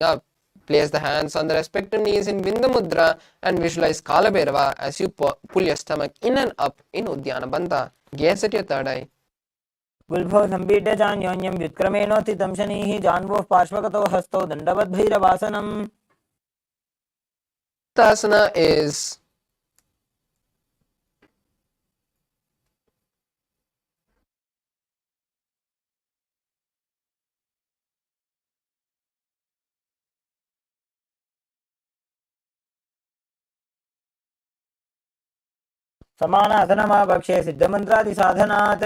Up. Place the hands on the respective knees in Bindu Mudra and visualize Kala Bhairava as you pull your stomach in and up in Uddiyana Bandha. Gaze at your third eye. गुल्भो सम्पीड्य चान्योन्यं व्युत्क्रमेणोत्थितं शनिः जान्वोः पार्श्वगतो हस्तौ दण्डवद्भैरवासनम्. Tasana is समानासनमावक्ष्ये सिद्धमन्त्रादिसाधनात्.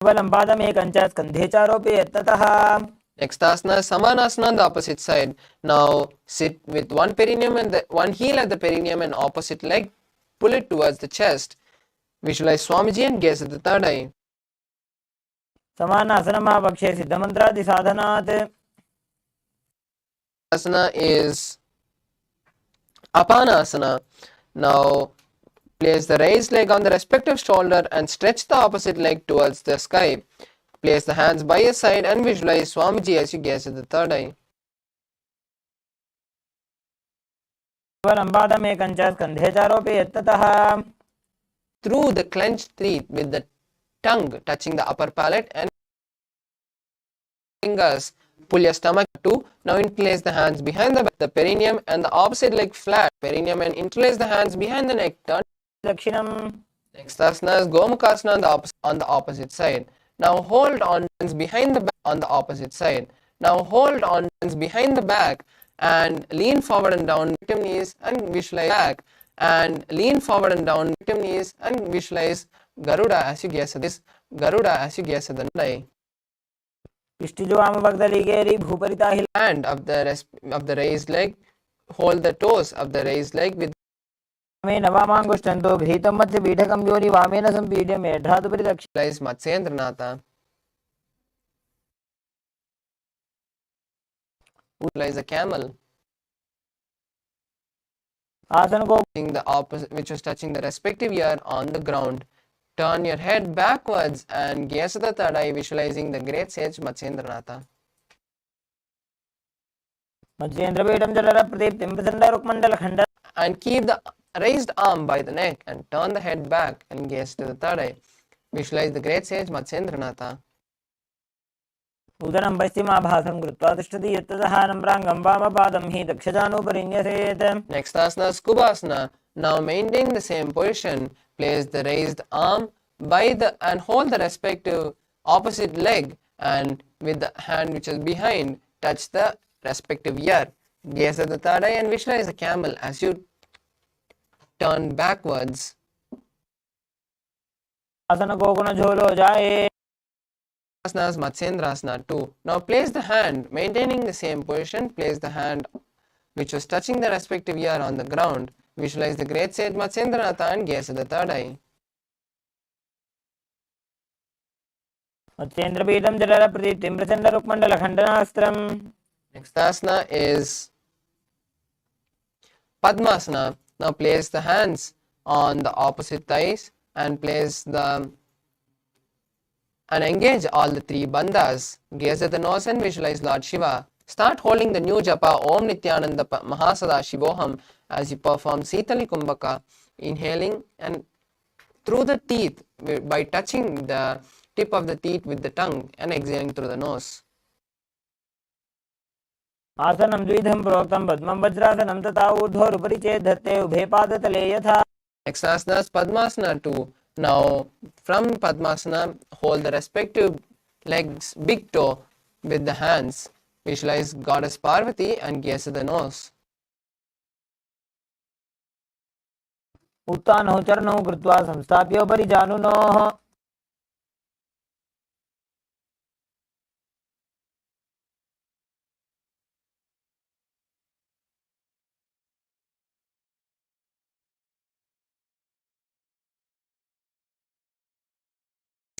केवलं पादमेकञ्च स्कन्धे चारोपि यत्ततः. next asana, Samanasana on the opposite side. Now sit with one perineum and one heel at the perineum and opposite leg. Pull it towards the chest. Visualize Swamiji and gaze at the third eye. समानासनमावक्ष्ये सिद्धमन्त्रादिसाधनात्. Asana is Apanasana. Now place the raised leg on the respective shoulder and stretch the opposite leg towards the sky. Place the hands by your side and visualize Swamiji as you gaze at the third eye. Through the clenched teeth with the tongue touching the upper palate and fingers, pull your stomach too. Now interlace the hands behind the perineum and the opposite leg flat. Perineum and interlace the hands behind the neck. Turn Dakshinam. Next asana is Gomukhasana on the opposite side. Now hold on behind the back on the opposite side. Now hold on behind the back and lean forward and down with your knees and visualize back and lean forward and down with your knees and visualize Garuda as you gaze at this. Garuda as you gaze at the eye. Hand of the raised leg. Hold the toes of the raised leg with visualize Matsyendranatha. Visualize a camel. The opposite, which is touching the respective ear on the ground. Turn your head backwards and gaze at the third eye, visualizing the great sage Matsyendranatha. And keep the raised arm by the neck and turn the head back and gaze to the third eye. Visualize the great sage Matsyendranatha. उदरं पश्चिमाभासं कृत्वा तिष्ठति यत्ततः नम्राङ्गं वामपादं हि दक्षजानुपरिन्यसेत्. Next asana is Kubhasana. Now maintain the same position. Place the raised arm by the and hold the respective opposite leg and with the hand which is behind touch the respective ear. Gaze at the third eye and visualize a camel as you turn backwards. Asana Goguna Jholo Jaye. Asana is Matsyendrasana too. Now place the hand, maintaining the same position, place the hand which was touching the respective ear on the ground. Visualize the great sage Matsyendranatha and gaze at the third eye. Matsyendrapītam Jalala Pradiptim Prachanda Rukmandala Khandanastram. Next asana is Padmasana. Now place the hands on the opposite thighs and engage all the three bandhas. Gaze at the nose and visualize Lord Shiva. Start holding the new japa Om Nithyananda Paramashivoham as you perform Sitali Kumbhaka, inhaling and through the teeth by touching the tip of the teeth with the tongue and exhaling through the nose. Asanam dvidham proktam padmam vajrasanam tata urdhorupari chedhatte ubhe padatale yatha. Next asana is Padmasana 2. Now from Padmasana, hold the respective legs big toe with the hands. Visualize Goddess Parvati and gaze at the nose. Uttanau charnau krutva samstapyo parijanunoh.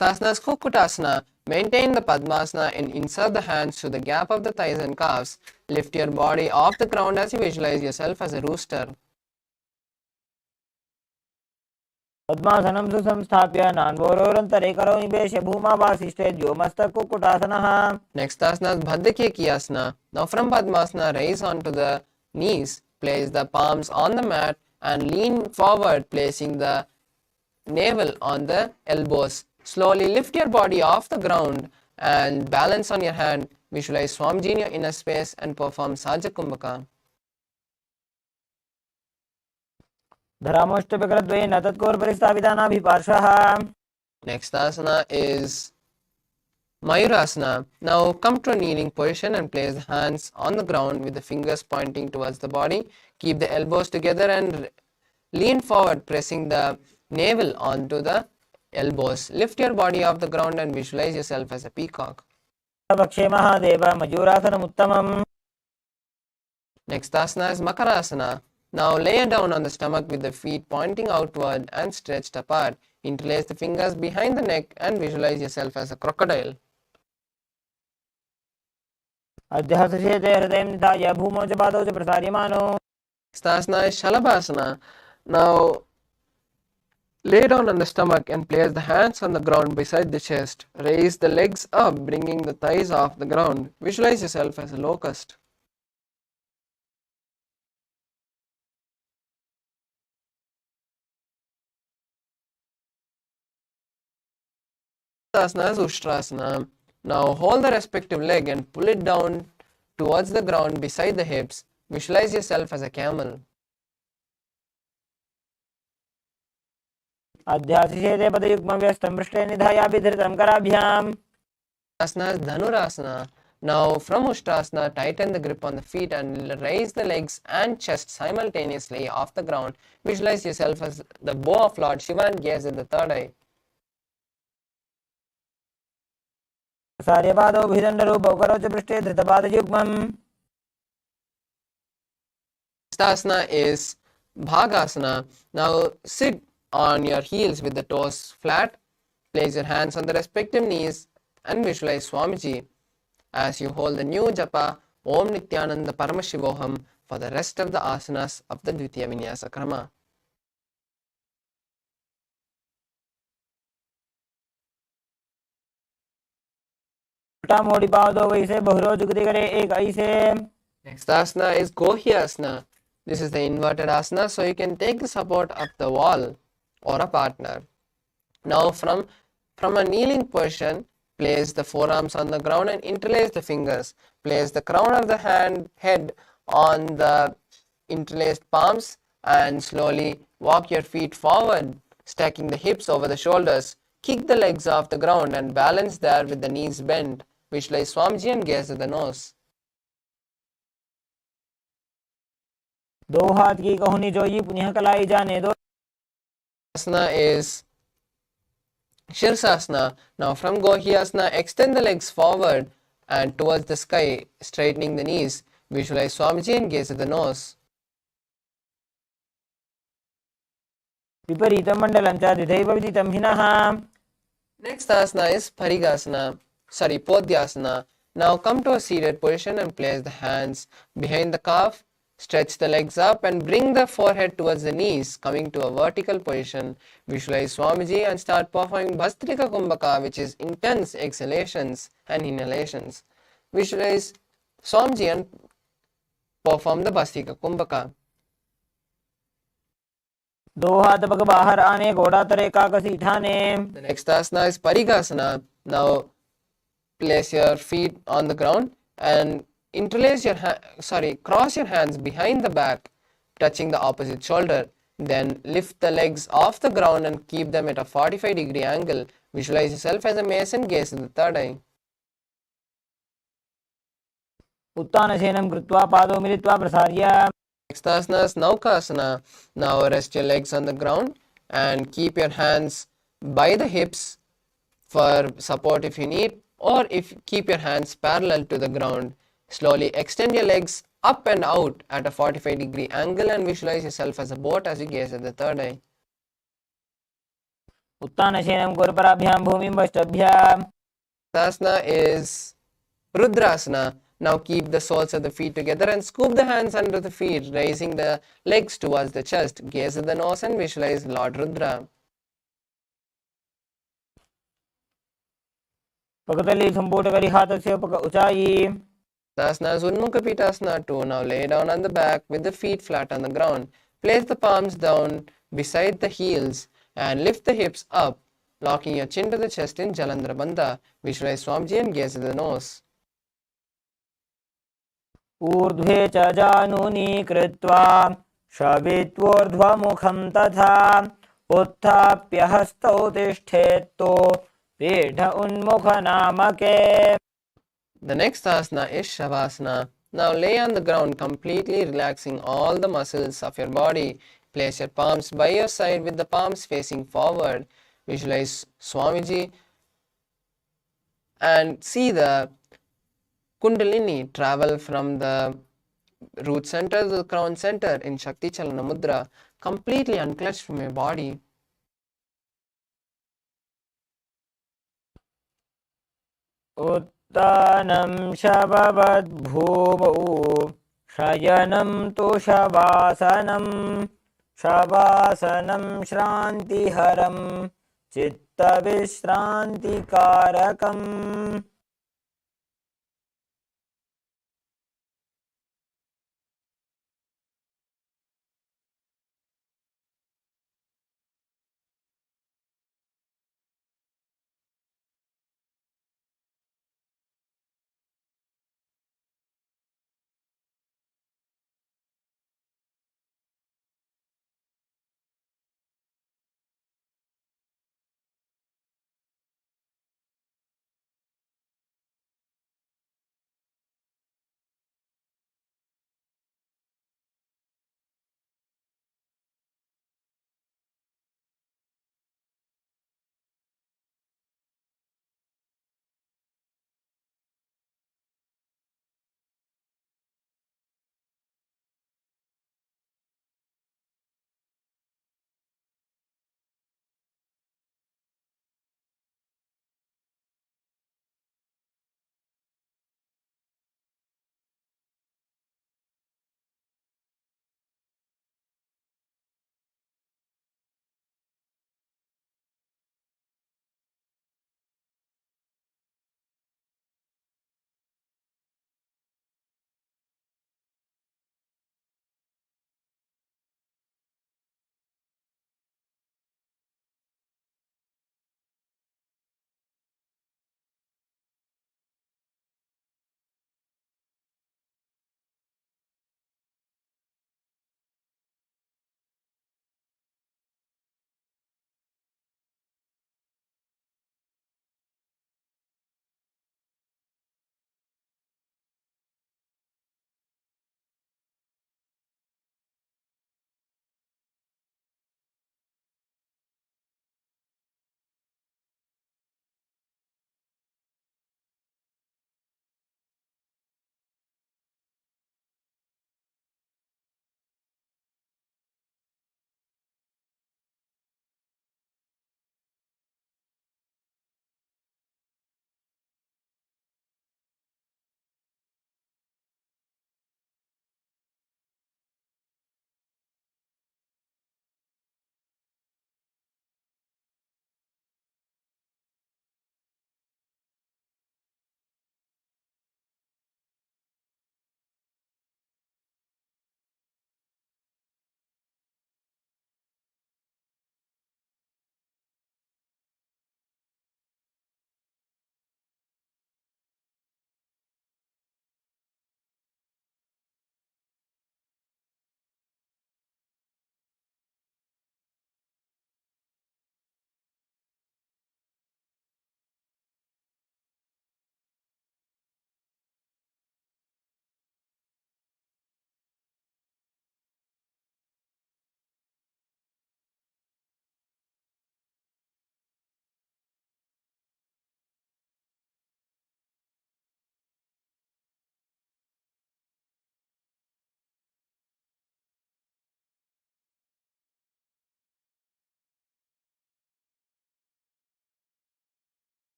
Asana is Kukutasana. Maintain the Padmasana and insert the hands to the gap of the thighs and calves. Lift your body off the ground as you visualize yourself as a rooster. पद्मासनं सुसंस्थाप्य नान्वोरोरन्तरे करो निवेश्य भूमावासिष्ठे द्योमस्तकुक्कुटासनः. Next asana is Bhadrakyaki asana. Now from Padmasana, raise onto the knees, place the palms on the mat and lean forward, placing the navel on the elbows. Slowly lift your body off the ground and balance on your hand. Visualize Swamiji in your inner space and perform Sahaja Kumbhaka. धरामोष्टव्यग्रद्वयेन तत्कोर्परिस्थापितानाभिपार्श्वः. Next asana is Mayurasana. Now come to a kneeling position and place the hands on the ground with the fingers pointing towards the body. Keep the elbows together and lean forward, pressing the navel onto the elbows. Lift your body off the ground and visualize yourself as a peacock. पक्षे Mahadev मयूरासनमुत्तमम्. Next asana is Makarasana. Now lay down on the stomach with the feet pointing outward and stretched apart. Interlace the fingers behind the neck and visualize yourself as a crocodile. अध्यहसशेते हृदयं निधाय भूमौ च पादौ च प्रसार्यमानो. Next asana is Shalabhasana. Now lay down on the stomach and place the hands on the ground beside the chest. Raise the legs up, bringing the thighs off the ground. Visualize yourself as a locust. Asana is Ushtrasana. Now hold the respective leg and pull it down towards the ground beside the hips. Visualize yourself as a camel. अध्यासिषेते पदयुग्मव्यस्तं पृष्ठे निधायाभिधृतं कराभ्याम्. Asana is Dhanurasana. Now from Ushtrasana, tighten the grip on the feet and raise the legs and chest simultaneously off the ground. Visualize yourself as the bow of Lord Shiva and gaze at the third eye. प्रसार्यपादौ भिदण्डरूपौ करौ च पृष्ठे धृतपादयुग्मम्. Next asana is Bhagasana. Now sit on your heels with the toes flat. Place your hands on the respective knees and visualize Swamiji as you hold the new japa Om Nithyananda Paramashivoham for the rest of the asanas of the Dvitiya Vinyasa Krama. उल्टा मोड़ी पाँव दो वैसे बहुरो जुगती करे एक ऐसे. Next asana is Gohyasana. This is the inverted asana, so you can take the support of the wall or a partner. Now from a kneeling position, place the forearms on the ground and interlace the fingers. Place the crown of the head on the interlaced palms and slowly walk your feet forward, stacking the hips over the shoulders. Kick the legs off the ground and balance there with the knees bent. Visualize Swamiji and gaze at the nose. दो हाथ की कहुनी जोई पुनः कलाई जाने दो. Asana is Shirsasana. Now from Gohyasana, extend the legs forward and towards the sky, straightening the knees. Visualize Swamiji and gaze at the nose. विपरीतं मण्डलं च द्विधैव विदितं हिनः. Next asana is Podhyasana. Now come to a seated position and place the hands behind the calf. Stretch the legs up and bring the forehead towards the knees, coming to a vertical position. Visualize Swamiji and start performing Bhastrika Kumbhaka, which is intense exhalations and inhalations. Visualize Swamiji and perform the Bhastrika Kumbhaka. दो हाथ पग बाहर आने घोड़ा तरे काकसी ठाने. The next asana is Parigasana. Now place your feet on the ground and cross your hands behind the back, touching the opposite shoulder. Then lift the legs off the ground and keep them at a 45-degree angle. Visualize yourself as a mace and gaze at the third eye. उत्तानशयनं कृत्वा पादौ मिलित्वा प्रसार्य. Next asana is Naukasana. Now rest your legs on the ground and keep your hands by the hips for support if you need, or keep your hands parallel to the ground. Slowly extend your legs up and out at a 45-degree angle and visualize yourself as a boat as you gaze at the third eye. उत्तानशयनं कुर्पराभ्यां भूमिं वष्टभ्याम्. Asana is Rudrasana. Now keep the soles of the feet together and scoop the hands under the feet, raising the legs towards the chest. Gaze at the nose and visualize Lord Rudra. Pakatali Samputagari Hatasya Paka Uchayi. Asana is Unmukha Pitasana 2. Now lay down on the back with the feet flat on the ground. Place the palms down beside the heels and lift the hips up, locking your chin to the chest in Jalandhara Bandha. Visualize Swamiji and gaze at the nose. ऊर्ध्वे च जानुनी कृत्वा शवित्वोर्ध्वमुखं तथा उत्थाप्य हस्तौ तिष्ठेत्तो पीठ उन्मुखनामके. The next asana is Shavasana. Now lay on the ground, completely relaxing all the muscles of your body. Place your palms by your side with the palms facing forward. Visualize Swamiji and see the Kundalini travel from the root center to the crown center in Shakti Chalana Mudra, completely unclutched from your body. उत्तानं शववद्भूमौ शयनं तु शवासनं शवासनं श्रान्तिहरं चित्तविश्रान्तिकारकम्.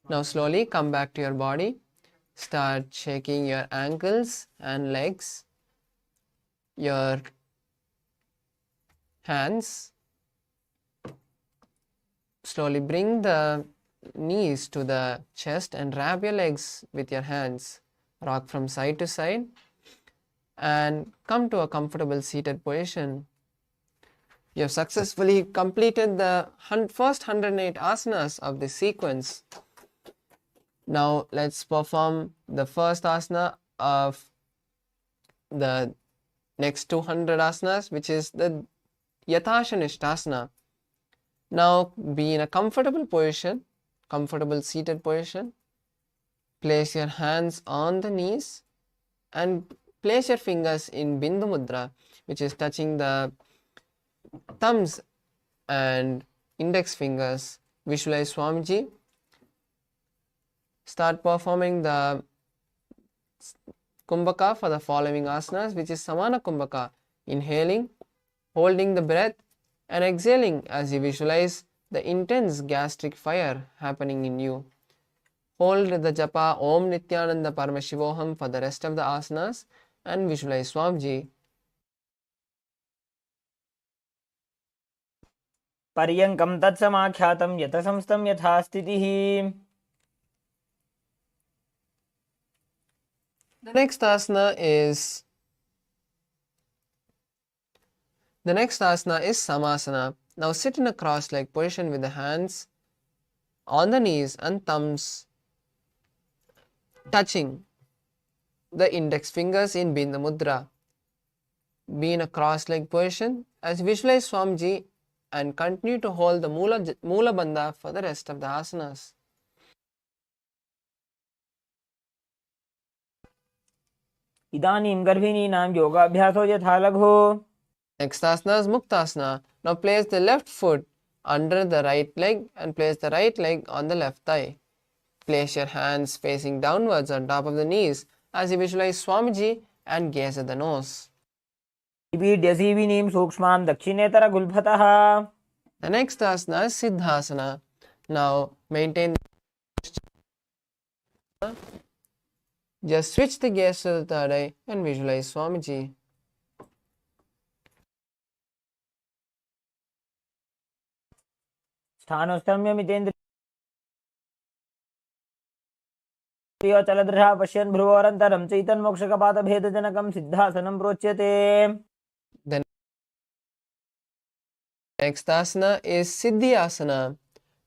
Now slowly come back to your body. Start shaking your ankles and legs, your hands. Slowly bring the knees to the chest and wrap your legs with your hands. Rock from side to side and come to a comfortable seated position. You have successfully completed the first 108 asanas of this sequence. Now let's perform the first asana of the next 200 asanas, which is the Yathashanishtasana. Now be in a comfortable position, comfortable seated position. Place your hands on the knees and place your fingers in Bindu Mudra, which is touching the thumbs and index fingers. Visualize Swamiji. Start performing the Kumbhaka for the following asanas, which is Samana Kumbhaka. Inhaling, holding the breath and exhaling as you visualize the intense gastric fire happening in you. Hold the japa Om Nithyananda Paramashivoham for the rest of the asanas and visualize Swamiji. पर्यङ्कं तत्समाख्यातं यतसंस्थं यथा स्थितिः. The next asana is Samasana. Now sit in a cross-legged position with the hands on the knees and thumbs touching the index fingers in Bindu Mudra. Be in a cross-legged position as you visualize Swamiji and continue to hold the Mula Bandha for the rest of the asanas. इदानीं गर्भिणीनां योगाभ्यासो यथा लघु. Next asana is Muktasana. Now place the left foot under the right leg and place the right leg on the left thigh. Place your hands facing downwards on top of the knees as you visualize Swamiji and gaze at the nose. पीड्यसीविनीं सूक्ष्मां दक्षिणेतरगुल्फतः. The next asana is Siddhasana. Now maintain. Just switch the gaze to the third eye and visualize Swamiji. स्थानोस्तम्यमितेन्द्रियोचलदृशा पश्यन् भ्रुवोरन्तरं चैतन्मोक्षकपातभेदजनकं सिद्धासनं प्रोच्यते. The next asana is Siddhyasana.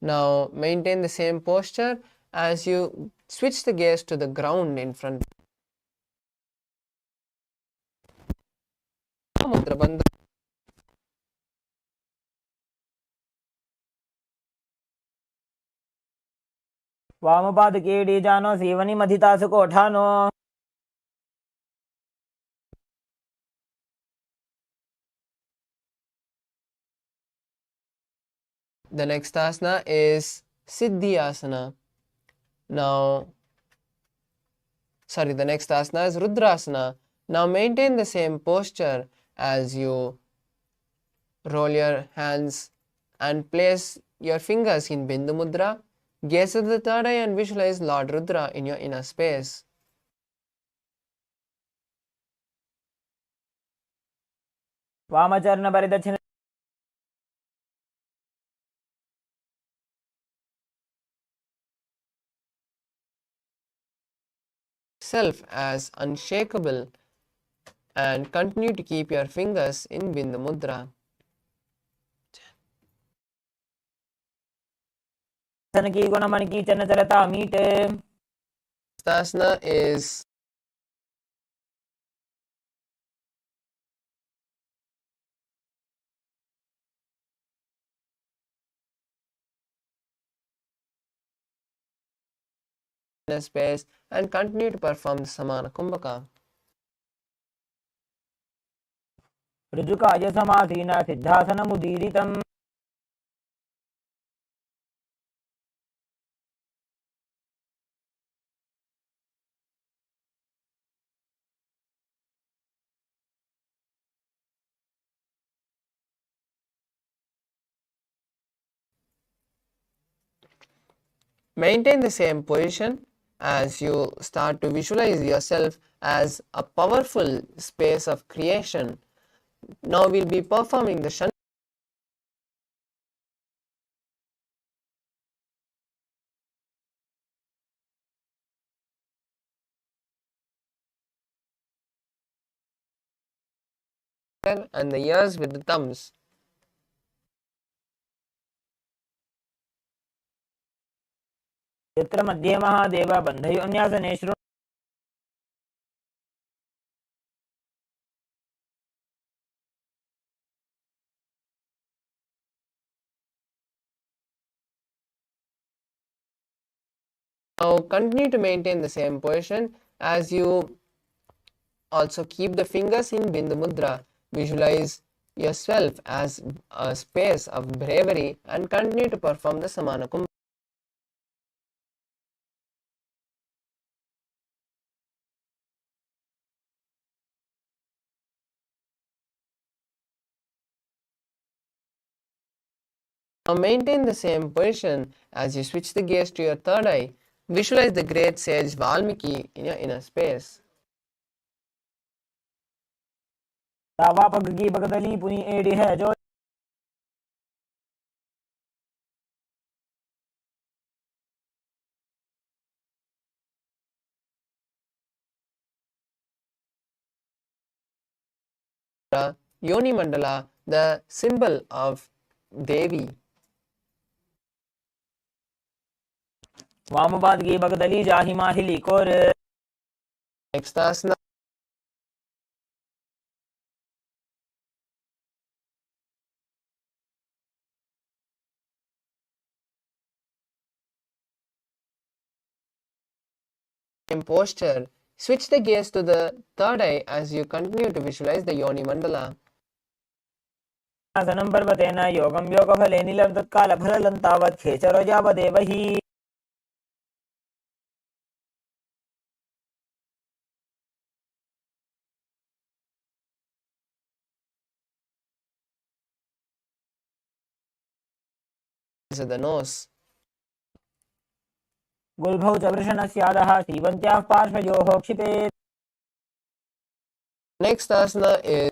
Now maintain the same posture as you switch the gaze to the ground in front. Mudra Bandha. वामपादकेडीजानो सीवनिमधितासुकोठानो. The next asana is Siddhyasana. The next asana is Rudrasana. Now maintain the same posture as you roll your hands and place your fingers in Bindu Mudra. Gaze at the third eye and visualize Lord Rudra in your inner space. वामचरण परिदक्षिण Self as unshakable and continue to keep your fingers in Bindu Mudra. की गुणमन की चन चलता मीटे. Asana is inner space and continue to perform the Samana Kumbhaka. ऋजुकाय समासीन सिद्धासनमुदीरितम्. Maintain the same position as you start to visualize yourself as a powerful space of creation. Now we'll be performing the Shan and the ears with the thumbs. यत्र मध्ये महादेव बन्धयोन्यासने शृणु Now continue to maintain the same position as you also keep the fingers in Bindu Mudra. Visualize yourself as a space of bravery and continue to perform the Samana Kumbha. Now maintain the same position as you switch the gaze to your third eye. Visualize the great sage Valmiki in your inner space. तावा पगगी बगदली पुनी AD है जो Yoni Mandala, the symbol of Devi. वामपादगी बगदली जाहि माहिली core Next asana. In posture, switch the gaze to the third eye as you continue to visualize the Yoni Mandala. आसनं पर्वतेन योगं योगफले नीलं तत्कालफललं तावत् खेचरो यावदेव हि The nose. गुल्भौ च वृषणस्यादः श्रीवन्त्याः पार्श्वयोः क्षिपेत् Next asana is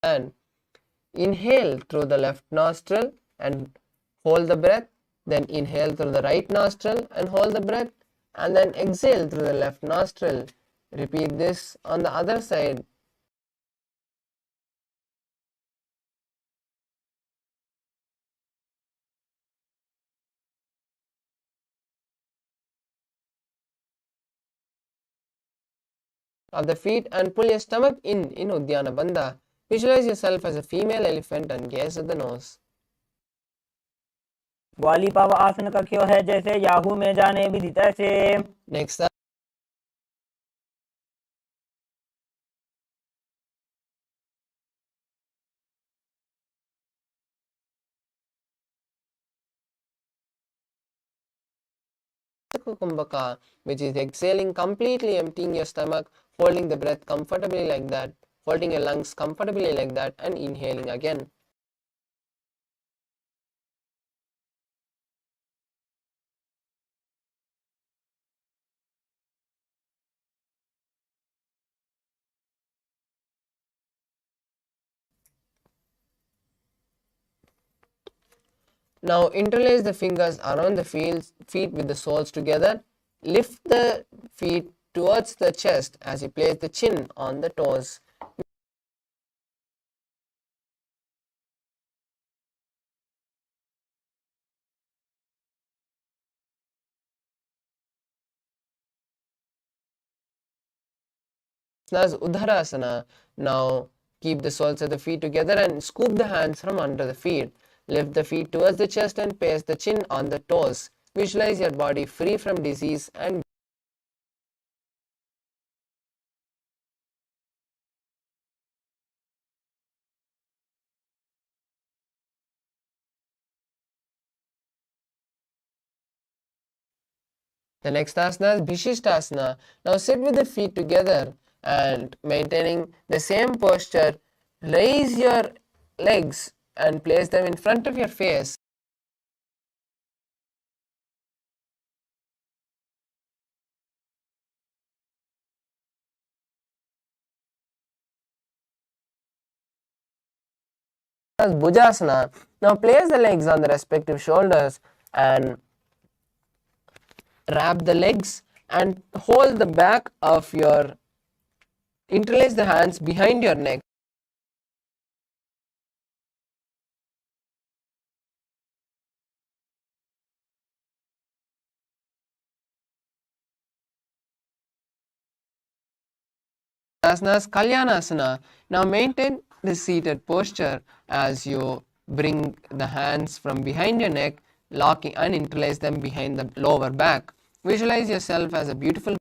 and inhale through the left nostril and hold the breath, then inhale through the right nostril and hold the breath, and then exhale through the left nostril. Repeat this on the other side. Of the feet and pull your stomach in Uddiyana Bandha. Visualize yourself as a female elephant and gaze at the nose. ग्वाली पाव आसन कक्यो है जैसे Yahoo में जाने विधि तैसे Next Kumbhaka, which is exhaling completely, emptying your stomach, holding the breath comfortably like that, holding your lungs comfortably like that, and inhaling again. Now interlace the fingers around the feet with the soles together. Lift the feet towards the chest as you place the chin on the toes. As Uddharasana. Now keep the soles of the feet together and scoop the hands from under the feet. Lift the feet towards the chest and place the chin on the toes. Visualize your body free from disease and The next asana is Bhishishtasana. Now sit with the feet together and maintaining the same posture. Raise your legs and place them in front of your face. As Bhujasana. Now place the legs on the respective shoulders and wrap the legs and hold the back of your, interlace the hands behind your neck. Asana is Kalyanasana. Now maintain the seated posture as you bring the hands from behind your neck, locking and interlace them behind the lower back. Visualize yourself as a beautiful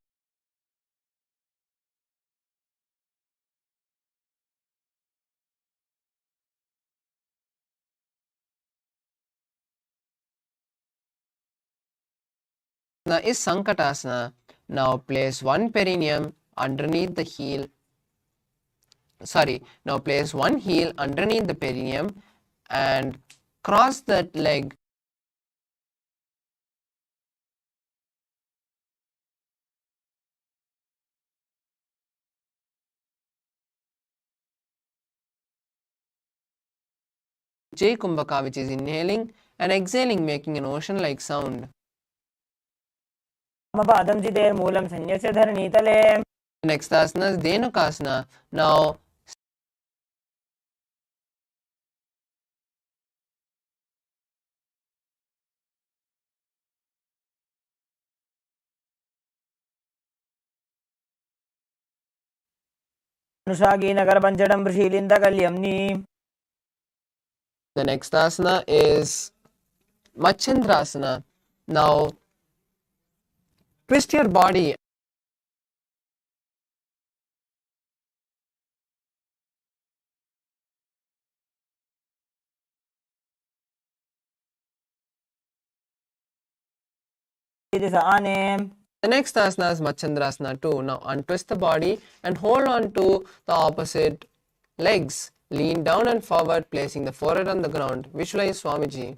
is Sankatasana. Now place one perineum underneath the heel. Now place one heel underneath the perineum and cross that leg. J Kumbhaka, which is inhaling and exhaling, making an ocean-like sound. वामपादं चितेर्मूलं संन्यस्य धरणीतले. Next asana is Dhenukasana. Now अनुषागीनकरपञ्चडं वृषीलिन्दकल्यम्नि. the next asana is Machandrasana. Now twist your body आने. The next asana is Machandrasana too. Now untwist the body and hold on to the opposite legs. Lean down and forward, placing the forehead on the ground. Visualize Swamiji.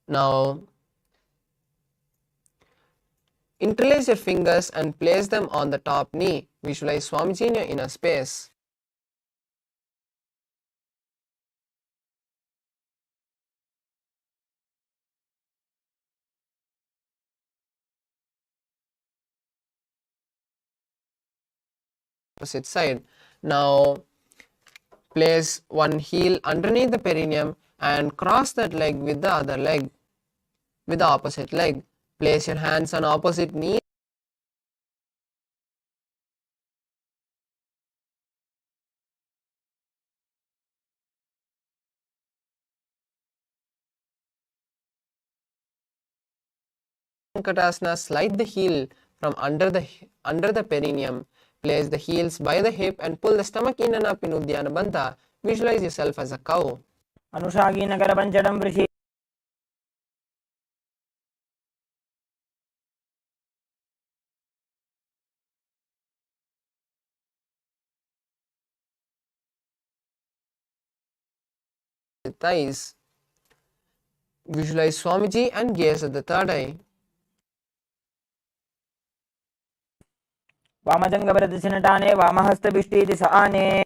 Now interlace your fingers and place them on the top knee. Visualize Swamiji in your inner space. Opposite side. Now place one heel underneath the perineum and cross that leg with the other leg, with the opposite leg. Place your hands on opposite knee. Sankatasana, slide the heel from under the perineum. Place the heels by the hip and pull the stomach in and up in Uddiyana Bandha. Visualize yourself as a cow. अनुषागीनकरपञ्चडं वृषी. Thighs. Visualize Swamiji and gaze at the third eye. वामजङ्गप्रदक्षिणटाने वामहस्तभिष्टीति स आने.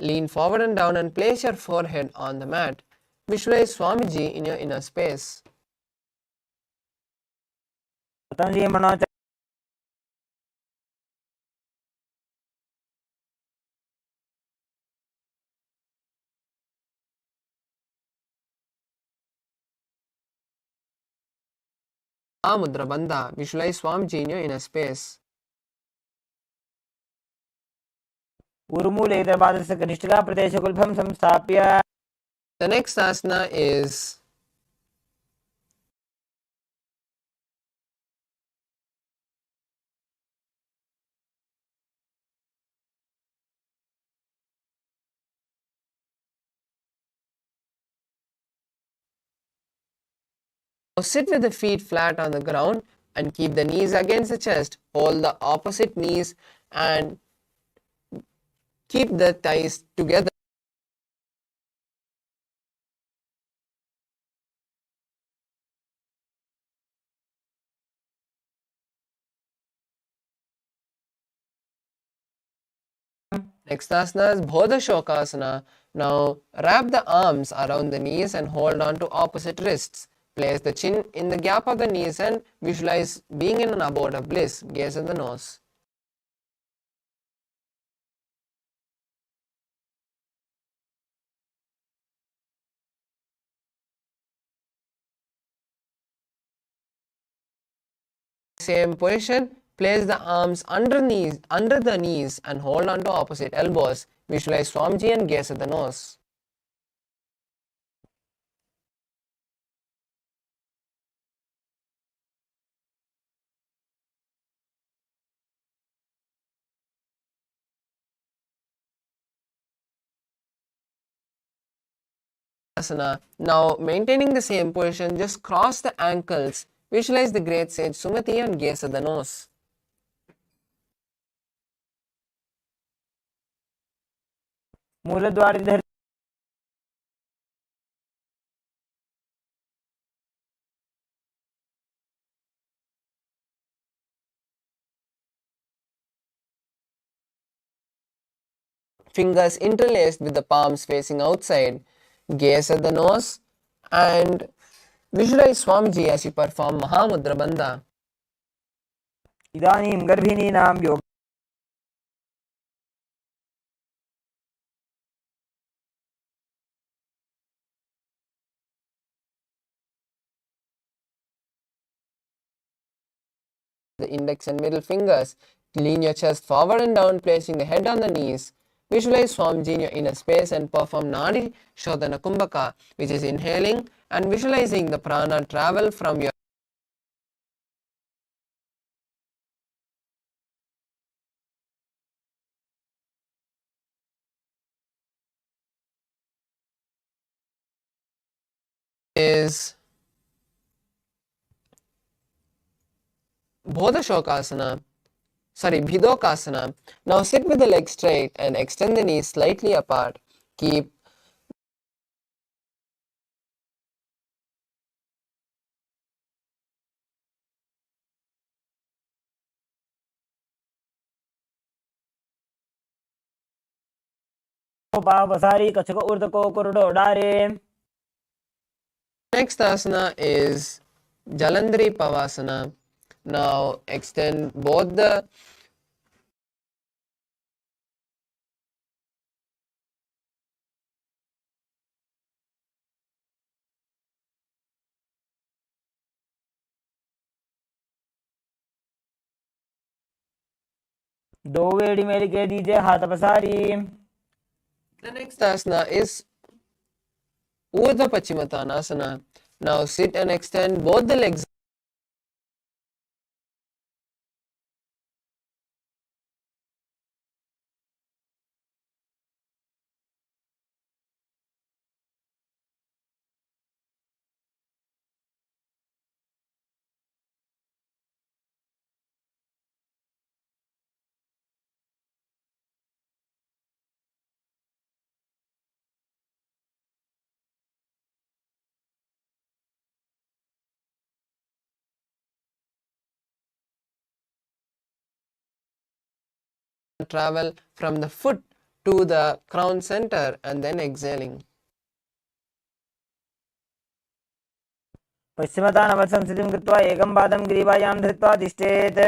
Lean forward and down and place your forehead on the mat. Visualize Swamiji in your inner space. Patanjali मनोच Mahamudra Bandha. Visualize Swamiji in your inner space. ऊर्मूलेतरपादस्य कनिष्ठिकाप्रदेशकुल्भं संस्थाप्य. The next asana is now sit with the feet flat on the ground and keep the knees against the chest. Hold the opposite knees and keep the thighs together. Next asana is Bodha Shokasana. Now wrap the arms around the knees and hold on to opposite wrists. Place the chin in the gap of the knees and visualize being in an abode of bliss. Gaze at the nose. Same position, place the arms under the knees and hold on to opposite elbows. Visualize Swamiji and gaze at the nose. Now maintaining the same position, just cross the ankles. Visualize the great sage Sumati and gaze at the nose. मूलद्वारिधर Fingers interlaced with the palms facing outside. Gaze at the nose and visualize Swamiji as you perform Mahamudra Bandha. इदानीं गर्भिणीनां योग The index and middle fingers. Lean your chest forward and down, placing the head on the knees. Visualize Swamiji in your inner space and perform Nadi Shodhana Kumbhaka, which is inhaling and visualizing the prana travel from your is Bhidokasana. Now sit with the legs straight and extend the knees slightly apart. Keep पावसारी कछको ऊर्धको कुरुडो डारे. Next asana is Jalandhari Pavasana. Now extend both the दो वेड़ी मेरी के दीजिए हाथ पसारी. The next asana is Urdhva Pachimatanasana. Now sit and extend both the legs. Travel from the foot to the crown center and then exhaling. पश्चिमतानवत् संस्थितिं कृत्वा एकं पादं ग्रीवायां धृत्वा तिष्ठेत्.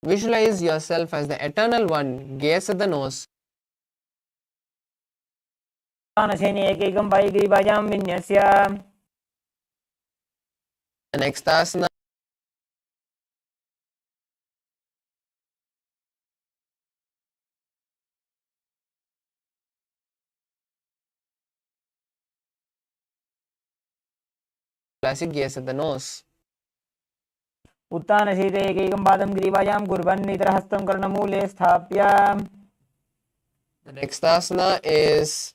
Visualize yourself as the eternal one. Gaze at the nose. उत्तानशयने एकैकं पायिग्रीवायां विन्यस्य The next asana. Classic gaze at the nose. उत्तानशीते एकैकं पादं ग्रीवायां कुर्वन् इतरहस्तं कर्णमूले स्थाप्य. The next asana is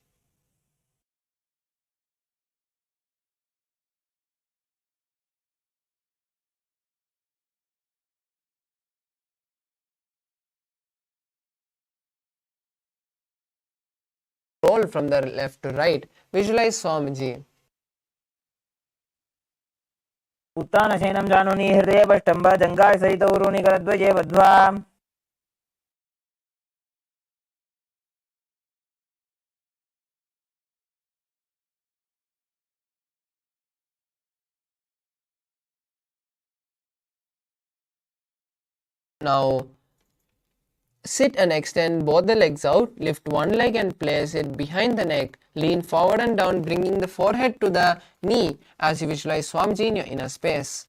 roll from the left to right. Visualize Swamiji. उत्तानशयनं जानुनि हृदयपष्टम्ब जङ्घासहित उरुणि करद्वये बद्ध्वा. Now sit and extend both the legs out. Lift one leg and place it behind the neck. Lean forward and down, bringing the forehead to the knee as you visualize Swamiji in your inner space.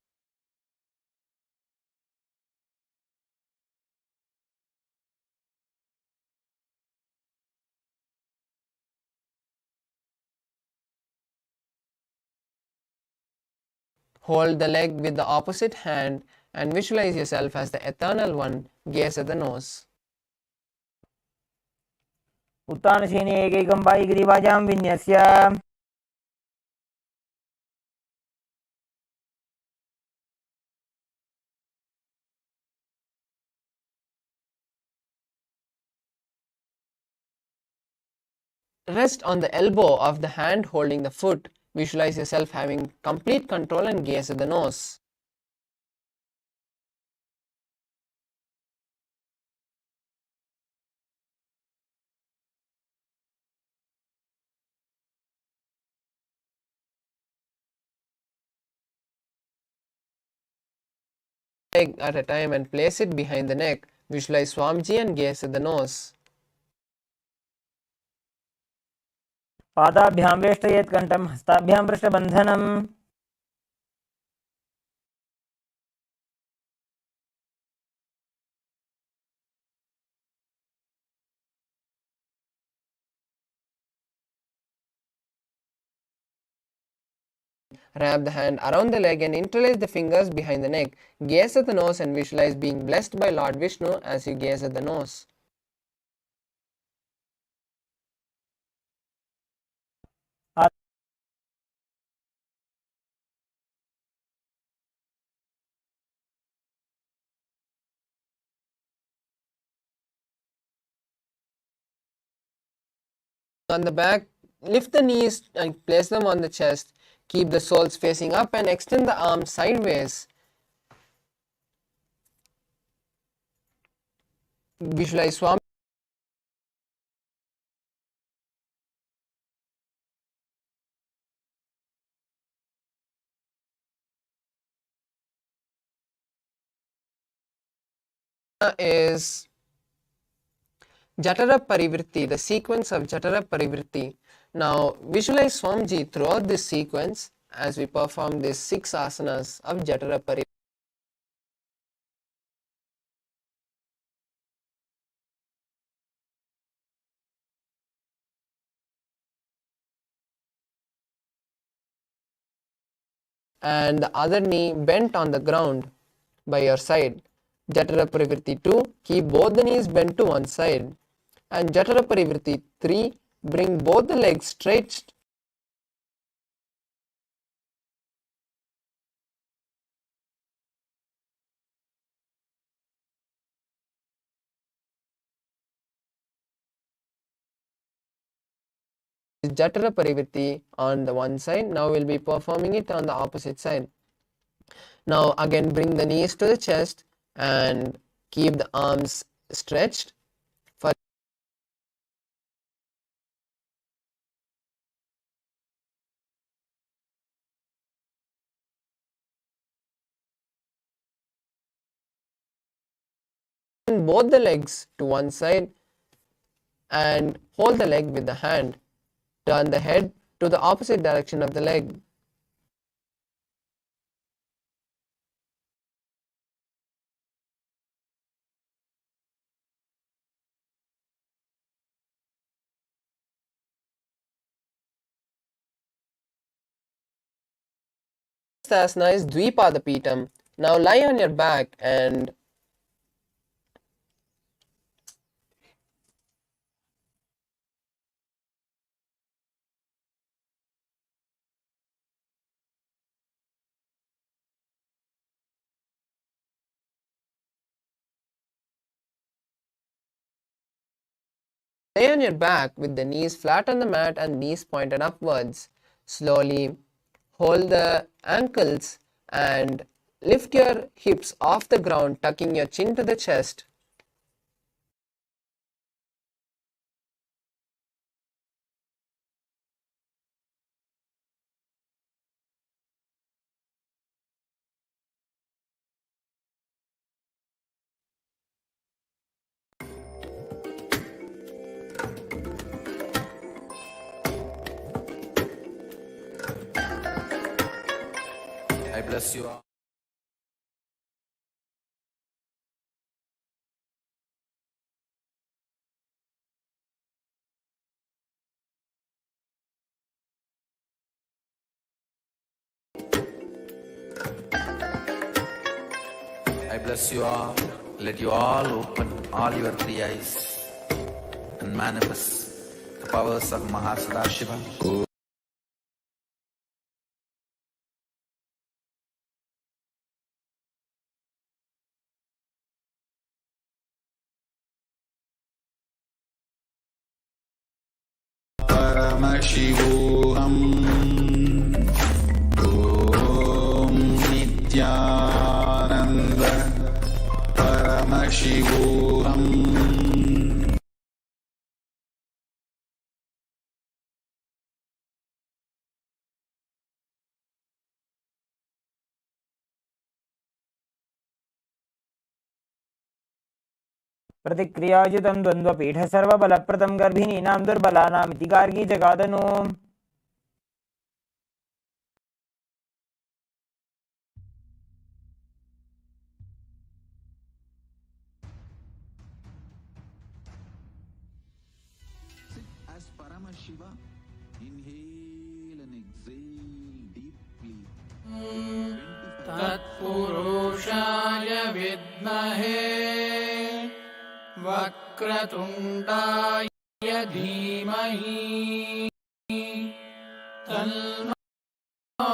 Hold the leg with the opposite hand and visualize yourself as the eternal one. Gaze at the nose. उत्तानशयने एकैकं पायिग्रीवायां विन्यस्य Rest on the elbow of the hand holding the foot. Visualize yourself having complete control and gaze at the nose. Leg at a time and place it behind the neck. Visualize Swamiji and gaze at the nose. पादाभ्यां वेष्टयेत् कण्ठं हस्ताभ्यां पृष्ठबन्धनम्. Wrap the hand around the leg and interlace the fingers behind the neck. Gaze at the nose and visualize being blessed by Lord Vishnu as you gaze at the nose. On the back, lift the knees and place them on the chest. Keep the soles facing up and extend the arms sideways. Visualize Swami is Jatara Parivritti, the sequence of Jatara Parivritti. Now visualize Swamiji throughout this sequence as we perform these 6 asanas of Jatara Parivritti. And the other knee bent on the ground by your side. Jatara Parivritti 2, keep both the knees bent to one side. And Jatara Parivritti 3, bring both the legs straight. Jatara Parivritti on the one side. Now we'll be performing it on the opposite side. Now again bring the knees to the chest and keep the arms stretched. both the legs to one side and hold the leg with the hand. Turn the head to the opposite direction of the leg. Next asana is Dvipada. Now lie on your back and lay on your back with the knees flat on the mat and knees pointed upwards. Slowly hold the ankles and lift your hips off the ground, tucking your chin to the chest. I bless you all. I bless you all. Let you all open all your three eyes and manifest the powers of Mahasadašiva. Paramashivoham. Om Nithyananda Paramashivoham. प्रतिक्रियायुतं द्वन्द्वपीठ सर्वबलप्रदं गर्भिणीनां दुर्बलानामिति Gargi जगादनु. Sit as Paramashiva. Inhale and exhale deeply. तत्पुरुषाय विद्महे वक्रतुण्डाय धीमहि तन्नो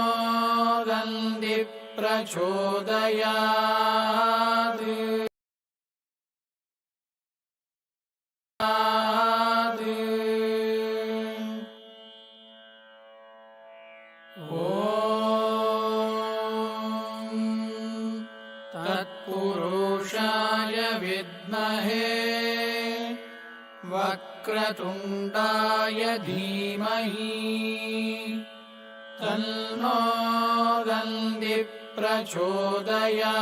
दन्ति प्रचोदयात्. तत्पुरुषाय विद्महे वक्रतुण्डाय धीमहि तन्नो दन्ति प्रचोदयात्.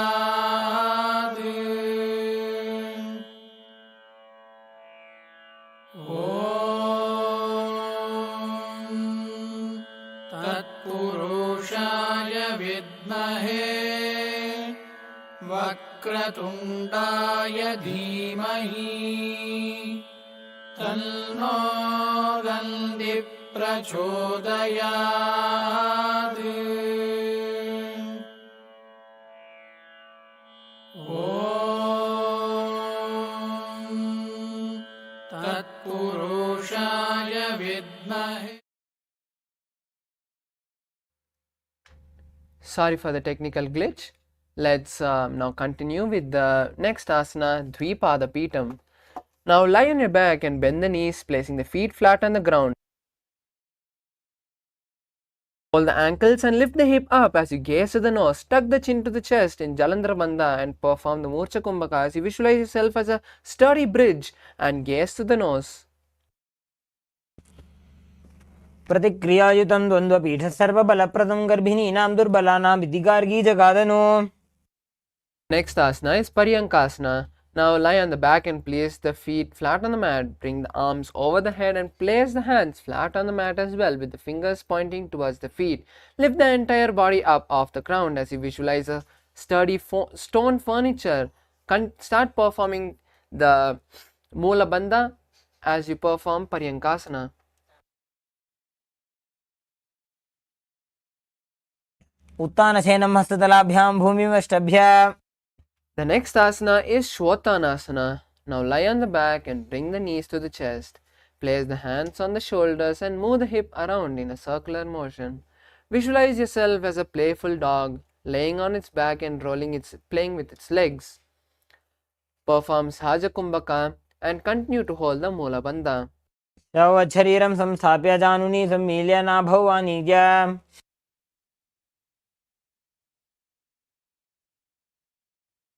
तत्पुरुषाय विद्महे वक्रतुण्डाय धीमहि तन्नो दन्ति प्रचोदयात्. तत्पुरुषाय विद्महे. Sorry for the technical glitch. Let's now continue with the next asana, Dvipada. Now lie on your back and bend the knees, placing the feet flat on the ground. Hold the ankles and lift the hip up as you gaze to the nose. Tuck the chin to the chest in Jalandhara Bandha and perform the Murcha Kumbhaka as you visualize yourself as a sturdy bridge and gaze to the nose. प्रतिक्रियायुतं द्वन्द्वपीठ सर्वबलप्रदं गर्भिणीनां दुर्बलानामिति Gargi जगादनु. Next asana is Paryankasana. Now lie on the back and place the feet flat on the mat. Bring the arms over the head and place the hands flat on the mat as well, with the fingers pointing towards the feet. Lift the entire body up off the ground as you visualize a sturdy stone furniture. Start performing the Mula Bandha as you perform Paryankasana. उत्तानशयनं हस्ततलाभ्यां भूमिमष्टभ्य. The next asana is Shvotanasana. Now lie on the back and bring the knees to the chest. Place the hands on the shoulders and move the hip around in a circular motion. Visualize yourself as a playful dog laying on its back and playing with its legs. Perform Sahaja Kumbhaka and continue to hold the Mula Bandha. शरीरं संस्थाप्य जानुनी सम्मील्य नाभौ वाणिज्य.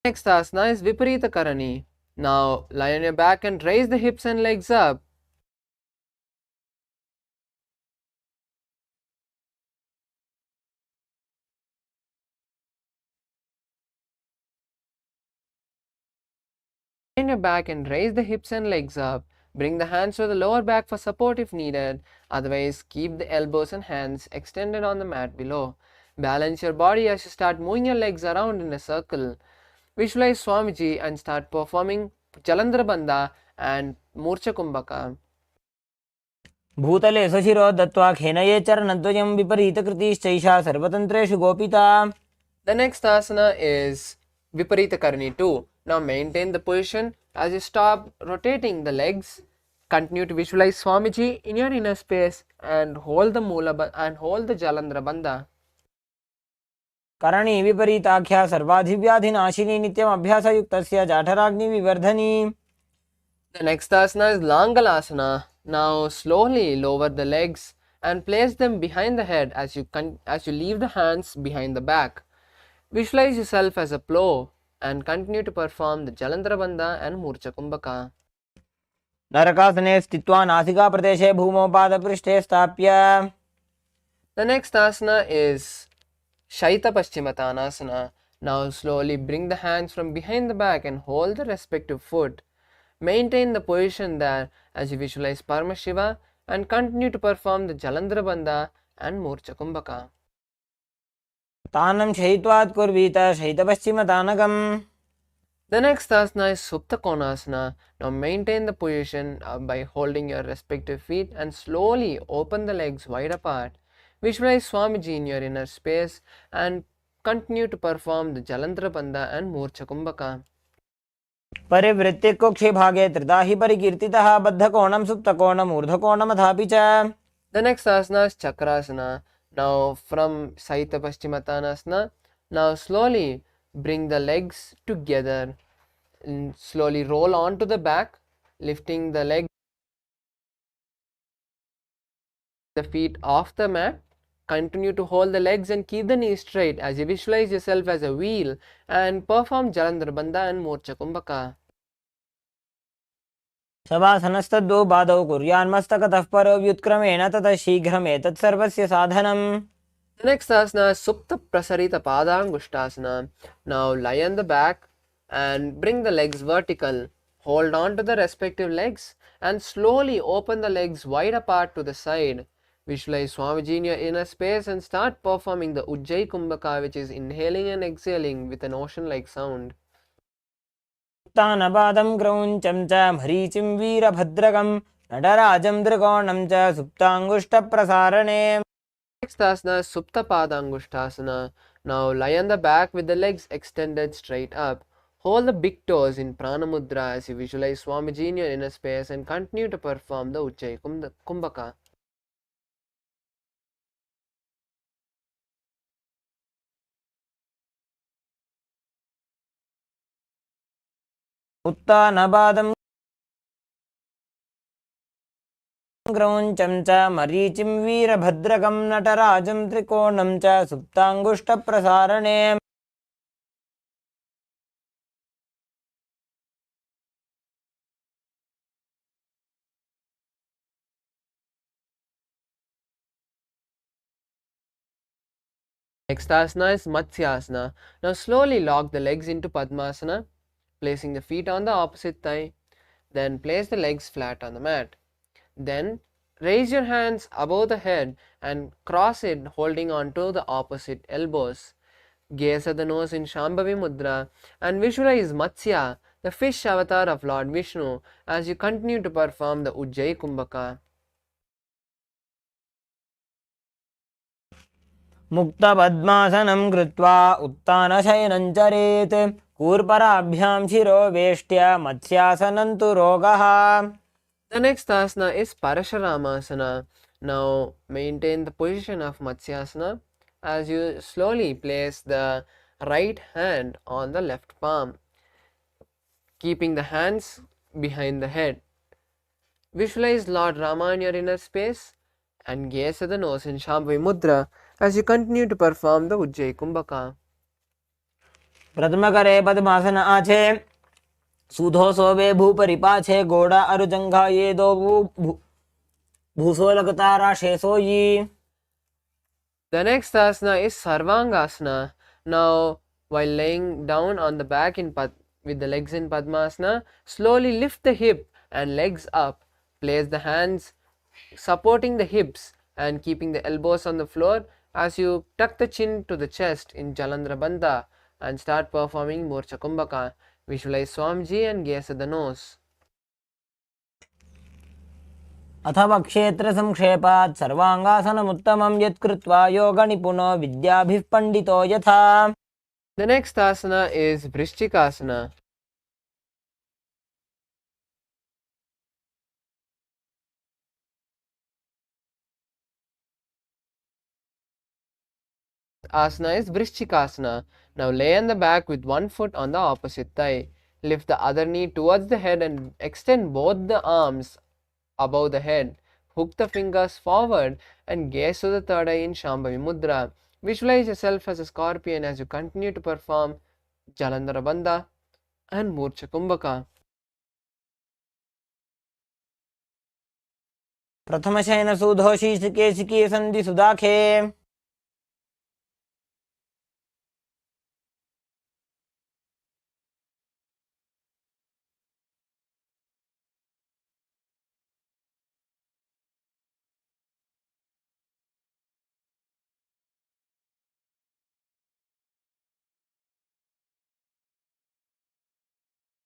Next asana is Viparita Karani. Now lie on your back and raise the hips and legs up. Lie on your back and raise the hips and legs up. Bring the hands to the lower back for support if needed. Otherwise, keep the elbows and hands extended on the mat below. Balance your body as you start moving your legs around in a circle. Visualize Swamiji and start performing Jalandhara Bandha and Murcha Kumbhaka. भूतले स्वशिरो दत्त्वा खेनये चरणद्वयं विपरीतकृतिश्चैषा सर्वतन्त्रेषु गोपिता. The next asana is Viparita Karani 2. Now maintain the position as you stop rotating the legs. Continue to visualize Swamiji in your inner space and hold the Jalandhara Bandha. करणी विपरीताख्या सर्वाधिव्याधिनाशिनी नित्यम् अभ्यासयुक्तस्य जाठराग्निविवर्धनी. The next asana is Langalasana. Now slowly lower the legs and place them behind the head as you leave the hands behind the back. Visualize yourself as a plow and continue to perform the Jalandhara Bandha and Murcha Kumbhaka. नरकासने स्थित्वा नासिकाप्रदेशे भूमौ पादपृष्ठे स्थाप्य. The next asana is Shaita Paschimottanasana. Now slowly bring the hands from behind the back and hold the respective foot. Maintain the position there as you visualize Paramashiva and continue to perform the Jalandhara Bandha and Murcha Kumbhaka. तानं शयित्वात् कुर्वीत शयितपश्चिमतानकम्. The next asana is Supta Konasana. Now maintain the position by holding your respective feet and slowly open the legs wide apart. Visualize Swamiji in your inner space and continue to perform the Jalandhara Bandha and Murcha Kumbhaka. परिवृत्ति कुक्षि भागे त्रिधा हि परिकीर्तितः बद्धकोणं सुप्तकोणम् ऊर्ध्वकोणमथापि च. The next asana is Chakrasana. Now from Saita Paschimottanasana, now slowly bring the legs together and slowly roll onto the back, lifting the feet off the mat. Continue to hold the legs and keep the knees straight as you visualize yourself as a wheel and perform Jalandhara Bandha and Murcha Kumbhaka. शवासनस्तद्वौ पादौ कुर्यान्मस्तकतः परो व्युत्क्रमेण ततः शीघ्रमेतत् सर्वस्य साधनम्. The next asana is Supta Prasarita Padangushtasana. Now lie on the back and bring the legs vertical. Hold on to the respective legs and slowly open the legs wide apart to the side. Visualize Swamiji in your inner space and start performing the Ujjayi Kumbhaka, which is inhaling and exhaling with an ocean-like sound. उत्तानपादं क्रौञ्चं च मरीचिं वीरभद्रकं नटराजं त्रिकोणं च सुप्ताङ्गुष्ठप्रसारणे. Next asana is Supta Padangushtasana. Now lie on the back with the legs extended straight up. Hold the big toes in Prana Mudra as you visualize Swamiji in your inner space and continue to perform the Ujjayi Kumbhaka. उत्तानपादं क्रौञ्चं च मरीचिं वीरभद्रकं नटराजं त्रिकोणं च सुप्ताङ्गुष्ठप्रसारणे. Next asana is Matsyasana. Now slowly lock the legs into Padmasana. placing the feet on the opposite thigh. Then place the legs flat on the mat. Then raise your hands above the head and cross it, holding on to the opposite elbows. Gaze at the nose in Shambhavi Mudra and visualize Matsya, the fish avatar of Lord Vishnu, as you continue to perform the Ujjayi Kumbhaka. मुक्तपद्मासनं कृत्वा उत्तानशयनं चरेत् कूर्पराभ्यां शिरोवेष्ट्य मत्स्यासनं तु रोगः. The next asana is Parasharamasana. Now maintain the position of Matsyasana as you slowly place the right hand on the left palm, keeping the hands behind the head. Visualize Lord Rama in your inner space and gaze at the nose in Shambhavi Mudra as you continue to perform the Ujjayi Kumbhaka. प्रथमकरे पद्मासन आछे सूधो सोवे भूपरिपाछे गोड़ा अरुजंघा ये दो भूसोलकतारा शेषोयी. The next asana is Sarvangasana. Now, while laying down on the back with the legs in Padmasana, slowly lift the hip and legs up. Place the hands supporting the hips and keeping the elbows on the floor as you tuck the chin to the chest in Jalandhara Bandha and start performing Morcha Kumbhaka. Visualize Swamiji and gaze at the nose. अथवा क्षेत्र संक्षेपात् सर्वांगासनमुत्तमं यत्कृत्वा योगनिपुनो विद्याभिः पंडितो यथा. The next asana is Vrishchikasana. Asana is Vrishchikasana. Now lay on the back with one foot on the opposite thigh. Lift the other knee towards the head and extend both the arms above the head. Hook the fingers forward and gaze to the third eye in Shambhavi Mudra. Visualize yourself as a scorpion as you continue to perform Jalandhara Bandha and Morcha Kumbhaka. प्रथमशयन सूधो शीर्षकेशिकी सन्धि सुदाखे.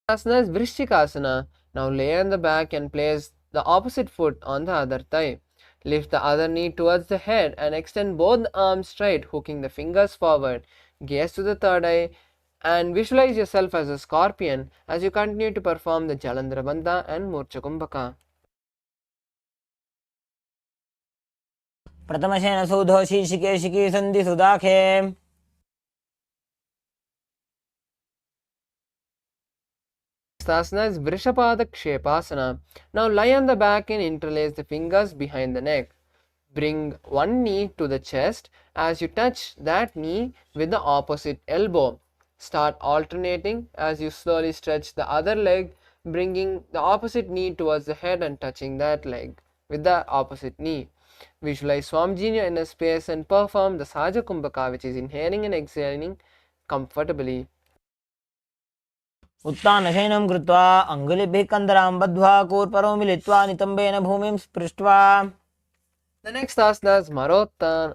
Asana is Vrishchikasana. Now lay on the back and place the opposite foot on the other thigh. Lift the other knee towards the head and extend both arms straight, hooking the fingers forward. Gaze to the third eye and visualize yourself as a scorpion as you continue to perform the Jalandhara Bandha and Morcha Kumbhaka. प्रथमशयन सूधो शीर्षकेशिकी सन्धि सुदाखे. Asana is Vrishapada Kshepasana. Now lie on the back and interlace the fingers behind the neck. Bring one knee to the chest as you touch that knee with the opposite elbow. Start alternating as you slowly stretch the other leg, bringing the opposite knee towards the head and touching that leg with the opposite knee. Visualize Swamiji in your inner space and perform the Sahaja Kumbhaka, which is inhaling and exhaling comfortably. उत्तानशयनं कृत्वा अङ्गुलिभिः कन्दरां बद्ध्वा कूर्परो मिलित्वा नितम्बेन भूमिं स्पृष्ट्वा. The next asana is Marottanasana.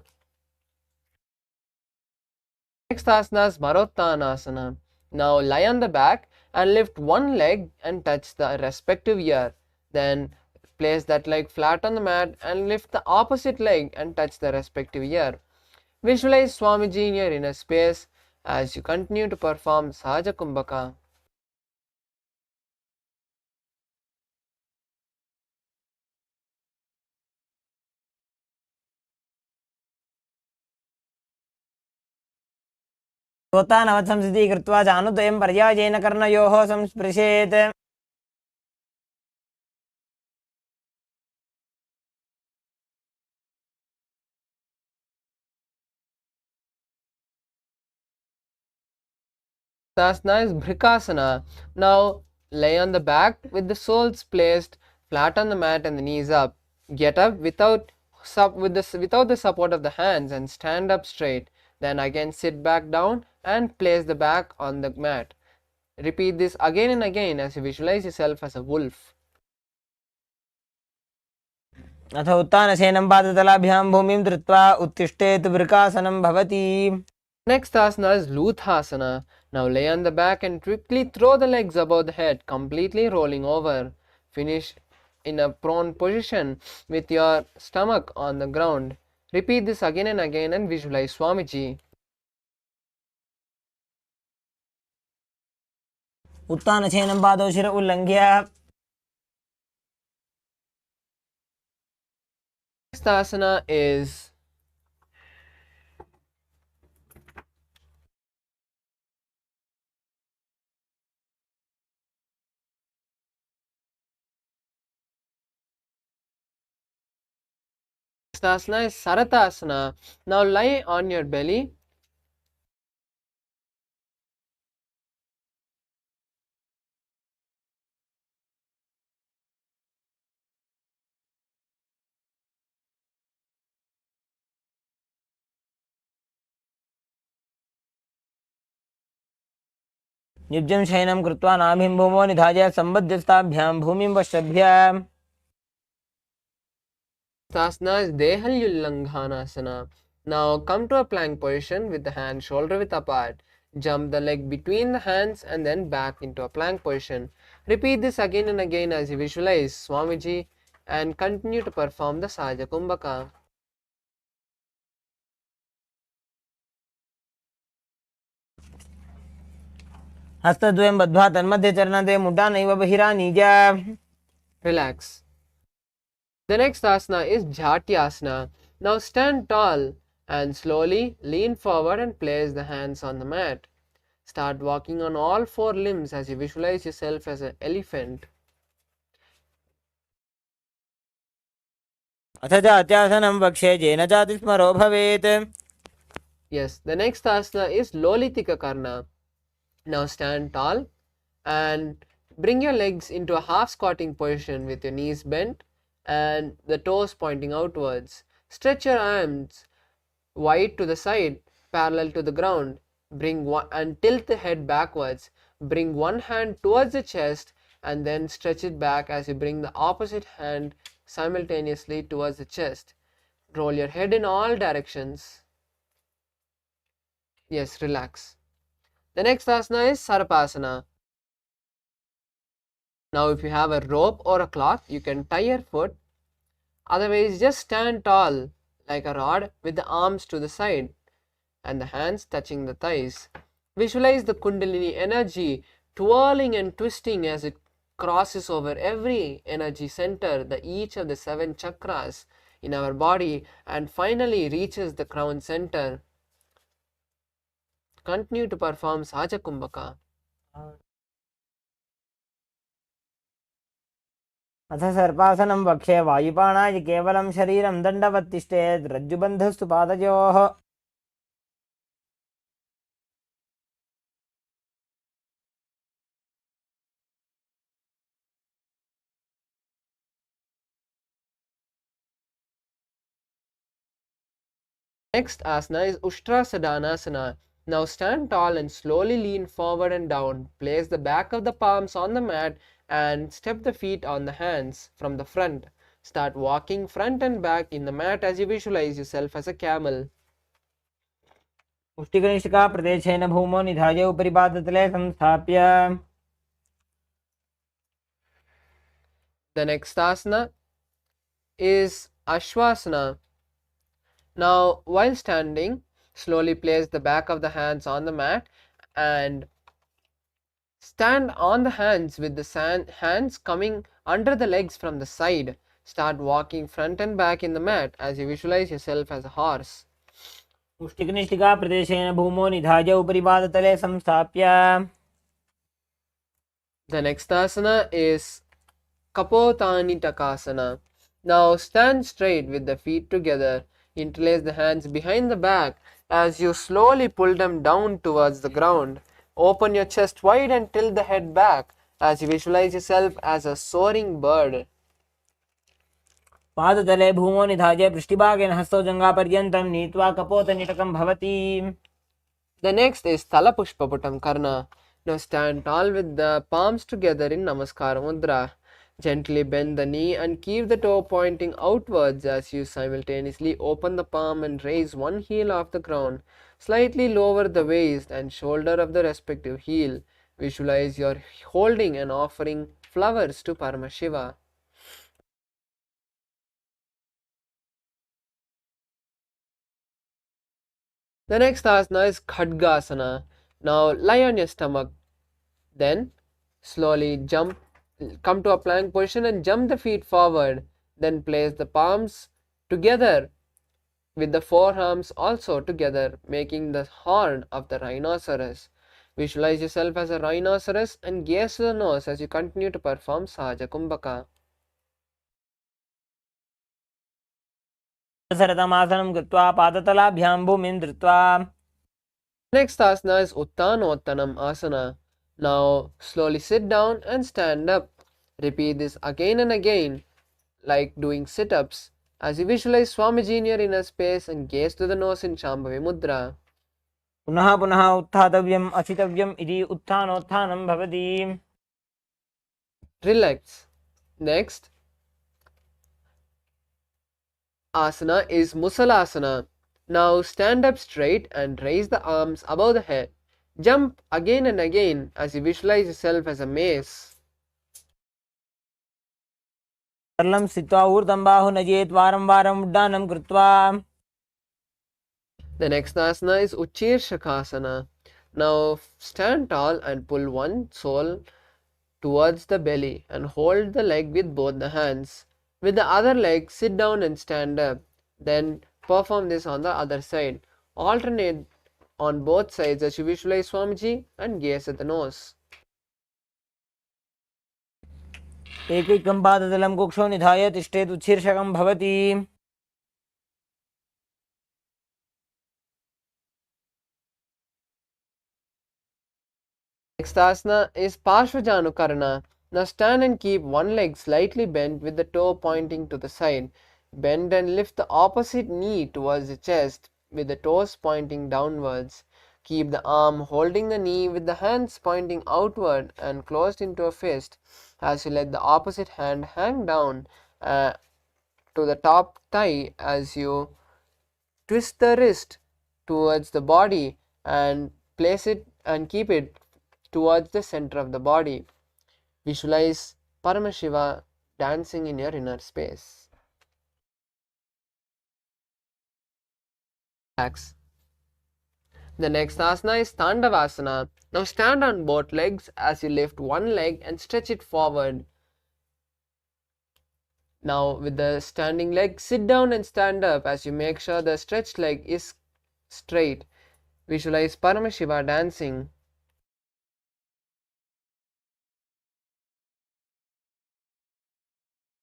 Marottanasana. Now lie on the back and lift one leg and touch the respective ear. Then place that leg flat on the mat and lift the opposite leg and touch the respective ear. Visualize Swamiji in your inner space as you continue to perform Sahaja Kumbhaka. श्रोतानवत् संस्थितिः कृत्वा जानुद्वयं पर्यायेन कर्णयोः संस्पृशेत्. Asana is Bhrikasana. Now lay on the back with the soles placed flat on the mat and the knees up. Get up without the support of the hands and stand up straight. Then again sit back down and place the back on the mat. Repeat this again and again as you visualize yourself as a wolf. अथ उत्थानशयनं पादतलाभ्यां भूमिं धृत्वा उत्तिष्ठेत् वृकासनं भवति. Next asana is Luthasana. Now lay on the back and quickly throw the legs above the head, completely rolling over. Finish in a prone position with your stomach on the ground. Repeat this again and again and visualize Swamiji. उत्थानशयनं पादौ शिर उल्लङ्घ्य. Next asana is Saratasana. Now lie on your belly. निब्जं शयनं कृत्वा नाभिं भूमौ निधाय सम्बध्यस्ताभ्यां भूमिं वष्टभ्य. Asana is Dehalyullanghanasana. Now come to a plank position with the hands shoulder width apart. Jump the leg between the hands and then back into a plank position. Repeat this again and again as you visualize Swamiji and continue to perform the Sahaja Kumbhaka. हस्तद्वयं बद्ध्वा तन्मध्ये चरणते मुड्डानैव बहिरानीय. Relax. The next asana is Jhatyasana. Now stand tall and slowly lean forward and place the hands on the mat. Start walking on all four limbs as you visualize yourself as an elephant. अथ जात्यासनं वक्ष्ये येन जातिस्मरो भवेत्. Yes, the next asana is Lolitika Karna. Now stand tall and bring your legs into a half squatting position with your knees bent and the toes pointing outwards. Stretch your arms wide to the side, parallel to the ground. Bring one and tilt the head backwards. Bring one hand towards the chest and then stretch it back as you bring the opposite hand simultaneously towards the chest. Roll your head in all directions. Yes, relax. The next asana is Sarapasana. Now if you have a rope or a cloth, you can tie your foot. Otherwise, just stand tall like a rod with the arms to the side and the hands touching the thighs. Visualize the Kundalini energy twirling and twisting as it crosses over every energy center, each of the 7 chakras in our body, and finally reaches the crown center. Continue to perform Sahaja Kumbhaka. अथ सर्पासनं वक्ष्ये वायुपाणाय केवलं शरीरं दण्डवत् तिष्ठेत् रज्जुबन्धस्तु पादयोः. Next asana is Ushtrasadhanasana. Now stand tall and slowly lean forward and down. Place the back of the palms on the mat and step the feet on the hands from the front. Start walking front and back in the mat as you visualize yourself as a camel. मुष्टिकनिष्ठिका प्रदेशेन भूमौ निधाय उपरि पादतले संस्थाप्य. The next asana is Ashwasana. Now while standing, slowly place the back of the hands on the mat and stand on the hands with the hands coming under the legs from the side. Start walking front and back in the mat as you visualize yourself as a horse. मुष्टिकनिष्ठिका प्रदेशेन भूमौ निधाय उपरि पादतले संस्थाप्य. The next asana is Kapotanitakasana. Now stand straight with the feet together. Interlace the hands behind the back as you slowly pull them down towards the ground. Open your chest wide and tilt the head back as you visualize yourself as a soaring bird. पादतले भूमौ निधाय पृष्ठभागेन हस्तौ जङ्घापर्यन्तं नीत्वा कपोतनिटकं भवति. The next is Talapushpaputam Karna. Now stand tall with the palms together in Namaskara Mudra. Gently bend the knee and keep the toe pointing outwards as you simultaneously open the palm and raise one heel off the ground. Slightly lower the waist and shoulder of the respective heel. Visualize your holding and offering flowers to Paramashiva. The next asana is Khadgasana. Now lie on your stomach. Then slowly come to a plank position and jump the feet forward. Then place the palms together with the forearms also together, making the horn of the rhinoceros. Visualize yourself as a rhinoceros and gaze to the nose as you continue to perform Sahaja Kumbhaka. सरतमासनं कृत्वा पादतलाभ्यां भूमिं धृत्वा. Next asana is Uttanottanam Asana. Now slowly sit down and stand up. Repeat this again and again, like doing sit-ups, as you visualize Swamiji in your inner space and gaze to the nose in Shambhavi Mudra. पुनः पुनः उत्थातव्यम् अचितव्यम् इति उत्थानोत्थानं भवति. Relax. Next asana is Musalasana. Now stand up straight and raise the arms above the head. Jump again and again as you visualize yourself as a mace. सरलं स्थित्वा ऊर्ध्वं बाहु नयेत् वारं वारम् उड्डानं कृत्वा. The next asana is Uchirshakasana. Now stand tall and pull one sole towards the belly and hold the leg with both the hands. With the other leg, sit down and stand up. Then perform this on the other side. Alternate on both sides as you visualize Swamiji and gaze at the nose. एकैकं पादतलं कुक्षौ निधाय तिष्ठेत् उच्छीर्षकं भवति. Next asana is Parshvajanukarana. Now stand and keep one leg slightly bent with the toe pointing to the side. Bend and lift the opposite knee towards the chest with the toes pointing downwards. Keep the arm holding the knee with the hands pointing outward and closed into a fist as you let the opposite hand hang down to the top thigh as you twist the wrist towards the body and place it and keep it towards the center of the body. Visualize Paramashiva dancing in your inner space. Relax. The next asana is Tandavasana. Now stand on both legs as you lift one leg and stretch it forward. Now with the standing leg, sit down and stand up as you make sure the stretched leg is straight. Visualize Paramashiva dancing.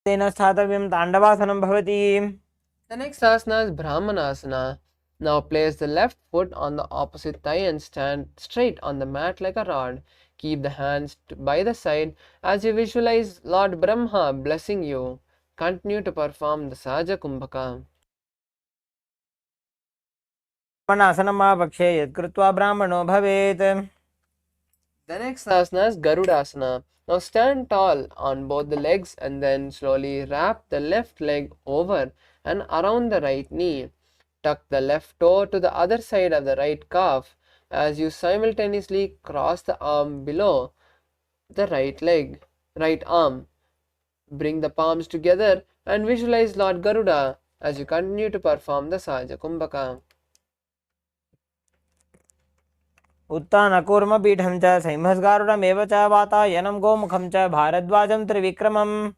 तेन स्थातव्यं ताण्डवासनं भवति. The next asana is Brahmanasana. Now place the left foot on the opposite thigh and stand straight on the mat like a rod. Keep the hands by the side as you visualize Lord Brahma blessing you. Continue to perform the Sahaja Kumbhaka. ब्राह्मणासनम् आपक्षे यत् कृत्वा ब्राह्मणो भवेत्. The next asana is Garudasana. Now stand tall on both the legs and then slowly wrap the left leg over and around the right knee. Tuck the left toe to the other side of the right calf as you simultaneously cross the arm below the right arm. Bring the palms together and visualize Lord Garuda as you continue to perform the Sahaja Kumbhaka. उत्तानकूर्मपीठं च संहस्गारुडमेव च वातायनं गोमुखं च भारद्वाजं त्रिविक्रमम्.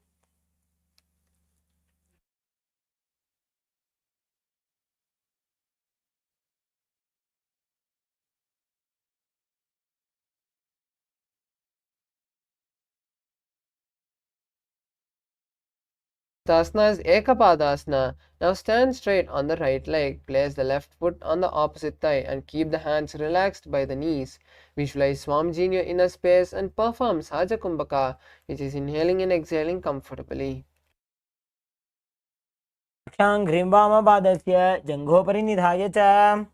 The asana is Ekapadasana. Now stand straight on the right leg. Place the left foot on the opposite thigh and keep the hands relaxed by the knees. Visualize Swamiji in your inner space and perform Sahaja Kumbhaka, which is inhaling and exhaling comfortably. क्षाङ्घ्रिं वामपादस्य जङ्घोपरि निधाय च.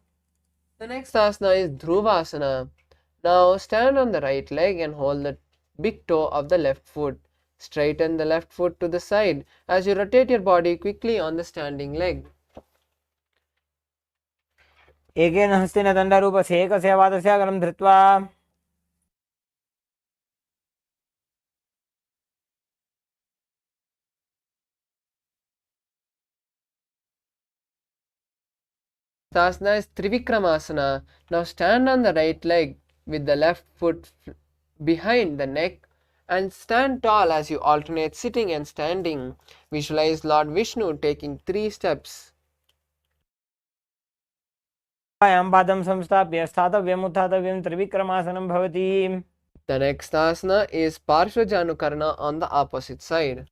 The next asana is Dhruvasana. Now stand on the right leg and hold the big toe of the left foot. Straighten the left foot to the side as you rotate your body quickly on the standing leg. एकेन हस्तेन दण्डरूपस्य एकस्य पादस्य अग्रं धृत्वा Asana is Trivikramasana. Now stand on the right leg with the left foot behind the neck and stand tall as you alternate sitting and standing. Visualize Lord Vishnu taking 3 steps. पायां पादं संस्थाप्य स्थातव्यम् उत्थातव्यं त्रिविक्रमासनं भवति. The next asana is Parshvajanukarana on the opposite side.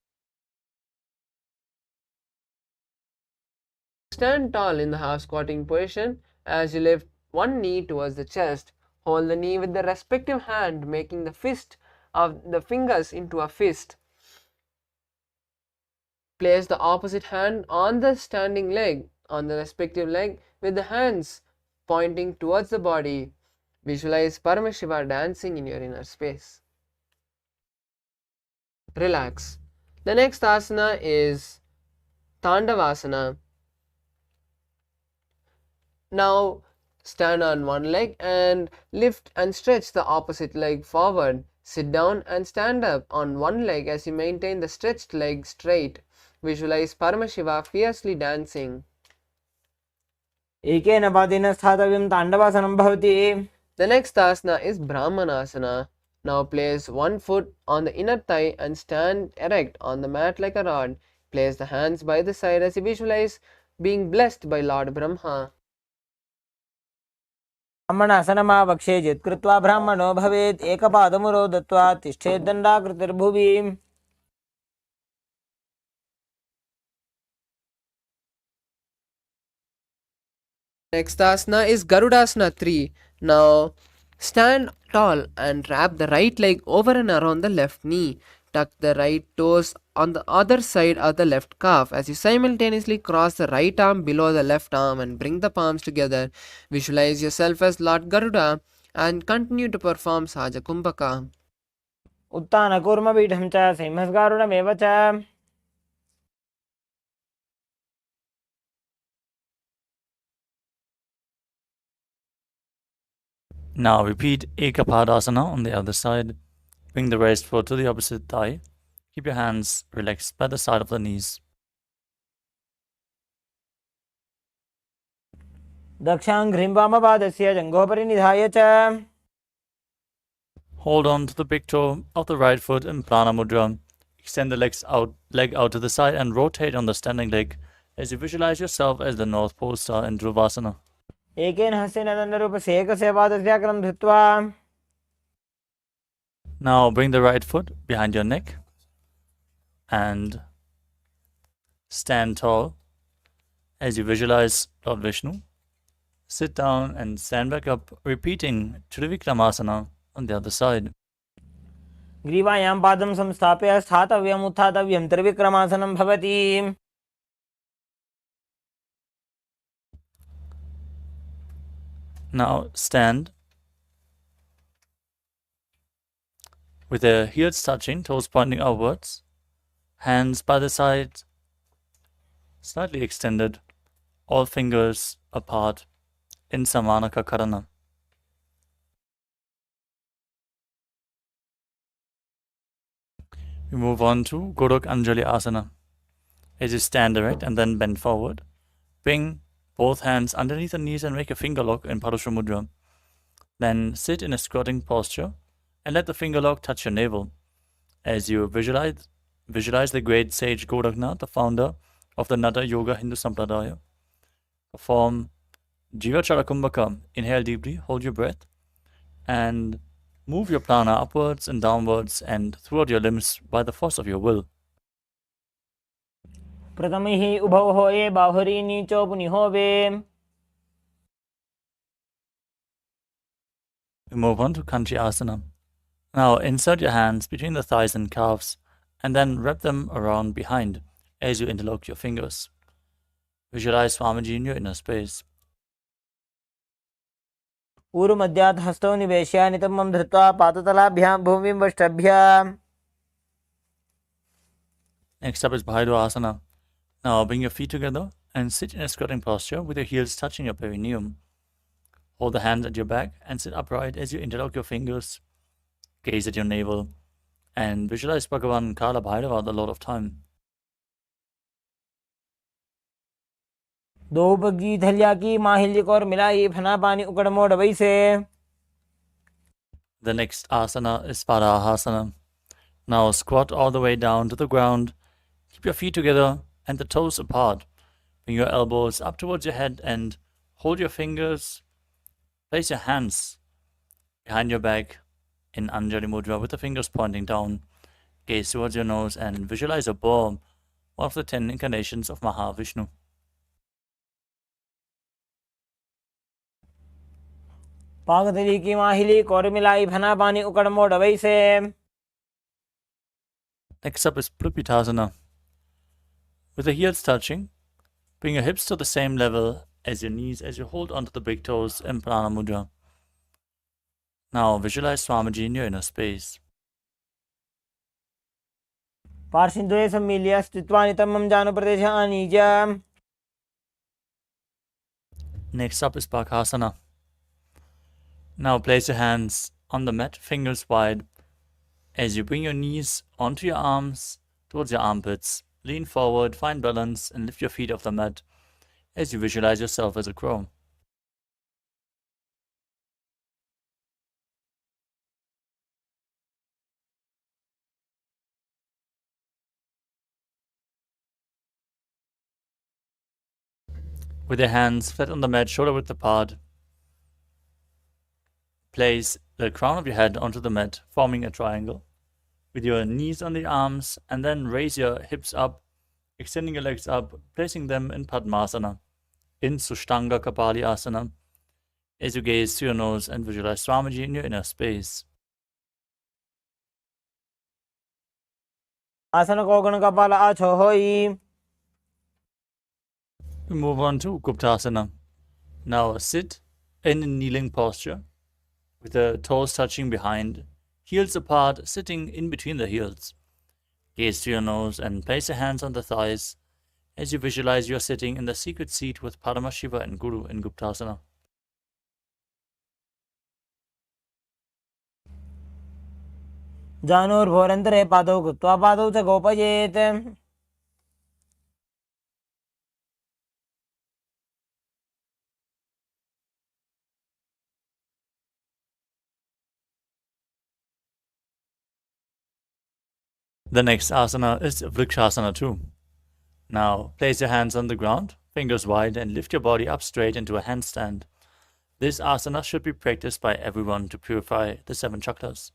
Stand tall in the half squatting position as you lift one knee towards the chest. Hold the knee with the respective hand, making the fist of the fingers into a fist. Place the opposite hand on the standing leg, on the respective leg, with the hands pointing towards the body. Visualize Paramashiva dancing in your inner space. Relax. The next asana is Tandavasana. Now stand on one leg and lift and stretch the opposite leg forward. Sit down and stand up on one leg as you maintain the stretched leg straight. Visualize Paramashiva fiercely dancing. एकेन पादेन स्थातव्यं ताण्डवासनं भवति. The next asana is Brahmanasana. Now place one foot on the inner thigh and stand erect on the mat like a rod. Place the hands by the side as you visualize being blessed by Lord Brahma. ब्राह्मणासनमावक्षे यत्कृत्वा ब्राह्मणो भवेत् एकपादमुरो दत्त्वा तिष्ठेत् दण्डाकृतिर्भुवि. Next asana is Garudasana 3. Now stand tall and wrap the right leg over and around the left knee. Tuck the right toes on the other side of the left calf as you simultaneously cross the right arm below the left arm and bring the palms together. Visualize yourself as Lord Garuda and continue to perform Sahaja Kumbhaka. उत्थानकूर्मपीठं च सिंहस्गारुडमेव च. Now repeat Ekapadasana on the other side. Bring the raised foot to the opposite thigh. Keep your hands relaxed by the side of the knees. दक्षाङ्घ्रिं वामपादस्य जङ्घोपरि निधाय च. Hold on to the big toe of the right foot in Prana Mudra. Extend the leg out to the side and rotate on the standing leg as you visualize yourself as the North Pole Star in Dhruvasana. एकेन हस्तेन दण्डरूपस्य एकस्य पादस्य अग्रं धृत्वा. Now bring the right foot behind your neck and stand tall as you visualize Lord Vishnu. Sit down and stand back up, repeating Trivikramasana on the other side. ग्रीवायां पादं संस्थाप्य स्थातव्यम् उत्थातव्यं त्रिविक्रमासनं भवति. Now stand with the heels touching, toes pointing upwards, hands by the side, slightly extended, all fingers apart in Samanaka Karana. We move on to Gorak Anjali Asana. As you stand erect and then bend forward, bring both hands underneath the knees and make a finger lock in Parusha Mudra. Then sit in a squatting posture and let the finger lock touch your navel. As you visualize the great sage Goraknath, the founder of the Nata Yoga Hindu Sampradaya. Perform Jivachara Kumbhaka. Inhale deeply, hold your breath, and move your prana upwards and downwards and throughout your limbs by the force of your will. प्रथमैः उभौ होये बाहुरी नीचो पुनिहोवे. We move on to Kanchi Asana. Now insert your hands between the thighs and calves and then wrap them around behind as you interlock your fingers. Visualize Swamiji in your inner space. ऊरुमध्यात् हस्तौ निवेश्य नितम्बं धृत्वा पादतलाभ्यां भूमिं वष्टभ्य. Next up is Bhairava. Now bring your feet together and sit in a squatting posture with your heels touching your perineum. Hold the hands at your back and sit upright as you interlock your fingers. Gaze at your navel and visualize Bhagavan Kala Bhairava, the Lord of Time. दो पगी थलिया की माहिल्य और मिलाई फना पानी उकड़ मोड़ वही से. The next asana is Parahasana. Now squat all the way down to the ground. Keep your feet together and the toes apart. Bring your elbows up towards your head and hold your fingers. Place your hands behind your back in Anjali Mudra with the fingers pointing down. Gaze towards your nose and visualize a ball, one of the 10 incarnations of Mahavishnu. पागतली की माहिली और मिलाई फना पानी उकड़ मोड़ वही से. Next up is Prapittasana. With the heels touching, bring your hips to the same level as your knees as you hold onto the big toes in Prana Mudra. Now visualize Swamiji in your inner space. पार्श्वद्वये सम्मील्य स्थित्वा नितम्बं जानुप्रदेशे आनीय. Next up is Bakhasana. Now place your hands on the mat, fingers wide, as you bring your knees onto your arms towards your armpits. Lean forward, find balance, and lift your feet off the mat as you visualize yourself as a crow. With your hands flat on the mat, shoulder width apart, place the crown of your head onto the mat, forming a triangle. With your knees on the arms, and then raise your hips up, extending your legs up, placing them in Padmasana, in Sushtanga Kapali Asana, as you gaze to your nose and visualize Swamiji in your inner space. आसन कोगण कपाल आछो होई. We move on to Guptasana. Now sit in a kneeling posture, with the toes touching behind, heels apart, sitting in between the heels. Gaze to your nose and place your hands on the thighs as you visualize you're sitting in the secret seat with Paramashiva and Guru in Guptasana. जानोर्भोरन्तरे पादौ कृत्वा पादौ च गोपयेत्. The next asana is Vrikshasana too. Now place your hands on the ground, fingers wide, and lift your body up straight into a handstand. This asana should be practiced by everyone to purify the 7 chakras.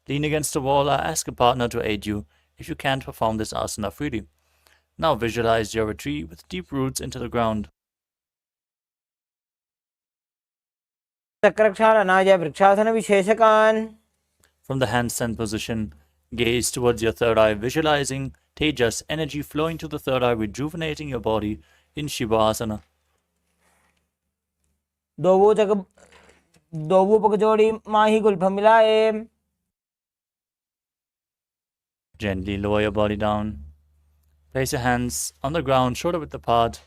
Lean against a wall or ask a partner to aid you if you can't perform this asana freely. Now visualize your retreat with deep roots into the ground. चक्रक्षालनाय vrikshasana विशेषकान्. From the handstand position, gaze towards your third eye, visualizing Tejas energy flowing to the third eye, rejuvenating your body in Shivasana. दोवु पग जोड़ी माही Gulf मिलाए. Gently lower your body down. Place your hands on the ground, shoulder width apart.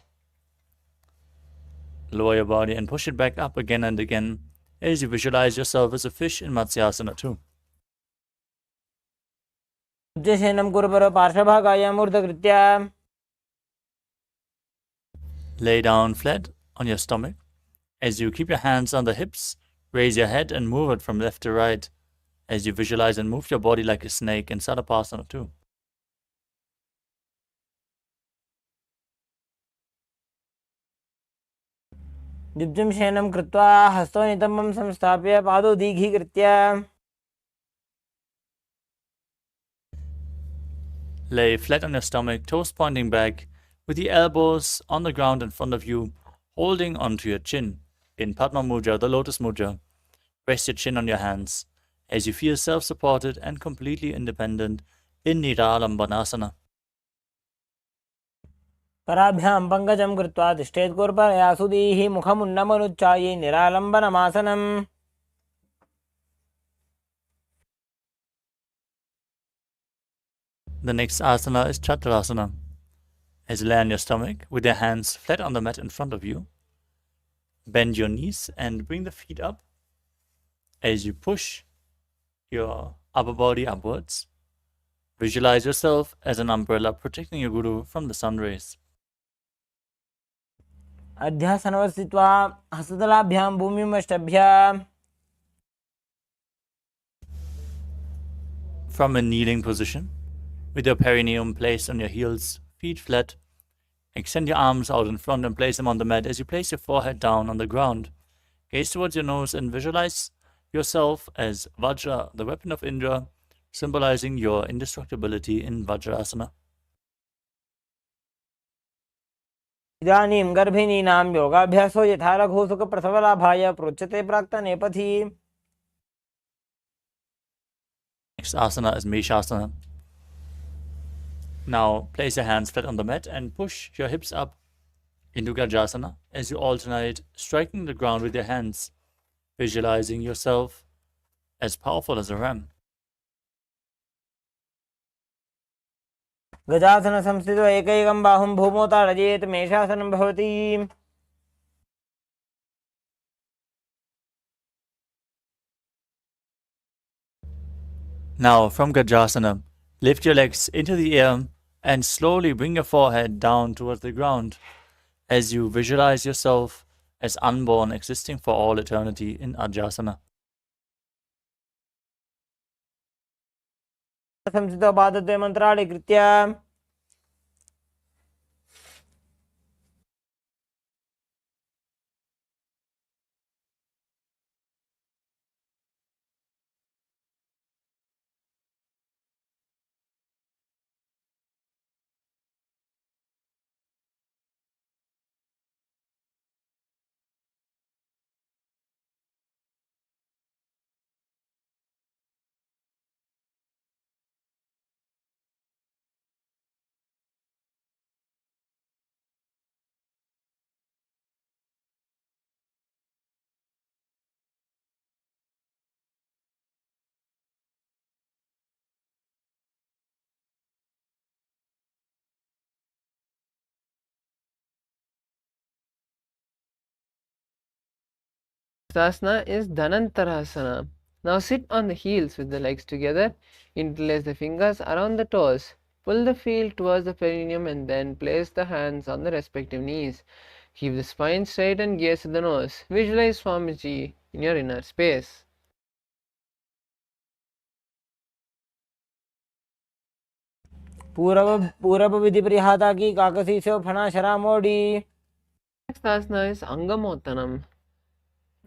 Lower your body and push it back up again and again as you visualize yourself as a fish in Matsyasana too. उज्जशयनं कुर्वरो पार्श्वभागाय मूर्धकृत्य. Lay down flat on your stomach. As you keep your hands on the hips, raise your head and move it from left to right as you visualize and move your body like a snake in Sarapasana too. दिव्यं शयनं कृत्वा हस्तौ नितम्बं संस्थाप्य पादौ दीघीकृत्य. Lay flat on your stomach, toes pointing back, with the elbows on the ground in front of you, holding onto your chin in Padma Mudra, the Lotus Mudra. Rest your chin on your hands as you feel self-supported and completely independent in Niralambanasana. कराभ्यां पङ्कजं कृत्वा तिष्ठेत्कुर्परया सुधीः मुखमुन्नमनुच्चायि निरालम्बनमासनम्। The next asana is Chaturasana. As you lay on your stomach with your hands flat on the mat in front of you, bend your knees and bring the feet up as you push your upper body upwards. Visualize yourself as an umbrella protecting your guru from the sun rays. अध्यासनवत् स्थित्वा हस्ततलाभ्यां भूमिमष्टभ्य। From a kneeling position, with your perineum placed on your heels, feet flat, extend your arms out in front and place them on the mat as you place your forehead down on the ground. Gaze towards your nose and visualize yourself as Vajra, the weapon of Indra, symbolizing your indestructibility in Vajrasana. इदानीं गर्भिणीनां योगाभ्यासो यथा लघुसुखप्रसवलाभाय प्रोच्यते प्राक्तनेपथि। Next asana is Meshasana. Now place your hands flat on the mat and push your hips up into Gajasana as you alternate striking the ground with your hands, visualizing yourself as powerful as a ram. गजासनसंस्थितो एकैकं बाहुं भूमौ ताडयेत् मेषासनं भवति। Now from Gajasana, lift your legs into the air and slowly bring your forehead down towards the ground as you visualize yourself as unborn, existing for all eternity in Ajasana. संस्थितो पादद्वये मन्त्राणि कृत्य। Asana is Dhanantarasana. Now sit on the heels with the legs together. Interlace the fingers around the toes. Pull the heel towards the perineum and then place the hands on the respective knees. Keep the spine straight and gaze at the nose. Visualize Swamiji in your inner space. पूरब विधि प्रिहाता की काकसी से फना शरा मोड़ी। Next asana is Angamottanam.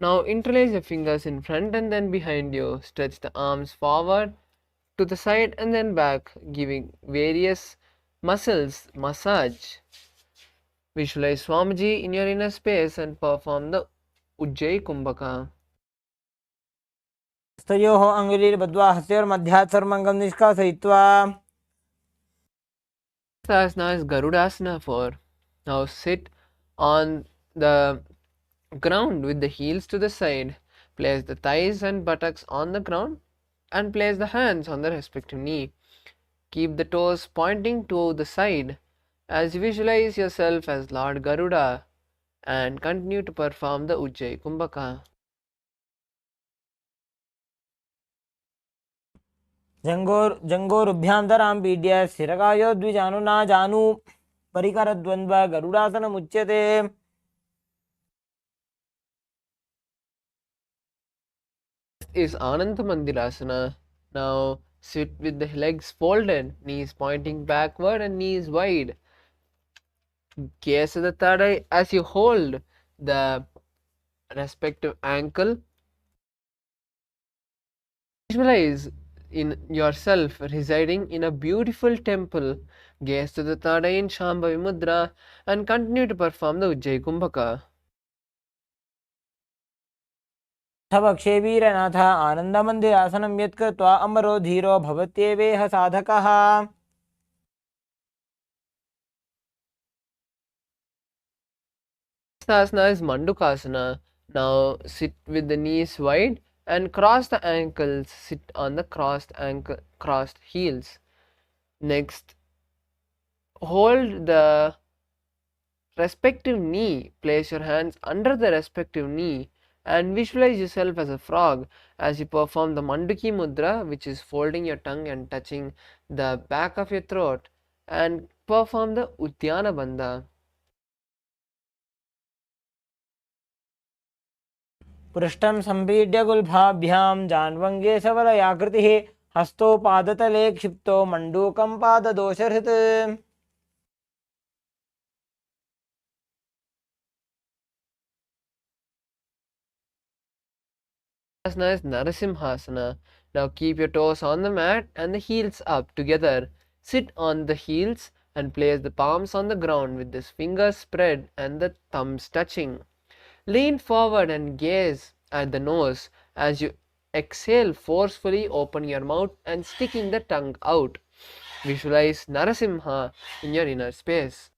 Now interlace your fingers in front and then behind you. Stretch the arms forward to the side and then back, giving various muscles massage. Visualize Swamiji in your inner space and perform the Ujjayi Kumbhaka. स्तयोः अङ्गुलीर्बद्ध्वा हस्तयोर्मध्यात् सर्वमङ्गं निष्कासयित्वा। Asana is Garudasana 4. Now sit on the ground with the heels to the side. Place the thighs and buttocks on the ground and place the hands on the respective knee. Keep the toes pointing to the side as you visualize yourself as Lord Garuda and continue to perform the Ujjayi Kumbhaka. जङ्गोरुभ्यां पीड्य स्थिरकायो द्विजानुना जानु परिकरद्वन्द्व गरुडासनमुच्यते। Is Ananta Mandirasana. Now sit with the legs folded, knees pointing backward and knees wide. Gaze at the third eye as you hold the respective ankle. Visualize in yourself residing in a beautiful temple. Gaze to the third eye in Shambhavi Mudra and continue to perform the Ujjayi Kumbhaka. भक्षे वीरनाथ आनन्दमन्दिरासनं यत्कृत्वा अमरो धीरो भवत्येवेह साधकः। Next asana is Mandukasana. Now sit with the knees wide and cross the ankles. Sit on the crossed heels. Next, hold the respective knee. Place your hands under the respective knee and visualize yourself as a frog as you perform the Manduki Mudra, which is folding your tongue and touching the back of your throat, and perform the Uddiyana Bandha. पृष्ठं सम्पीड्य गुल्फाभ्यां जान्वङ्गे सबलयाकृतिः हस्तो पादतले क्षिप्तो मण्डूकं पाददोषहृत् Asana is Narasimhasana. Now keep your toes on the mat and the heels up together. Sit on the heels and place the palms on the ground with the fingers spread and the thumbs touching. Lean forward and gaze at the nose. As you exhale, forcefully open your mouth and sticking the tongue out. Visualize Narasimha in your inner space.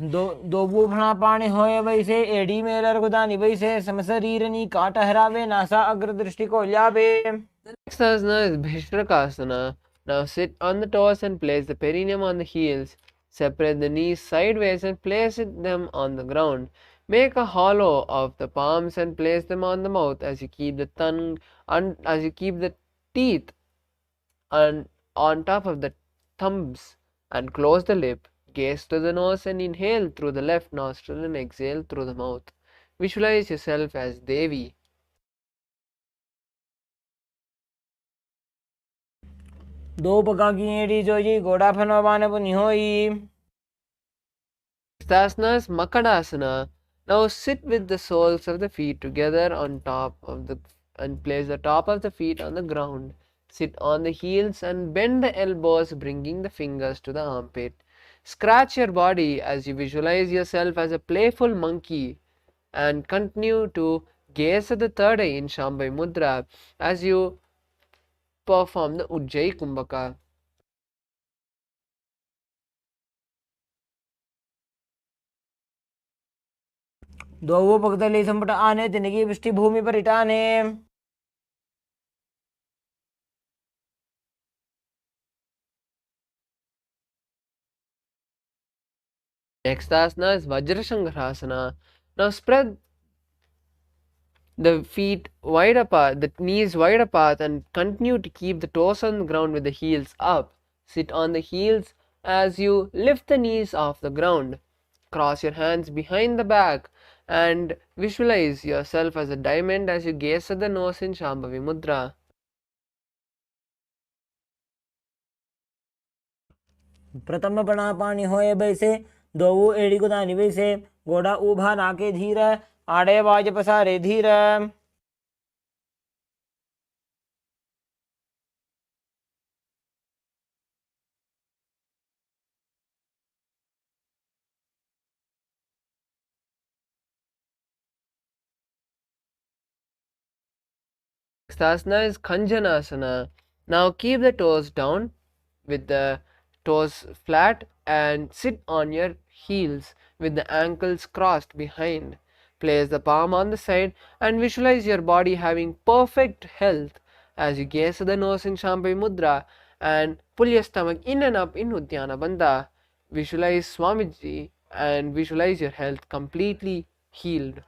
दो बूफना पाणी होए वैसे AD Mailer गुदानी वैसे समशरीरनी काट हरावे NASA अग्र दृष्टि को ल्यावे. The next asana is Bhishrakasana. Now sit on the toes and place the perineum on the heels. Separate the knees sideways and place them on the ground. Make a hollow of the palms and place them on the mouth as you keep the teeth on top of the thumbs and close the lip. Gaze to the nose and inhale through the left nostril and exhale through the mouth. Visualize yourself as Devi. दो पका की AD Joji गोड़ा फनवाने पुनि होई. Asana is Makadasana. Now sit with the soles of the feet together on top of the and place the top of the feet on the ground. Sit on the heels and bend the elbows, bringing the fingers to the armpit. Scratch your body as you visualize yourself as a playful monkey and continue to gaze at the third eye in Shambhavi Mudra as you perform the Ujjayi Kumbhaka. दो पगतली संपट आने तिनकी वृष्टि भूमि पर इटाने. Next asana is Vajrashankarasana. Now spread the feet wide apart, the knees wide apart, and continue to keep the toes on the ground with the heels up. Sit on the heels as you lift the knees off the ground. Cross your hands behind the back and visualize yourself as a diamond as you gaze at the nose in Shambhavi Mudra. प्रथम बना पानी होए वैसे दो एड़ी को दानी वैसे गोड़ा उभा नाके धीर आड़े बाज पसारे धीर. Next asana is Khanjanasana. Now keep the toes down with the toes flat and sit on your heels with the ankles crossed behind. Place the palm on the side and visualize your body having perfect health as you gaze at the nose in Shambhavi Mudra and pull your stomach in and up in Uddiyana Bandha. Visualize Swamiji and visualize your health completely healed.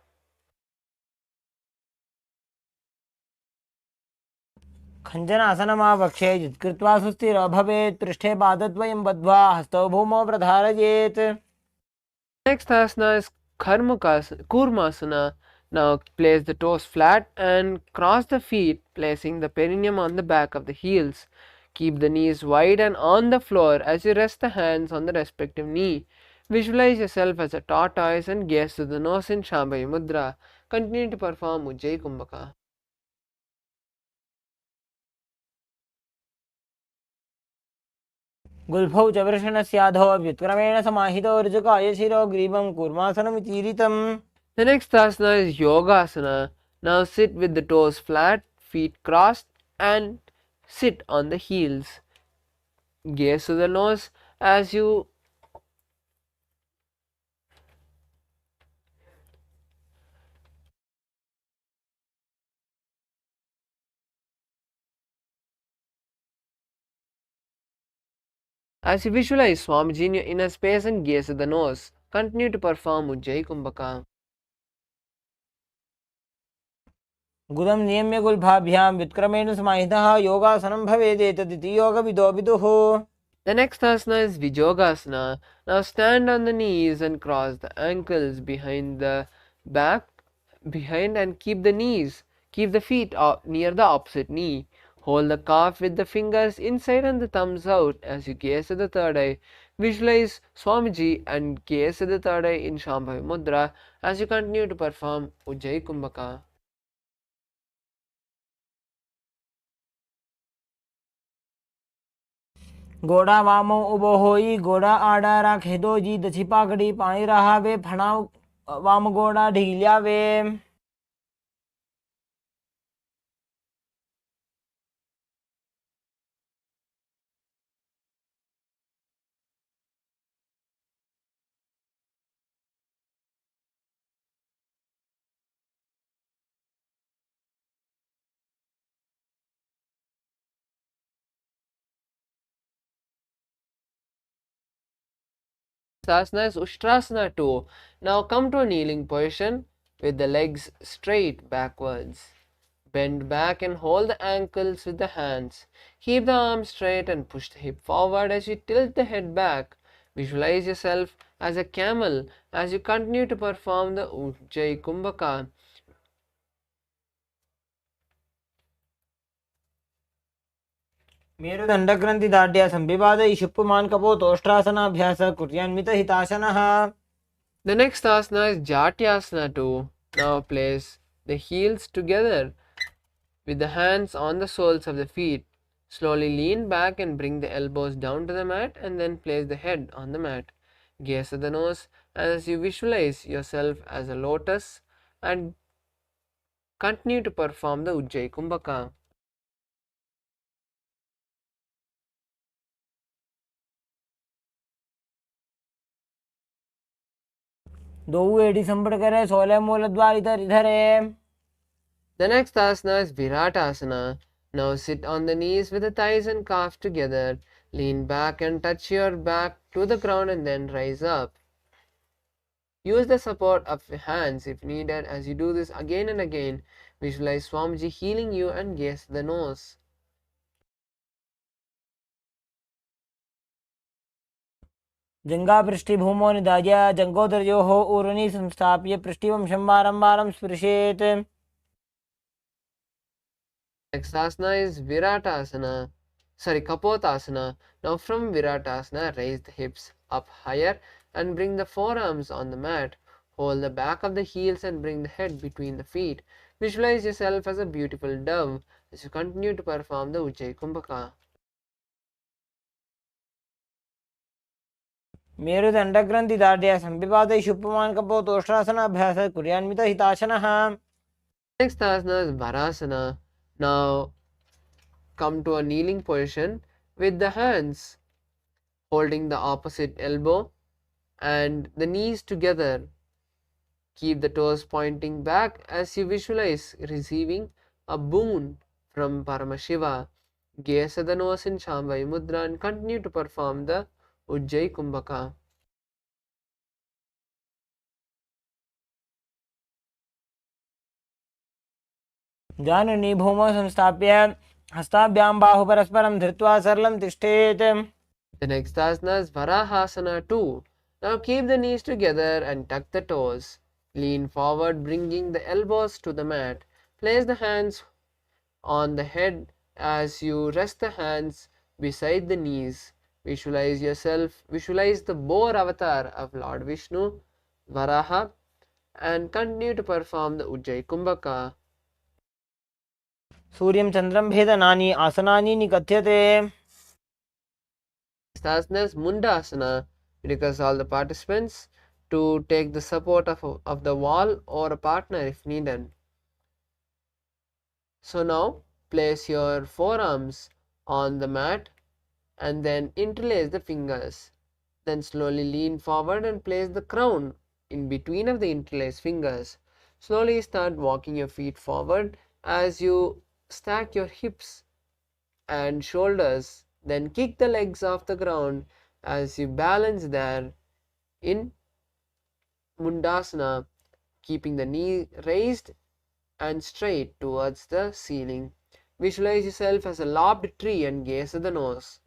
खञ्जनासनमावक्षे जित्कृत्वा सुस्थिरो भवेत्. पृष्ठे पादद्वयं बद्ध्वा हस्तौ भूमौ प्रधारयेत्. Next asana is Kurmasana. Now place the toes flat and cross the feet, placing the perineum on the back of the heels. Keep the knees wide and on the floor as you rest the hands on the respective knee. Visualize yourself as a tortoise and gaze to the nose in Shambhavi Mudra. Continue to perform Ujjayi Kumbhaka. गुल्फौ च वृषणस्याधो व्युत्क्रमेण समाहितो ऋजुकाय शिरो ग्रीवं कूर्मासनमितीरितम्. The next asana is Yogasana. Now sit with the toes flat, feet crossed, and sit on the heels. Gaze to the nose As you visualize Swamiji in your inner space and gaze at the nose, continue to perform Ujjayi Kumbhaka. गुदम नियम्य गुल्फाभ्याम व्युत्क्रमेण समाहितः योगासनं भवेदेतदिति योगविदो विदुः. The next asana is Vijogasana. Now stand on the knees and cross the ankles behind the back, and keep the feet near the opposite knee. Hold the calf with the fingers inside and the thumbs out as you gaze at the third eye. Visualize Swamiji and gaze at the third eye in Shambhavi Mudra as you continue to perform Ujjayi Kumbhaka. गोड़ा वामो उबो होई गोड़ा आड़ा राखे दो जी दछी पाकड़ी पानी रहा वे फणाव वाम गोड़ा ढीलिया वे. Asana is Ushtrasana 2. Now come to a kneeling position with the legs straight backwards. Bend back and hold the ankles with the hands. Keep the arms straight and push the hip forward as you tilt the head back. Visualize yourself as a camel as you continue to perform the Ujjayi Kumbhaka. मेरुदण्डग्रन्थि दाढ्या संविवादय शुप्पमान कपोतोष्ट्रासनाभ्यास कुर्यान्वित हितासनः. The next asana is Jatyasana 2. Now place the heels together with the hands on the soles of the feet. Slowly lean back and bring the elbows down to the mat and then place the head on the mat. Gaze at the nose as you visualize yourself as a lotus and continue to perform the Ujjayi Kumbhaka. दो AD संपट करे 16 मूल द्वार इधर इधर है. The next asana is Viratasana. Now sit on the knees with the thighs and calf together. Lean back and touch your back to the ground and then rise up. Use the support of your hands if needed. As you do this again and again, visualize Swamiji healing you and gaze the nose. जंगा पृष्ठभूमो निधाय जंगोदरयोः ऊर्ध्वनि संस्थाप्य पृष्ठिवंशं वारं वारं स्पृशेत्. Next asana is Kapotasana. Now from Viratasana, raise the hips up higher and bring the forearms on the mat. Hold the back of the heels and bring the head between the feet. Visualize yourself as a beautiful dove as you continue to perform the Ujjayi Kumbhaka. मेरुदण्डग्रन्थि दाढ्या संविवादय शुप्पमान कपोतोष्ट्रासनाभ्यास कुर्यान्वित हितासनः. Next asana is Varasana. Now come to a kneeling position with the hands holding the opposite elbow and the knees together. Keep the toes pointing back as you visualize receiving a boon from Paramashiva. Gaze at the nose in Shambhavi Mudra and continue to perform the Ujjayi Kumbhaka. जाननी भूमौ संस्थाप्य हस्ताभ्यां बाहु परस्परं धृत्वा सरलं तिष्ठेत्. The next asana is Varahasana 2. Now keep the knees together and tuck the toes. Lean forward, bringing the elbows to the mat. Place the hands on the head as you rest the hands beside the knees. Visualize the boar avatar of Lord Vishnu, Varaha, and continue to perform the Ujjayi Kumbhaka. सूर्यं चन्द्रं भेदनानि आसनानि निकथ्यते. Asana is Mundasana. We request all the participants to take the support of the wall or a partner if needed. So now place your forearms on the mat and then interlace the fingers. Then slowly lean forward and place the crown in between of the interlaced fingers. Slowly start walking your feet forward as you stack your hips and shoulders. Then kick the legs off the ground as you balance there in Mundasana, keeping the knee raised and straight towards the ceiling. Visualize yourself as a lobbed tree and gaze at the nose.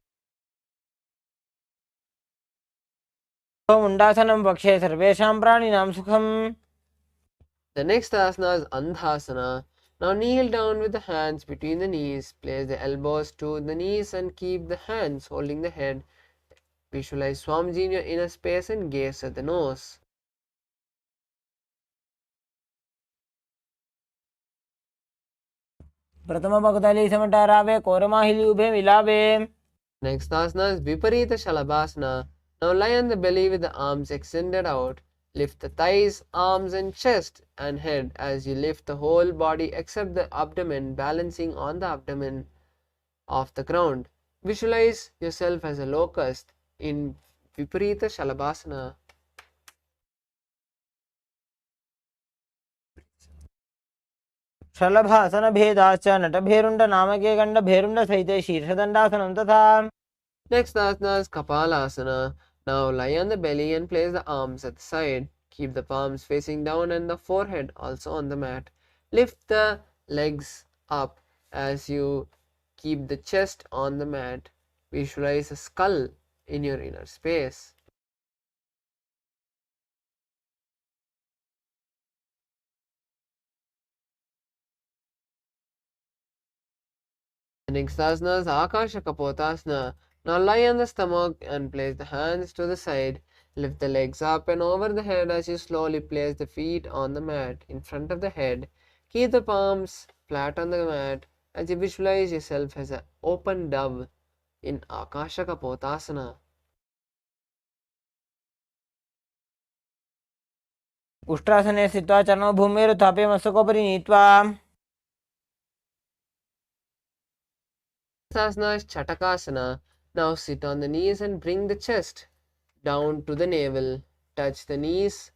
मुण्डासनं वक्षे सर्वेषां प्राणिनां सुखम्. The next asana is Andhasana. Now kneel down with the hands between the knees. Place the elbows to the knees and keep the hands holding the head. Visualize Swamiji in your inner space and gaze at the nose. प्रथम पगतली समटारावे कोरमाहिली उभे मिलावे. Next asana is Viparita Shalabhasana. Now lie on the belly with the arms extended out. Lift the thighs, arms and chest and head as you lift the whole body except the abdomen, balancing on the abdomen off the ground. Visualize yourself as a locust in Viparita Shalabhasana. शलभासन भेदाश्च नटभेरुण्ड नामके गण्ड भेरुण्ड सहिते शीर्षदण्डासनं तथा. Next asana is Kapalasana. Now lie on the belly and place the arms at the side. Keep the palms facing down and the forehead also on the mat. Lift the legs up as you keep the chest on the mat. Visualize a skull in your inner space. The next asana is Akasha Kapotasana. Now lie on the stomach and place the hands to the side. Lift the legs up and over the head as you slowly place the feet on the mat in front of the head. Keep the palms flat on the mat as you visualize yourself as an open dove in Akasha Kapotasana. उष्ट्रासने स्थित्वा चरणौ भूमेरुत्थाप्य मस्तकोपरि नीत्वा. Next asana is Chatakasana. Now sit on the knees and bring the chest down to the navel. Touch the knees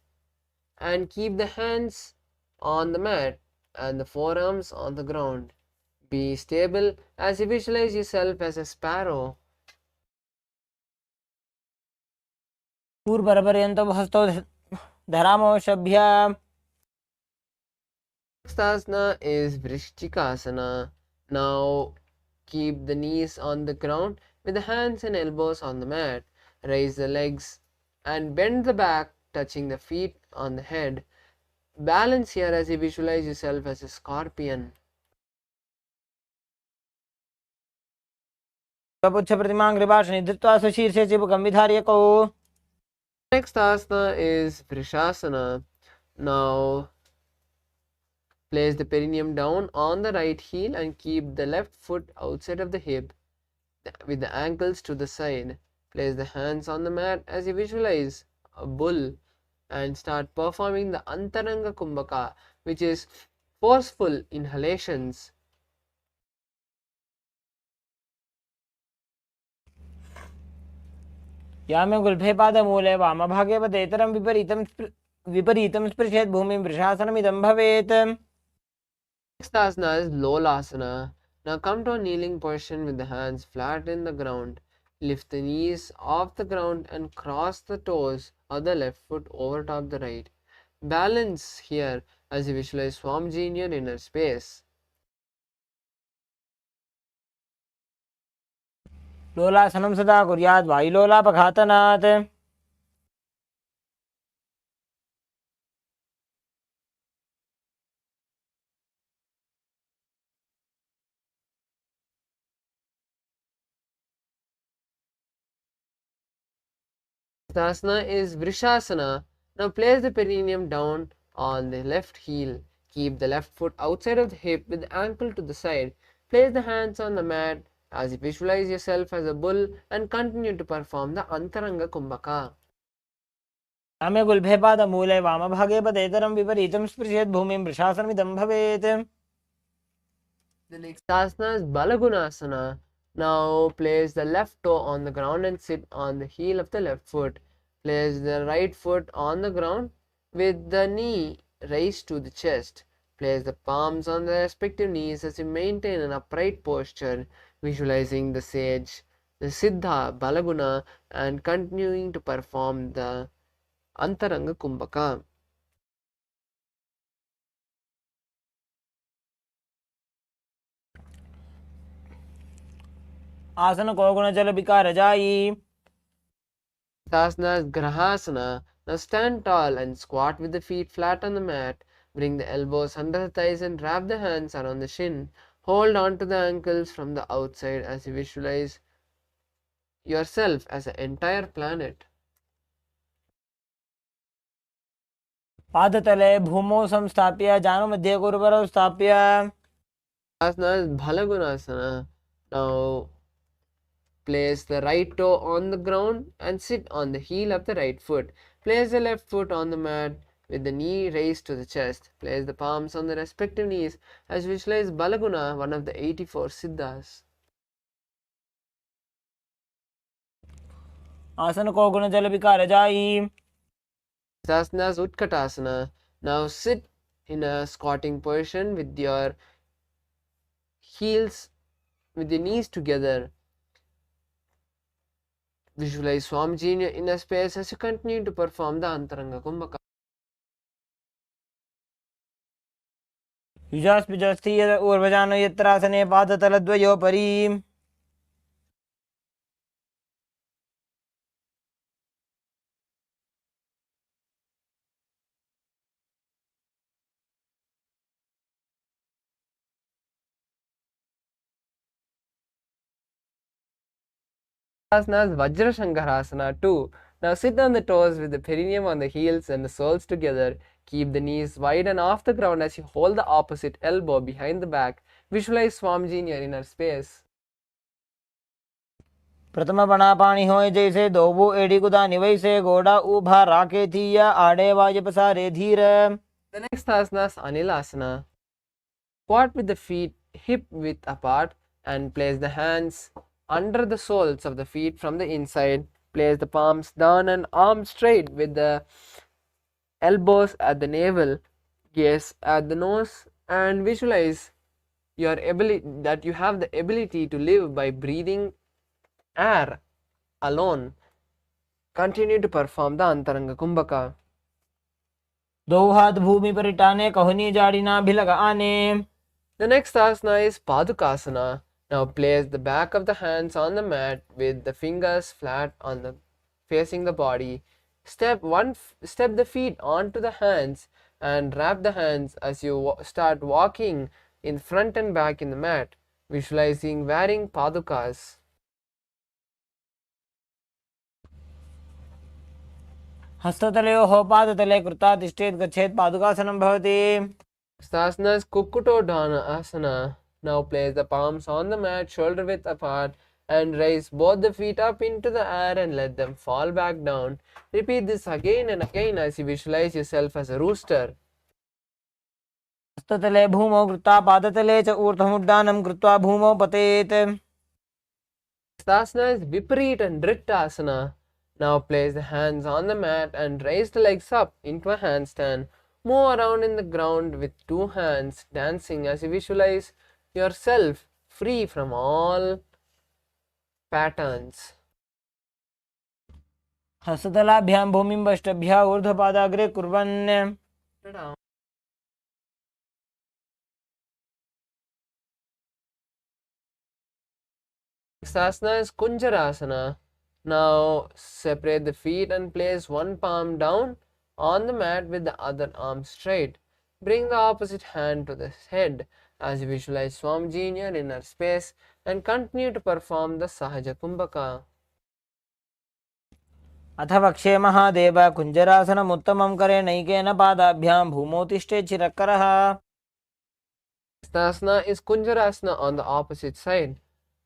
and keep the hands on the mat and the forearms on the ground. Be stable as you visualize yourself as a sparrow. पूर्वपर्यन्तं हस्तौ धरामो शभ्य. Next asana is Vrishchikasana. Now keep the knees on the ground with the hands and elbows on the mat. Raise the legs and bend the back, touching the feet on the head. Balance here as you visualize yourself as a scorpion. स्वपुच्छ प्रतिमां कृपाशनि धृत्वा स्वशीर्षे चिबुकं विधार्यकौ. Next asana is Vrishasana. Now place the perineum down on the right heel and keep the left foot outside of the hip with the ankles to the side. Place the hands on the mat as you visualize a bull and start performing the Antaranga Kumbhaka, which is forceful inhalations. यामे गुल्फे पादमूले वामभागे पदेतरं विपरीतं स्पृशेत् भूमिं वृषासनमिदं भवेत्. Next asana is Lolasana. Now come to a kneeling position with the hands flat in the ground. Lift the knees off the ground and cross the toes of the left foot over top the right. Balance here as you visualize Swamiji in your inner space. लोलासनं सदा कुर्यात् वायुलोलापघातनात्. Asana is Vrishasana. Now place the perineum down on the left heel. Keep the left foot outside of the hip with the ankle to the side. Place the hands on the mat as you visualize yourself as a bull and continue to perform the Antaranga Kumbhaka. यामे गुल्फे पादमूले वामभागे पदेतरं विपरीतं स्पृशेत् भूमिं वृषासनमिदं भवेत्. The next asana is Balagunasana. Now place the left toe on the ground and sit on the heel of the left foot. Place the right foot on the ground with the knee raised to the chest. Place the palms on the respective knees as you maintain an upright posture, visualizing the sage, the siddha, balaguna, and continuing to perform the antaranga kumbhaka. आसन को गुण जल विकार जाई. Sasana is Grahasana. Now stand tall and squat with the feet flat on the mat. Bring the elbows under the thighs and wrap the hands around the shin. Hold on to the ankles from the outside as you visualize yourself as an entire planet. पादतले भूमौ संस्थाप्य जानु मध्ये गुरुवरौ स्थाप्य. Asana is Balagunasana. Now place the right toe on the ground and sit on the heel of the right foot. Place the left foot on the mat with the knee raised to the chest. Place the palms on the respective knees as visualize Balaguna, one of the 84 Siddhas. आसन को गुण जल विकार जाई. Asana is Utkatasana. Now sit in a squatting position with your heels, with the knees together. Visualize Swamiji in your inner space as you continue to perform the Antaranga Kumbhaka. युजास्पिजस्थि यद ऊर्वजानो यत्रासने पादतलद्वयोपरि. Asana is Vajrashankarasana too. Now sit on the toes with the perineum on the heels and the soles together. Keep the knees wide and off the ground as you hold the opposite elbow behind the back. Visualize Swamiji in your inner space. प्रथम बना पानी होए जैसे दोबो एड़ी कुदानी वैसे घोड़ा ऊभा राके थिया आड़े वाज पसारे धीर. The next asana is Anilasana. Squat with the feet hip width apart and place the hands under the soles of the feet from the inside. Place the palms down and arms straight with the elbows at the navel, gaze at the nose, and visualize your ability that you have the ability to live by breathing air alone. Continue to perform the Antaranga Kumbhaka. दो हाथ भूमि पर टाने कहुनी जाड़ी ना भी लगा आने. The next asana is Padukasana. Now place the back of the hands on the mat with the fingers flat on the facing the body. Step the feet onto the hands and wrap the hands as you start walking in front and back in the mat, visualizing wearing padukas. हस्ततलयोः पादतले कृता तिष्ठेत् गच्छेत् पादुकासनं भवति. Asana is Kukkuto Dana Asana. Now place the palms on the mat, shoulder width apart, and raise both the feet up into the air and let them fall back down. Repeat this again and again as you visualize yourself as a rooster. हस्ततले भूमौ कृत्वा पादतले च ऊर्ध्वमुड्डानं कृत्वा भूमौ पतेत्. Asana is Viparita Nrittasana. Now place the hands on the mat and raise the legs up into a handstand. Move around in the ground with two hands, dancing as you visualize yourself free from all patterns. हस्ततलाभ्यां भूमिं वष्टभ्यः ऊर्ध्वपादाग्रे कुर्वन्. Next asana is Kunjarasana. Now separate the feet and place one palm down on the mat with the other arm straight. Bring the opposite hand to the head as you visualize Swamiji in your inner space and continue to perform the Sahaja Kumbhaka. अथ वक्षे महादेव कुञ्जरासनमुत्तमं करे नैकेन पादाभ्यां भूमौ तिष्ठेत् चिरकरः. Asana is Kunjarasana on the opposite side.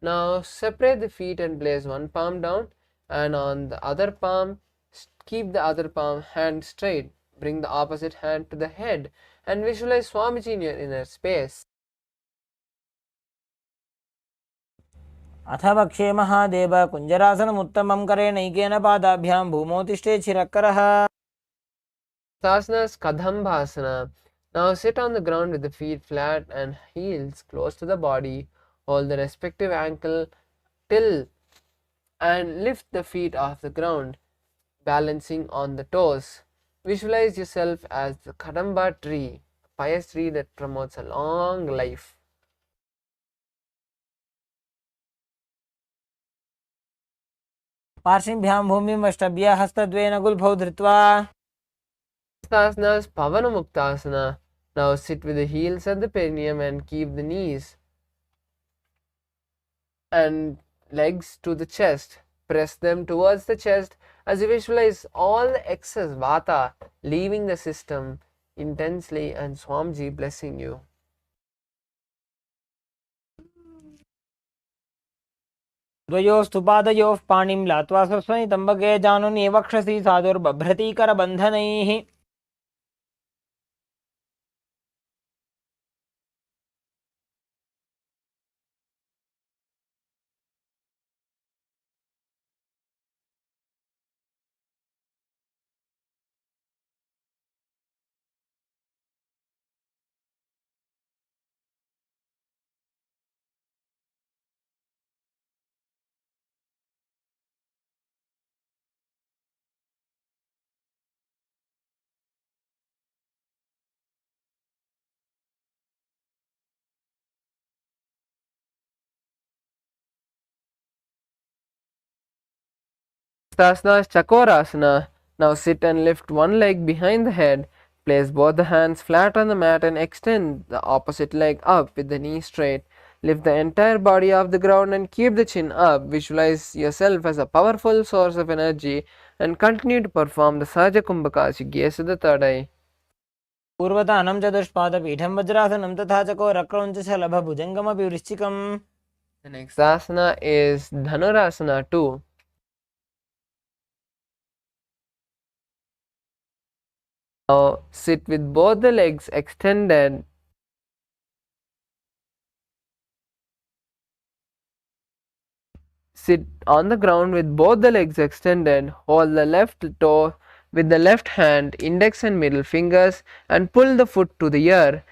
Now separate the feet and place one palm down, and on the other palm keep the other palm hand straight. Bring the opposite hand to the head and visualize Swamiji in your inner space. अथ वक्षे महादेव कुञ्जरासनमुत्तमं करेणैकेन पादाभ्यां भूमौ तिष्ठेत् शिरःकरः। Sasana is Kadambasana. Now sit on the ground with the feet flat and heels close to the body. Hold the respective ankle till and lift the feet off the ground, balancing on the toes. Visualize yourself as the Kadamba tree, a pious tree that promotes a long life. पार्श्विभ्यां भूमिम् अष्टभ्य हस्तद्वयेन गुल्फौ धृत्वा। Asana is Pavana Muktasana. Now sit with the heels at the perineum and keep the knees and legs to the chest. Press them towards the chest as you visualize all the excess vata leaving the system intensely, and Swamiji blessing you. द्वयोस्तु पादयोः पाणिं लात्वा स्वस्वनितम्बके जानुनि वक्षसि साधुर्बभ्रतीकरबन्धनैः। Stasana is Chakorasana. Now sit and lift one leg behind the head. Place both the hands flat on the mat and extend the opposite leg up with the knee straight. Lift the entire body off the ground and keep the chin up. Visualize yourself as a powerful source of energy and continue to perform the Sahaja Kumbhaka as you gaze at the third eye. पूर्वतानं चतुष्पादपीठं वज्रासनं तथा चकोरक्रौञ्च शलभभुजङ्गमपि वृश्चिकम्। The next asana is Dhanurasana 2. Now sit with both the legs extended. Sit on the ground with both the legs extended. Hold the left toe with the left hand, index and middle fingers, and pull the foot to the ear.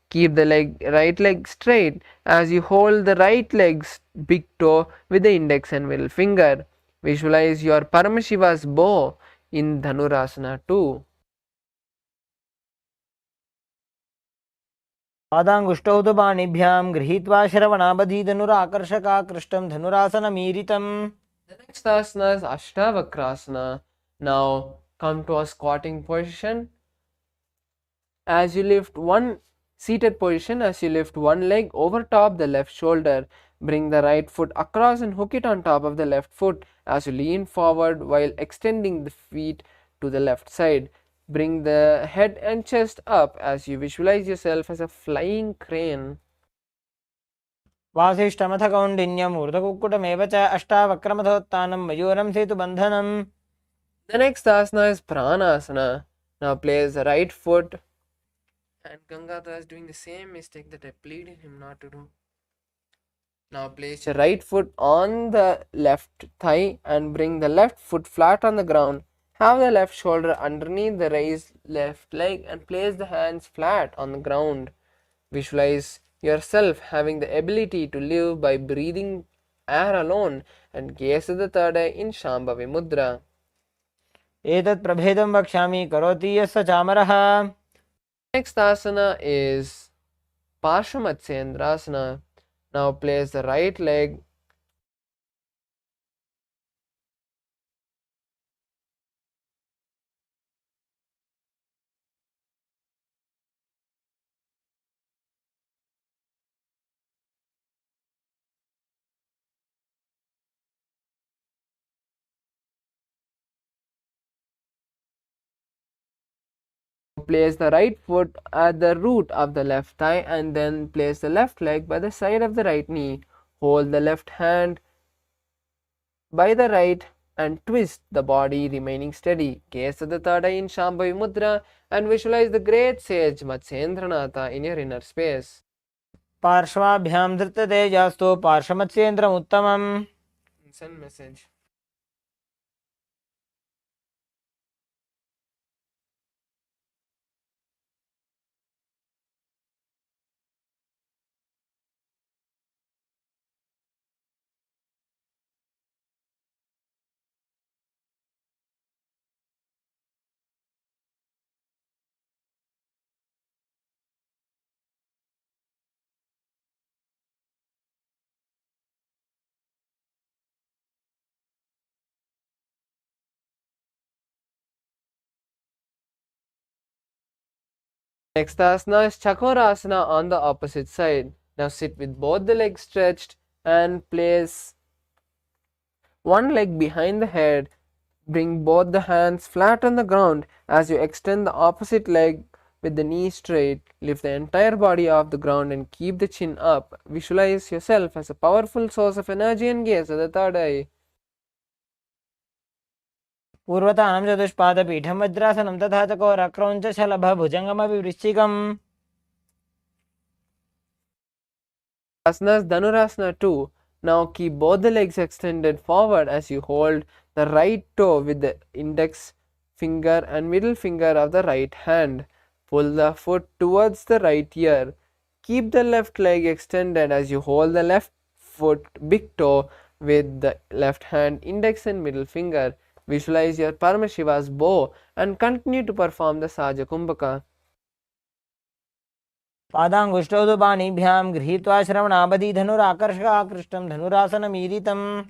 Keep the right leg straight as you hold the right leg's big toe with the index and middle finger. Visualize your Paramashiva's bow in Dhanurasana 2. पादाङ्गुष्टौ तु पाणिभ्यां गृहीत्वा श्रवणाबधीधनुराकर्षकाकृष्टं धनुरासनमीरितम्। The next asana is Ashtavakrasana. Now come to a squatting position. As you lift one seated position, as you lift one leg over top the left shoulder, bring the right foot across and hook it on top of the left foot as you lean forward while extending the feet to the left side. Bring the head and chest up as you visualize yourself as a flying crane. वासिष्ठमथ कौण्डिन्यम् ऊर्ध्वकुक्कुटमेव च अष्टावक्रमथोत्थानं मयूरं सेतुबन्धनम्। The next asana is Pranasana. Now place the right foot, and Gangadhar is doing the same mistake that I pleaded him not to do. Now place your right foot on the left thigh and bring the left foot flat on the ground. Have the left shoulder underneath the raised left leg and place the hands flat on the ground. Visualize yourself having the ability to live by breathing air alone and gaze at the third eye in Shambhavi Mudra. एतत् प्रभेदं वक्ष्यामि करोति यस्य चामरः। Next asana is Parshvamatsendrasana. Now place the right leg place the right foot at the root of the left thigh and then place the left leg by the side of the right knee. Hold the left hand by the right and twist the body remaining steady. Gaze at the third eye in Shambhavi Mudra and visualize the great sage Matsyendranatha in your inner space. पार्श्वाभ्यां धृततेजस्तु पार्श्वमत्स्येन्द्रमुत्तमम्. Send message. Next asana is Chakorasana on the opposite side. Now sit with both the legs stretched and place one leg behind the head. Bring both the hands flat on the ground as you extend the opposite leg with the knee straight. Lift the entire body off the ground and keep the chin up. Visualize yourself as a powerful source of energy and gaze at the third eye. पूर्वतां चतुष्पादपीठं वज्रासनं तथा च कोरक्रौञ्च शलभभुजङ्गमपि वृश्चिकम्. Asanas Dhanurasana 2. Now keep both the legs extended forward as you hold the right toe with the index finger and middle finger of the right hand. Pull the foot towards the right ear. Keep the left leg extended as you hold the left foot big toe with the left hand index and middle finger. Visualize your Paramashiva's bow and continue to perform the Sahaja Kumbhaka. पादाङ्गुष्ठौ तु पाणिभ्यां गृहीत्वा श्रवणावधि धनुराकर्षकाकृष्टं धनुरासनमीरितम्.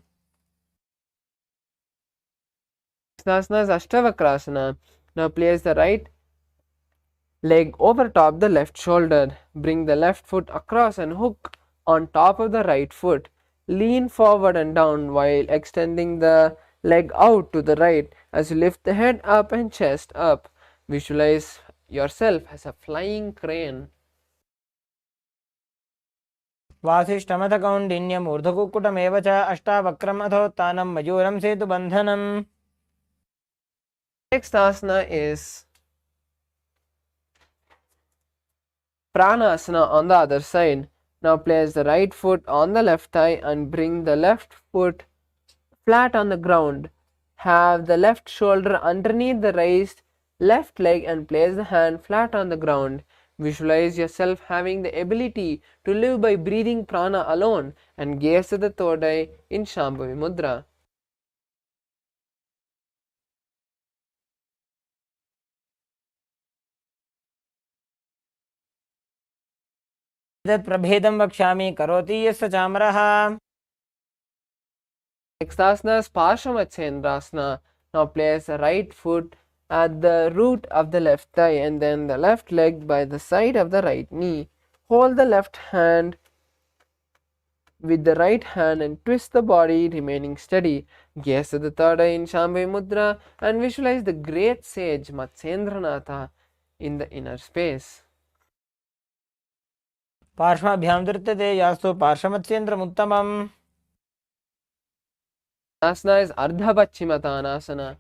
Asana is Ashtavakrasana. Now place the right leg over top the left shoulder. Bring the left foot across and hook on top of the right foot. Lean forward and down while extending the leg out to the right as you lift the head up and chest up. Visualize yourself as a flying crane. वासिष्ठमथ कौण्डिन्यम् ऊर्ध्वकुक्कुटमेव च अष्टावक्रम् अथोत्थानं मयूरं सेतुबन्धनम्. Next asana is Pranasana on the other side. Now place the right foot on the left thigh and bring the left foot flat on the ground. Have the left shoulder underneath the raised left leg and place the hand flat on the ground. Visualize yourself having the ability to live by breathing prana alone and gaze at the third eye in Shambhavi Mudra. तत् प्रभेदं वक्ष्यामि करोति यस्य चामरः. Next asana is Paramaśivānandam. Now place the right foot at the root of the left thigh and then the left leg by the side of the right knee. Hold the left hand with the right hand and twist the body, remaining steady. Gaze at the third eye in Shambhavi Mudra and visualize the great sage Matsyendranatha in the inner space. पार्श्वाभ्यां धृततेजस्तु पार्श्वमत्स्येन्द्रमुत्तमम्. Asana is Ardha Paschimottanasana.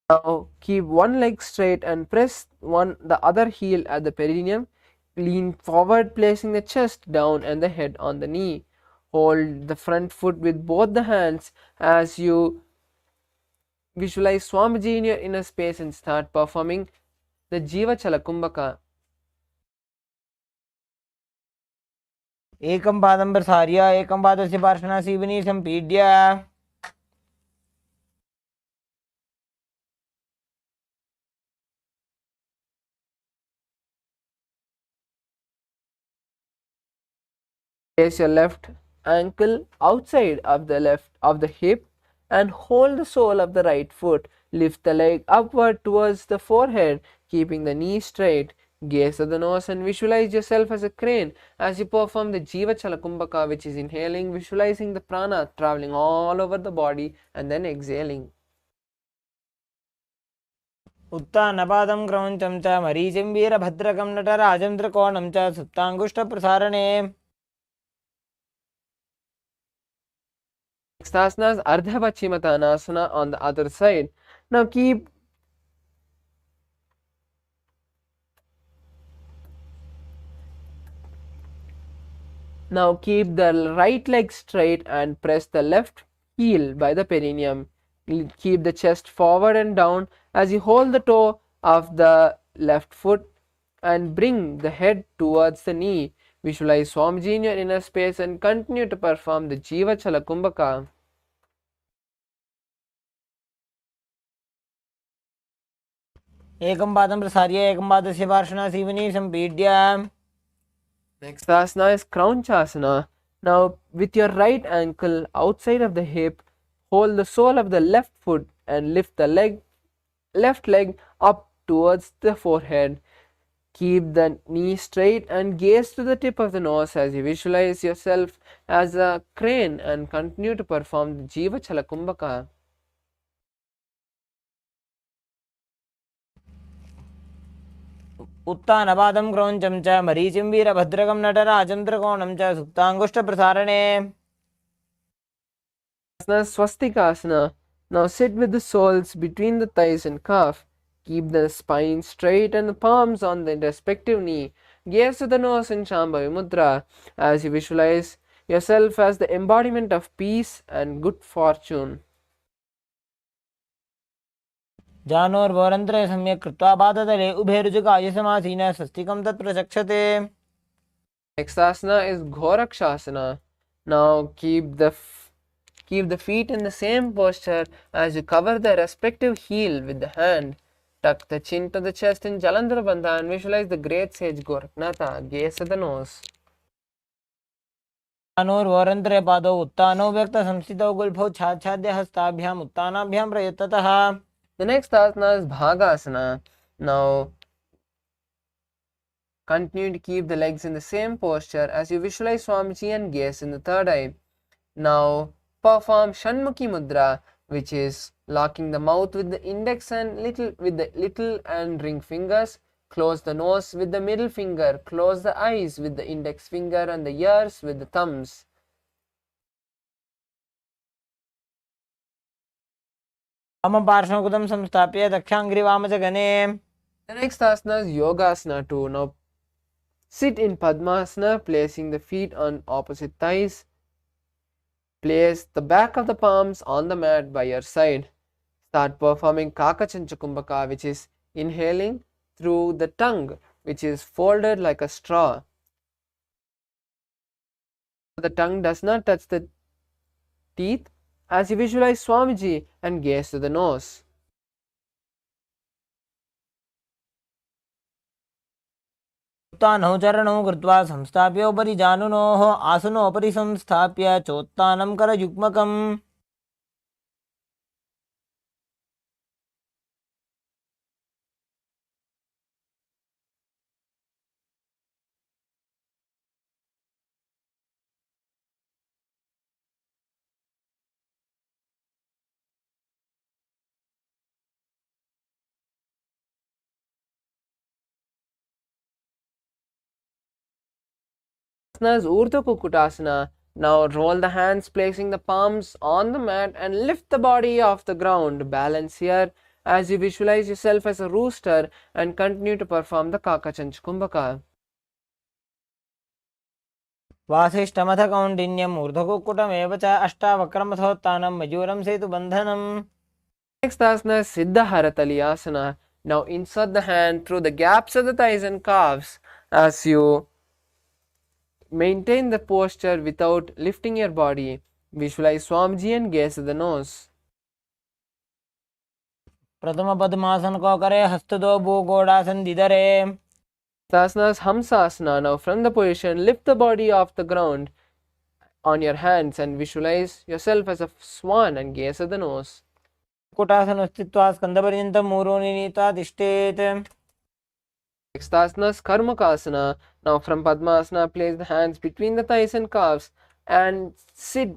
Now keep one leg straight and press the other heel at the perineum. Lean forward, placing the chest down and the head on the knee. Hold the front foot with both the hands as you visualize Swamiji in your inner space and start performing the Jiva Chala Kumbhaka. एकं पादं प्रसार्य एकं पादस्य पार्श्वनासीवनी सम्पीड्य. Place your left ankle outside of the hip and hold the sole of the right foot. Lift the leg upward towards the forehead, keeping the knee straight. Gaze at the nose and visualize yourself as a crane as you perform the Jiva Chala Kumbhaka, which is inhaling, visualizing the prana traveling all over the body and then exhaling. उत्तानपादं क्रौञ्चं च मरीचिं वीरभद्रकं नटराजं त्रिकोणं च सुप्ताङ्गुष्ठप्रसारणे. Next asana is Ardha Paschimottanasana on the other side. Now keep the right leg straight and press the left heel by the perineum. Keep the chest forward and down as you hold the toe of the left foot and bring the head towards the knee. Visualize Swamiji in your inner space and continue to perform the Jiva Chala Kumbhaka. एकं पादं प्रसार्य एकं पादस्य पार्श्वना Seoni सम्पीड्य. Next asana is Kraunchasana. Now with your right ankle outside of the hip, hold the sole of the left foot and lift the left leg up towards the forehead. Keep the knee straight and gaze to the tip of the nose as you visualize yourself as a crane and continue to perform the Jiva Chala Kumbhaka. उत्तानपादं क्रौञ्चं च मरीचिं वीरभद्रकं नटराजं त्रिकोणं च सुप्ताङ्गुष्ठप्रसारणे. Swastikasana. Now sit with the soles between the thighs and calf. Keep the spine straight and the palms on the respective knee. Gaze to the nose in Shambhavi Mudra as you visualize yourself as the embodiment of peace and good fortune. जानोर्वोरन्त्रे सम्यक् कृत्वा पादतले उभे रुजुकाय समासीनः स्वस्तिकं तत्प्रचक्षते. Next asana is Ghorakshasana. Now keep the feet in the same posture as you cover the respective heel with the hand. Tuck the chin to the chest in Jalandhara Bandha and visualize the great sage Gorakhnatha. Gaze at the nose. जानोर्वोरन्त्रे पादौ उत्तानौ व्यक्तसंस्थितौ गुल्फौ छाच्छाद्य हस्ताभ्याम् उत्तानाभ्यां प्रयत्ततः. The next asana is Bhagasana. Now continue to keep the legs in the same posture as you visualize Swamiji and gaze in the third eye. Now perform Shanmukhi Mudra, which is locking the mouth with the index and little and ring fingers. Close the nose with the middle finger. Close the eyes with the index finger and the ears with the thumbs. वामपार्श्वकृतं संस्थाप्य दक्षाङ्घ्रिवामचगने. The next asana is Yogasana 2. Now sit in Padmasana, placing the feet on opposite thighs. Place the back of the palms on the mat by your side. Start performing Kakachancha Kumbhaka, which is inhaling through the tongue, which is folded like a straw. The tongue does not touch the teeth as you visualize Swamiji and gaze to the nose. उत्तानौ चरणौ कृत्वा संस्थाप्य उपरि जानुनोः आसनोपरि संस्थाप्य चोत्तानं करयुग्मकम्. Is Urdhva Kukutasana. Now roll the hands, placing the palms on the mat and lift the body off the ground. Balance here as you visualize yourself as a rooster and continue to perform the Kakachancha Kumbhaka. वासिष्ठमथ कौण्डिन्यम् ऊर्ध्वकुक्कुटमेव च अष्टावक्रमथोत्तानं मयूरं सेतुबन्धनम्. Next asana is Siddha Haratali Asana. Now insert the hand through the gaps of the thighs and calves as you maintain the posture without lifting your body. Visualize Swamiji and gaze at the nose. प्रथम पद्मासन को करे हस्त दो भूगोड़ासन दिधरे. Asana is Hamsasana. Now from the position, lift the body off the ground on your hands and visualize yourself as a swan and gaze at the nose. कुटासन स्थित्वा स्कन्धपर्यन्तं मूरोनि नीत्वा तिष्ठेत्. Next asana is Karmakasana. Now from Padmasana, place the hands between the thighs and calves and sit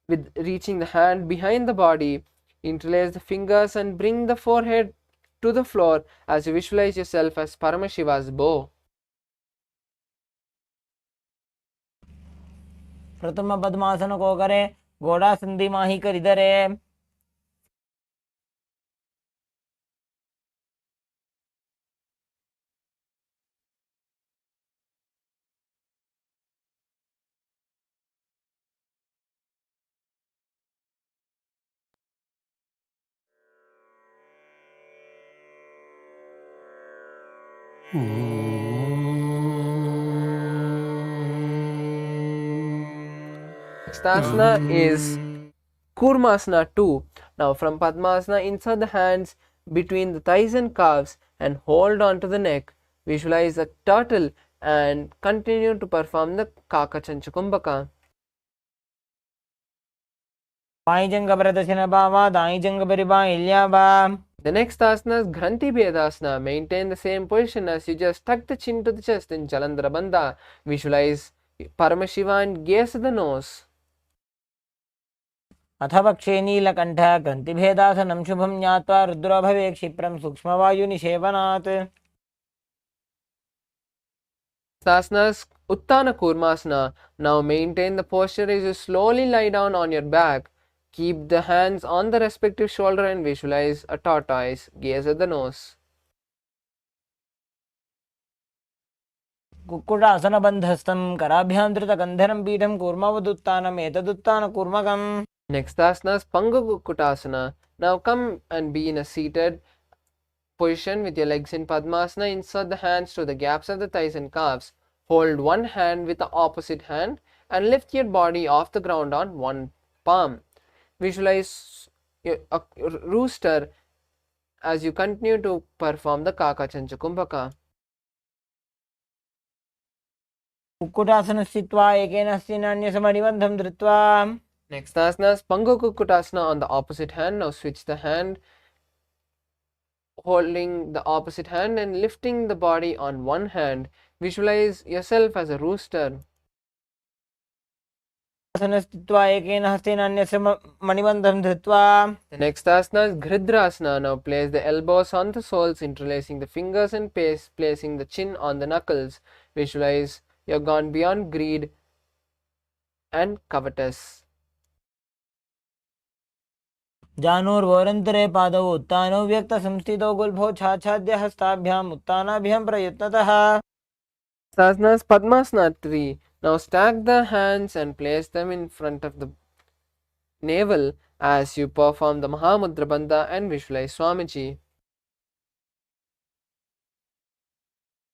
with reaching the hand behind the body. Interlace the fingers and bring the forehead to the floor as you visualize yourself as Paramashiva's bow. प्रथम पद्मासन को करे गोड़ा संधि माही करिदरे Next asana is Kurmasana 2. Now from Padmasana, insert the hands between the thighs and calves and hold on to the neck. Visualize a turtle and continue to perform the Kakachanchakumbhaka. By जंग प्रदर्शन बावा दाई जंग परिबा इल्याबा. The next asana is Granthi Bhedasana. Maintain the same position as you just tuck the chin to the chest in Jalandhara Bandha. Visualize Paramashiva and gaze at the nose. अथ पक्षे नीलकंठ ग्रंथिभेदासनं शुभं ज्ञात्वा रुद्रो भवे क्षिप्रं सूक्ष्मवायुनिषेवनात्. Asana is Uttana Kurmasana. Now maintain the posture as you slowly lie down on your back. Keep the hands on the respective shoulder and visualize a tortoise. Gaze at the nose. Kukkutasana बंधस्थं कराभ्यां धृतगंधरं पीठं कूर्मवदुत्तानम् एतदुत्तानकूर्मकम्. Next asana is Panga Kukkutasana. Now come and be in a seated position with your legs in Padmasana. Insert the hands to the gaps of the thighs and calves. Hold one hand with the opposite hand and lift your body off the ground on one palm. Visualize a rooster as you continue to perform the Kakachanchakumbhaka. Kukkutasana स्थित्वा एकेन हस्तेन अन्यसमनिबन्धं धृत्वा. Next asana is Pangu Kukkutasana on the opposite hand. Now switch the hand, holding the opposite hand and lifting the body on one hand. Visualize yourself as a rooster. स्थित्वा एकेन हस्तेन अन्यसमनिबन्धं धृत्वा. The next asana is Gridrasana. Now place the elbows on the soles, interlacing the fingers and placing the chin on the knuckles. Visualize you have gone beyond greed and covetous. जानोर्वोरन्तरे पादौ उत्तानौ व्यक्तसंस्थितौ गुल्फौ छाछाद्य हस्ताभ्याम् उत्तानाभ्यां प्रयत्नतः. Asana is Padmasana 3. Now stack the hands and place them in front of the navel as you perform the Mahamudra Bandha and visualize Swamiji.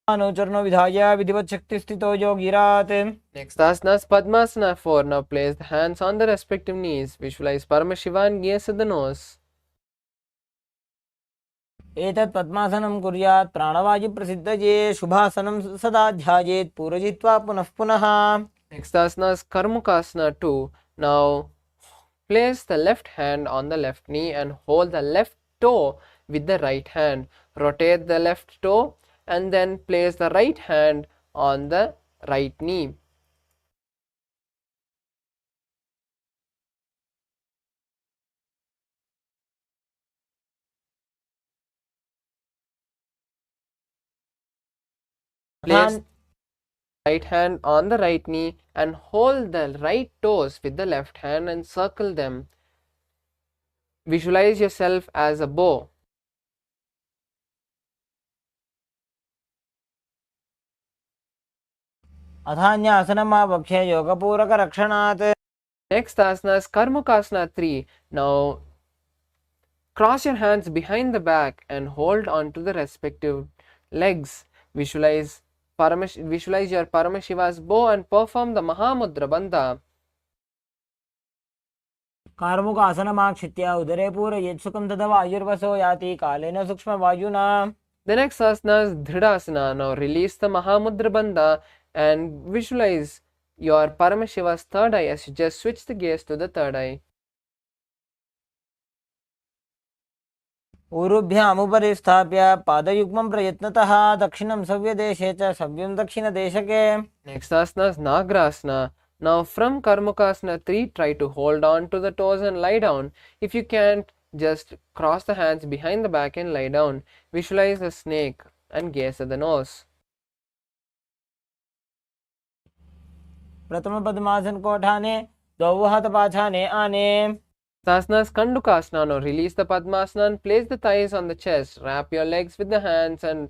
चरणो विधाय विधिवत् शक्तिस्थितो योगिरात्. Next asana is Padmasana 4. Now place the hands on the respective knees. Visualize Paramashiva and gaze at the nose. एतत् पद्मासनं कुर्यात् प्राणवायु प्रसिद्धये शुभासनं सदा ध्यायेत् पूरयित्वा पुनः पुनः. Next asana is Karmukasana 2. Now place the left hand on the left knee and hold the left toe with the right hand. Rotate the left toe and then place the right hand on the right knee. Place right hand on the right knee and hold the right toes with the left hand and circle them. Visualize yourself as a bow. अथान्यासनमावक्ष्य योगपूरकरक्षणात्. Next asana is Karmukasana 3. Now cross your hands behind the back and hold on to the respective legs. Visualize your Paramashiva's bow and perform the Mahamudra Bandha. कार्मुकासनमाक्षित्य उदरे पूरयेत् सुखं तदा वायुर्वसो याति कालेन सूक्ष्मवायुना. The next asana is Dhridasana. Now release the Mahamudra Bandha and visualize your Paramashiva's third eye as you just switch the gaze to the third eye. ऊरुभ्यामुपरि स्थाप्य पादयुग्मं प्रयत्नतः दक्षिणं सव्यदेशे च सव्यं दक्षिणदेशके. Next asana is Nagrasana. Now from Karmukasana 3, try to hold on to the toes and lie down. If you can't, just cross the hands behind the back and lie down. Visualize a snake and gaze at the nose. प्रथम पद्मासन कोठाने द्वौ हाथ पाछा ने आने. Asana is Kandukasana. Now release the Padmasana and place the thighs on the chest. Wrap your legs with the hands and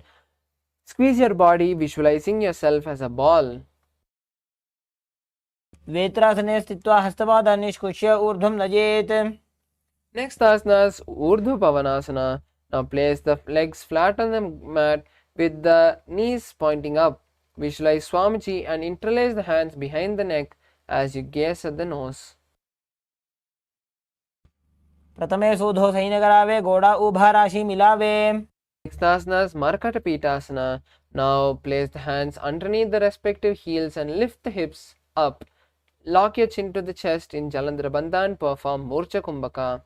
squeeze your body, visualizing yourself as a ball. वेत्रासने स्थित्वा हस्तपादान् निष्कुष्य ऊर्ध्वं नजेत्. Next asana is Urdhva Pavanasana. Now place the legs flat on the mat with the knees pointing up. Visualize Swamiji and interlace the hands behind the neck as you gaze at the nose. प्रथमे सूधो सही न करावे, घोड़ा ऊभा राशि मिलावे. Next asana is Markata Pitasana. Now place the hands underneath the respective heels and lift the hips up. Lock your chin to the chest in Jalandhara Bandha and perform Murcha Kumbhaka.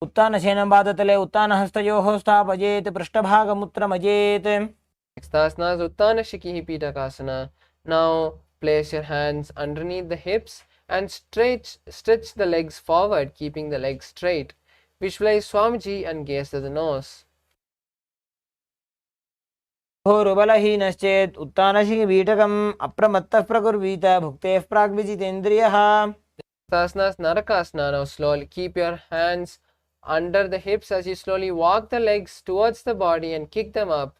उत्तानशयनं पादतले उत्तानहस्तयोः स्थापयेत्, पृष्ठभागमुत्रमजेत्. Next asana is Uttana Shikihi Pitakasana. Now place your hands underneath the hips and stretch the legs forward, keeping the legs straight. Visualize Swamiji and gaze at the nose. रुबलहीनश्चेत् उत्तानशिखिपीठकम् अप्रमत्तः प्रकुर्वीत, भुक्तेः प्राग्विजितेन्द्रियः. Asana is Narakasana. Now slowly keep your hands under the hips as you slowly walk the legs towards the body and kick them up.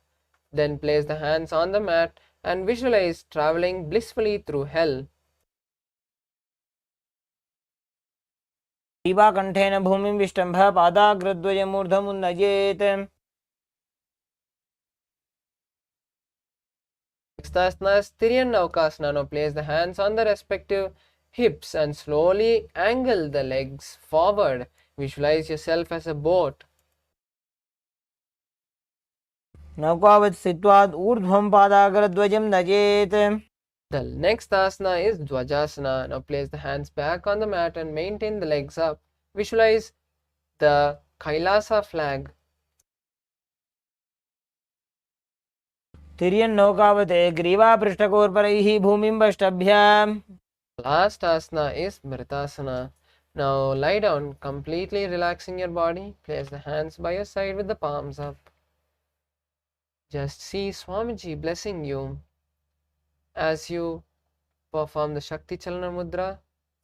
Then place the hands on the mat and visualize traveling blissfully through hell. ग्रीवाकण्ठेन भूमिं विष्टम्भ, पादाग्रद्वयमूर्धमुन्नयेत्. Next asana is Tiryanavakasana. Now place the hands on the respective hips and slowly angle the legs forward. Visualize yourself as a boat. नौकावत् स्थित्वा ऊर्ध्वं पादाग्रद्वयं नयेत्. The next asana is Dvajasana. Now place the hands back on the mat and maintain the legs up. Visualize the Kailasa flag. तिर्यन्नौकावते ग्रीवापृष्ठकोर्परैः भूमिं वष्टभ्य. Last asana is Mritasana. Now lie down, completely relaxing your body. Place the hands by your side with the palms up. Just see Swamiji blessing you as you perform the Shakti Chalana Mudra,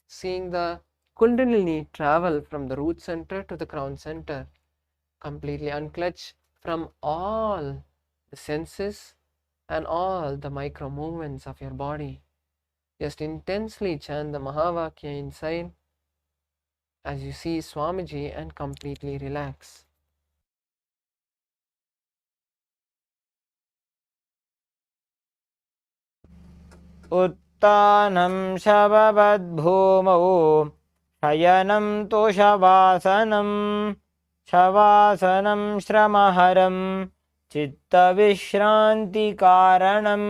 seeing the Kundalini travel from the root center to the crown center. Completely unclutch from all the senses and all the micro movements of your body. Just intensely chant the Mahavakya inside as you see Swamiji and completely relax. उत्तानं शववद्भूमौ, शयनं तोषवासनं, शवासनं श्रमहरं, चित्तविश्रान्तिकारणम्.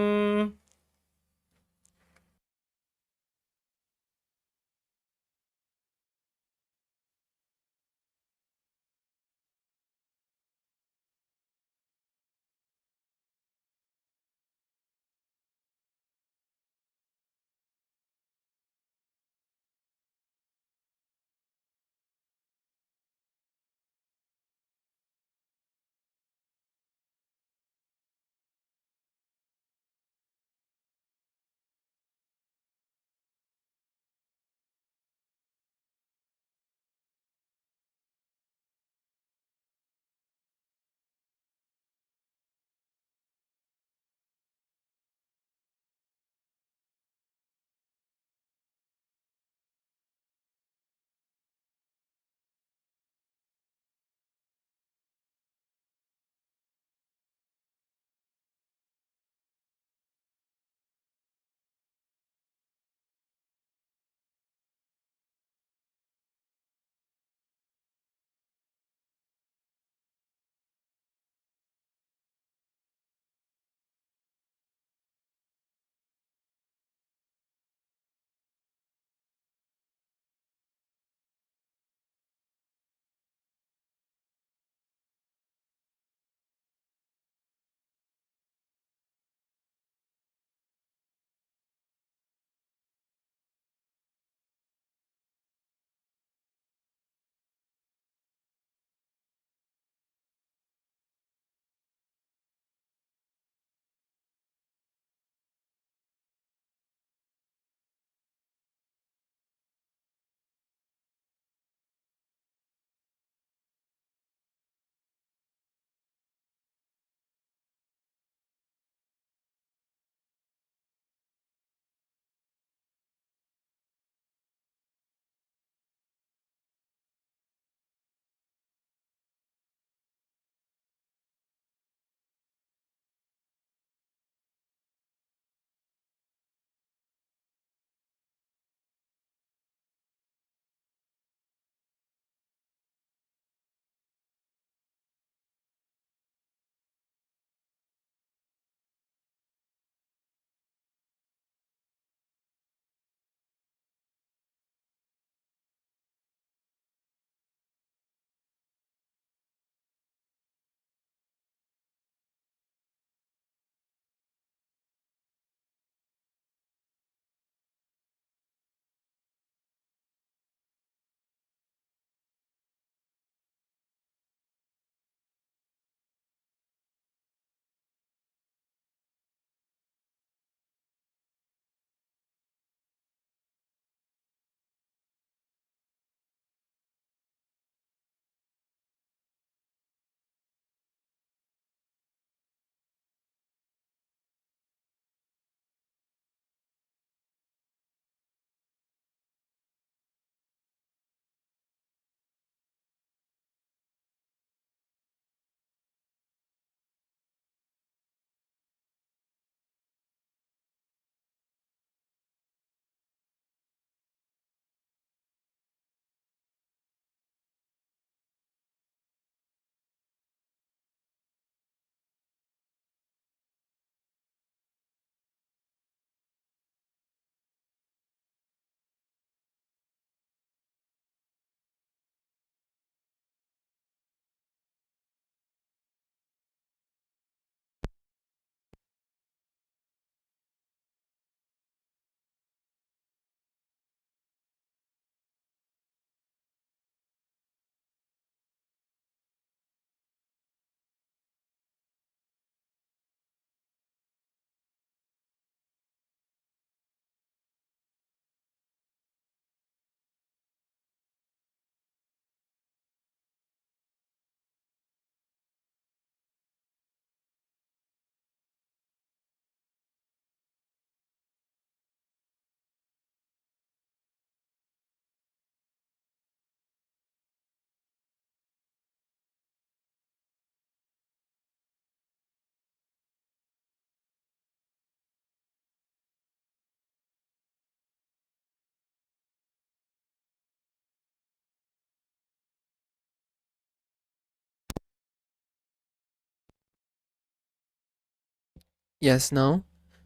Yes, now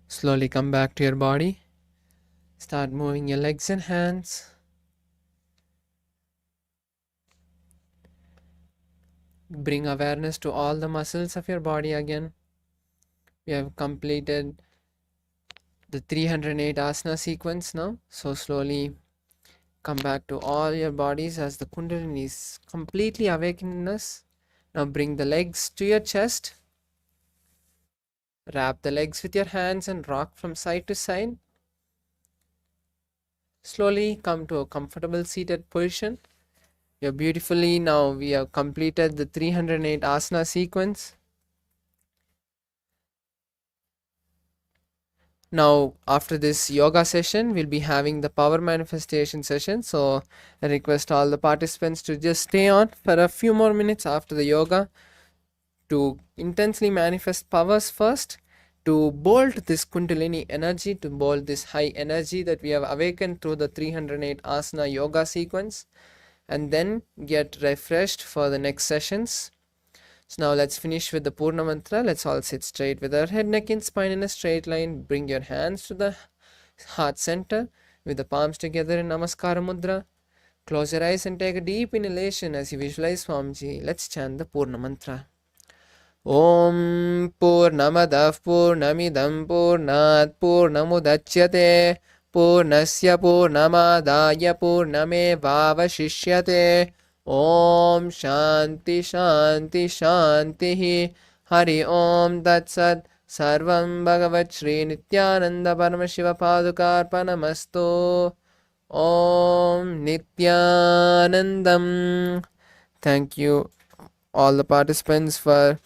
slowly come back to your body. Start moving your legs and hands. Bring awareness to all the muscles of your body again. We have completed the 308 asana sequence now. So slowly come back to all your bodies as the Kundalini is completely awakened in us. Now bring the legs to your chest. Wrap the legs with your hands and rock from side to side. Slowly come to a comfortable seated position. You're beautifully now. We have completed the 308 asana sequence. Now, after this yoga session, we'll be having the power manifestation session. So, I request all the participants to just stay on for a few more minutes after the yoga to intensely manifest powers first, to bolt this Kundalini energy, to bolt this high energy that we have awakened through the 308 asana yoga sequence, and then get refreshed for the next sessions. So now let's finish with the Purna Mantra. Let's all sit straight with our head, neck and spine in a straight line. Bring your hands to the heart center with the palms together in Namaskara Mudra. Close your eyes and take a deep inhalation as you visualize Swamiji. Let's chant the Purna Mantra. Om Purnamadav Purnamidam Purnat Purnamudachyate Purnasya Purnamadaya Purnamevavashishyate. Om Shanti Shanti Shanti Hari Om Tat Sat Sarvam Bhagavat Shri Nithyananda Paramashiva Padukarpanamastu. Om Nithyanandam. Thank you all the participants for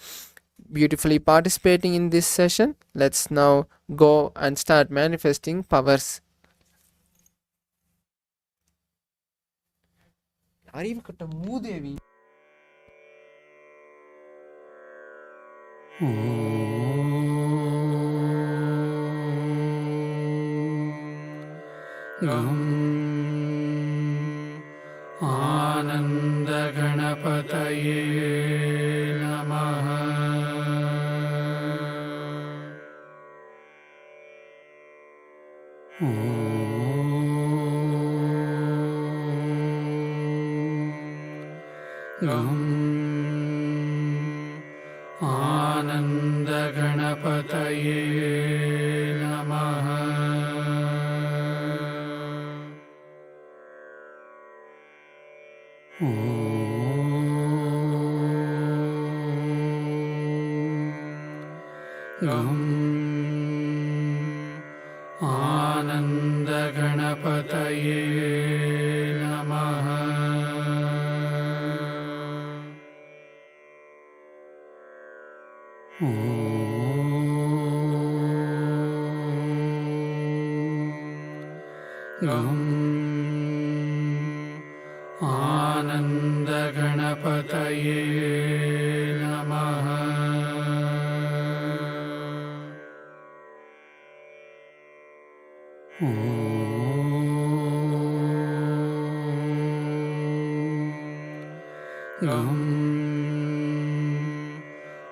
beautifully participating in this session. Let's now go and start manifesting powers. அறிவுக்கட்ட மூதேவி आनंद गणपतये नमः। आनंद गणपतये नमः। आनंद गणपतये नमः। आनंद गणपतये नमः।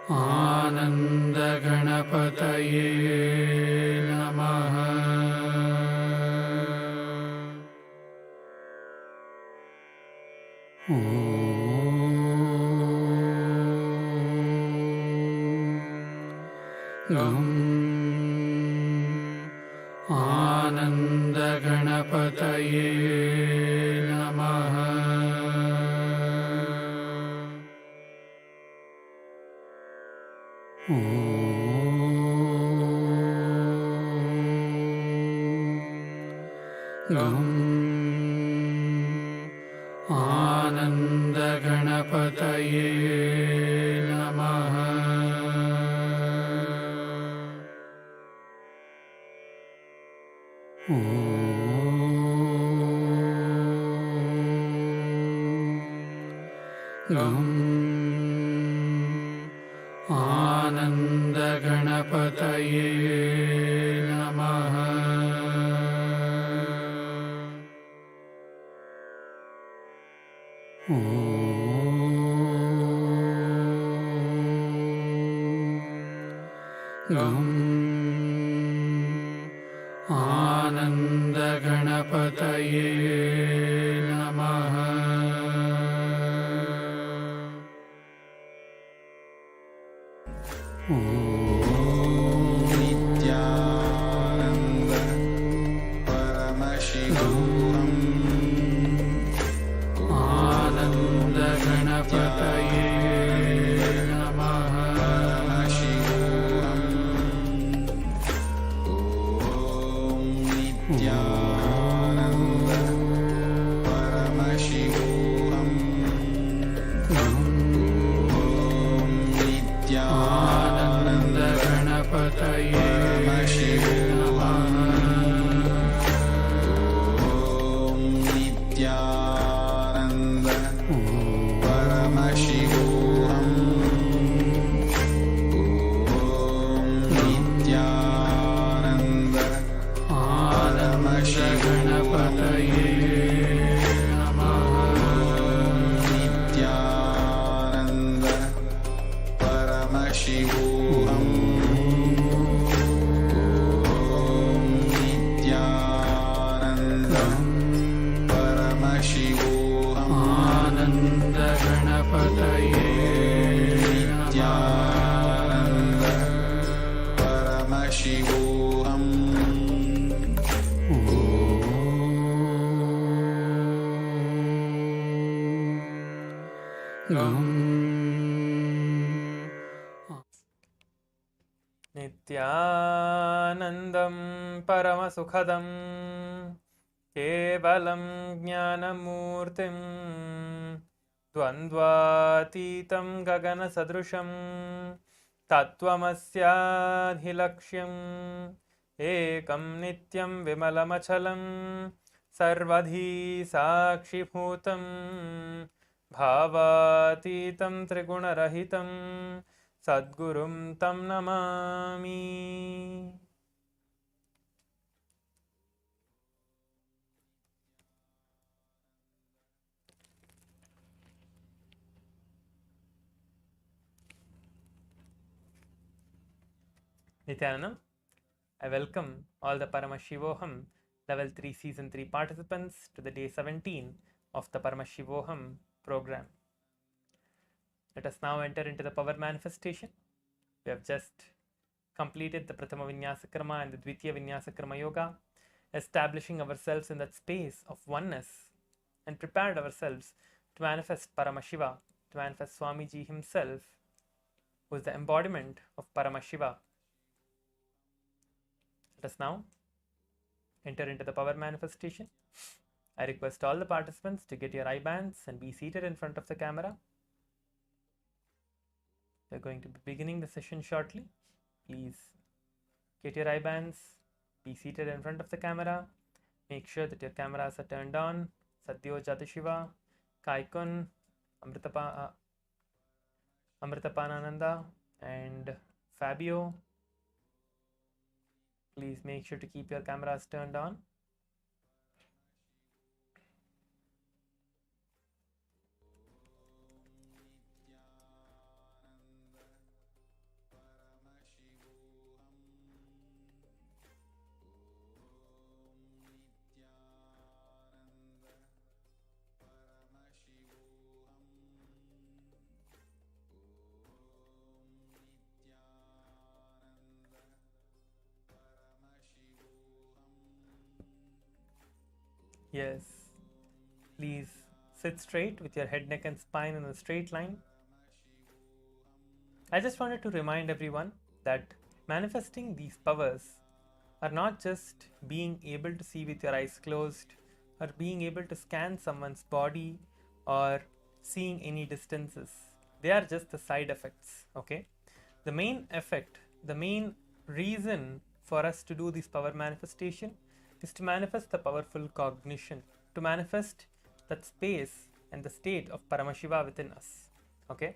आनंद गणपतये नमः। आनंद गणपतये नमः। आनंद गणपतये नमः। आनंद गणपतये नमः। Om Nithyananda Paramashivoham Ananda Ganapataye Namaha Paramashivoham Om Nithyananda Paramashivoham Om Nithyananda Ganapataye Paramashivoham Om Nithyananda Paramashivoham Om Nithyananda Ganapataye Nithyananda Paramashivoham Om Nithyananda Paramashivoham Ananda Ganapataye Nithyananda Paramashivoham नित्यानन्दं परमसुखदं केवलं ज्ञानमूर्तिं द्वन्द्वातीतं गगनसदृशं तत्त्वमस्याधिलक्ष्यम् एकं नित्यं विमलमचलं सर्वधी साक्षिभूतं भावातीतं त्रिगुणरहितं सद्गुरुं तं Namami. Nithyanandam, I welcome all the Paramashivoham Level 3 Season 3 participants to the day 17 of the Paramashivoham program. Let us now enter into the power manifestation. We have just completed the Prathama Vinyasa Krama and the Dvitiya Vinyasa Krama Yoga, establishing ourselves in that space of oneness and prepared ourselves to manifest Paramashiva, to manifest Swamiji himself, who is the embodiment of Paramashiva. Let us now enter into the power manifestation. I request all the participants to get your eye bands and be seated in front of the camera. We are going to be beginning the session shortly. Please get your eye bands, be seated in front of the camera. Make sure that your cameras are turned on. Satyo Jatishiva, Kaikun, Amritapanananda, and Fabio. Please make sure to keep your cameras turned on. Yes, please sit straight with your head, neck and spine in a straight line. I just wanted to remind everyone that manifesting these powers are not just being able to see with your eyes closed or being able to scan someone's body or seeing any distances. They are just the side effects, okay? The main effect, the main reason for us to do this power manifestation is to manifest the powerful cognition, to manifest that space and the state of Paramashiva within us. Okay,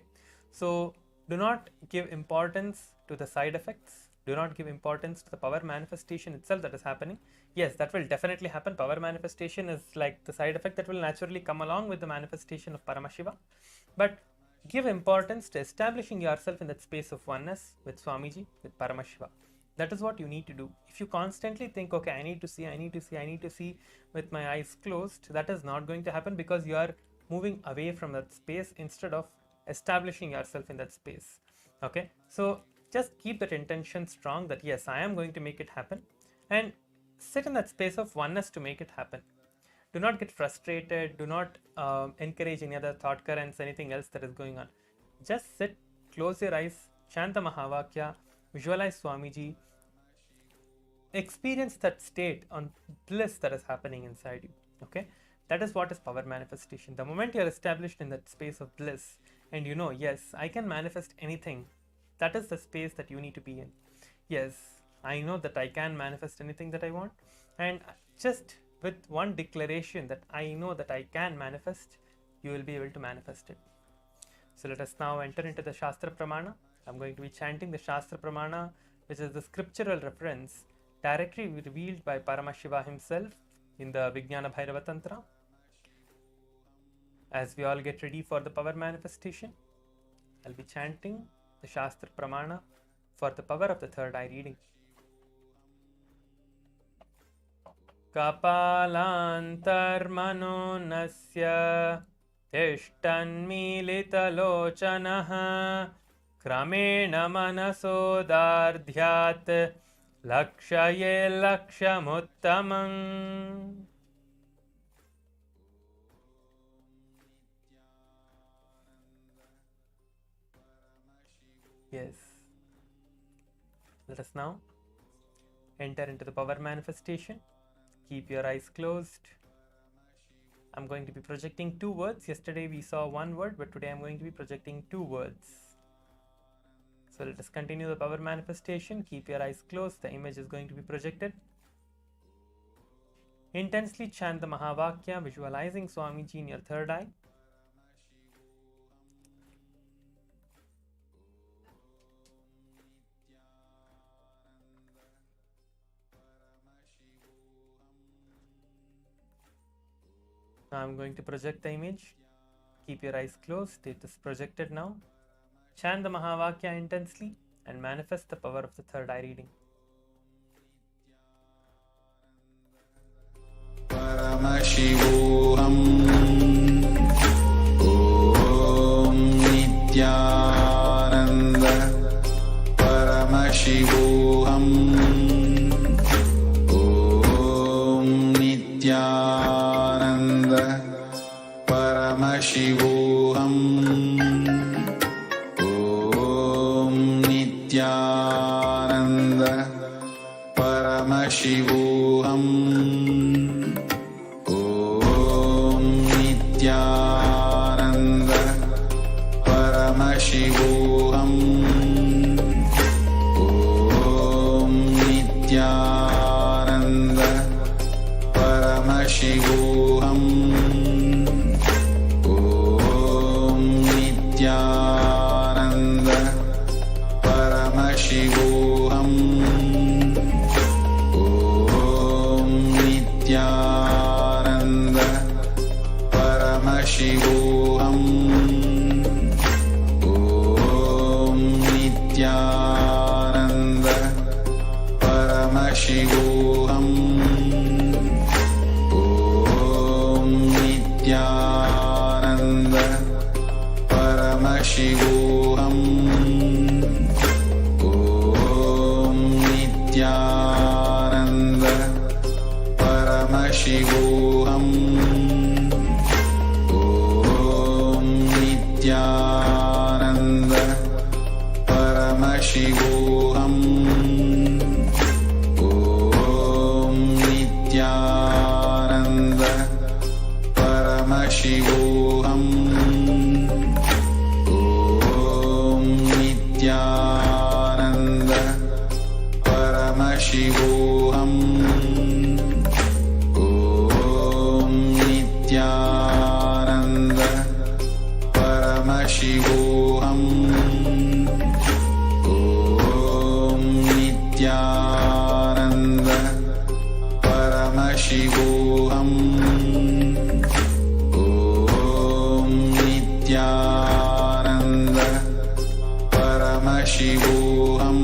so do not give importance to the side effects, do not give importance to the power manifestation itself that is happening. Yes, that will definitely happen. Power manifestation is like the side effect that will naturally come along with the manifestation of Paramashiva, but give importance to establishing yourself in that space of oneness with Swamiji, with Paramashiva. That is what you need to do. If you constantly think, okay, I need to see with my eyes closed, that is not going to happen because you are moving away from that space instead of establishing yourself in that space. Okay, so just keep that intention strong that yes, I am going to make it happen, and sit in that space of oneness to make it happen. Do not get frustrated. Do not encourage any other thought currents, anything else that is going on. Just sit, close your eyes, chant the Mahavakya, visualize Swamiji, experience that state on bliss that is happening inside you. Okay, that is what is power manifestation. The moment you are established in that space of bliss and you know, yes, I can manifest anything, that is the space that you need to be in. Yes, I know that I can manifest anything that I want, and just with one declaration that I know that I can manifest, you will be able to manifest it. So let us now enter into the Shastra Pramana. I'm going to be chanting the Shastra Pramana, which is the scriptural reference directly revealed by Paramashiva himself in the Vijnana Bhairava Tantra. As we all get ready for the power manifestation, I'll be chanting the Shastra Pramana for the power of the third eye reading. Kapalantarmano nasya tishtanmilitalochanaha kramena manasodardhyat lakshaye lakshamuttamam. Yes. Let us now enter into the power manifestation. Keep your eyes closed. I'm going to be projecting 2 words. Yesterday we saw 1 word, but today I'm going to be projecting 2 words. So let us continue the power manifestation. Keep your eyes closed. The image is going to be projected. Intensely chant the Mahavakya, visualizing Swamiji in your third eye. Now I'm going to project the image. Keep your eyes closed. It is projected now. Chant the Mahavakya intensely and manifest the power of the third eye reading. Paramashivoham Om Nithyananda Paramashivoham Om Nithyananda Paramashivoham Om Nithyananda Paramashivoham Om Nithyananda Paramashivoham Om Nithyananda Paramashivoham Om Nithyananda Paramashivoham Om Nithyananda Paramashivoham Om Nithyananda Paramashivoham Om Nithyananda Paramashivoham Om Nithyananda Paramashivoham Om Nithyananda Paramashivoham Om Nithyananda Paramashivoham Om Nithyananda Paramashivoham Om Nithyananda Paramashivoham Om Nithyananda Paramashivoham Om Nithyananda Paramashivoham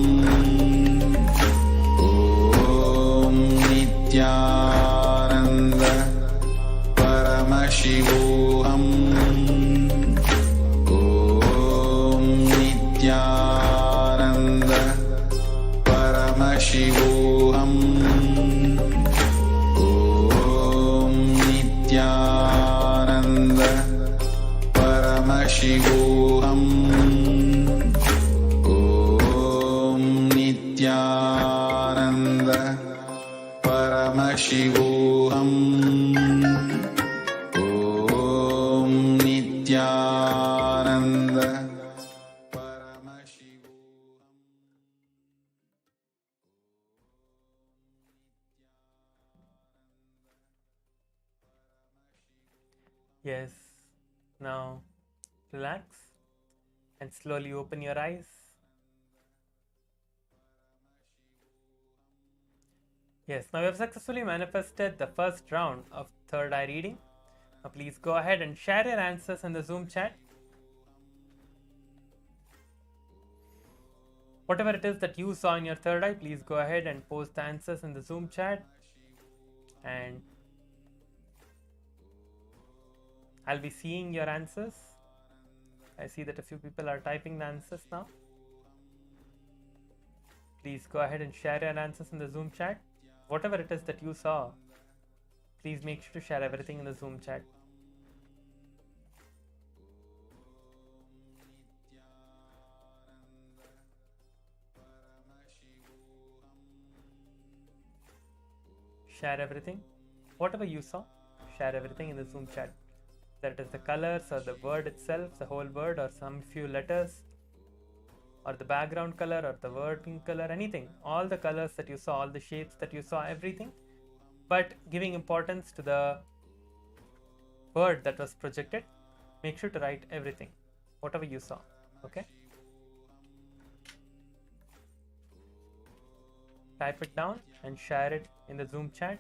Om Nithyananda Paramashivoham Om Nithyananda Paramashivoham. Om Nithyananda Paramashivoham. Om Nithyananda Paramashivoham. Om Nithyananda Paramashivoham. Yes. Now relax and slowly open your eyes. Yes, now we have successfully manifested the first round of third eye reading. Now please go ahead and share your answers in the Zoom chat. Whatever it is that you saw in your third eye, please go ahead and post the answers in the Zoom chat. And I'll be seeing your answers. I see that a few people are typing the answers now. Please go ahead and share your answers in the Zoom chat. Whatever it is that you saw, please make sure to share everything in the Zoom chat. Share everything. Whatever you saw, share everything in the Zoom chat. Whether it is the colors or the word itself, the whole word, or some few letters, or the background color or the wording color, anything. All the colors that you saw, all the shapes that you saw, everything. But giving importance to the word that was projected, make sure to write everything, whatever you saw. Okay? Type it down and share it in the Zoom chat.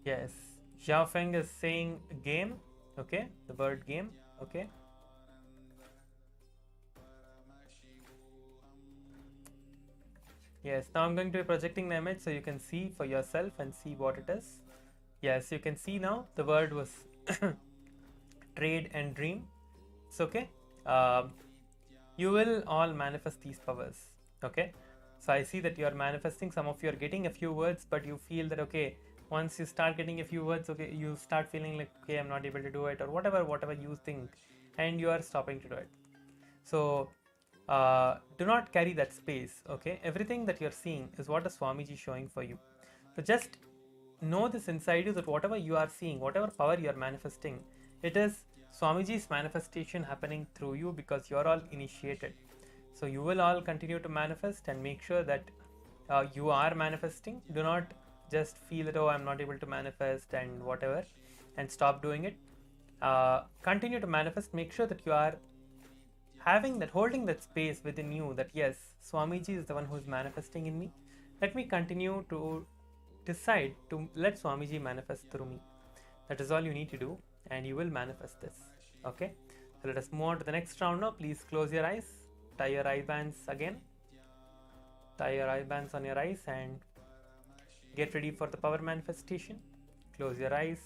Yes, Xiao Feng is saying game. Okay, the word game. Okay. Yes, now I'm going to be projecting the image so you can see for yourself and see what it is. Yes, you can see now the word was trade and dream. It's okay. You will all manifest these powers. Okay. So I see that you are manifesting. Some of you are getting a few words, but you feel that okay, once you start getting a few words, okay, you start feeling like okay, I'm not able to do it, or whatever you think, and you are stopping to do it. So do not carry that space. Okay, everything that you're seeing is what is Swamiji showing for you. So just know this inside you that whatever you are seeing, whatever power you are manifesting, it is Swamiji's manifestation happening through you because you're all initiated. So you will all continue to manifest and make sure that you are manifesting. Do not just feel that oh, I'm not able to manifest and whatever, and stop doing it. Continue to manifest. Make sure that you are having that, holding that space within you that yes, Swamiji is the one who is manifesting in me. Let me continue to decide to let Swamiji manifest through me. That is all you need to do, and you will manifest this. Okay, so let us move on to the next round now. Please close your eyes, tie your eye bands again, tie your eye bands on your eyes, and get ready for the power manifestation. Close your eyes,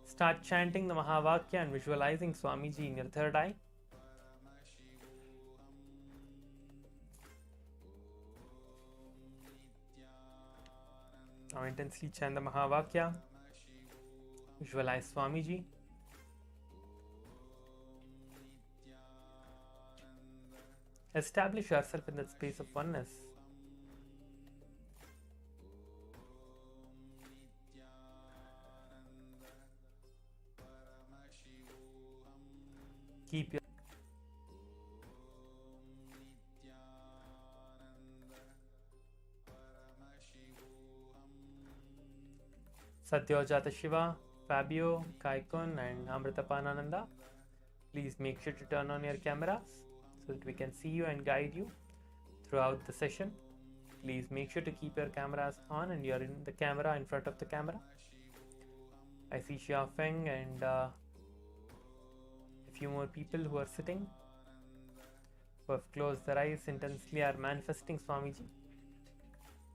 start chanting the Mahavakya and visualizing Swamiji in your third eye. Now intensely chant the Mahavakya. Visualize Swamiji. Establish yourself in that space of oneness. Keep your Satyojata Shiva, Fabio, Kaikun and Amritapanananda. Please make sure to turn on your cameras so that we can see you and guide you throughout the session. Please make sure to keep your cameras on and you're in the camera, in front of the camera. I see Xia Feng and a few more people who are sitting, who have closed their eyes intensely, are manifesting Swamiji.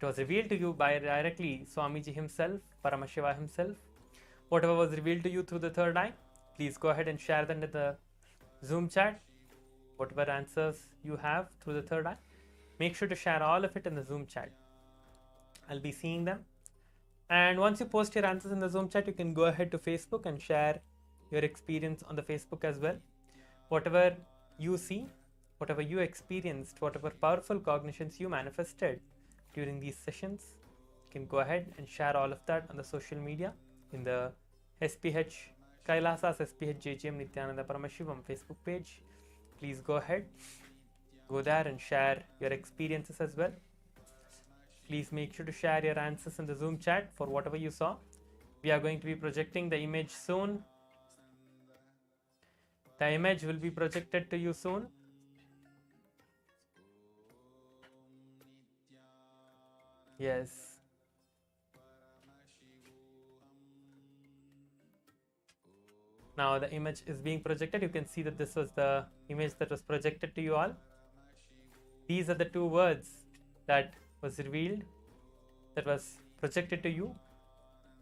It was revealed to you by directly Swamiji himself, Paramashiva himself. Whatever was revealed to you through the third eye, please go ahead and share that in the Zoom chat. Whatever answers you have through the third eye, make sure to share all of it in the Zoom chat. I'll be seeing them. And once you post your answers in the Zoom chat, you can go ahead to Facebook and share your experience on the Facebook as well. Whatever you see, whatever you experienced, whatever powerful cognitions you manifested during these sessions, you can go ahead and share all of that on the social media in the SPH Kailasa's SPH Nithyananda Paramashivam Facebook page. Please go ahead, go there and share your experiences as well. Please make sure to share your answers in the Zoom chat for whatever you saw. We are going to be projecting the image soon. The image will be projected to you soon. Yes. Now the image is being projected. You can see that this was the image that was projected to you all. These are the two words that was revealed, that was projected to you.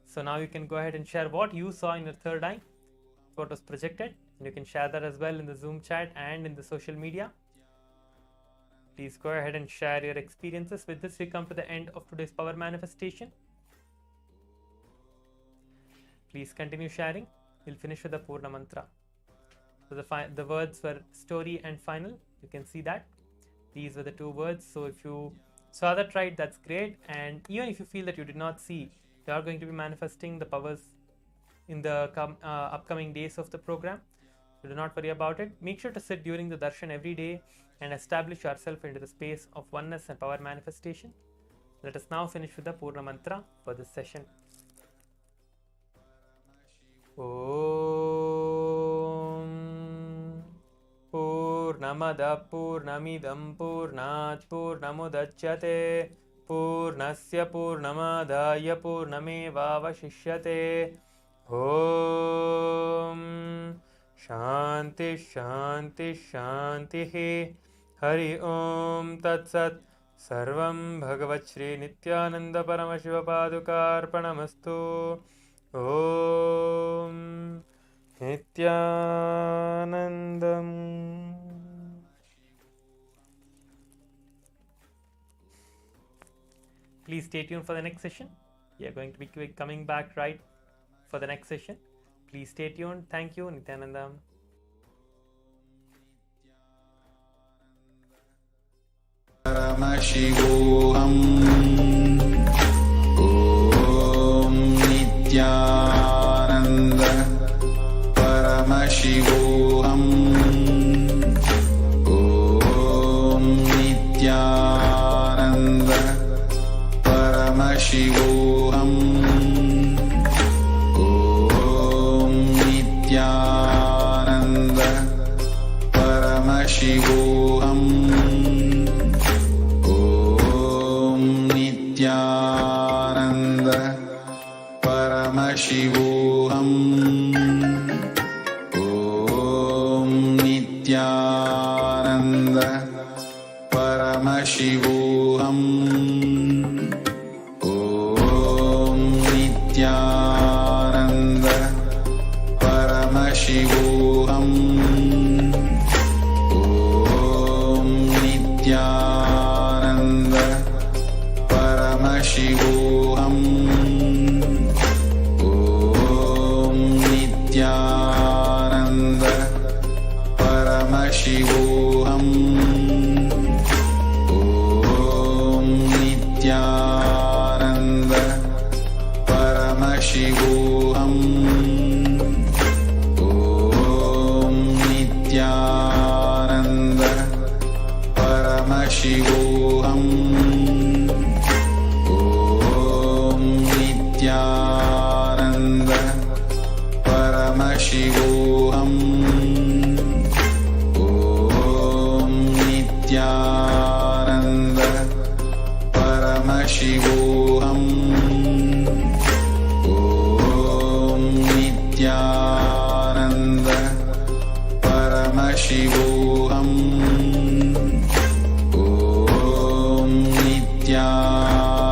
So now you can go ahead and share what you saw in your third eye, what was projected, and you can share that as well in the Zoom chat and in the social media. Please go ahead and share your experiences. With this, we come to the end of today's power manifestation. Please continue sharing. We'll finish with the Purna Mantra. So the words were story and final. You can see that. These were the two words. So if you saw that right, that's great. And even if you feel that you did not see, you are going to be manifesting the powers in the upcoming days of the program. So do not worry about it. Make sure to sit during the darshan every day and establish yourself into the space of oneness and power manifestation. Let us now finish with the Purna Mantra for this session. Om Purnamada Purnamidam Purnat Purnamudachyate Purnasya Purnamadaya Purnamevavashishyate. Om Shanti Shanti Shanti Hari Om Tat Sat Sarvam Bhagavat Shri Nithyananda Paramashiva Padukarpanamastu. Om Nithyanandam. Please stay tuned for the next session. We are going to be coming back right for the next session. Please stay tuned. Thank you, Nithyanandam. Paramashivoham. Om Nithyananda Paramashivoham. Om Nithyananda Paramashivoham. Om Nithyananda Paramashivoham. Om Nithyananda Paramashivoham. Om Nithyananda Paramashivoham. Om Nithyananda Paramashivoham. Om Nithyananda Paramashivoham. Om Nithyananda Paramashivoham. Om Nithyananda Paramashivoham. Om Nithyananda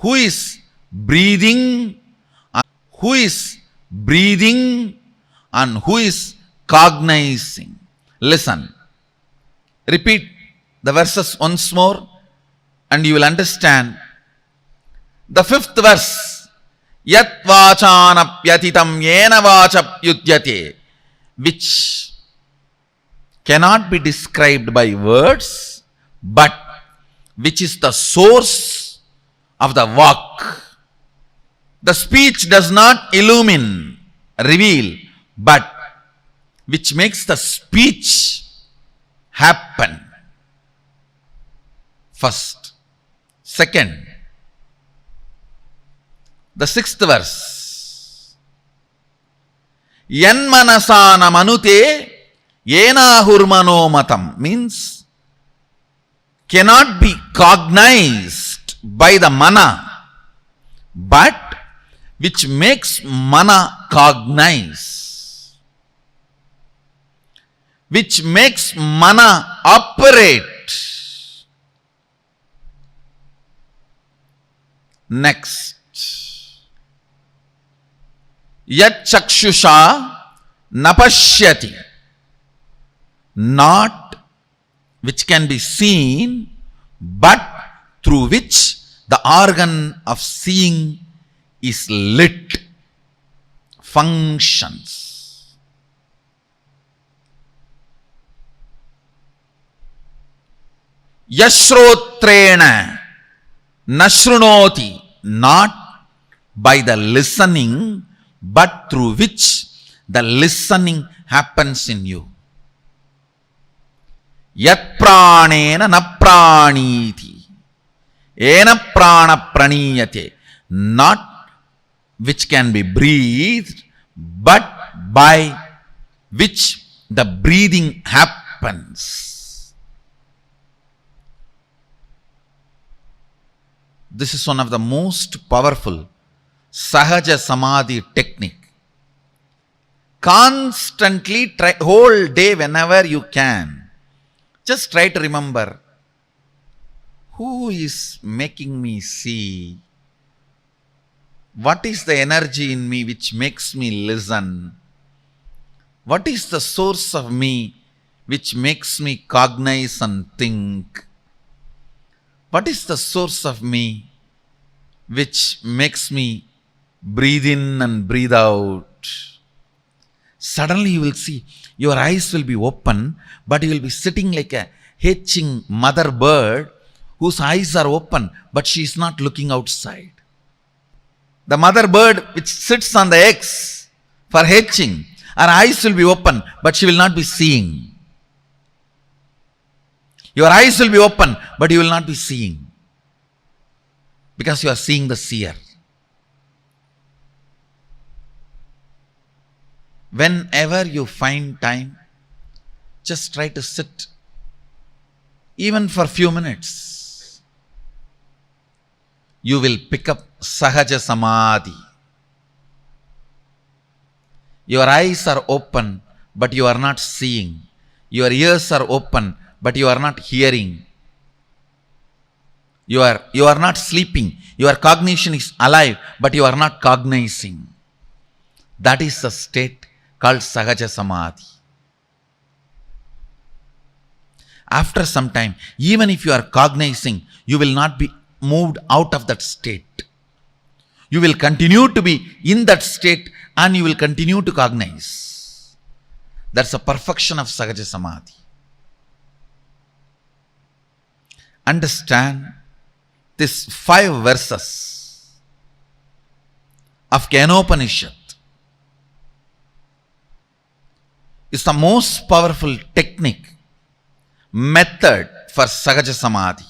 who is breathing, who is breathing, and who is cognizing. Listen. Repeat the verses once more and you will understand. The fifth verse, Yat vachanapyatitam yena vachapyudyate, which cannot be described by words, but which is the source of the vak. The speech does not illumine, reveal, but which makes the speech happen. First. Second, the sixth verse. Yan manasana manute yena hurmano matam, means cannot be cognized by the mana, but which makes mana cognize, which makes mana operate. Next. Yat chakshusha napashyati, not which can be seen, but through which the organ of seeing is lit, functions. Yashrotrena nashrunoti, not by the listening, but through which the listening happens in you. Yat pranena na praniti, ena prana praniyate, not which can be breathed, but by which the breathing happens. This is one of the most powerful Sahaja Samadhi technique. Constantly try, whole day whenever you can, just try to remember, who is making me see? What is the energy in me which makes me listen? What is the source of me which makes me cognize and think? What is the source of me which makes me breathe in and breathe out? Suddenly you will see, your eyes will be open, but you will be sitting like a hatching mother bird whose eyes are open, but she is not looking outside. The mother bird which sits on the eggs for hatching, her eyes will be open, but she will not be seeing. Your eyes will be open, but you will not be seeing, because you are seeing the seer. Whenever you find time, just try to sit, even for a few minutes. You will pick up Sahaja Samadhi. Your eyes are open, but you are not seeing. Your ears are open, but you are not hearing. You are not sleeping. Your cognition is alive, but you are not cognizing. That is the state called Sahaja Samadhi. After some time, even if you are cognizing, you will not be moved out of that state. You will continue to be in that state and you will continue to cognize. That's a perfection of Sahaja Samadhi. Understand these 5 verses of Kenopanishad is the most powerful technique, method for Sahaja Samadhi.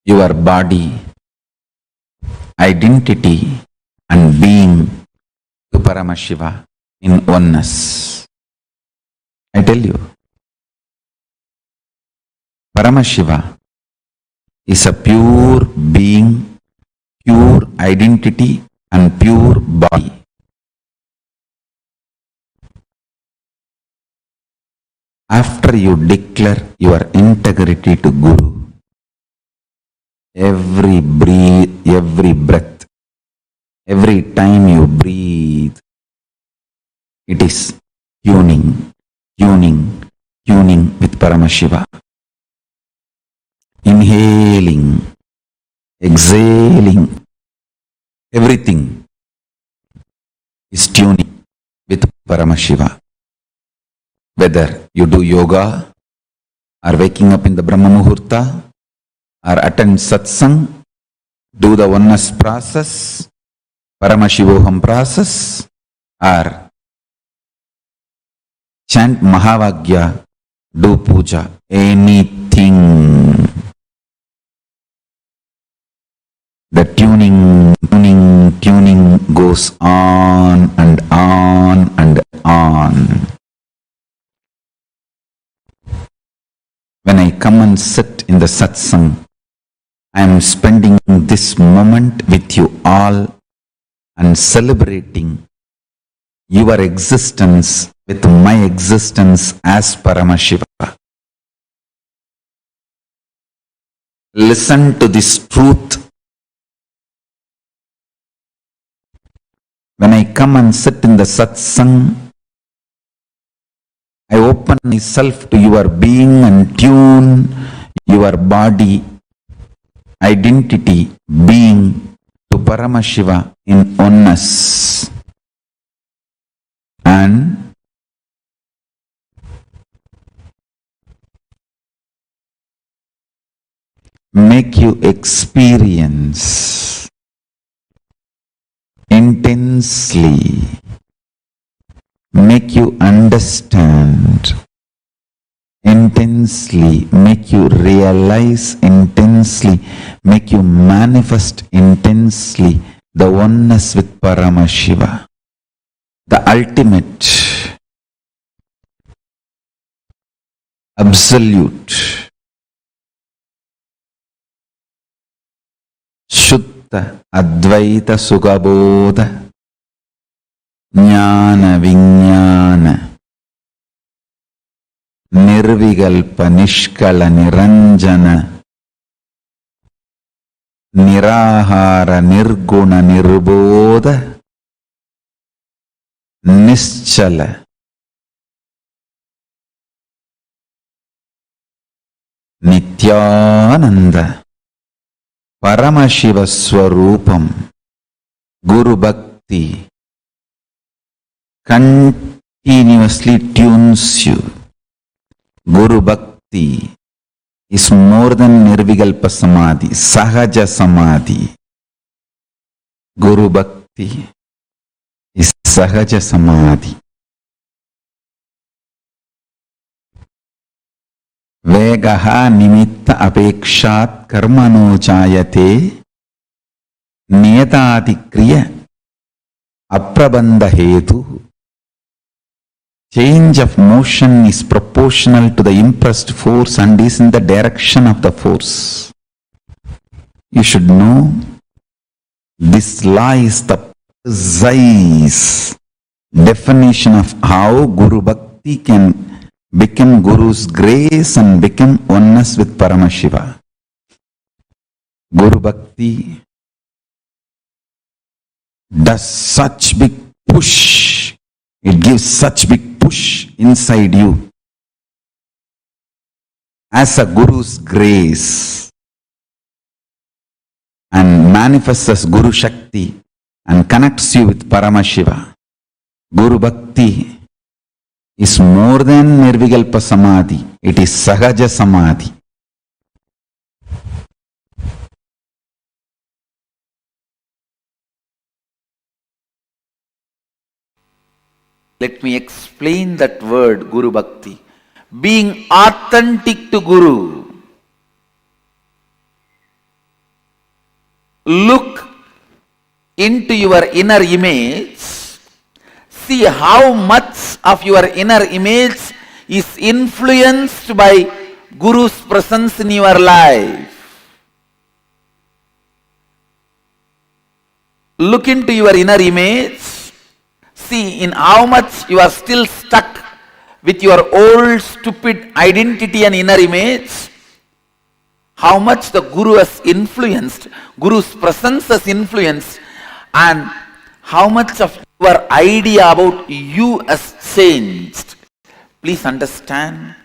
Your body, identity and being to Paramashiva in oneness. I tell you, Paramashiva is a pure being, pure identity and pure body. after you declare your integrity to Guru, every breath, every time you breathe, it is tuning with Paramashiva. Inhaling, exhaling, everything is tuning with Paramashiva. Whether you do yoga, or waking up in the Brahma Muhurta, or attend satsang, do the oneness process, Paramashivoham process, or chant Mahavagya, do puja, anything. The tuning goes on and on and on. When I come and sit in the satsang, I am spending this moment with you all and celebrating your existence with my existence as Paramashiva. Listen to this truth. When I come and sit in the satsang, I open myself to your being and tune your body, identity, being to Paramashiva in oneness. And make you experience intensely, make you understand intensely, make you realize intensely, make you manifest intensely the oneness with Paramashiva, the ultimate, absolute, Shuddha Advaita Sugabodha Jnana Vijnana Nirvigalpa Nishkala Niranjana Nirahara Nirguna Nirbodha Nischala Nithyananda Paramashiva Swarupam Guru Bhakti continuously tunes you. Guru Bhakti is more than Nirvigalpa Samadhi, Sahaja Samadhi. Guru Bhakti is Sahaja Samadhi. Vegaha nimitta apekshat karmano jayate niyatati kriya aprabandha hetu. Change of motion is proportional to the impressed force and is in the direction of the force. You should know this law is the precise definition of how Guru Bhakti can become Guru's grace and become oneness with Paramashiva. Guru Bhakti does such big push, it gives such big push inside you as a Guru's grace and manifests as Guru Shakti and connects you with Paramashiva. Guru Bhakti is more than Nirvigalpa Samadhi, it is Sahaja Samadhi. Let me explain that word Guru Bhakti. Being authentic to Guru. Look into your inner image. See how much of your inner image is influenced by Guru's presence in your life. Look into your inner image. See in how much you are still stuck with your old stupid identity and inner image, how much the Guru has influenced, Guru's presence has influenced, and how much of your idea about you has changed. Please understand,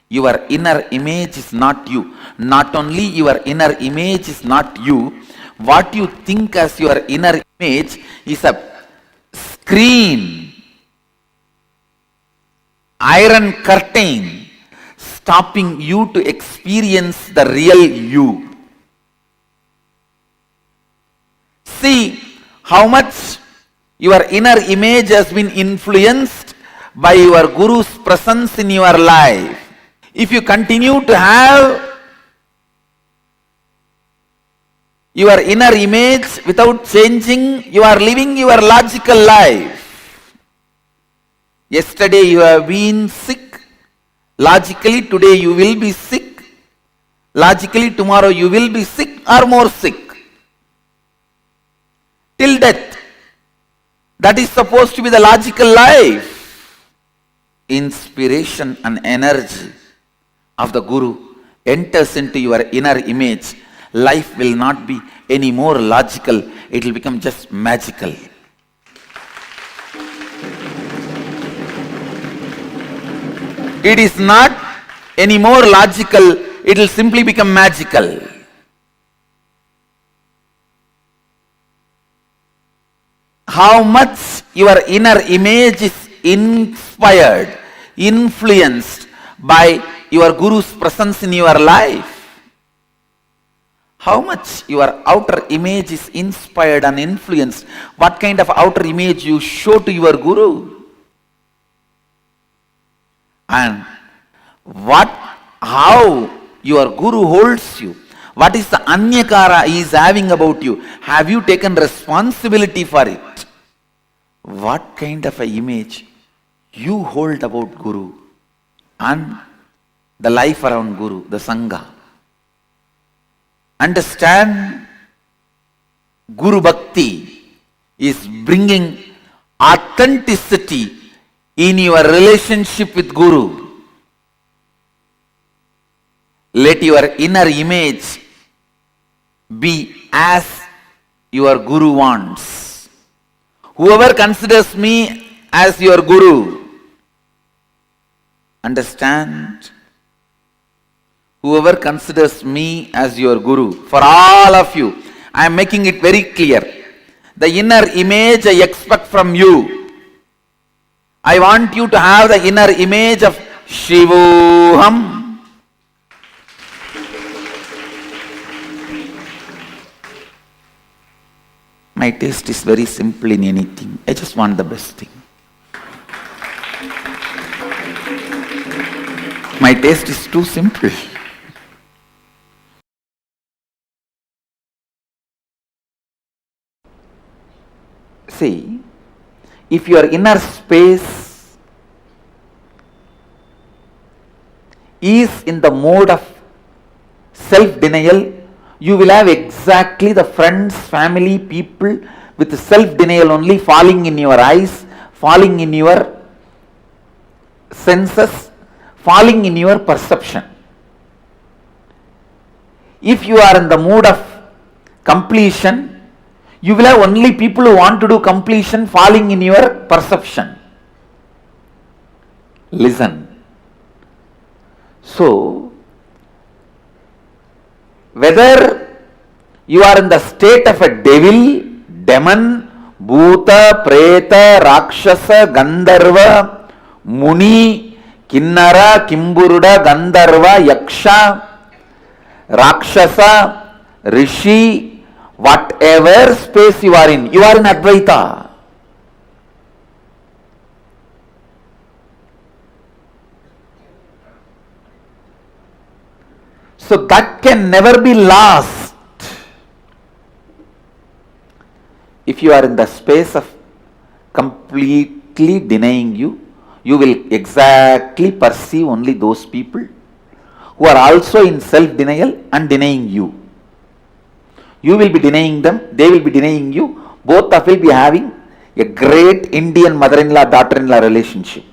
your inner image is not you. Not only your inner image is not you, what you think as your inner image is a screen, iron curtain, stopping you to experience the real you. See how much your inner image has been influenced by your Guru's presence in your life. If you continue to have your inner image without changing, you are living your logical life. Yesterday you have been sick. Logically today you will be sick. Logically tomorrow you will be sick or more sick. Till death. That is supposed to be the logical life. Inspiration and energy of the Guru enters into your inner image. Life will not be any more logical. It will become just magical. It is not any more logical. It will simply become magical. How much your inner image is inspired, influenced by your Guru's presence in your life. How much your outer image is inspired and influenced. What kind of outer image you show to your Guru. And how your Guru holds you. What is the anyakara he is having about you? Have you taken responsibility for it? What kind of an image you hold about Guru and the life around Guru, the Sangha. Understand, Guru Bhakti is bringing authenticity in your relationship with Guru. Let your inner image be as your Guru wants. Whoever considers me as your Guru, understand, whoever considers me as your Guru, for all of you, I am making it very clear. The inner image I expect from you. I want you to have the inner image of Shivoham. My taste is very simple in anything. I just want the best thing. My taste is too simple. See, if your inner space is in the mode of self-denial, you will have exactly the friends, family, people with self-denial only falling in your eyes, falling in your senses, falling in your perception. If you are in the mood of completion, you will have only people who want to do completion falling in your perception. Listen. So, whether you are in the state of a devil, demon, bhuta, preta, rakshasa, gandharva, muni, kinnara, kimburuda, gandharva, yaksha, rakshasa, rishi, whatever space you are in Advaita. So that can never be lost. If you are in the space of completely denying you, you will exactly perceive only those people who are also in self-denial and denying you. You will be denying them, they will be denying you. Both of you will be having a great Indian mother-in-law, daughter-in-law relationship.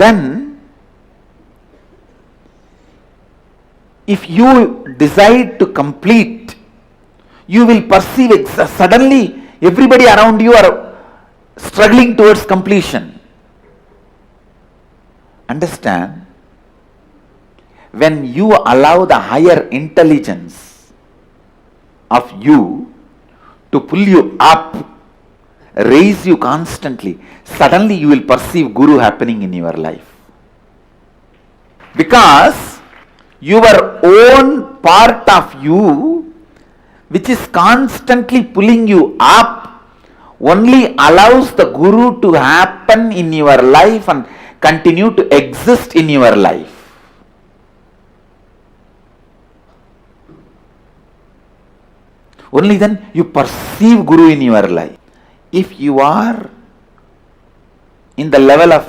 then if you decide to complete, you will perceive suddenly everybody around you are struggling towards completion. Understand? When you allow the higher intelligence of you to pull you up, raise you constantly, suddenly you will perceive Guru happening in your life. Because your own part of you, which is constantly pulling you up, only allows the Guru to happen in your life and continue to exist in your life. Only then you perceive Guru in your life. If you are in the level of,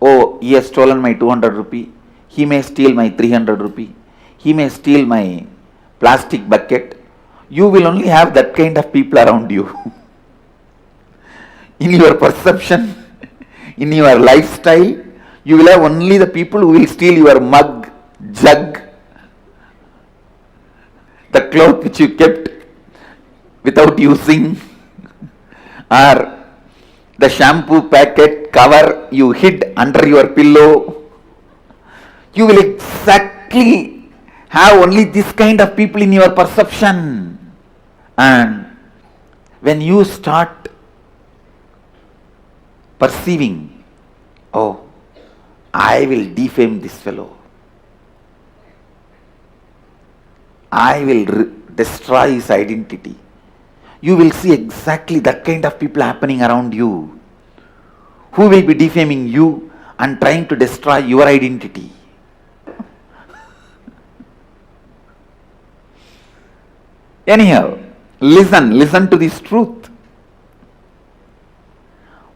oh, he has stolen my 200 rupee, he may steal my 300 rupee, he may steal my plastic bucket, you will only have that kind of people around you. In your perception, in your lifestyle, you will have only the people who will steal your mug, jug, the cloth which you kept without using, or the shampoo packet cover you hid under your pillow. You will exactly have only this kind of people in your perception. And when you start perceiving, oh, I will defame this fellow, I will destroy his identity, you will see exactly that kind of people happening around you, who will be defaming you and trying to destroy your identity. Anyhow, listen to this truth.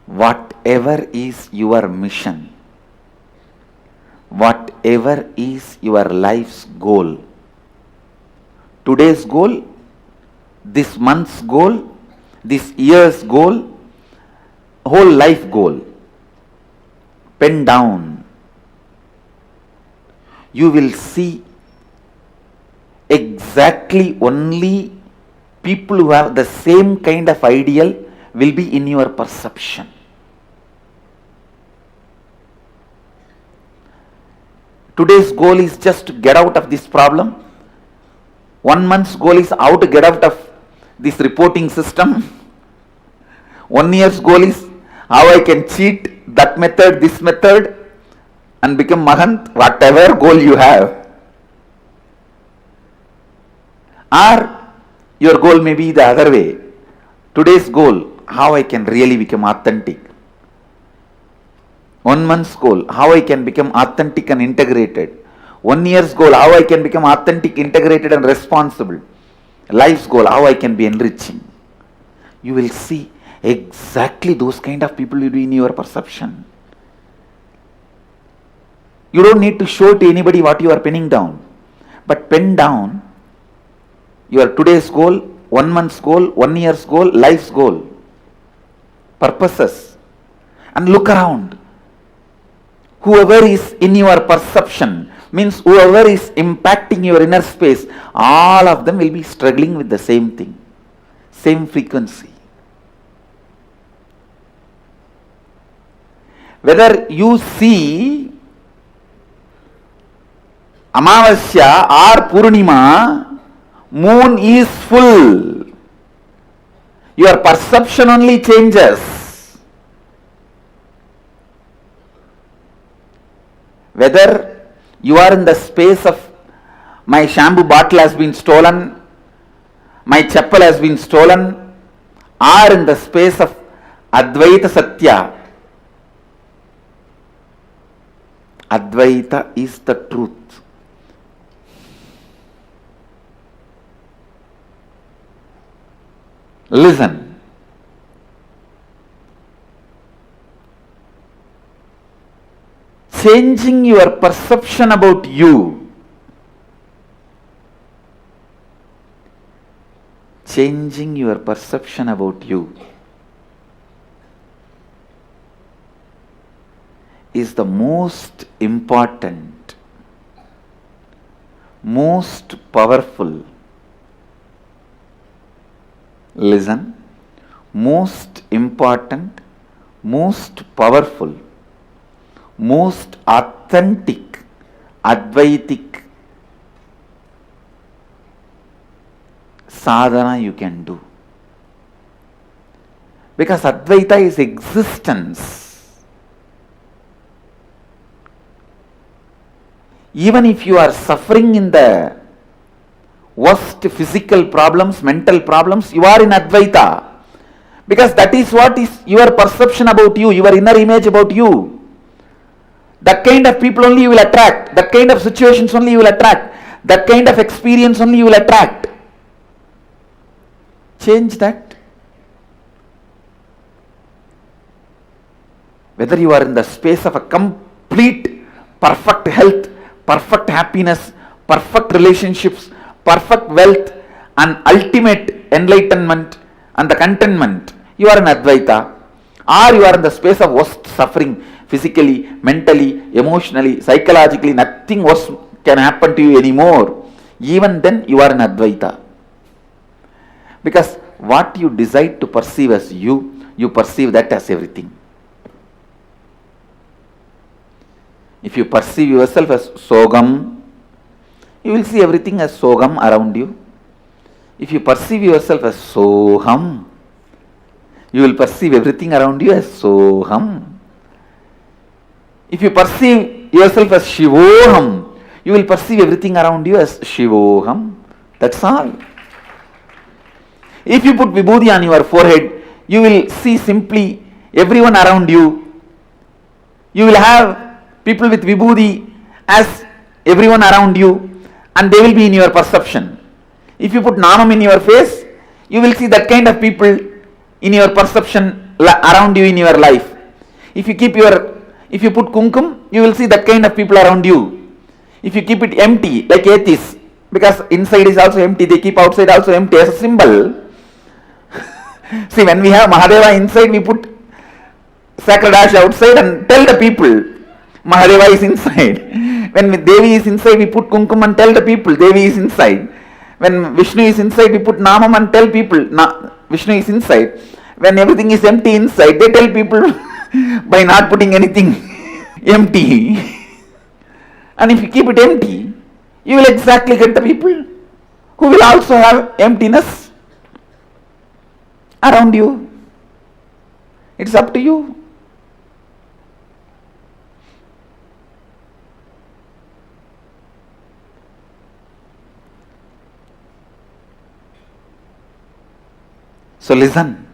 Whatever is your mission, whatever is your life's goal, today's goal, this month's goal, this year's goal, whole life goal, pen down. You will see exactly only people who have the same kind of ideal will be in your perception. Today's goal is just to get out of this problem. 1 month's goal is how to get out of this reporting system. 1 year's goal is how I can cheat that method, this method, and become Mahant, whatever goal you have. Or your goal may be the other way. Today's goal, how I can really become authentic. 1 month's goal, how I can become authentic and integrated. 1 year's goal, how I can become authentic, integrated and responsible. Life's goal, how I can be enriching. You will see exactly those kind of people will be in your perception. You don't need to show to anybody what you are penning down. But pen down your today's goal, 1 month's goal, 1 year's goal, life's goal, purposes, and look around. Whoever is in your perception, means whoever is impacting your inner space, all of them will be struggling with the same thing, same frequency. Whether you see Amavasya or Purnima, moon is full. Your perception only changes. Whether you are in the space of my shampoo bottle has been stolen, my chappal has been stolen, or in the space of Advaita Satya. Advaita is the truth. Listen. Changing your perception about you, changing your perception about you, is the most important, most powerful. Listen, most important, most powerful, most authentic, Advaitic sadhana you can do. Because Advaita is existence. Even if you are suffering in the worst physical problems, mental problems, you are in Advaita. Because that is what is your perception about you, your inner image about you. That kind of people only you will attract. That kind of situations only you will attract. That kind of experience only you will attract. Change that. Whether you are in the space of a complete, perfect health, perfect happiness, perfect relationships, perfect wealth, and ultimate enlightenment and the contentment, you are in Advaita. Or you are in the space of worst suffering, physically, mentally, emotionally, psychologically, nothing worse can happen to you anymore. Even then you are in Advaita. Because what you decide to perceive as you perceive that as everything. If you perceive yourself as Sogam, you will see everything as Sogam around you. If you perceive yourself as Soham, you will perceive everything around you as Soham. If you perceive yourself as Shivoham, you will perceive everything around you as Shivoham. That's all. If you put Vibhuti on your forehead, you will see simply everyone around you. You will have people with Vibhuti as everyone around you, and they will be in your perception. If you put Namam in your face, you will see that kind of people in your perception around you in your life. If you put Kumkum, you will see that kind of people around you. If you keep it empty, like atheists, because inside is also empty, they keep outside also empty as a symbol. See, when we have Mahadeva inside, we put sacred ash outside and tell the people Mahadeva is inside. When Devi is inside, we put Kumkum and tell the people Devi is inside. When Vishnu is inside, we put Namam and tell people Vishnu is inside. When everything is empty inside, they tell people by not putting anything empty. And if you keep it empty, you will exactly get the people who will also have emptiness around you. It's up to you. So listen.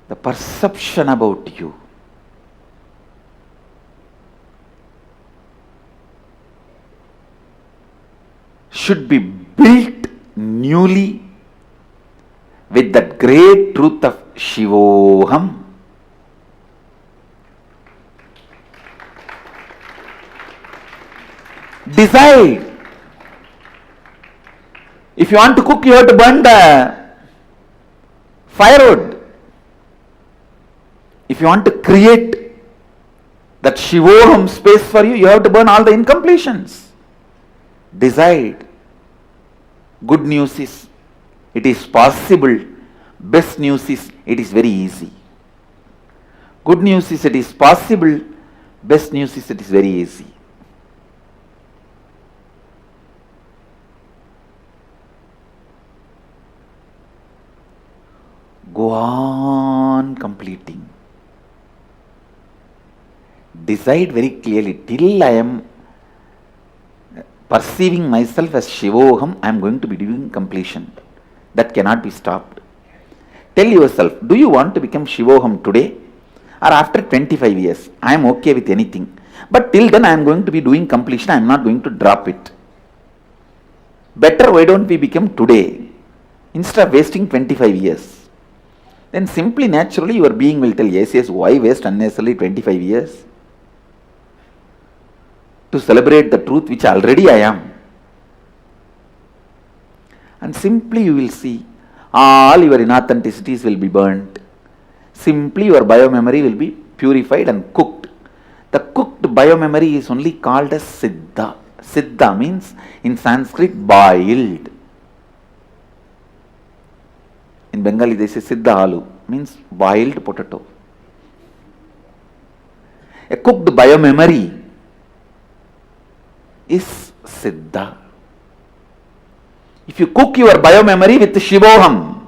The perception about you should be built newly with that great truth of Shivoham. Decide. If you want to cook, you have to burn the firewood. If you want to create that Shivoham space for you, you have to burn all the incompletions. Decide. Good news is, it is possible. Best news is, it is very easy. Good news is, it is possible. Best news is, it is very easy. Go on completing. Decide very clearly, till I am perceiving myself as Shivoham, I am going to be doing completion. That cannot be stopped. Tell yourself, do you want to become Shivoham today or after 25 years? I am okay with anything. But till then I am going to be doing completion, I am not going to drop it. Better, why don't we become today instead of wasting 25 years? Then simply, naturally, your being will tell, yes, why waste unnecessarily 25 years? To celebrate the truth which already I am. And simply you will see, all your inauthenticities will be burnt, simply your biomemory will be purified and cooked. The cooked biomemory is only called as Siddha. Siddha means in Sanskrit boiled. In Bengali they say Siddha Alu, means boiled potato. A cooked biomemory is Siddha. If you cook your biomemory with Shivoham,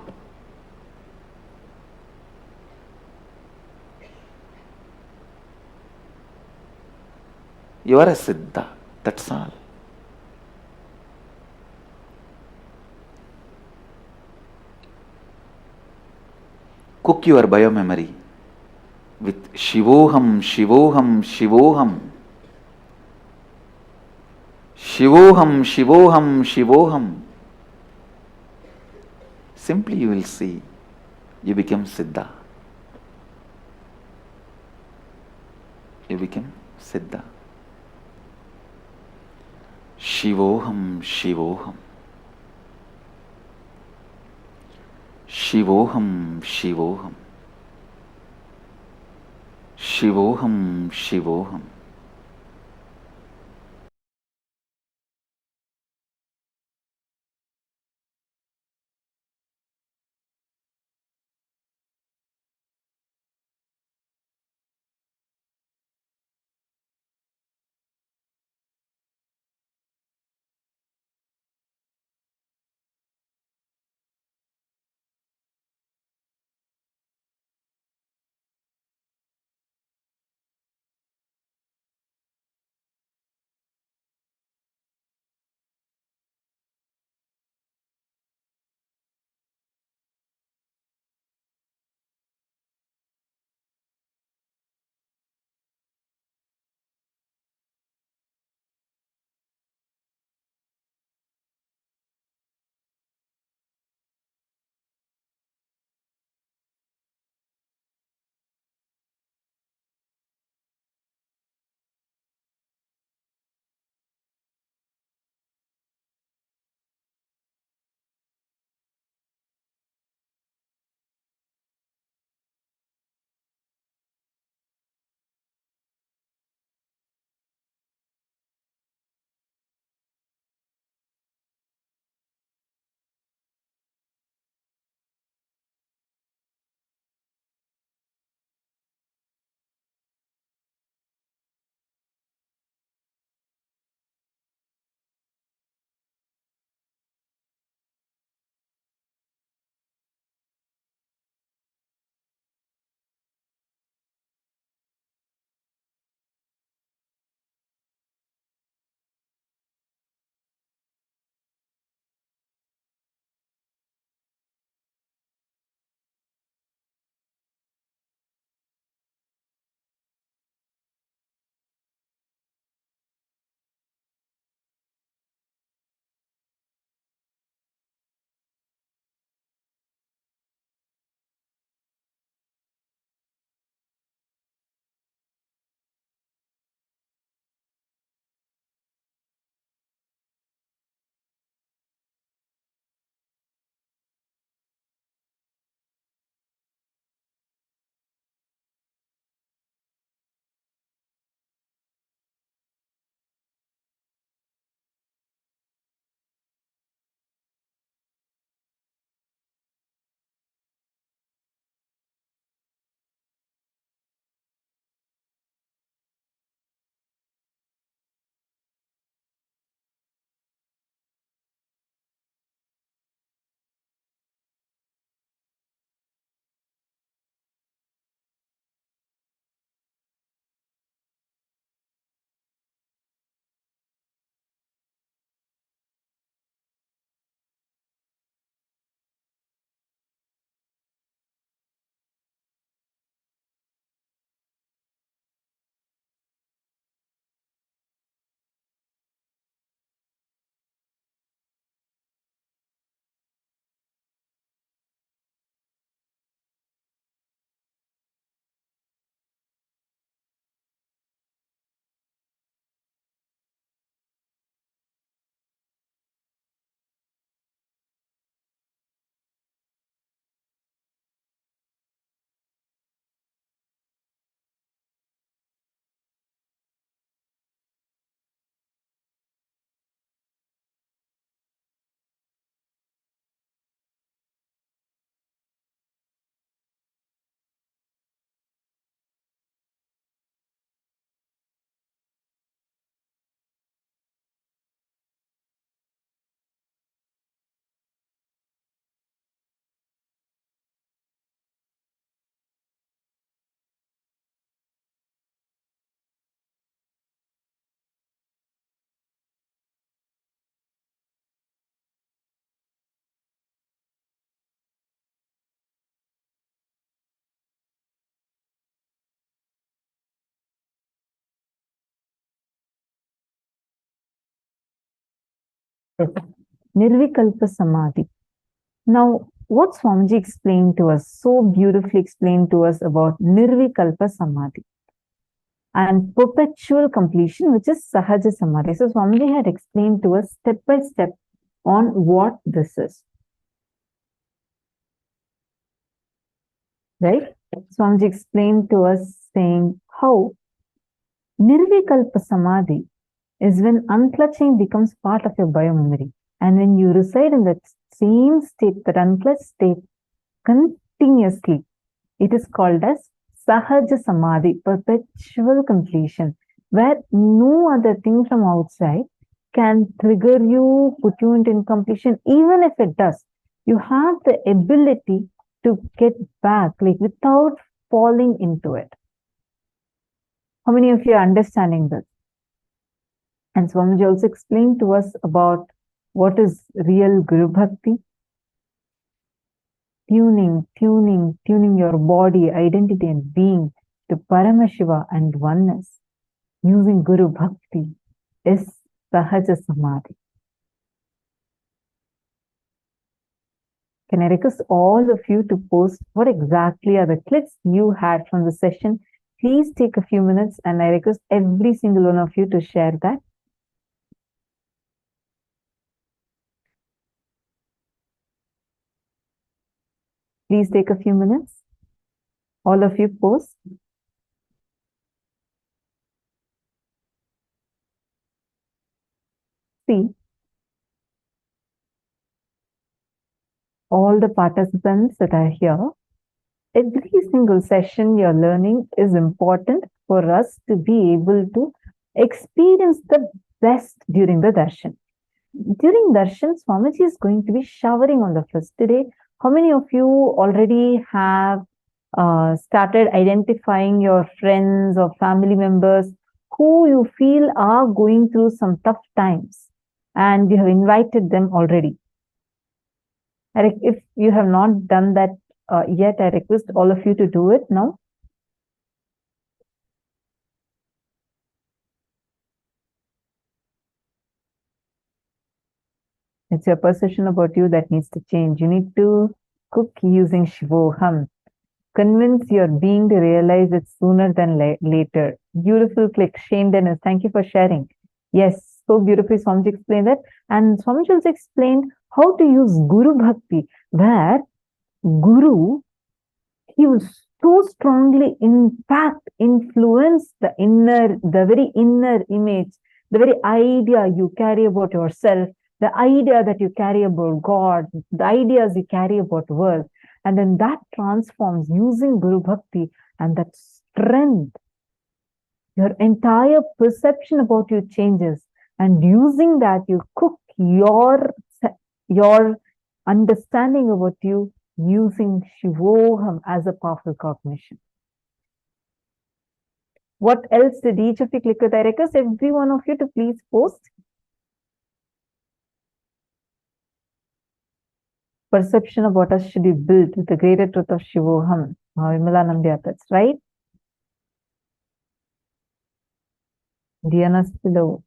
you are a Siddha. That's all. Cook your biomemory with Shivoham, Shivoham, Shivoham. Shivoham, Shivoham, Shivoham. Simply you will see, you become Siddha. You become Siddha. Shivoham, Shivoham. Shivoham, Shivoham. Shivoham, Shivoham. Nirvikalpa Samadhi. Now, what Swamiji explained to us, so beautifully explained to us about Nirvikalpa Samadhi and perpetual completion, which is Sahaja Samadhi. So, Swamiji had explained to us step by step on what this is. Right? Swamiji explained to us saying how Nirvikalpa Samadhi is when unclutching becomes part of your biomemory. And when you reside in that same state, that unclutched state, continuously, it is called as Sahaja Samadhi, perpetual completion, where no other thing from outside can trigger you, put you into incompletion. Even if it does, you have the ability to get back, like without falling into it. How many of you are understanding this? And Swamiji also explained to us about what is real Guru Bhakti. Tuning your body, identity and being to Paramashiva and oneness using Guru Bhakti is Sahaja Samadhi. Can I request all of you to post what exactly are the clicks you had from the session? Please take a few minutes and I request every single one of you to share that. Please take a few minutes. All of you post. See, all the participants that are here, every single session you're learning is important for us to be able to experience the best during the darshan. During darshan, Swamiji is going to be showering on the first today. How many of you already have started identifying your friends or family members who you feel are going through some tough times and you have invited them already? If you have not done that yet, I request all of you to do it now. It's your perception about you that needs to change. You need to cook using Shivoham. Convince your being to realize it sooner than later. Beautiful click. Shane Dennis, thank you for sharing. Yes, so beautifully Swamiji explained that. And Swamiji also explained how to use Guru Bhakti, where Guru, he will so strongly, in fact, influence the very inner image, the very idea you carry about yourself, the idea that you carry about God, the ideas you carry about world. And then that transforms using Guru Bhakti, and that strength, your entire perception about you changes. And using that, you cook your understanding about you using Shivoham as a powerful cognition. What else did each of you click with? I request every one of you to please post. Perception about us should be built with the greater truth of Shivoham. That's right? Diana below.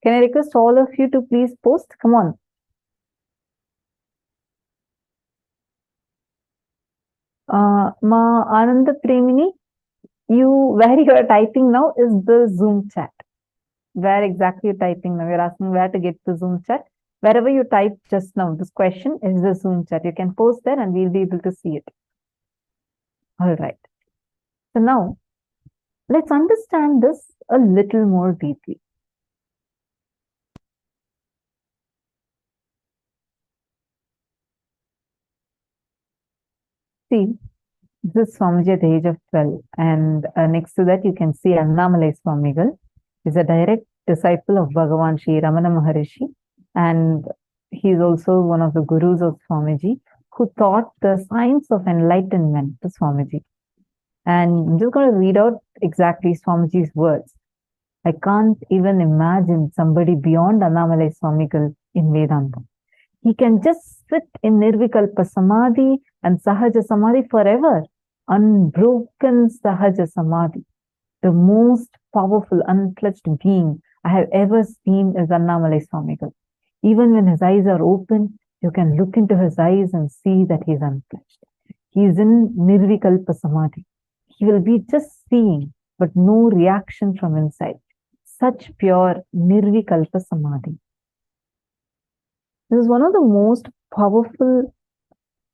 Can I request all of you to please post? Come on. Ma Ananda Premini, where you are typing now is the Zoom chat. Where exactly you're typing now? You're asking where to get the Zoom chat. Wherever you typed just now, this question is the Zoom chat. You can post there and we'll be able to see it. All right. So now, let's understand this a little more deeply. See, this is Swamiji at the age of 12. And next to that, you can see Annamalai Swamigal. He's a direct disciple of Bhagavan Sri Ramana Maharishi. And he's also one of the gurus of Swamiji, who taught the science of enlightenment to Swamiji. And I'm just going to read out exactly Swamiji's words. I can't even imagine somebody beyond Annamalai Swamigal in Vedanta. He can just sit in Nirvikalpa Samadhi and Sahaja Samadhi forever. Unbroken Sahaja Samadhi. The most powerful, unclutched being I have ever seen is Annamalai Swamigal. Even when his eyes are open, you can look into his eyes and see that he is unclutched. He is in Nirvikalpa Samadhi. He will be just seeing, but no reaction from inside. Such pure Nirvikalpa Samadhi. This is one of the most powerful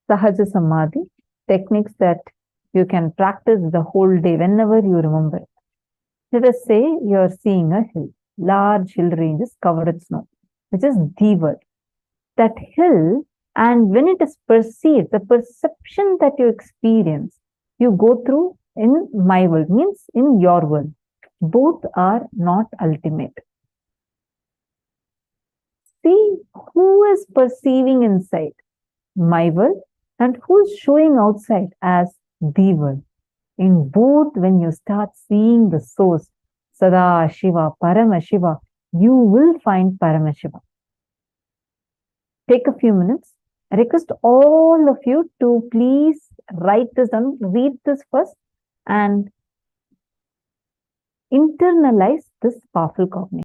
Sahaja Samadhi techniques that you can practice the whole day whenever you remember it. Let us say you are seeing a hill, large hill ranges covered with snow, which is the world. That hill, and when it is perceived, the perception that you experience, you go through in my world, means in your world. Both are not ultimate. See who is perceiving inside, my world, and who is showing outside as the world. In both, when you start seeing the source, Sada Shiva, Paramashiva, you will find Paramashiva. Take a few minutes. I request all of you to please write this down, read this first, and internalize this powerful cognition.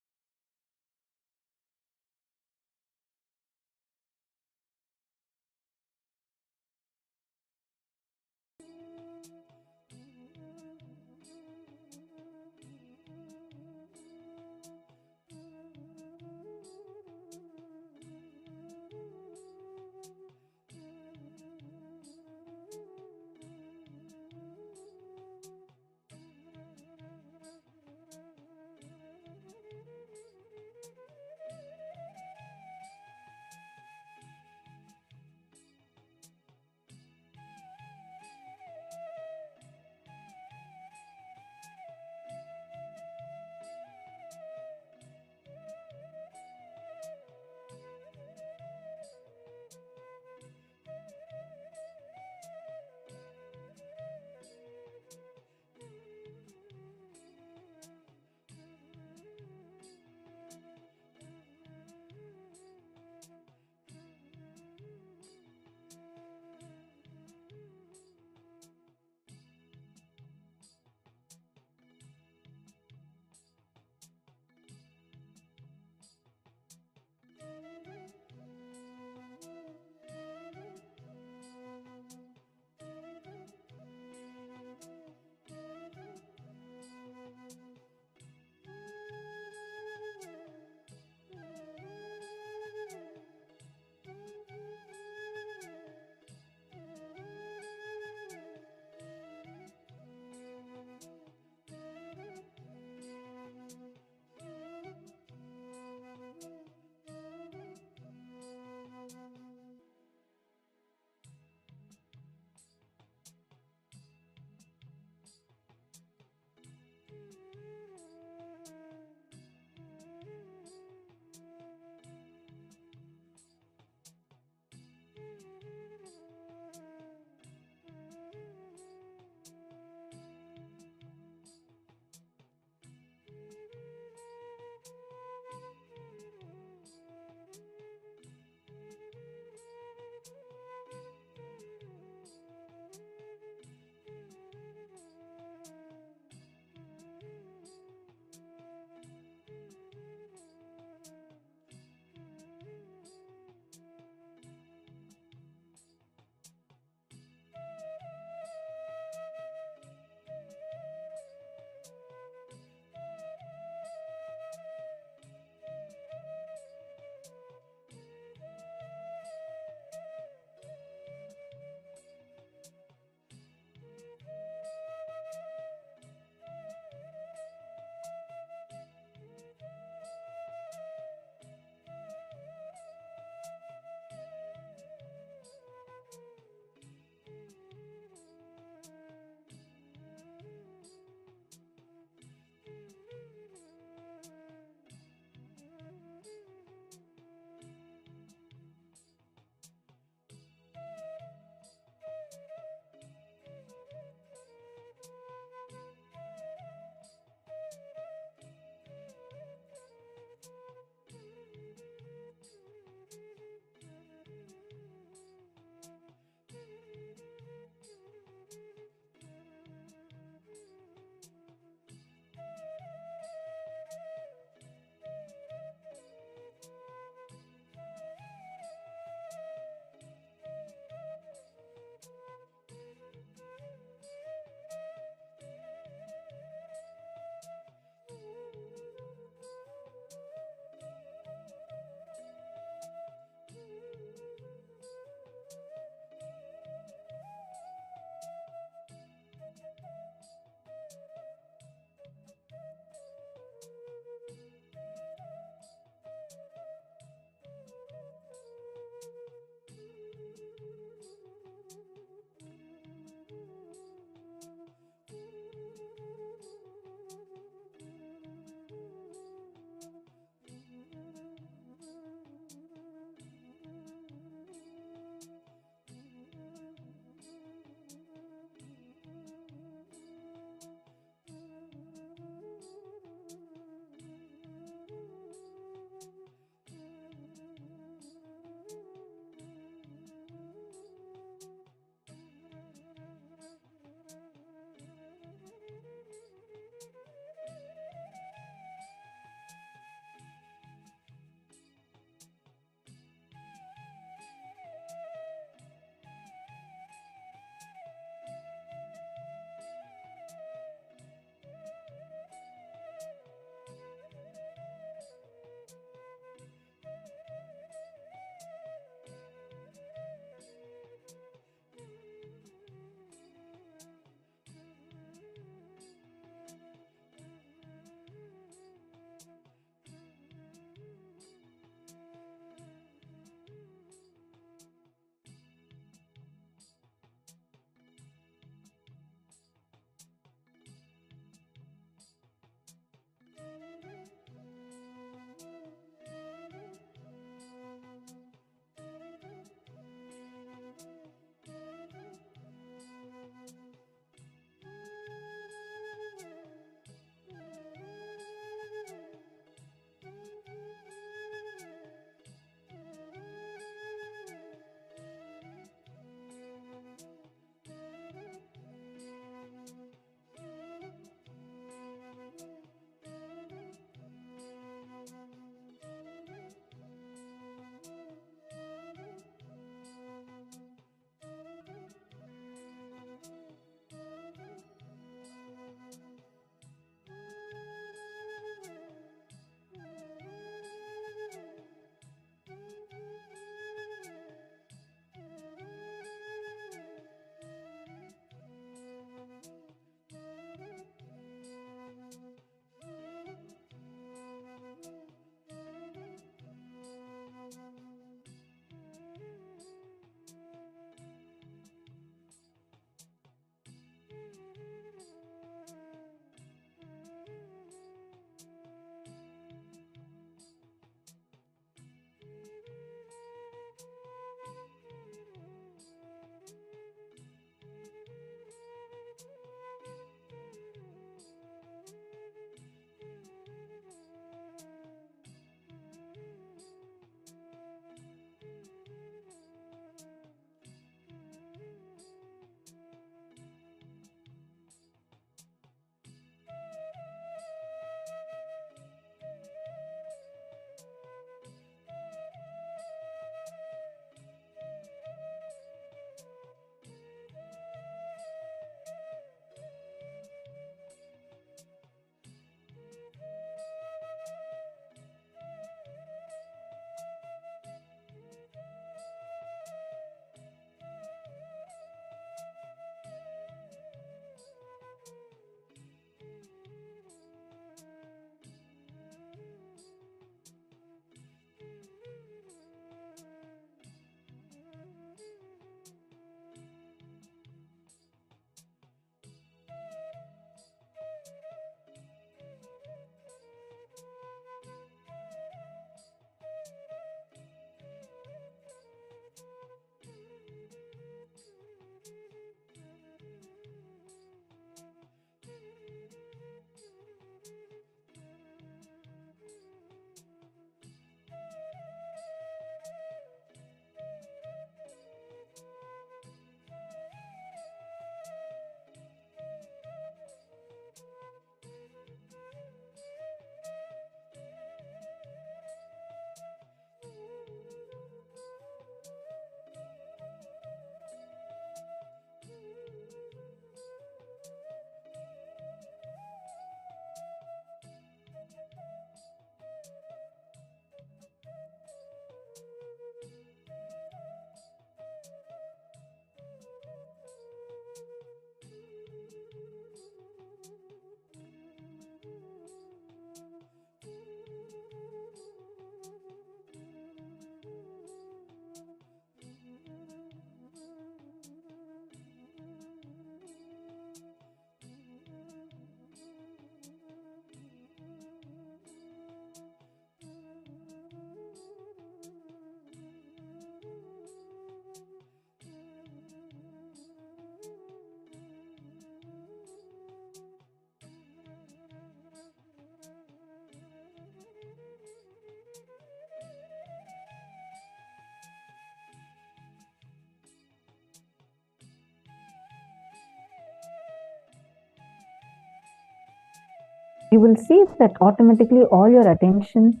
you will see that automatically all your attention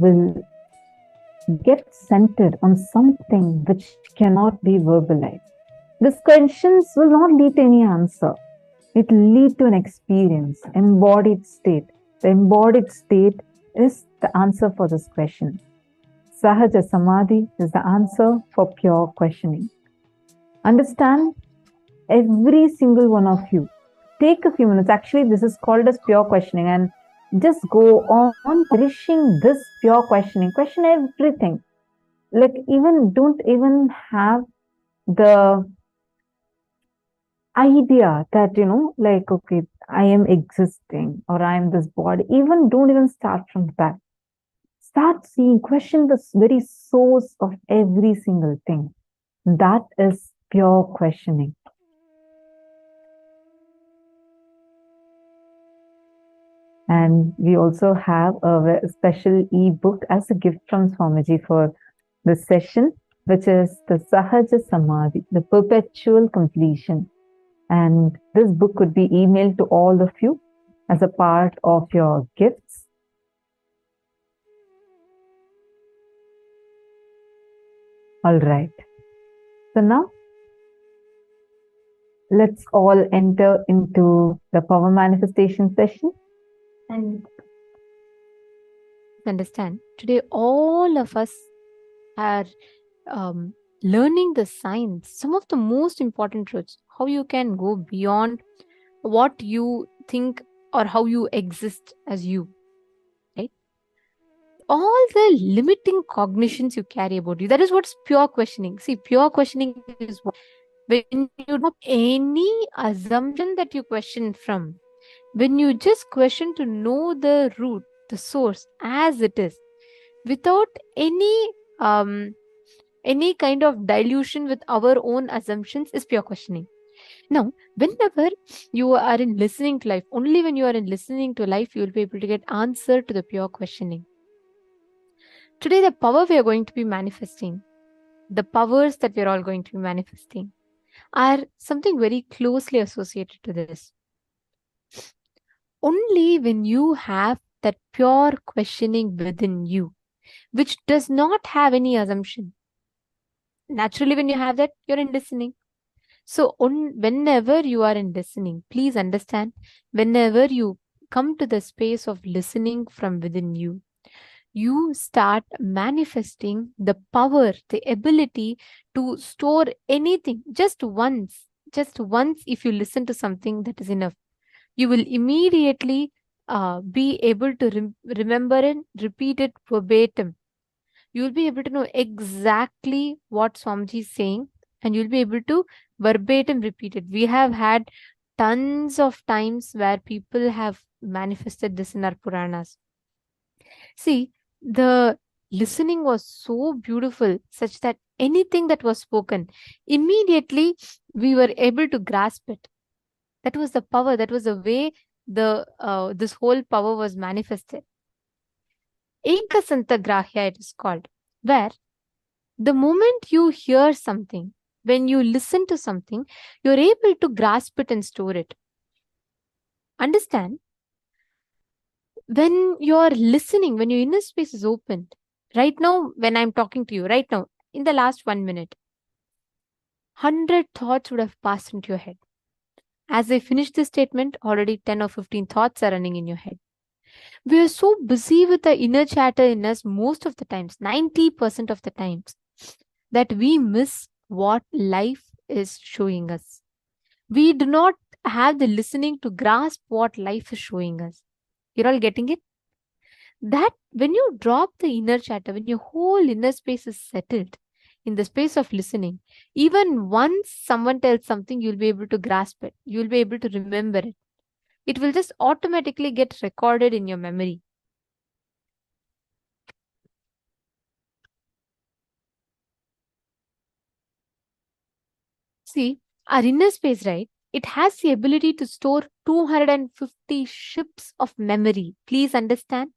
will get centered on something which cannot be verbalized. These questions will not lead to any answer. It will lead to an experience, embodied state. The embodied state is the answer for this question. Sahaja Samadhi is the answer for pure questioning. Understand, every single one of you, take a few minutes. Actually, this is called as pure questioning, and just go on cherishing this pure questioning. Question everything. Like, don't even have the idea that, like, okay, I am existing or I am this body. Don't even start from that. Start seeing, question the very source of every single thing. That is pure questioning. And we also have a special ebook as a gift from Swamiji for this session, which is the Sahaja Samadhi, the perpetual completion. And this book could be emailed to all of you as a part of your gifts. All right. So now, let's all enter into the power manifestation session. And understand, today all of us are learning the science, some of the most important truths, how you can go beyond what you think or how you exist as you, right? All the limiting cognitions you carry about you, that is what's pure questioning. See, pure questioning is what, when you don't have any assumption that you question from, when you just question to know the root, the source as it is, without any kind of dilution with our own assumptions, is pure questioning. Now, whenever you are in listening to life, only when you are in listening to life, you will be able to get answer to the pure questioning. Today, the power we are going to be manifesting, the powers that we are all going to be manifesting, are something very closely associated to this. Only when you have that pure questioning within you, which does not have any assumption. Naturally, when you have that, you're in listening. So whenever you are in listening, please understand, whenever you come to the space of listening from within you, you start manifesting the power, the ability to store anything just once. If you listen to something, that is enough. You will immediately be able to remember and repeat it verbatim. You will be able to know exactly what Swamiji is saying, and you'll be able to verbatim repeat it. We have had tons of times where people have manifested this in our Puranas. See, the listening was so beautiful, such that anything that was spoken, immediately we were able to grasp it. That was the power. That was the way this whole power was manifested. Ekasanta Grahya, it is called, where the moment you hear something, when you listen to something, you're able to grasp it and store it. Understand? When you're listening, when your inner space is opened, right now, when I'm talking to you, right now, in the last 1 minute, 100 thoughts would have passed into your head. As I finish this statement, already 10 or 15 thoughts are running in your head. We are so busy with the inner chatter in us most of the times, 90% of the times, that we miss what life is showing us. We do not have the listening to grasp what life is showing us. You're all getting it? That when you drop the inner chatter, when your whole inner space is settled in the space of listening, even once someone tells something, you'll be able to grasp it. You'll be able to remember it. It will just automatically get recorded in your memory. See, our inner space, right? It has the ability to store 250 ships of memory. Please understand.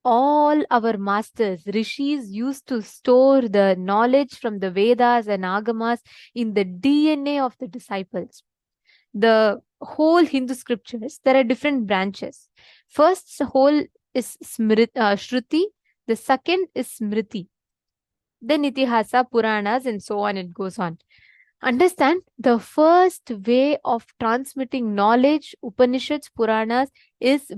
All our masters, rishis, used to store the knowledge from the Vedas and Agamas in the DNA of the disciples. The whole Hindu scriptures, there are different branches. First whole is Shruti, the second is Smriti, then Itihasa, Puranas, and so on, it goes on. Understand, the first way of transmitting knowledge, Upanishads, Puranas, is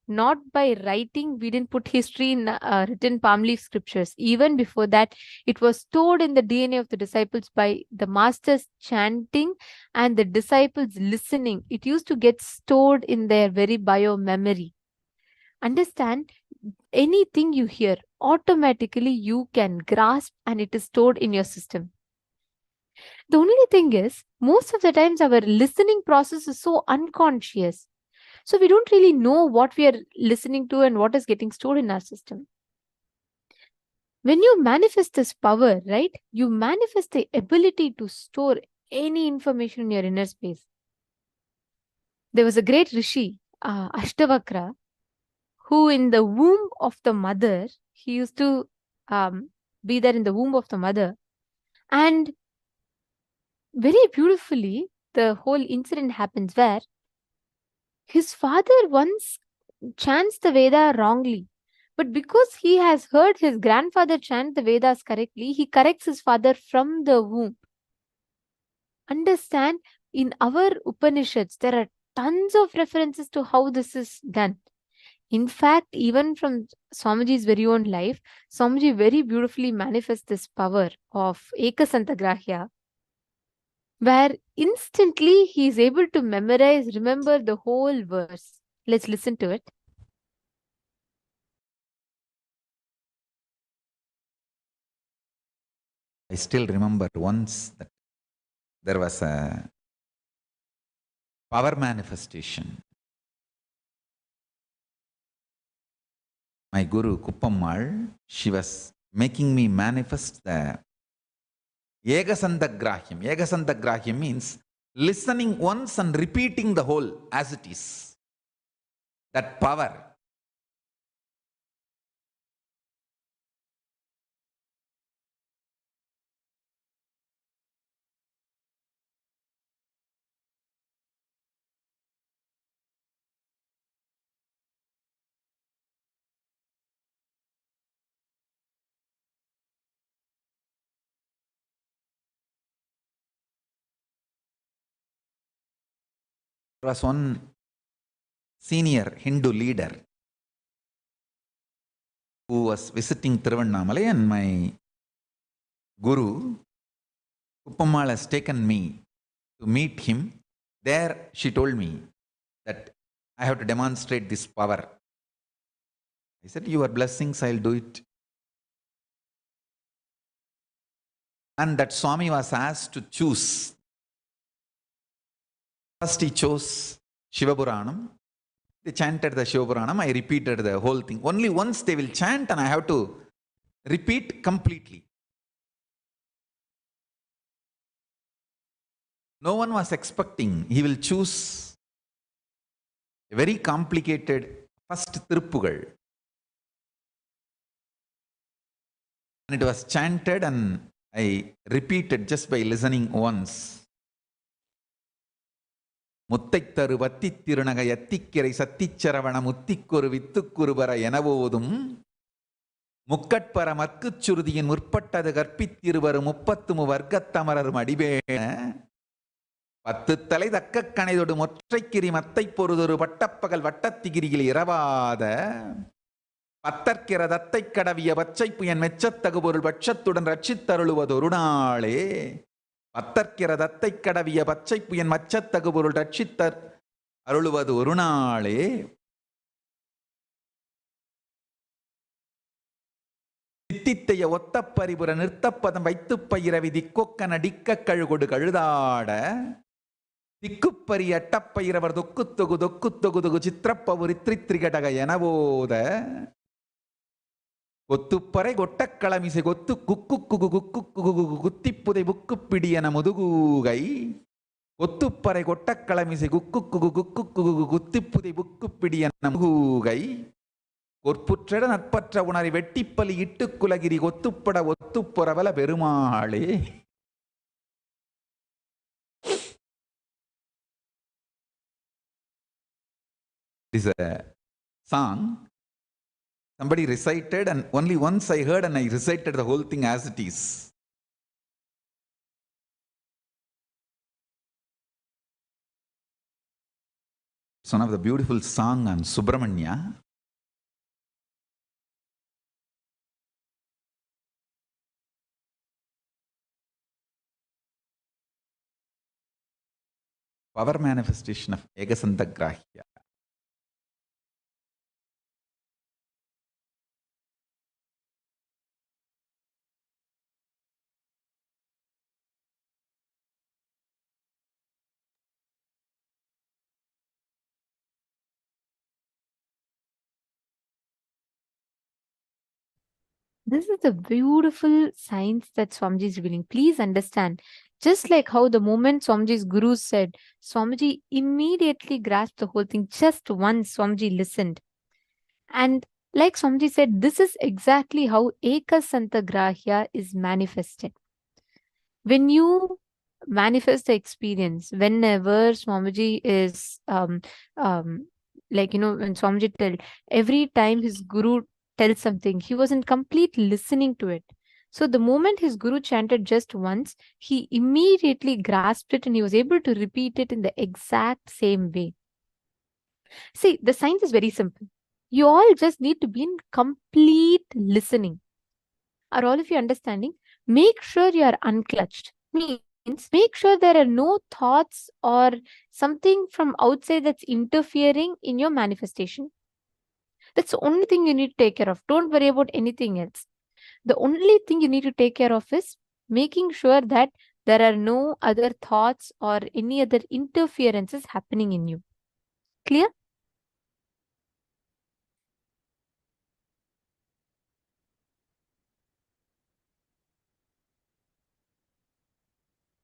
not by writing. We didn't put history in written palm leaf scriptures. Even before that, it was stored in the DNA of the disciples by the masters chanting and the disciples listening. It used to get stored in their very bio memory. Understand, anything you hear, automatically you can grasp, and it is stored in your system. The only thing is, most of the times our listening process is so unconscious. So we don't really know what we are listening to and what is getting stored in our system. When you manifest this power, right, you manifest the ability to store any information in your inner space. There was a great rishi, Ashtavakra, who in the womb of the mother, he used to be there in the womb of the mother. And very beautifully, the whole incident happens where his father once chants the Veda wrongly. But because he has heard his grandfather chant the Vedas correctly, he corrects his father from the womb. Understand, in our Upanishads, there are tons of references to how this is done. In fact, even from Swamiji's very own life, Swamiji very beautifully manifests this power of Ekasantagrahya, where instantly he is able to remember the whole verse. Let's listen to it. I still remember once that there was a power manifestation. My Guru Kuppammal, she was making me manifest the Ekasantagrahyam. Ekasantagrahyam means listening once and repeating the whole as it is. That power. There was one senior Hindu leader who was visiting Tiruvannamalai, and my Guru Kuppammal has taken me to meet him. There she told me that I have to demonstrate this power. I said, your blessings, I'll do it. And that Swami was asked to choose. First he chose Shiva Puranam. They chanted the Shiva Puranam. I repeated the whole thing. Only once they will chant and I have to repeat completely. No one was expecting he will choose a very complicated first Tiruppugal. And it was chanted and I repeated just by listening once. முத்தைத்தரு வத்தித் திருநகை அத்திக்கிரை சத்திச்சரவண முத்திக்கொரு வித்துக்குருபர எனவோதும் முக்கட்பர மற்குச் சுருதியின் முற்பட்டது கற்பித்திருவரு 30 வர்க்கத்தமரர் மடிவேண 10 தலை தக்க கணைதொடு மொற்றைக்கிரி மத்தை பொருதொரு பட்டப்பகல் வட்டத்திகிரியில் இரவாத பத்தற்கிற தத்தை கடவிய பச்சை புயன் மெச்சத்தகு பொருள் பட்சத்துடன் ரட்சித்தருளுவதொரு நாளே பத்தற்கிற தத்தை கடவிய பச்சை புயன் மச்சத்தகு பொருள் ரட்சித்தர் அருளுவது ஒரு நாளே. தித்தித்தைய ஒத்த பரிபுர நிறுத்தப்பதம் வைத்து பயிரவி திக்கொக்க நடிக்க கழுகொடு கழுதாட திக்குப்பரி அட்டப்பயிரவர் தொக்குத்தொகு தொக்குத்தொகுதொகு சித்திரப்பவுரி திரித்திரிகடக எனவோத கொத்துப்பறை கொட்டக்களமிசை கொத்து குக்கு குகு குக்கு குகு குத்திப்புதை புக்குப்பிடி என முதுகூகை கொத்துப்பறை கொட்டக்களமிசை குக்கு குகு குக்கு குகு குத்திப்புதை புக்குப்பிடி என முதுகூகை கொற்புற்ற நட்பற்ற உணரை வெட்டிப்பலி இட்டு குலகிரி ஒத்துப்பட ஒத்துப்புறவல பெருமாளே. It is a song. Somebody recited, and only once I heard and I recited the whole thing as it is. It's one of the beautiful song on Subramanya. Power manifestation of Egasantagrahya. This is the beautiful science that Swamiji is revealing. Please understand, just like how the moment Swamiji's guru said, Swamiji immediately grasped the whole thing. Just once Swamiji listened. And like Swamiji said, this is exactly how Ekasantagrahya is manifested. When you manifest the experience, whenever Swamiji is, when Swamiji told, every time his guru tells something, he wasn't complete listening to it. So the moment his guru chanted just once, he immediately grasped it and he was able to repeat it in the exact same way. See, the science is very simple. You all just need to be in complete listening. Are all of you understanding? Make sure you are unclutched. Means make sure there are no thoughts or something from outside that's interfering in your manifestation. That's the only thing you need to take care of. Don't worry about anything else. The only thing you need to take care of is making sure that there are no other thoughts or any other interferences happening in you. Clear?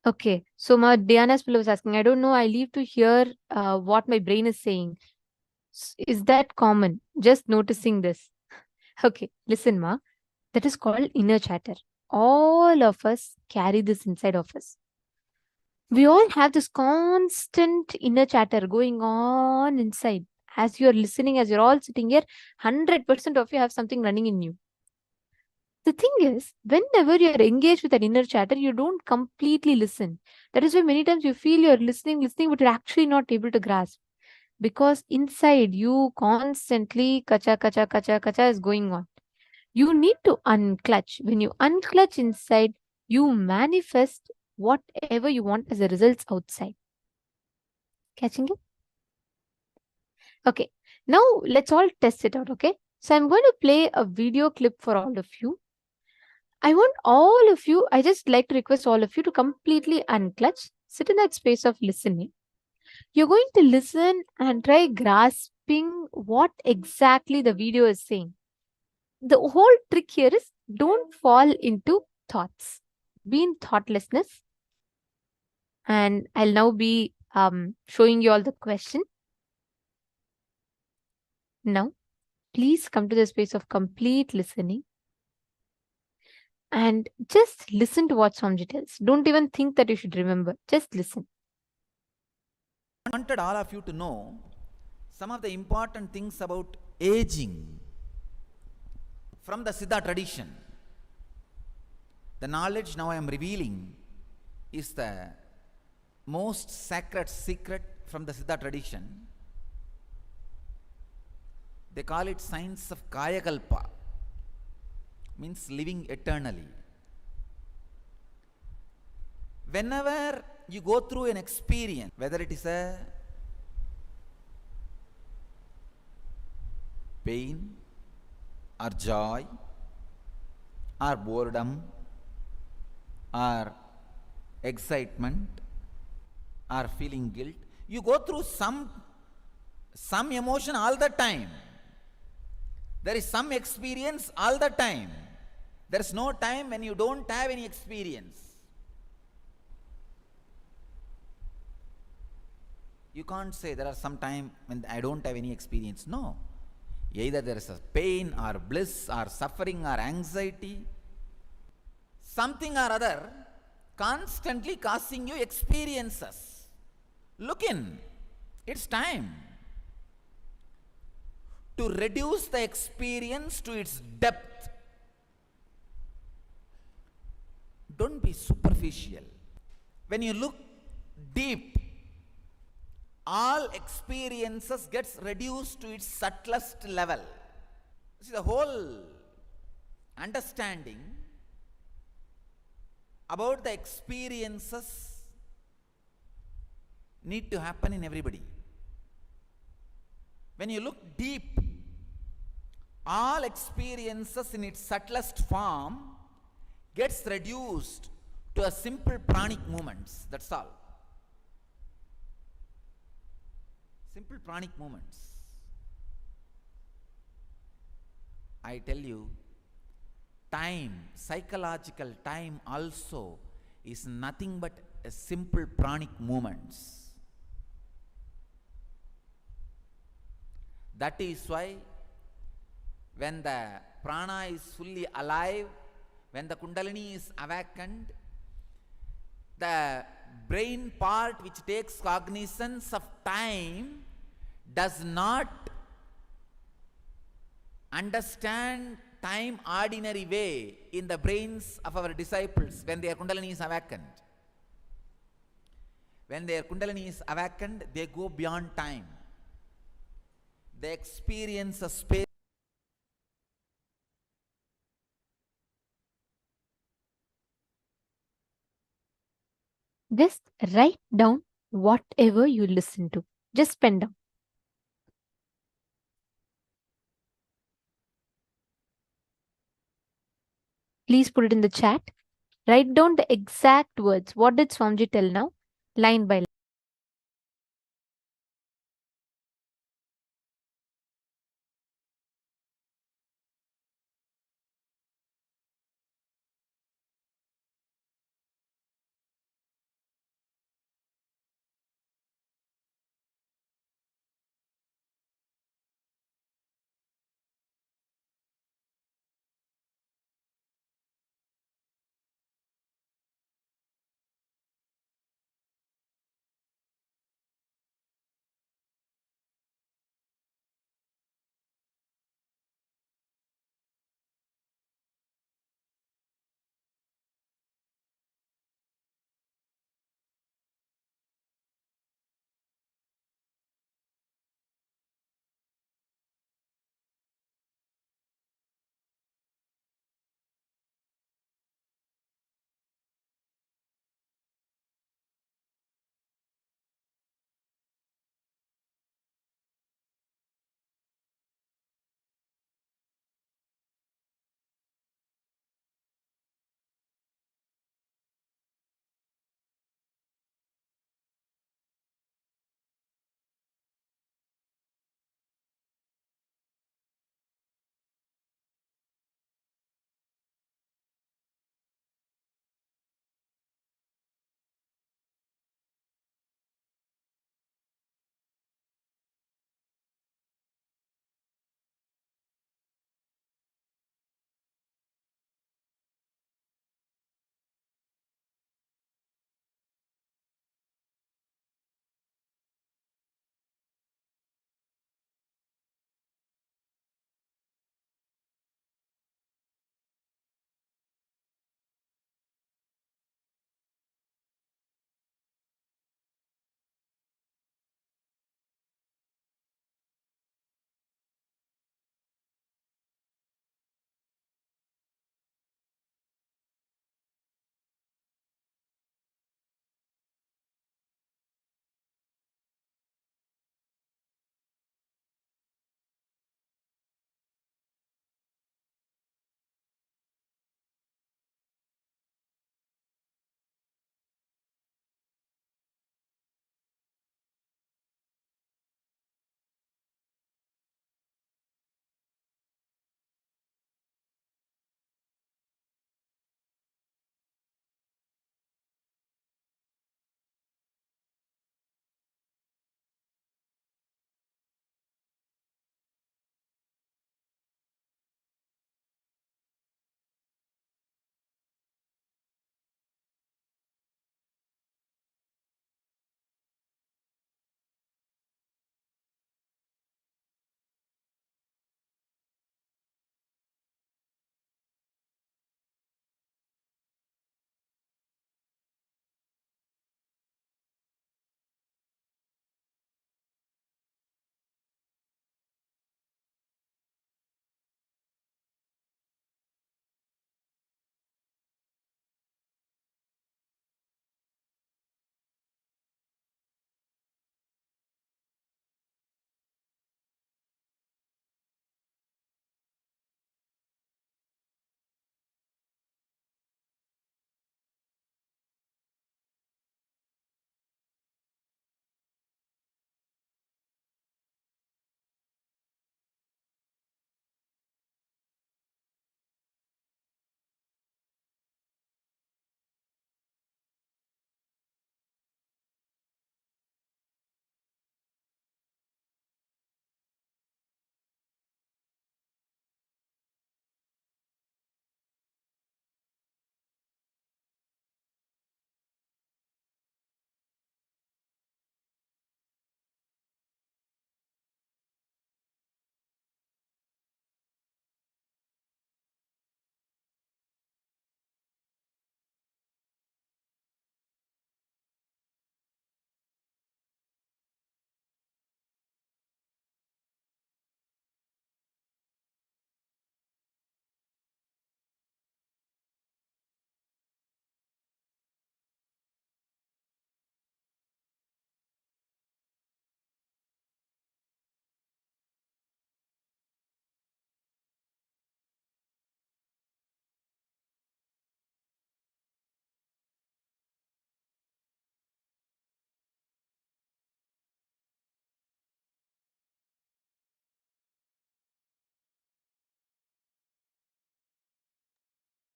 Okay, so my Diana's fellow was asking, I don't know, I leave to hear what my brain is saying. Is that common? Just noticing this. Okay, listen, Ma. That is called inner chatter. All of us carry this inside of us. We all have this constant inner chatter going on inside. As you're listening, as you're all sitting here, 100% of you have something running in you. The thing is, whenever you're engaged with an inner chatter, you don't completely listen. That is why many times you feel you're listening, but you're actually not able to grasp. Because inside you constantly kacha is going on. You need to unclutch. When you unclutch inside, you manifest whatever you want as a result outside. Catching it? Okay. Now let's all test it out, okay? So I'm going to play a video clip for all of you. I want all of you, I just like to request all of you to completely unclutch, sit in that space of listening. You're going to listen and try grasping what exactly the video is saying. The whole trick here is don't fall into thoughts. Be in thoughtlessness. And I'll now be showing you all the question. Now, please come to the space of complete listening. And just listen to what Swamiji tells. Don't even think that you should remember. Just listen. I wanted all of you to know some of the important things about aging from the Siddha tradition. The knowledge now I am revealing is the most sacred secret from the Siddha tradition. They call it science of Kayakalpa, means living eternally. Whenever you go through an experience, whether it is a pain or joy or boredom or excitement or feeling guilt, you go through some emotion all the time. There is some experience all the time. There is no time when you don't have any experience. You can't say there are some time when I don't have any experience. No. Either there is a pain or bliss or suffering or anxiety, something or other constantly causing you experiences. Look in. It's time. to reduce the experience to its depth. Don't be superficial. When you look deep, all experiences gets reduced to its subtlest level. See, the whole understanding about the experiences need to happen in everybody. When you look deep, all experiences in its subtlest form gets reduced to a simple pranic movements. That's all. Simple pranic movements. I tell you, time, psychological time also is nothing but a simple pranic movements. That is why when the prana is fully alive, when the kundalini is awakened, the brain part which takes cognizance of time does not understand time ordinary way in the brains of our disciples when their kundalini is awakened. When their kundalini is awakened, they go beyond time. They experience a space. Just write down whatever you listen to. Just pen down. Please put it in the chat. Write down the exact words. What did Swamiji tell now? Line by line.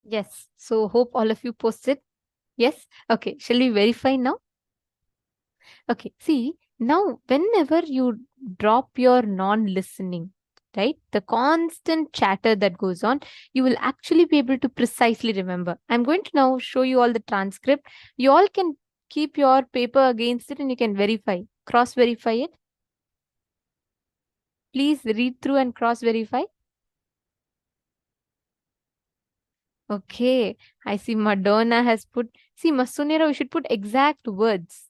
Yes. So hope all of you posted. Yes. Okay. Shall we verify now? Okay. See, now whenever you drop your non-listening, right, the constant chatter that goes on, you will actually be able to precisely remember. I'm going to now show you all the transcript. You all can keep your paper against it and you can verify, cross-verify it. Please read through and cross-verify. Okay, I see Madonna has put, see Masunera, we should put exact words.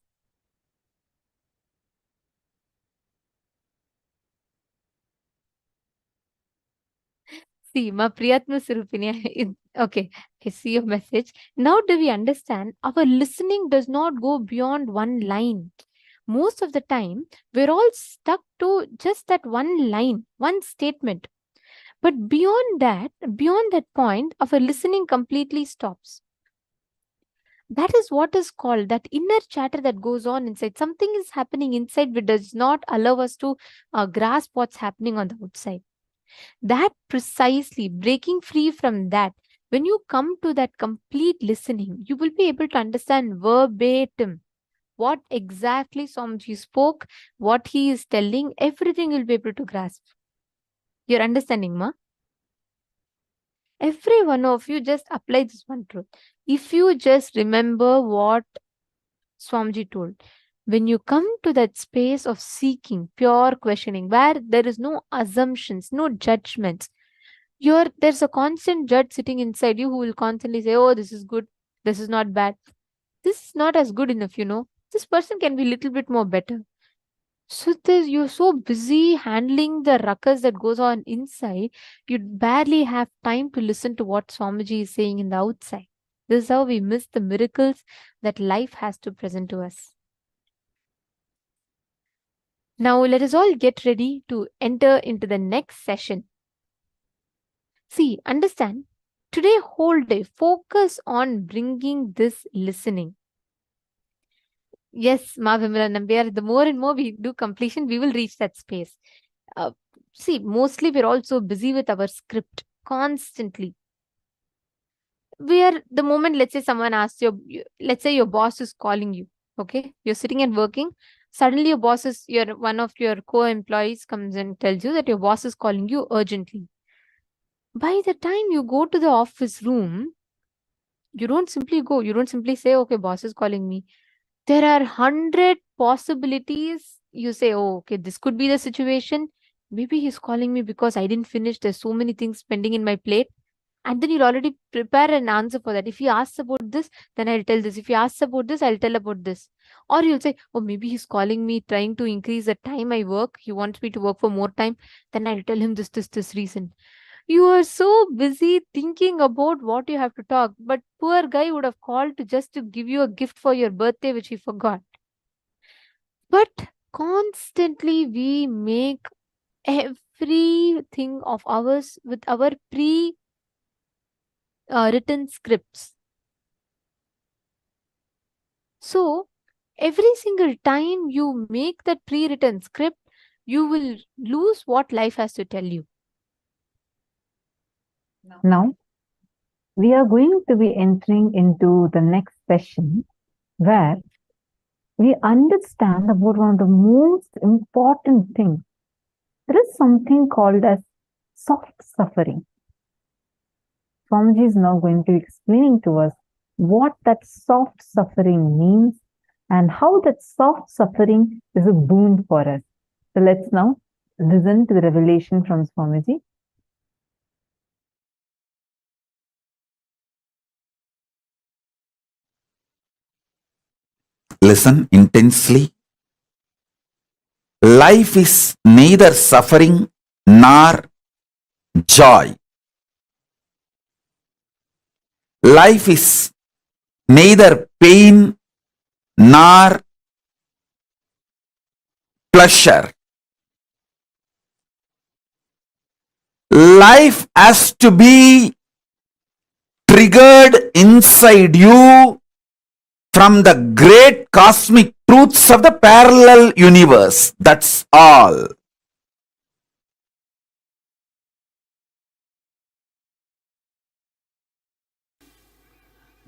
See, Ma Priyatma Surupini, okay, I see your message. Now do we understand our listening does not go beyond one line. Most of the time, we're all stuck to just that one line, one statement. But beyond that point, our listening completely stops. That is what is called that inner chatter that goes on inside. Something is happening inside which does not allow us to grasp what's happening on the outside. That precisely, breaking free from that, when you come to that complete listening, you will be able to understand verbatim what exactly Swamiji spoke, what he is telling, everything you'll be able to grasp. You're understanding, Ma? Every one of you just apply this one truth. If you just remember what Swamiji told, when you come to that space of seeking, pure questioning, where there is no assumptions, no judgments, there's a constant judge sitting inside you who will constantly say, oh, this is good, this is not bad, this is not as good enough, this person can be a little bit more better. So you're so busy handling the ruckus that goes on inside, you barely have time to listen to what Swamiji is saying in the outside. This is how we miss the miracles that life has to present to us. Now let us all get ready to enter into the next session. See, understand, today whole day, focus on bringing this listening. Yes, Ma Vimala Nambiar, the more and more we do completion, we will reach that space. See, mostly we're also busy with our script constantly. The moment, let's say someone asks let's say your boss is calling you, okay? You're sitting and working. Suddenly your boss one of your co-employees comes and tells you that your boss is calling you urgently. By the time you go to the office room, you don't simply go. You don't simply say, okay, boss is calling me. There are 100 possibilities. You say, oh, okay, this could be the situation. Maybe he's calling me because I didn't finish. There's so many things pending in my plate. And then you'll already prepare an answer for that. If he asks about this, then I'll tell this. If he asks about this, I'll tell about this. Or you'll say, oh, maybe he's calling me trying to increase the time I work. He wants me to work for more time. Then I'll tell him this reason. You are so busy thinking about what you have to talk, but poor guy would have called to give you a gift for your birthday, which he forgot. But constantly we make everything of ours with our written scripts. So every single time you make that pre-written script, you will lose what life has to tell you. Now, we are going to be entering into the next session where we understand about one of the most important things. There is something called as soft suffering. Swamiji is now going to be explaining to us what that soft suffering means and how that soft suffering is a boon for us. So let's now listen to the revelation from Swamiji. Listen intensely. Life is neither suffering nor joy. Life is neither pain nor pleasure. Life has to be triggered inside you from the great cosmic truths of the parallel universe. That's all.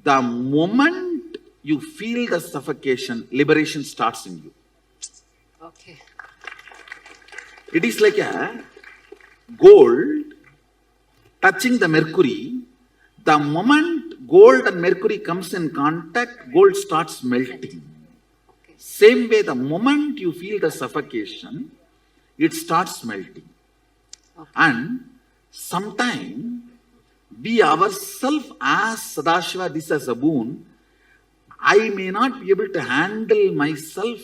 the moment you feel the suffocation, liberation starts in you. Okay. It is like a gold touching the mercury. The moment gold and mercury comes in contact, gold starts melting. Same way, the moment you feel the suffocation, it starts melting. And sometime we ourselves as Sadashiva, this as a boon, I may not be able to handle myself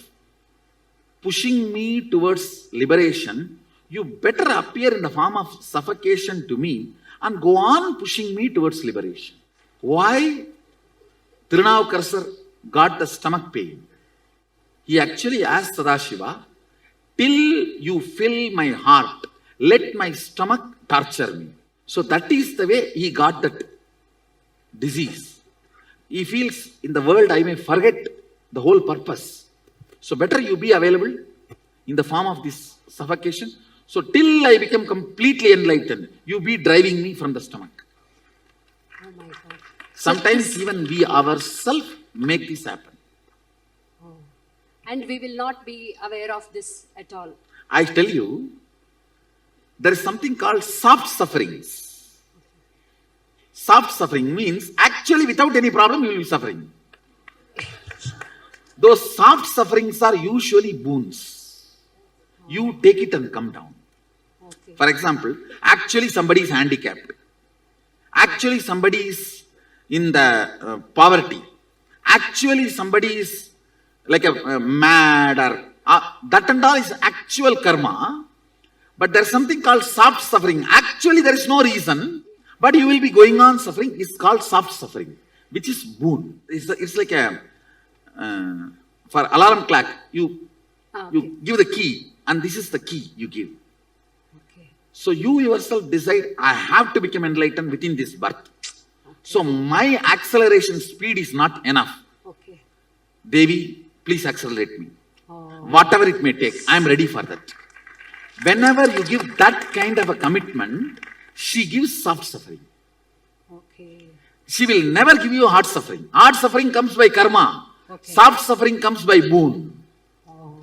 pushing me towards liberation. You better appear in the form of suffocation to me and go on pushing me towards liberation. Why Tirunavukkarasar got the stomach pain? He actually asked Sadashiva, till you fill my heart, let my stomach torture me. So that is the way he got that disease. He feels in the world I may forget the whole purpose. So better you be available in the form of this suffocation. So till I become completely enlightened, you be driving me from the stomach. Oh my God. Sometimes even we ourselves make this happen. And we will not be aware of this at all. I tell you, there is something called soft sufferings. Soft suffering means actually without any problem you will be suffering. Those soft sufferings are usually boons. You take it and come down. Okay. For example, actually somebody is handicapped. Actually somebody is in the poverty. Actually somebody is like a mad or that and all is actual karma. But there is something called soft suffering. Actually there is no reason, but you will be going on suffering. It's called soft suffering, which is boon. It's like a for alarm clock, you give the key, and this is the key you give. Okay. So you yourself decide, I have to become enlightened within this birth. Okay. So my acceleration speed is not enough. Okay. Devi, please accelerate me. Oh. Whatever it may take, I am ready for that. Whenever you give that kind of a commitment, she gives soft suffering. Okay. She will never give you hard suffering. Hard suffering comes by karma. Okay. Soft suffering comes by boon. Oh.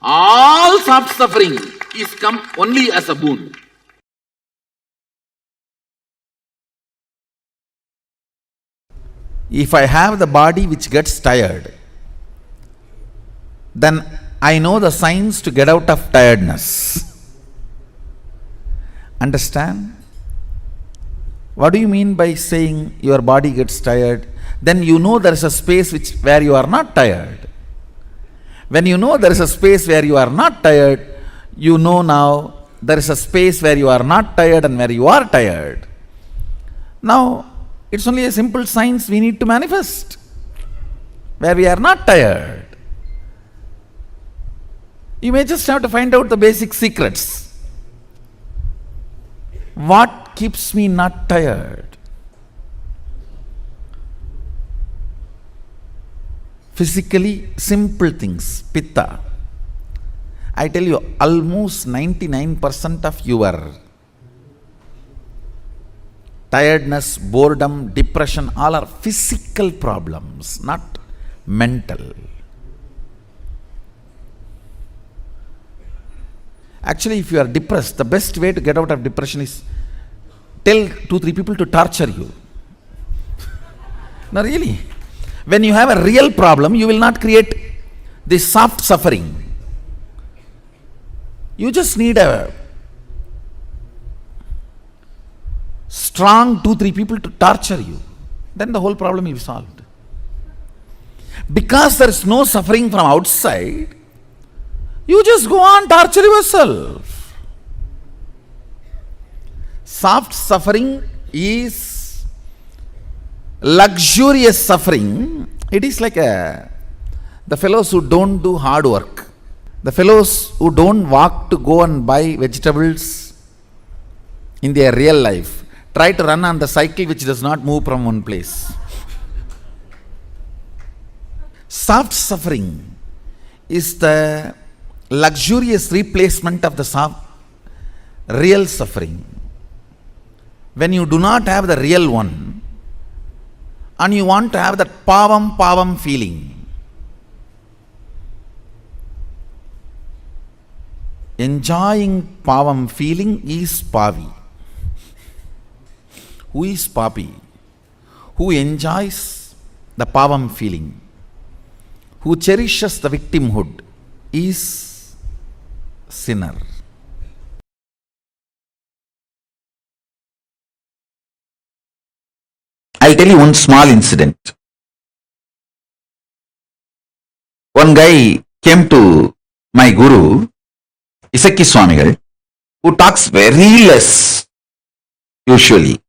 All soft suffering is come only as a boon. If I have the body which gets tired, then I know the signs to get out of tiredness. Understand? What do you mean by saying your body gets tired? Then you know there is a space where you are not tired. When you know there is a space where you are not tired, you know now there is a space where you are not tired and where you are tired. Now, it's only a simple science we need to manifest, where we are not tired. You may just have to find out the basic secrets. What keeps me not tired? Physically, simple things, pitta. I tell you, almost 99% of your tiredness, boredom, depression, all are physical problems, not mental. Actually, if you are depressed, the best way to get out of depression is tell 2-3 people to torture you. No, really. When you have a real problem, you will not create this soft suffering. You just need a strong 2-3 people to torture you. Then the whole problem will be solved. Because there is no suffering from outside, you just go on torture yourself. Soft suffering is luxurious suffering. It is like the fellows who don't do hard work. The fellows who don't walk to go and buy vegetables in their real life. Try to run on the cycle which does not move from one place. Soft suffering is the luxurious replacement of the real suffering. When you do not have the real one, and you want to have that pavam feeling. Enjoying pavam feeling is pavi. Who is papi? Who enjoys the pavam feeling, who cherishes the victimhood, is sinner. I'll tell you one small incident. One guy came to my guru, Isaki Swamigal, who talks very less usually.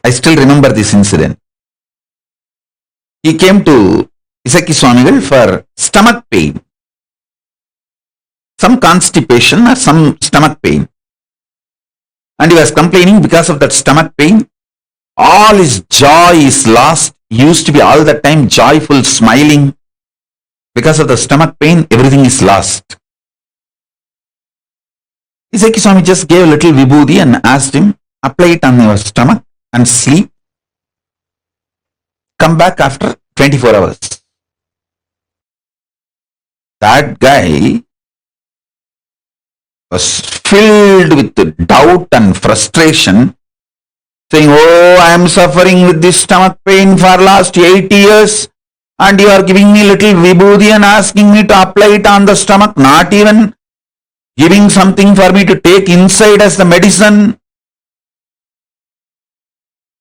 I still remember this incident. He came to Isaki Swamigal for stomach pain, some constipation or some stomach pain. And he was complaining because of that stomach pain. All his joy is lost. He used to be all the time joyful, smiling. Because of the stomach pain, everything is lost. Isaki Swami just gave a little vibhuti and asked him, apply it on your stomach and sleep. Come back after 24 hours. That guy was filled with doubt and frustration, saying, oh, I am suffering with this stomach pain for last 80 years and you are giving me little vibhuti and asking me to apply it on the stomach, not even giving something for me to take inside as the medicine.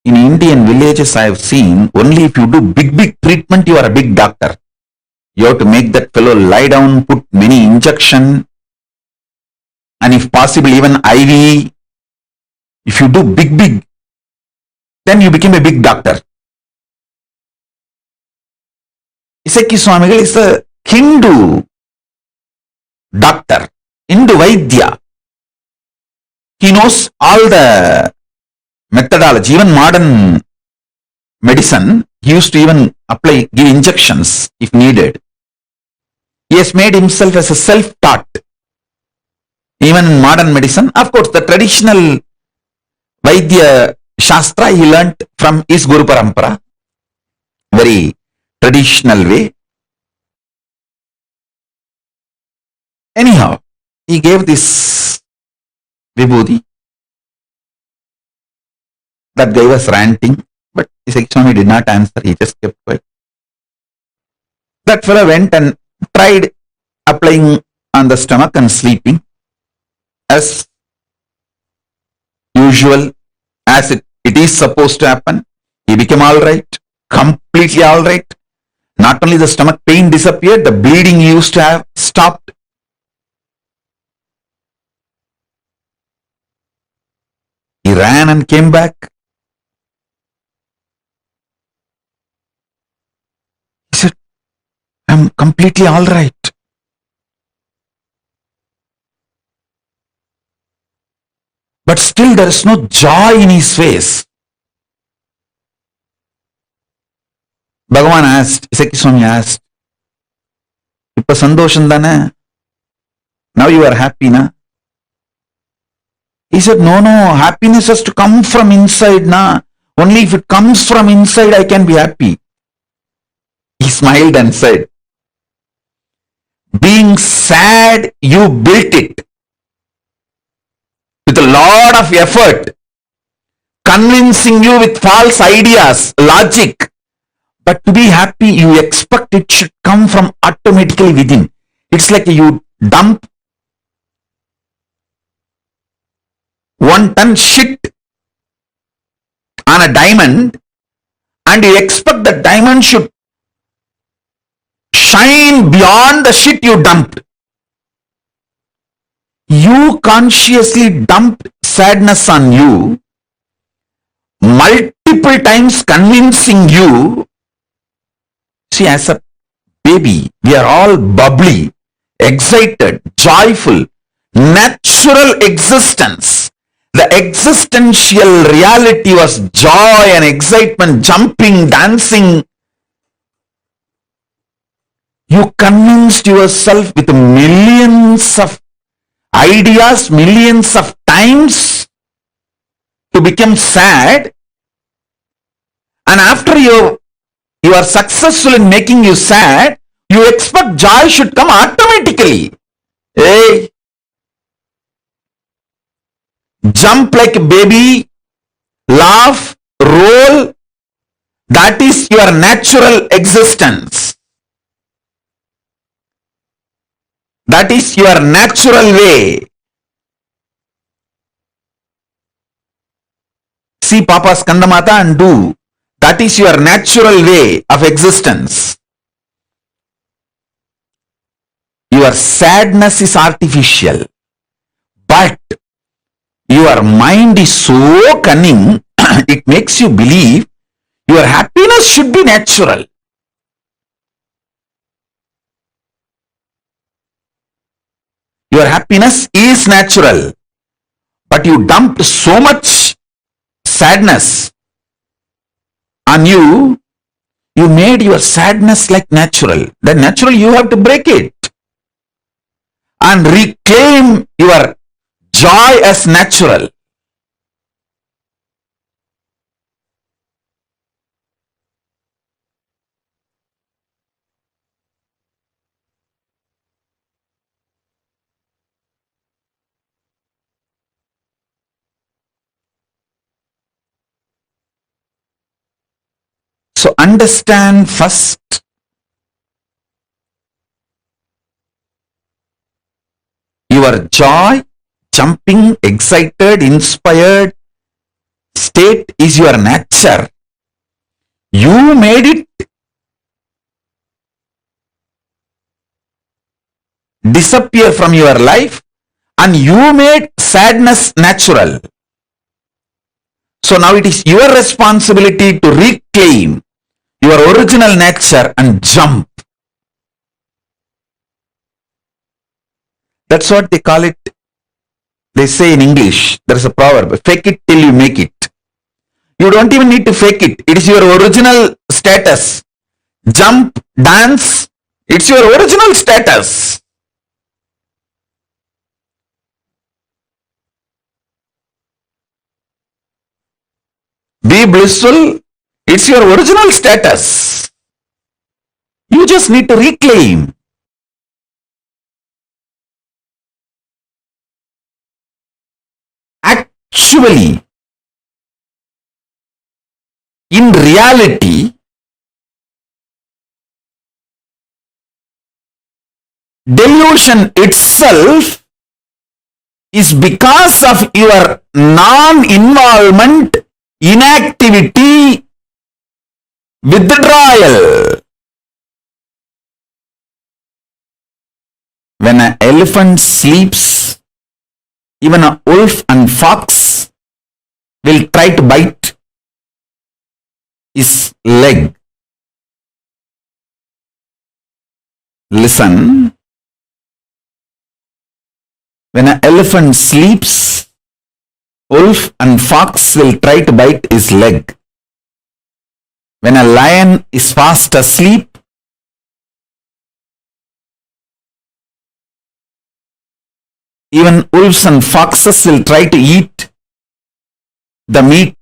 In Indian villages, I have seen, only if you do big treatment, you are a big doctor. You have to make that fellow lie down, put many injection, and if possible, even IV. If you do big, then you become a big doctor. Isaki Swamigal is a Hindu doctor, Hindu Vaidya. He knows all the methodology, even modern medicine. He used to even give injections if needed. He has made himself as a self-taught. Even in modern medicine, of course, the traditional Vaidya Shastra he learnt from his Guru Parampara, very traditional way. Anyhow, he gave this vibhuti. That guy was ranting, but Isaki Swami did not answer, he just kept quiet. That fellow went and tried applying on the stomach and sleeping as usual, as it is supposed to happen. He became alright, completely alright. Not only the stomach pain disappeared, the bleeding he used to have stopped. He ran and came back. He said, I'm completely alright. But still there is no joy in his face. Bhagavan asked, Isaki Swami asked, Ippa sandosham thane? Now you are happy, na? He said, no, happiness has to come from inside, na? Only if it comes from inside, I can be happy. He smiled and said, being sad, you built it with a lot of effort, convincing you with false ideas, logic. But to be happy, you expect it should come from automatically within. It's like you dump 1 ton shit on a diamond and you expect the diamond should shine beyond the shit you dumped. You consciously dumped sadness on you, multiple times convincing you. See, as a baby, we are all bubbly, excited, joyful, natural existence. The existential reality was joy and excitement, jumping, dancing. You convinced yourself with millions of ideas, millions of times to become sad, And after you are successful in making you sad, you expect joy should come automatically. Hey, jump like a baby, laugh, roll. That is your natural existence. That is your natural way. See Papa's Kandamata and do. That is your natural way of existence. Your sadness is artificial, but your mind is so cunning, it makes you believe your happiness should be natural. Your happiness is natural, but you dumped so much sadness on you, you made your sadness like natural. Then naturally you have to break it and reclaim your joy as natural. So understand first your joy, jumping, excited, inspired state is your nature. You made it disappear from your life and you made sadness natural. So now it is your responsibility to reclaim your original nature and jump. That's what they call it. They say in English, there is a proverb, fake it till you make it. You don't even need to fake it. It is your original status. Jump, dance, it's your original status. Be blissful, it's your original status. You just need to reclaim. Actually, in reality, delusion itself is because of your non-involvement, inactivity, withdrawal. When an elephant sleeps, even a wolf and fox will try to bite his leg. Listen. When an elephant sleeps, wolf and fox will try to bite his leg. When a lion is fast asleep, even wolves and foxes will try to eat the meat.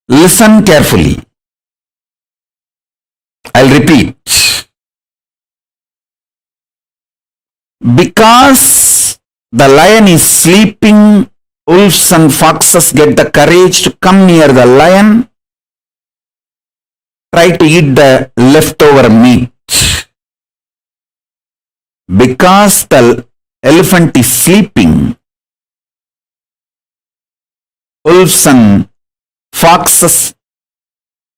Listen carefully. I'll repeat. Because the lion is sleeping, wolves and foxes get the courage to come near the lion, try to eat the leftover meat. Because the elephant is sleeping, wolves and foxes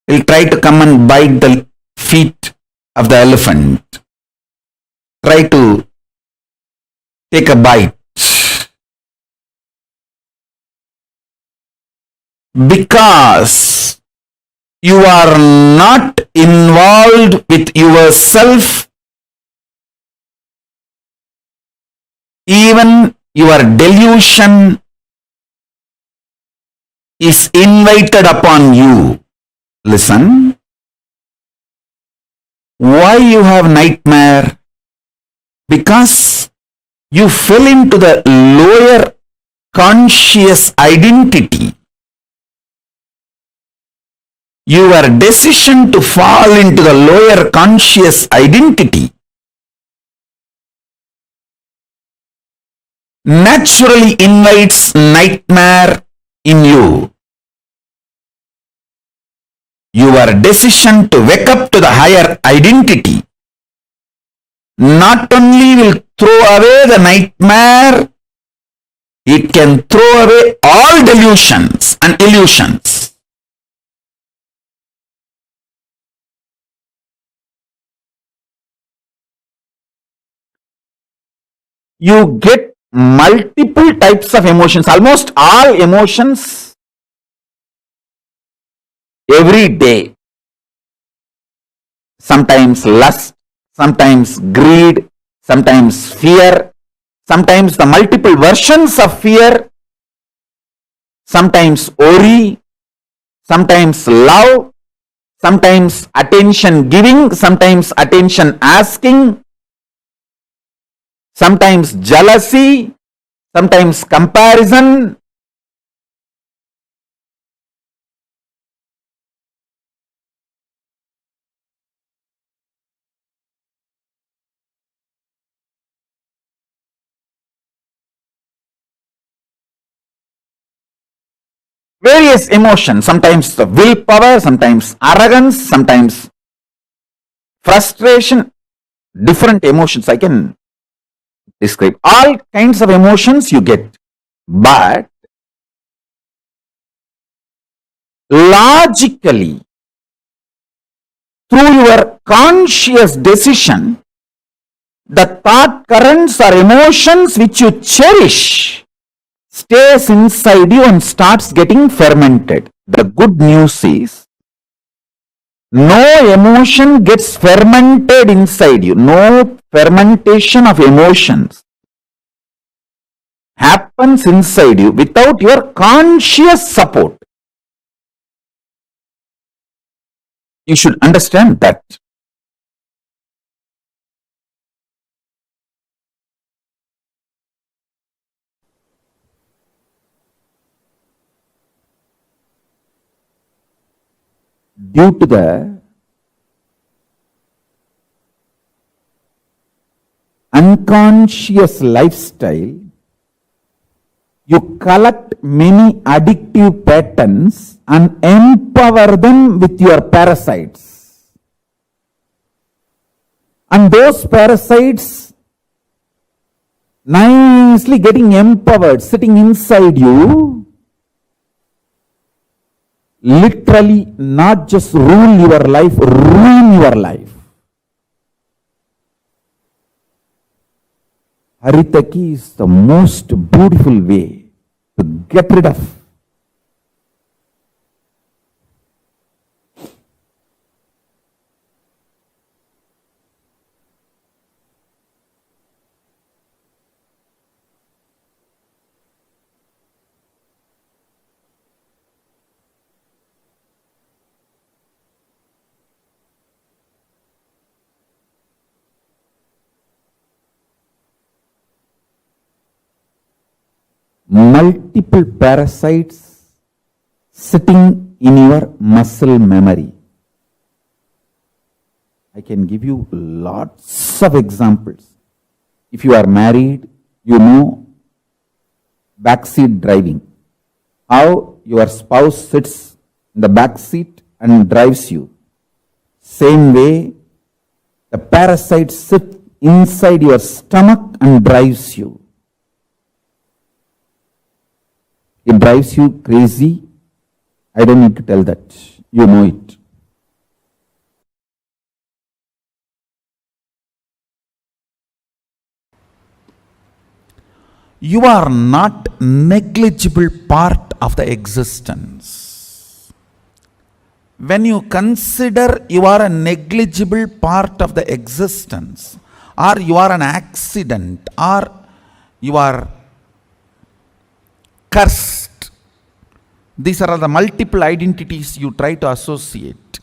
will try to come and bite the feet of the elephant, try to take a bite. Because you are not involved with yourself, even your delusion is invited upon you. Listen. Why you have nightmare? Because you fell into the lower conscious identity. your decision to fall into the lower conscious identity naturally invites nightmare in you. Your decision to wake up to the higher identity not only will throw away the nightmare, it can throw away all delusions and illusions. You get multiple types of emotions, almost all emotions every day. Sometimes lust, sometimes greed, sometimes fear, sometimes the multiple versions of fear, sometimes worry, sometimes love, sometimes attention giving, sometimes attention asking, sometimes jealousy, sometimes comparison. Various emotions, sometimes the willpower, sometimes arrogance, sometimes frustration, different emotions I can describe. All kinds of emotions you get. But logically, through your conscious decision, the thought currents or emotions which you cherish stays inside you and starts getting fermented. The good news is, no emotion gets fermented inside you. No fermentation of emotions happens inside you without your conscious support. You should understand that. Due to the unconscious lifestyle, you collect many addictive patterns and empower them with your parasites. And those parasites nicely getting empowered, sitting inside you, literally not just rule your life, ruin your life. Haritaki is the most beautiful way to get rid of multiple parasites sitting in your muscle memory. I can give you lots of examples. If you are married, you know backseat driving. How your spouse sits in the back seat and drives you. Same way, the parasites sit inside your stomach and drives you. It drives you crazy. I don't need to tell that. You know it. You are not negligible part of the existence. When you consider you are a negligible part of the existence, or you are an accident, or you are cursed. These are the multiple identities you try to associate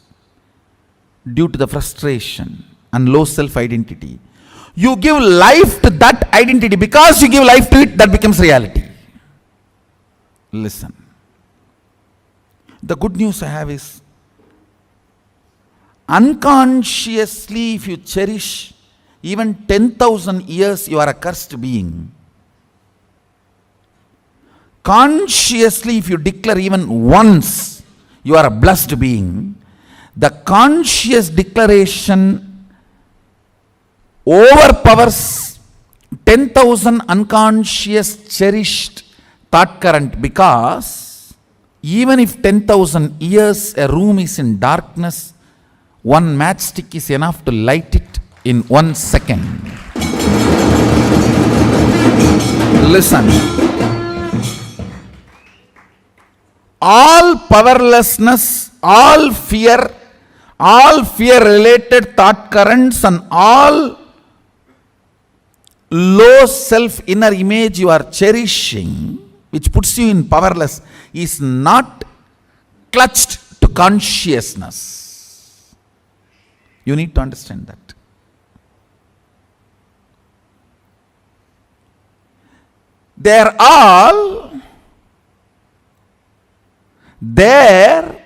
due to the frustration and low self-identity. You give life to that identity. Because you give life to it, that becomes reality. Listen. The good news I have is, Unconsciously, if you cherish even 10,000 years, you are a cursed being. Consciously, if you declare even once, you are a blessed being. The conscious declaration overpowers 10,000 unconscious cherished thought current, because even if 10,000 years a room is in darkness, one matchstick is enough to light it in 1 second. Listen. All powerlessness, all fear related thought currents, and all low self inner image you are cherishing, which puts you in powerless, is not clutched to consciousness. You need to understand that. They're all there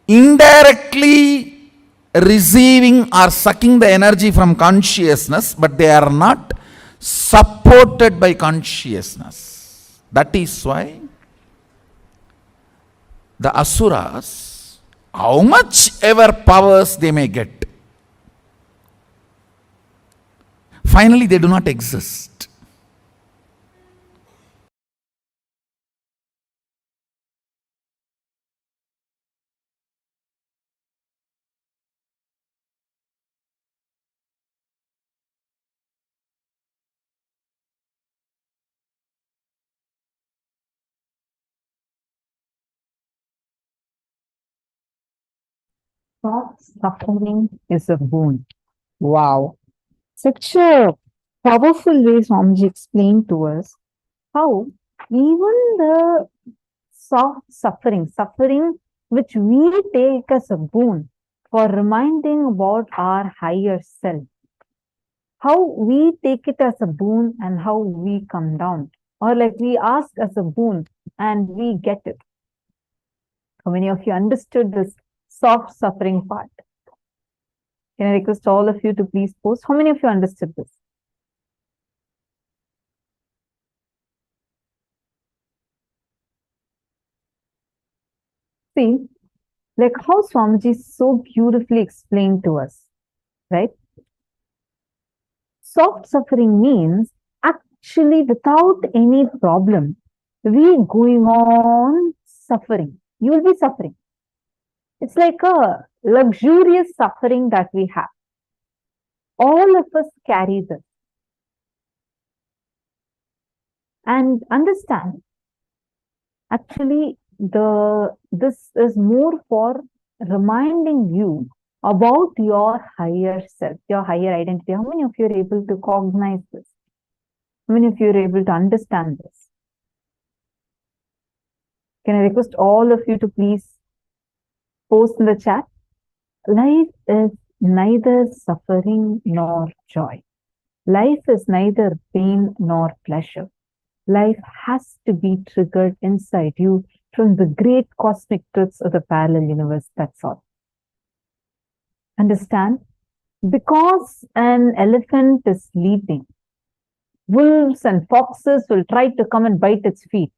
indirectly receiving or sucking the energy from consciousness, but they are not supported by consciousness. That is why the asuras, how much ever powers they may get, finally they do not exist. Soft suffering is a boon. Wow. Such a powerful way Swamiji explained to us how even the soft suffering which we take as a boon for reminding about our higher self, how we take it as a boon and how we come down, or like we ask as a boon and we get it. How many of you understood this soft suffering part? Can I request all of you to please post? How many of you understood this? See, like how Swamiji so beautifully explained to us, right? Soft suffering means actually without any problem, we going on suffering. You will be suffering. It's like a luxurious suffering that we have. All of us carry this. And understand, actually, this is more for reminding you about your higher self, your higher identity. How many of you are able to cognize this? How many of you are able to understand this? Can I request all of you to please post in the chat? Life is neither suffering nor joy. Life is neither pain nor pleasure. Life has to be triggered inside you from the great cosmic truths of the parallel universe. That's all. Understand? Because an elephant is sleeping, wolves and foxes will try to come and bite its feet.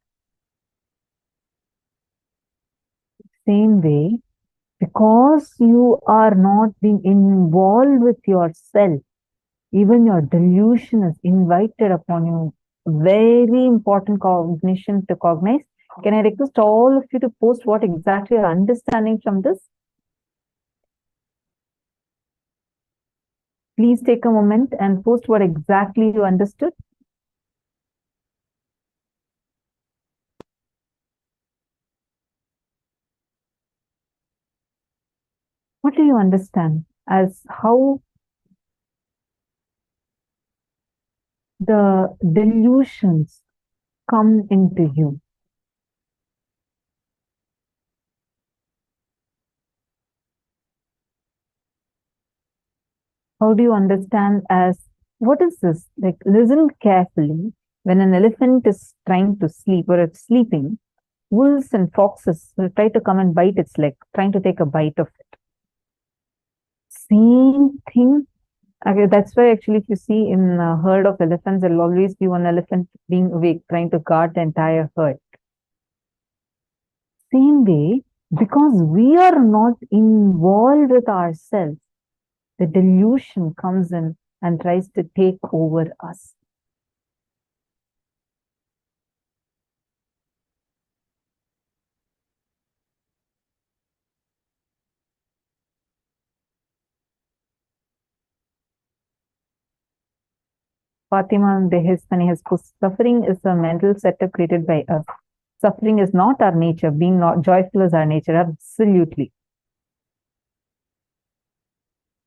Same way, because you are not being involved with yourself, even your delusion is invited upon you. Very important cognition to cognize. Can I request all of you to post what exactly you're understanding from this? Please take a moment and post what exactly you understood. What do you understand as how the delusions come into you? How do you understand as, what is this? Like, listen carefully. When an elephant is trying to sleep or it's sleeping, wolves and foxes will try to come and bite its leg, trying to take a bite of it. Same thing. Okay, that's why actually if you see in a herd of elephants, there will always be one elephant being awake, trying to guard the entire herd. Same way, because we are not involved with ourselves, the delusion comes in and tries to take over us. Fatima Behestani has put, suffering is a mental setup created by us. Suffering is not our nature. Being not joyful is our nature. Absolutely.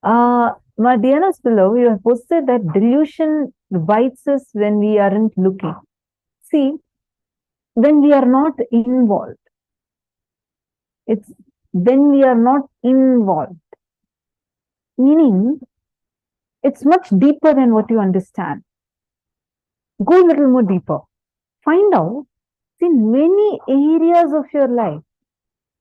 Diana's below, you have posted that delusion bites us when we aren't looking. See, when we are not involved. It's when we are not involved. Meaning, it's much deeper than what you understand. Go a little more deeper. Find out, in many areas of your life,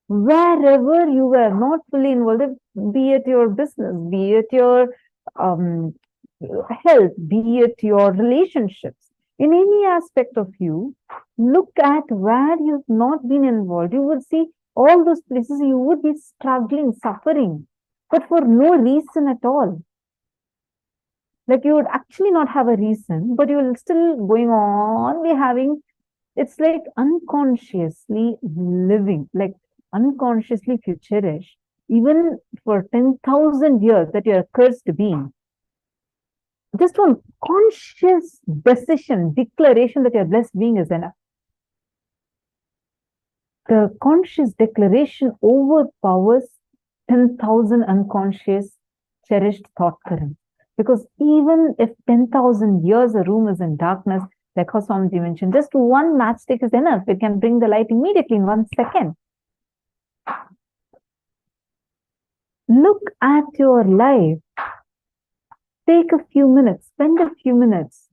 wherever you were not fully involved, be it your business, be it your health, be it your relationships, in any aspect of you, look at where you've not been involved. You would see all those places you would be struggling, suffering, but for no reason at all. Like you would actually not have a reason, but you will still going on be having, it's like unconsciously living, like unconsciously if you cherish, even for 10,000 years that you're a cursed being. Just one conscious decision, declaration that you're a blessed being is enough. The conscious declaration overpowers 10,000 unconscious cherished thought currents. Because even if 10,000 years a room is in darkness, like how Swamiji mentioned, just one matchstick is enough. It can bring the light immediately in 1 second. Look at your life. Take a few minutes, spend a few minutes.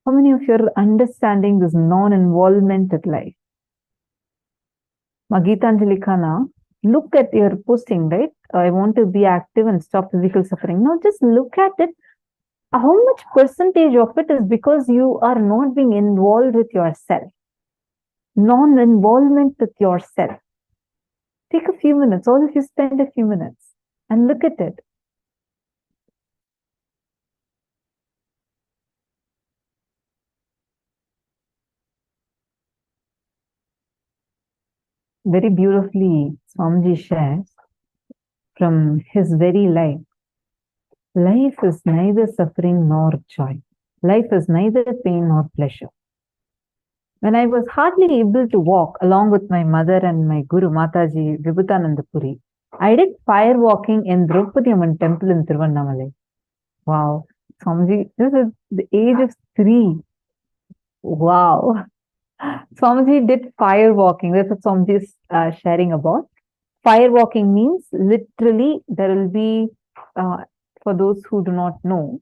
How many of you are understanding this non-involvement with life? Magitanjali Khana, look at your posting, right? I want to be active and stop physical suffering. Now just look at it. How much percentage of it is because you are not being involved with yourself? Non-involvement with yourself. Take a few minutes, all of you spend a few minutes and look at it. Very beautifully, Swamiji shares from his very life. Life is neither suffering nor joy. Life is neither pain nor pleasure. When I was hardly able to walk along with my mother and my Guru Mataji Vibhutananda Puri, I did fire walking in Draupadi Amman temple in Tiruvannamalai. Wow, Swamiji, this is the age of 3. Wow. Swamiji did fire walking. That's what Swamiji is sharing about. Fire walking means literally there will be, for those who do not know,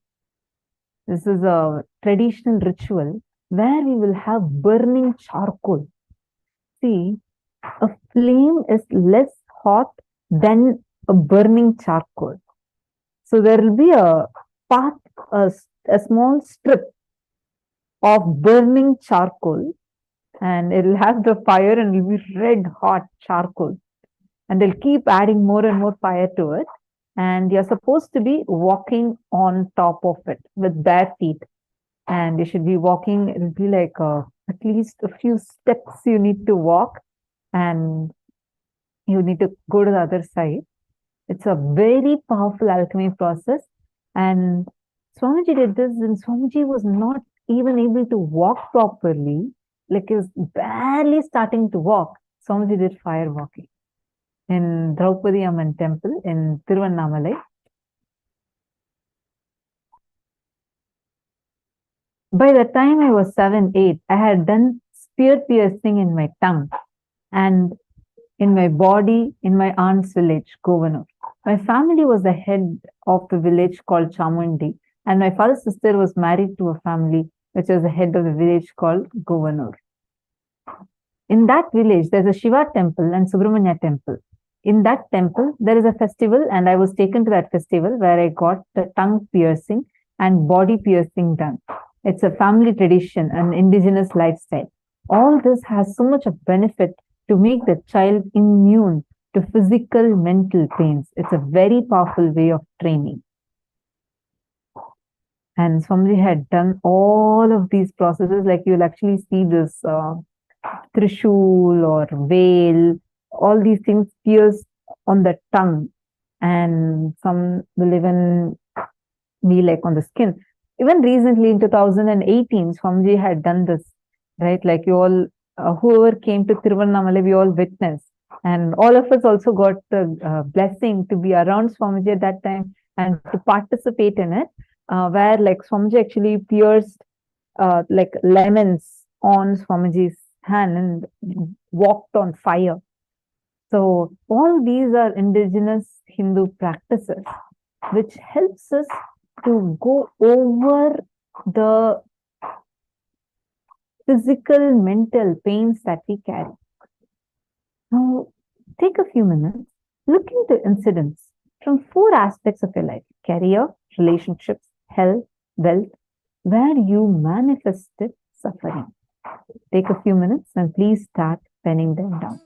this is a traditional ritual where we will have burning charcoal. See, a flame is less hot than a burning charcoal. So there will be a path, a small strip of burning charcoal, and it will have the fire and it will be red hot charcoal. And they'll keep adding more and more fire to it. And you're supposed to be walking on top of it with bare feet. And you should be walking, it'll be like at least a few steps you need to walk. And you need to go to the other side. It's a very powerful alchemy process. And Swamiji did this, and Swamiji was not even able to walk properly. Like he was barely starting to walk. Swamiji did fire walking in Draupadi Amman temple in Tiruvannamalai. By the time I was 7, 8, I had done spear piercing in my tongue and in my body in my aunt's village, Govanur. My family was the head of the village called Chamundi, and my father's sister was married to a family which was the head of the village called Governor. In that village, there's a Shiva temple and Subramanya temple. In that temple, there is a festival, and I was taken to that festival where I got the tongue piercing and body piercing done. It's a family tradition, an indigenous lifestyle. All this has so much of benefit to make the child immune to physical, mental pains. It's a very powerful way of training. And Swamiji had done all of these processes, like you'll actually see this trishul or veil, all these things pierced on the tongue, and some will even be like on the skin. Even recently in 2018, Swamiji had done this, right? Like you all, whoever came to Tiruvannamalai, we all witnessed. And all of us also got the blessing to be around Swamiji at that time and to participate in it, where like Swamiji actually pierced like lemons on Swamiji's hand and walked on fire. So all these are indigenous Hindu practices, which helps us to go over the physical, mental pains that we carry. Now, take a few minutes, look into incidents from 4 aspects of your life: career, relationships, health, wealth, where you manifested suffering. Take a few minutes and please start penning them down.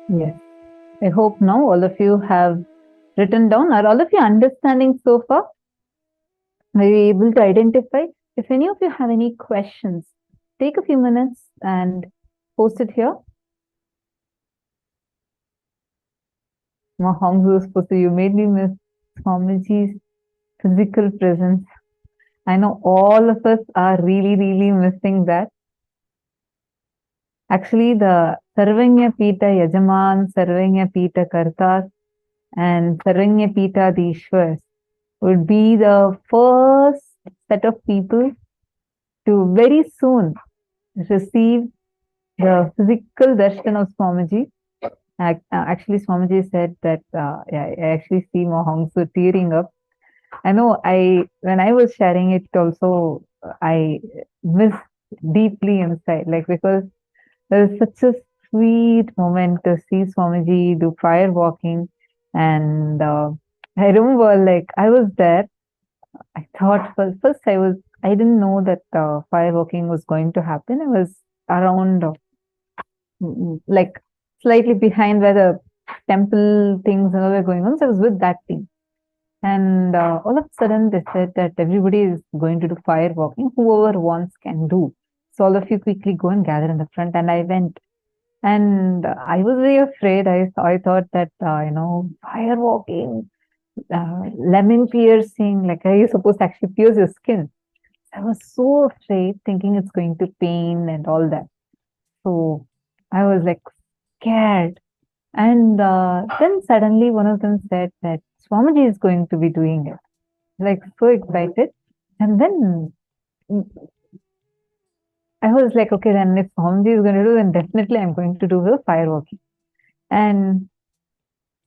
Yes. I hope now all of you have written down. Are all of you understanding so far? Are you able to identify? If any of you have any questions, take a few minutes and post it here. You made me miss Swamiji's physical presence. I know all of us are really, really missing that. Actually, the Sarvanya Pita Yajaman, Sarvanya Pita Kartas, and Sarvanya Pita Dishwars would be the first set of people to very soon receive the physical darshan of Swamiji. Actually, Swamiji said that I actually see Mohangsu tearing up. I know when I was sharing it also, I missed deeply inside, like, because there was such a sweet moment to see Swamiji do fire walking. And I remember, like, I was there. I thought first I didn't know that fire walking was going to happen. I was around, like, slightly behind where the temple things and all were going on. So I was with that team. And all of a sudden they said that everybody is going to do fire walking. Whoever wants can do. So all of you quickly go and gather in the front. And I went. And I was very afraid. I thought that, fire walking, lemon piercing, like, are you supposed to actually pierce your skin? I was so afraid, thinking it's going to pain and all that. So I was like scared. And then suddenly one of them said that Swamiji is going to be doing it. Like, so excited. And then I was like, okay, then if Swamiji is going to do, then definitely I'm going to do the fire walking. And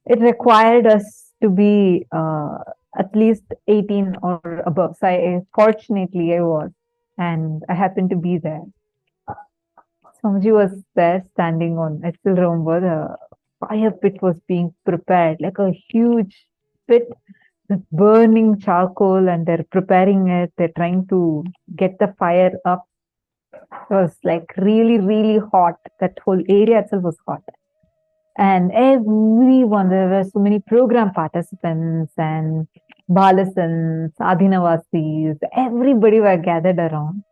it required us to be at least 18 or above. So fortunately I was, and I happened to be there. Swamiji was there standing on, I still remember, the fire pit was being prepared, like a huge pit with burning charcoal, and they're preparing it. They're trying to get the fire up. It was like really, really hot. That whole area itself was hot. And everyone, there were so many program participants and Balasans, Adhinavasis, everybody were gathered around.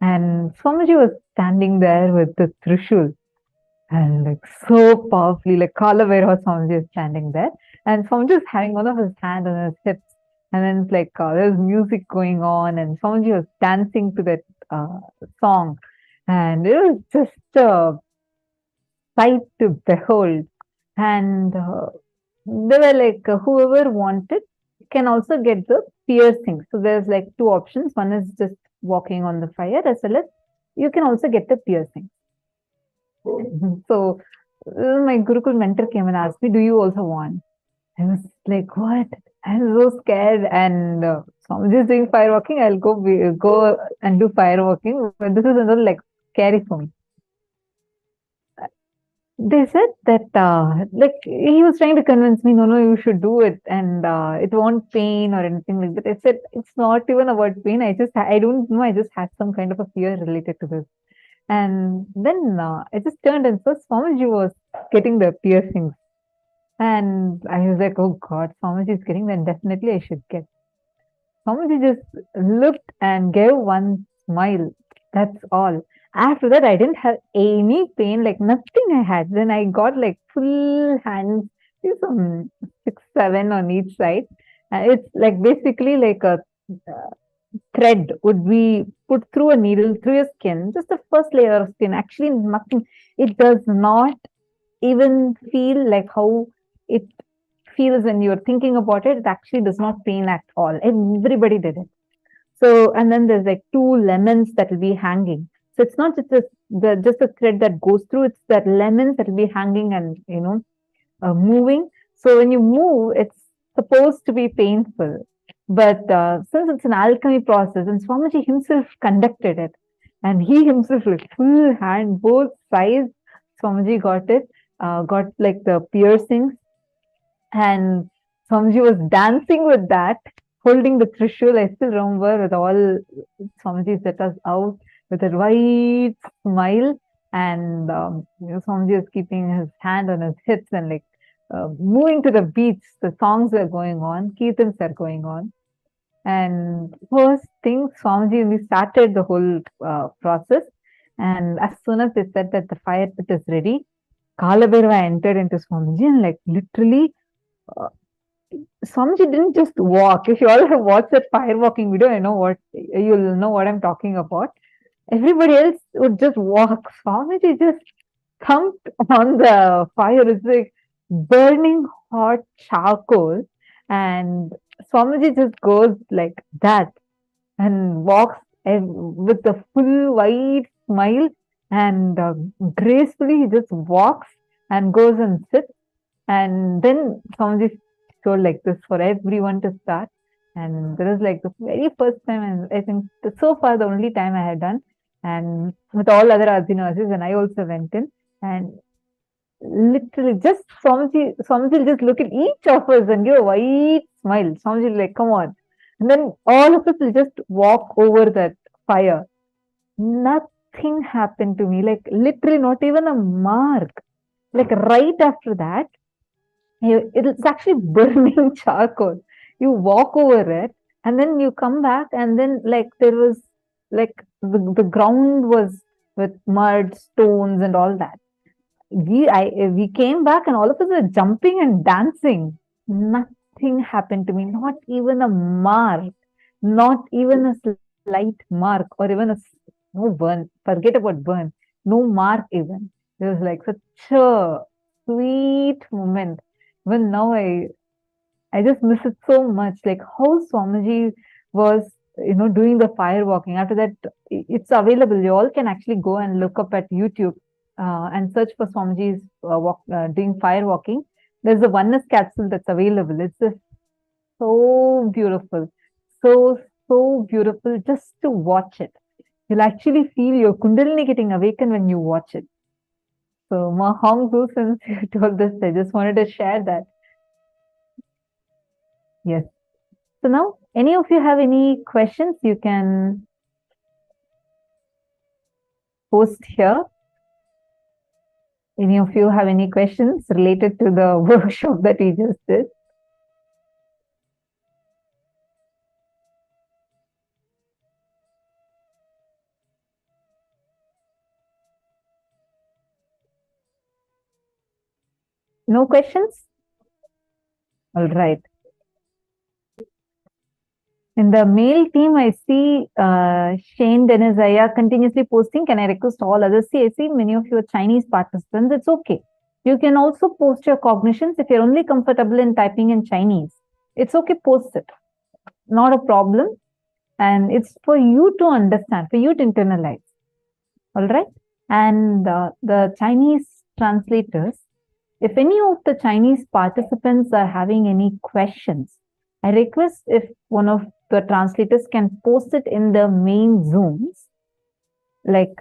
And Swamiji was standing there with the Trishul. And like so powerfully, like Kala Vairava Swamiji is standing there. And Swamiji was having one of his hands on his hips. And then it's like there's music going on, and Swamiji was dancing to that song. And it was just a sight to behold. And they were like, whoever wanted can also get the piercing. So there's like two options. One is just walking on the fire, as well as you can also get the piercing. So my Gurukul mentor came and asked me, do you also want? I was like, what? I was so scared. And Swamiji is doing fire walking. I'll go and do fire walking. But this is another like scary for me. They said that like he was trying to convince me, no, you should do it, and it won't pain or anything like that. I said it's not even about pain. I don't know. I just had some kind of a fear related to this. And then I just turned and saw Swamiji was getting the piercings. And I was like, oh God, Swamiji is getting, then definitely I should get. Swamiji just looked and gave one smile. That's all. After that, I didn't have any pain, like nothing I had. Then I got like full hands, some 6, 7 on each side. It's like basically like a thread would be put through a needle through your skin, just the first layer of skin. Actually, nothing. It does not even feel like how it feels when you're thinking about it. It actually does not pain at all. Everybody did it. So, and then there's like 2 lemons that will be hanging. So it's not just a thread that goes through, it's that lemons that will be hanging and, moving. So when you move, it's supposed to be painful. But since it's an alchemy process, and Swamiji himself conducted it, and he himself with full hand, both sides, Swamiji got it, got like the piercings. And Swamiji was dancing with that, holding the Trishul. I still remember with all Swamiji set us out with a white smile, and Swamiji was keeping his hand on his hips and like moving to the beats. The songs were going on, kirtans are going on. And first thing, Swamiji, we started the whole process. And as soon as they said that the fire pit is ready, Kalabhairava entered into Swamiji and like literally, Swamiji didn't just walk. If you all have watched that fire walking video, you'll know what I'm talking about. Everybody else would just walk. Swamiji just thumped on the fire. It's like burning hot charcoal, and Swamiji just goes like that and walks with a full white smile, and gracefully he just walks and goes and sits. And then Swamiji told like this for everyone to start. And that was like the very first time, and I think so far the only time I had done. And with all other Adinasis, and I also went in, and literally just Swamiji will just look at each of us and give a white smile. Swamiji will like, come on. And then all of us will just walk over that fire. Nothing happened to me, like literally not even a mark. Like right after that, it's actually burning charcoal. You walk over it and then you come back, and then like there was like the ground was with mud, stones and all that. We came back and all of us were jumping and dancing. Nothing happened to me, not even a mark, not even a slight mark, or even no burn. Forget about burn, no mark even. It was like such a sweet moment. Even now I just miss it so much, like how Swamiji was, doing the fire walking. After that, it's available. You all can actually go and look up at YouTube and search for Swamiji's doing fire walking. There's a oneness capsule that's available. It's just so beautiful, so beautiful just to watch it. You'll actually feel your Kundalini getting awakened when you watch it. So, Ma Hong Su, since you told this, I just wanted to share that. Yes. So now, any of you have any questions, you can post here. Any of you have any questions related to the workshop that we just did? No questions? All right. In the male team, I see Shane Denizaya continuously posting. Can I request all others? See, I see many of your Chinese participants. It's okay. You can also post your cognitions if you're only comfortable in typing in Chinese. It's okay, post it. Not a problem. And it's for you to understand, for you to internalize. All right. And the Chinese translators, if any of the Chinese participants are having any questions, I request if one of the translators can post it in the main Zooms, like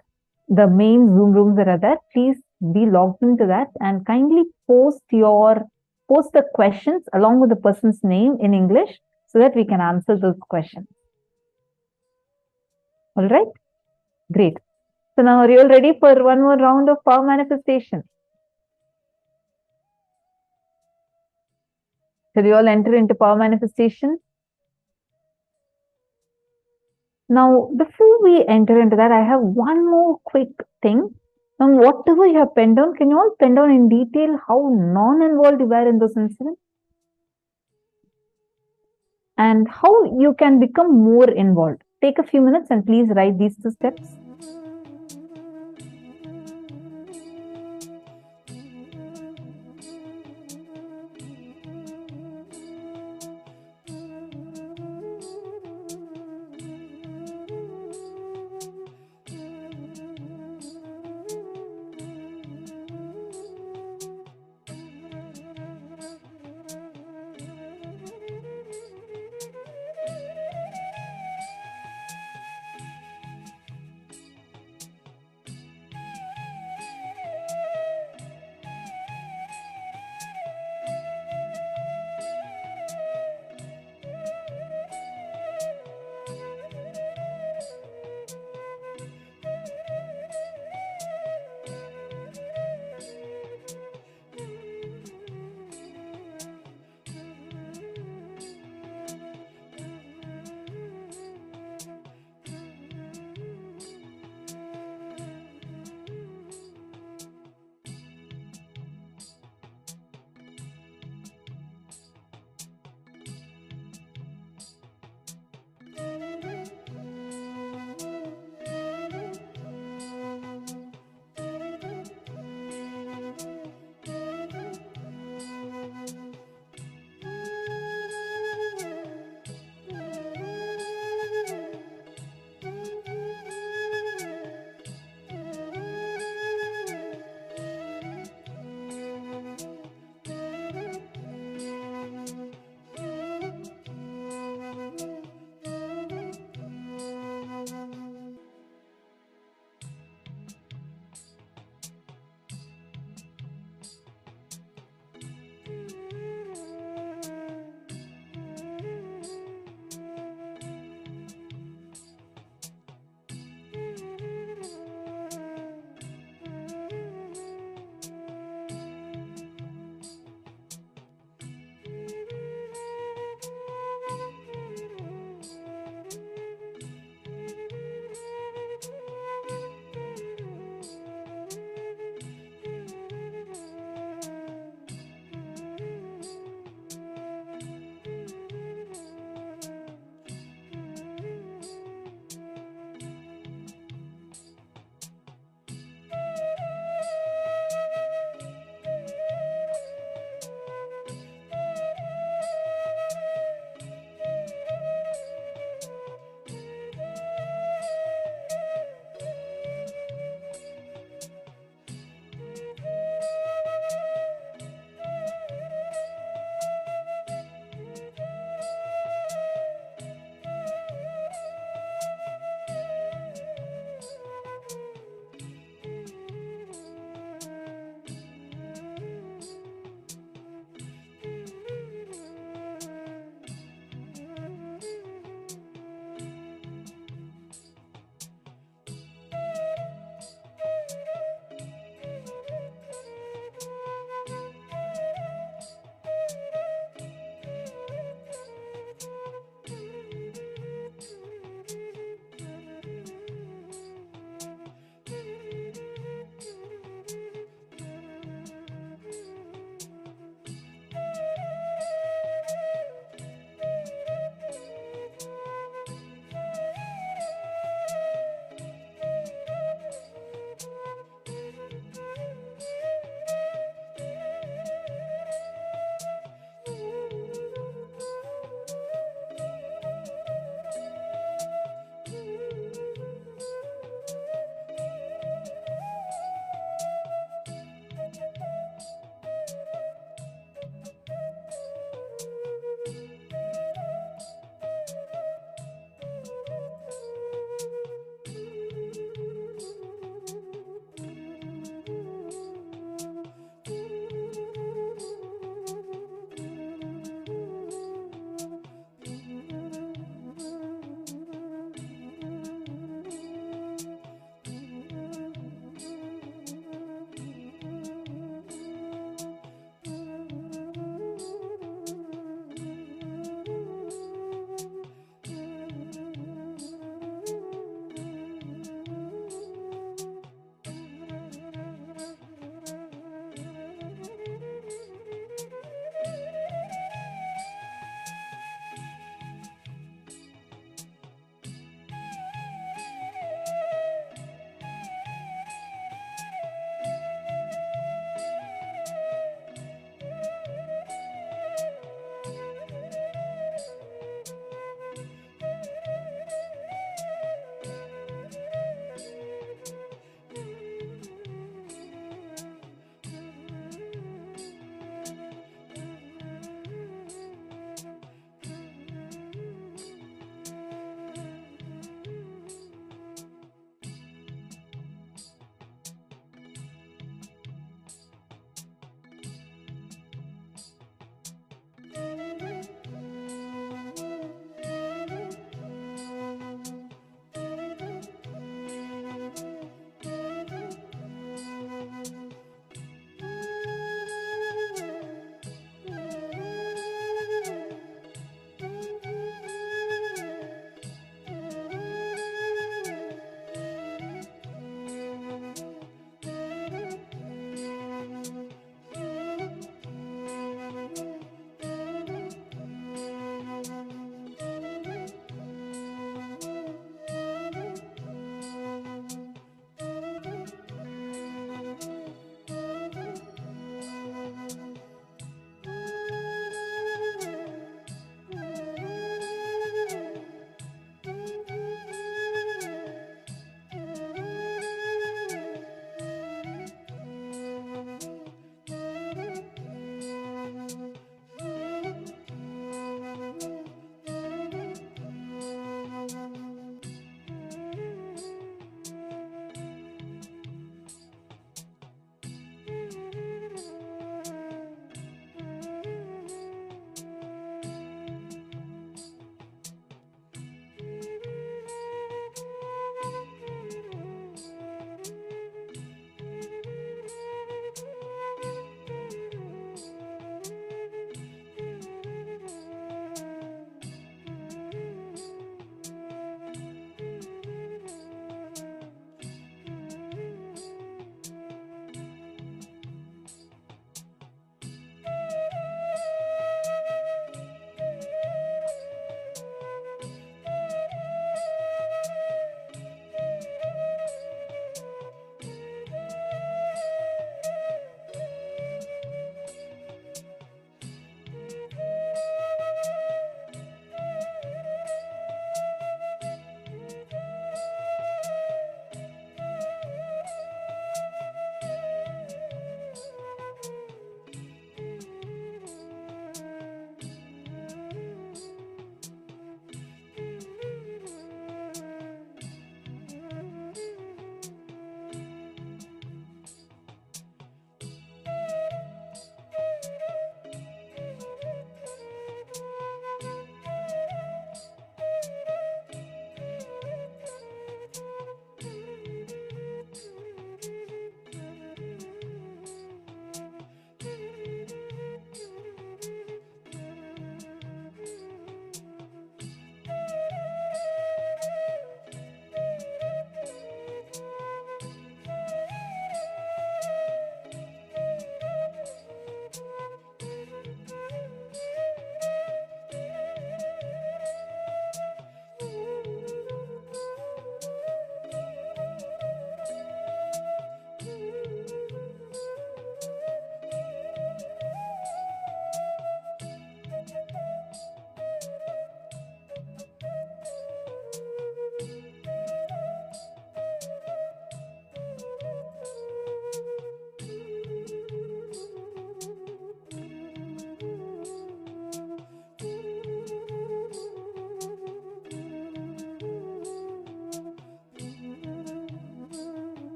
the main Zoom rooms that are there. Please be logged into that and kindly post the questions along with the person's name in English so that we can answer those questions. All right, great. So now, are you all ready for one more round of power manifestation? Shall we all enter into power manifestation? Now, before we enter into that, I have one more quick thing. Now, whatever you have penned down, can you all pen down in detail how non-involved you were in those incidents? And how you can become more involved. Take a few minutes and please write these 2 steps.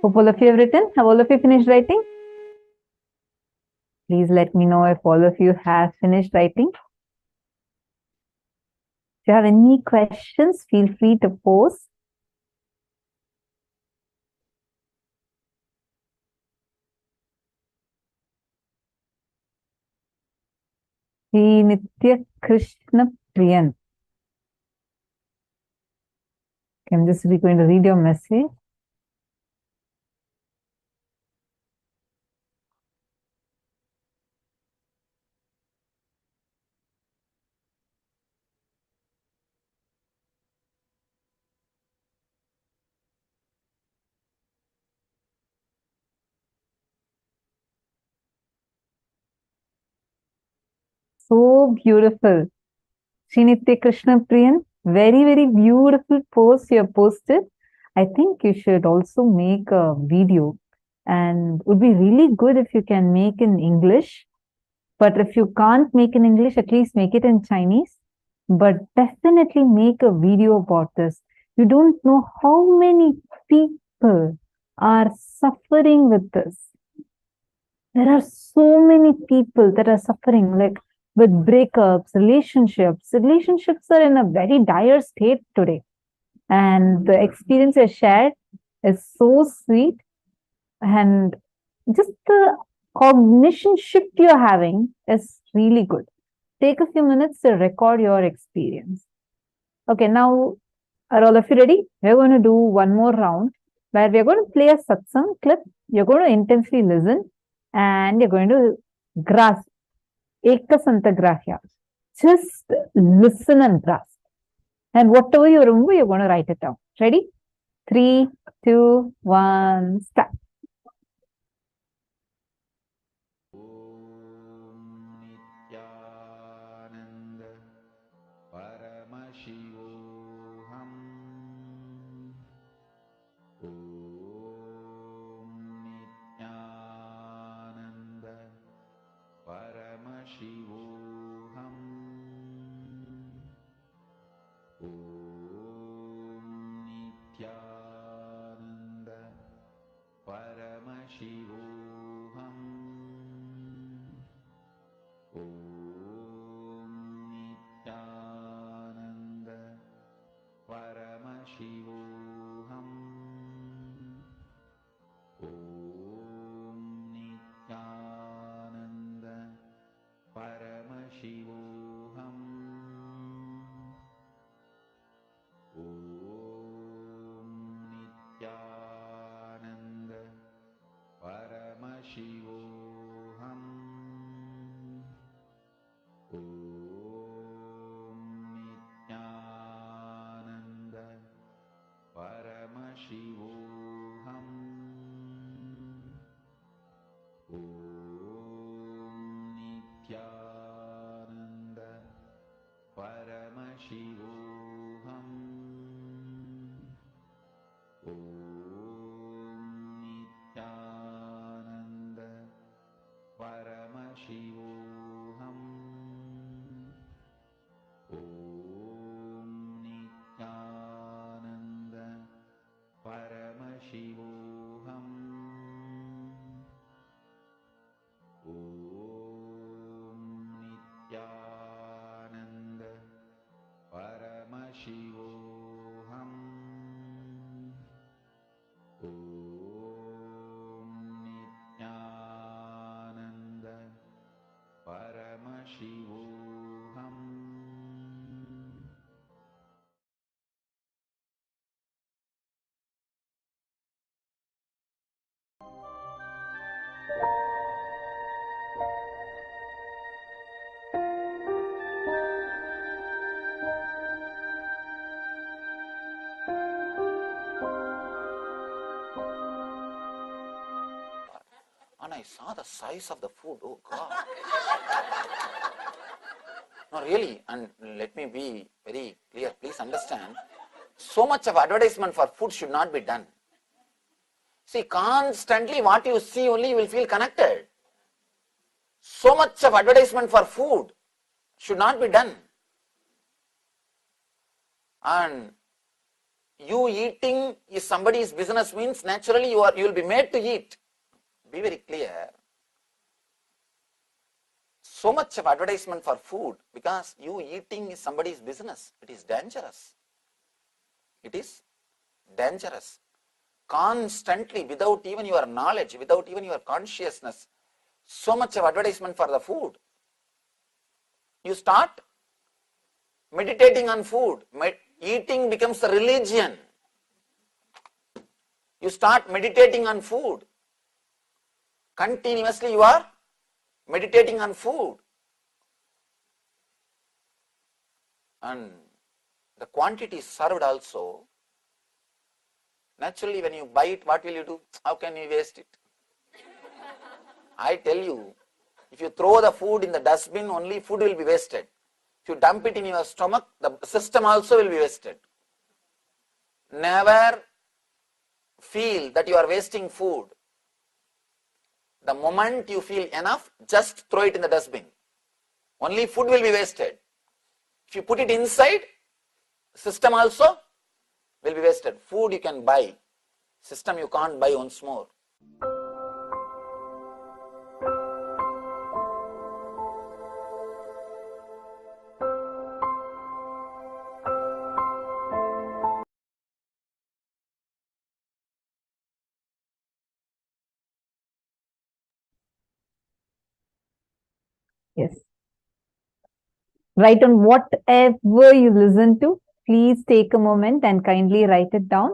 Hope all of you have written. Have all of you finished writing? Please let me know if all of you have finished writing. If you have any questions, feel free to post. Sri Nitya Krishna Priyan. Okay, I'm just going to read your message. So beautiful. Srinitya Krishna Priyan, very, very beautiful post you have posted. I think you should also make a video, and would be really good if you can make in English. But if you can't make in English, at least make it in Chinese. But definitely make a video about this. You don't know how many people are suffering with this. There are so many people that are suffering, like with breakups, relationships. Relationships are in a very dire state today. And the experience I shared is so sweet. And just the cognition shift you're having is really good. Take a few minutes to record your experience. Okay, now are all of you ready? We're going to do one more round where we're going to play a satsang clip. You're going to intensely listen and you're going to grasp. Ekasantagrahya. Just listen and grasp. And whatever you remember, you're going to write it down. Ready? 3, 2, 1, start. Nithyananda Paramashivoham. Nithyananda Paramashivoham. Nithyananda Paramashivoham. Nithyananda Paramashivoham. Nithyananda Paramashivoham. Nithyananda Paramashivoham. Nithyananda Paramashivoham. Nithyananda Paramashivoham. Nithyananda Paramashivoham. Nithyananda Paramashivoham. Nithyananda Paramashivoham. Nithyananda Paramashivoham. And I saw the size of the food. Oh God. No, really, and let me be very clear, please understand, so much of advertisement for food should not be done. See, constantly what you see only you will feel connected. So much of advertisement for food should not be done. And you eating is somebody's business means naturally you will be made to eat. Be very clear. So much of advertisement for food because you eating is somebody's business. It is dangerous. It is dangerous. Constantly, without even your knowledge, without even your consciousness, so much of advertisement for the food. You start meditating on food. Eating becomes a religion. You start meditating on food. Continuously you are meditating on food. And the quantity served also. Naturally, when you buy it, what will you do? How can you waste it? I tell you, if you throw the food in the dustbin, only food will be wasted. If you dump it in your stomach, the system also will be wasted. Never feel that you are wasting food. The moment you feel enough, just throw it in the dustbin. Only food will be wasted. If you put it inside, system also will be wasted. Food you can buy, system you can't buy once more. Yes. Write on whatever you listen to. Please take a moment and kindly write it down.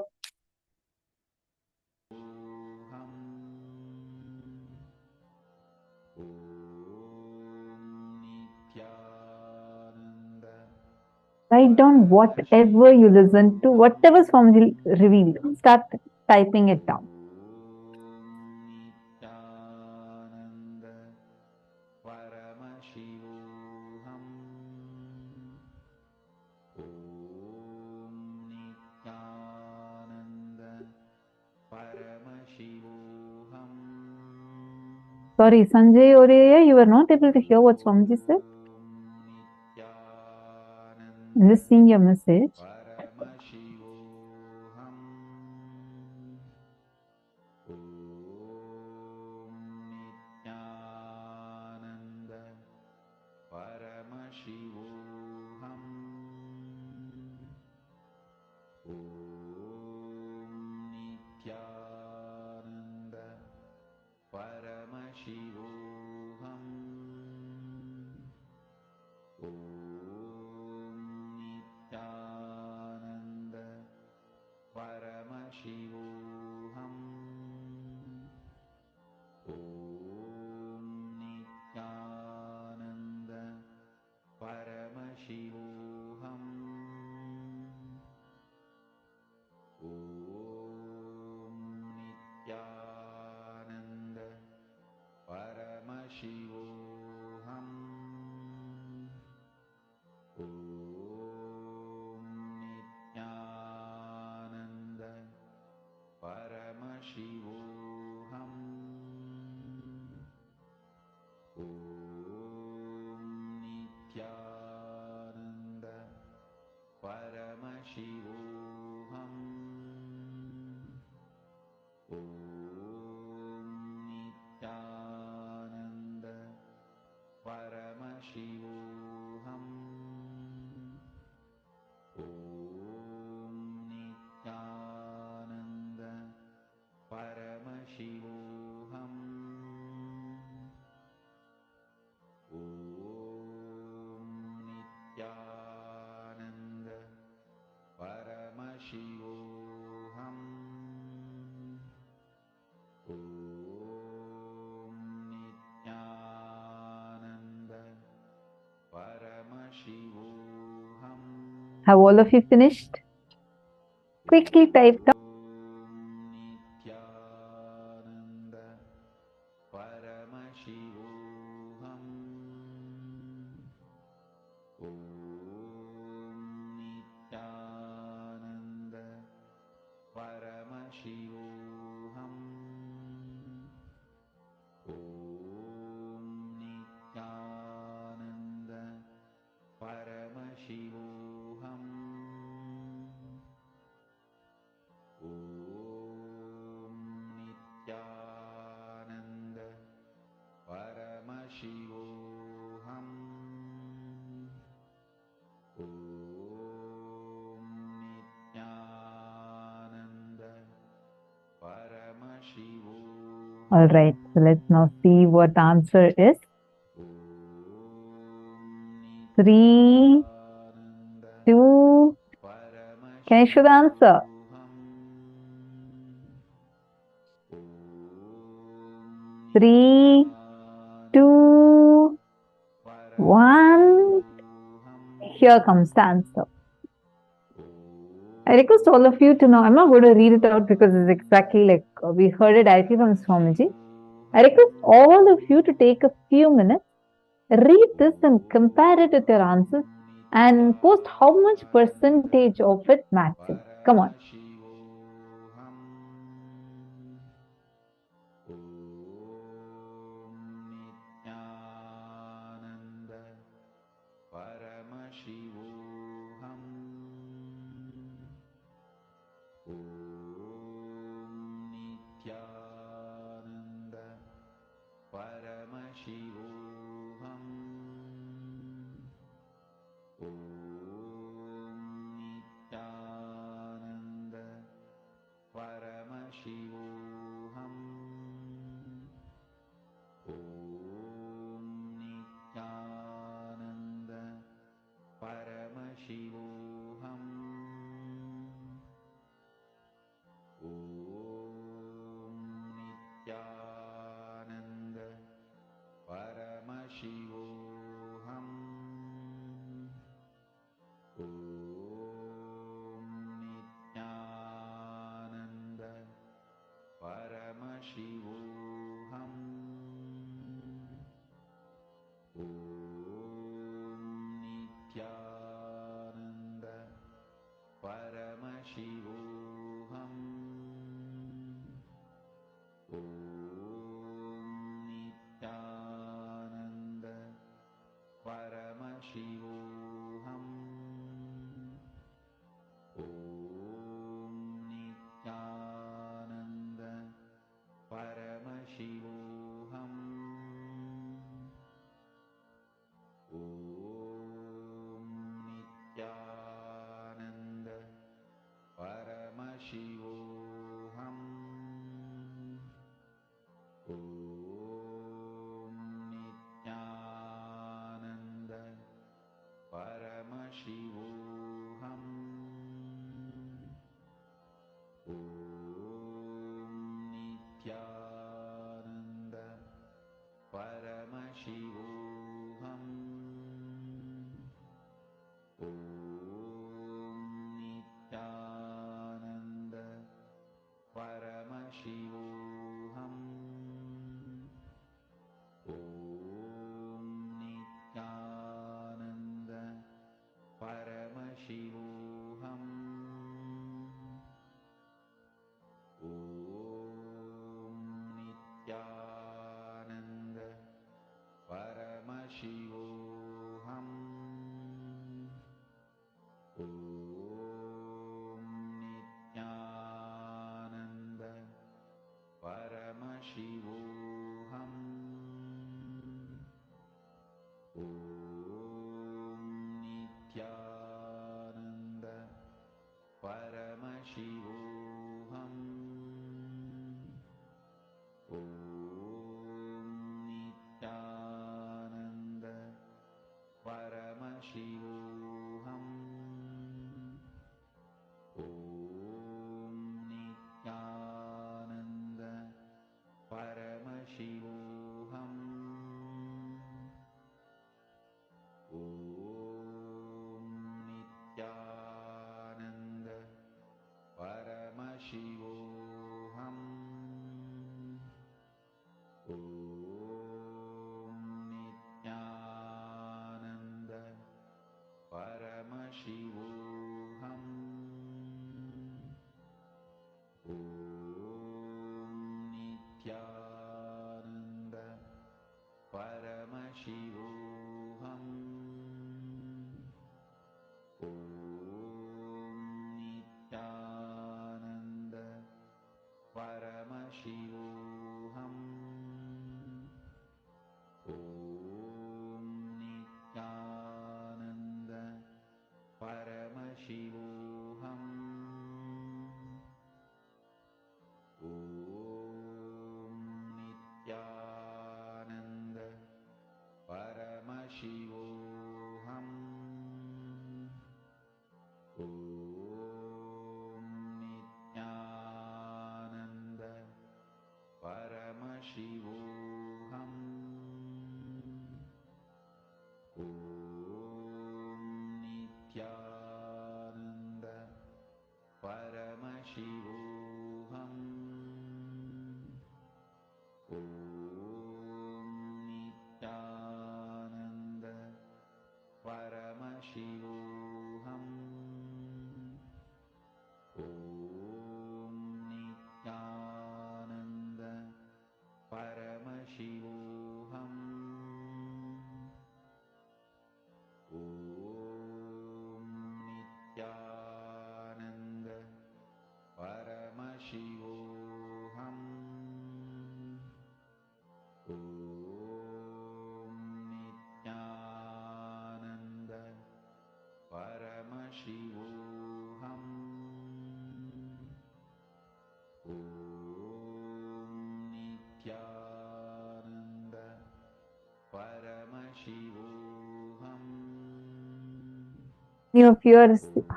Write down whatever you listen to, whatever Swamiji revealed. Start typing it down. Sorry, Sanjay Oreya, you were not able to hear what Swamiji said? I'm just seeing your message. Have all of you finished? Quickly type down. All right, so let's now see what the answer is. 3, 2, can I show the answer? 3, 2, 1. Here comes the answer. I request all of you to know, I'm not going to read it out because it's exactly like we heard it directly from Swamiji. I request all of you to take a few minutes, read this and compare it with your answers and post how much percentage of it matches. Come on.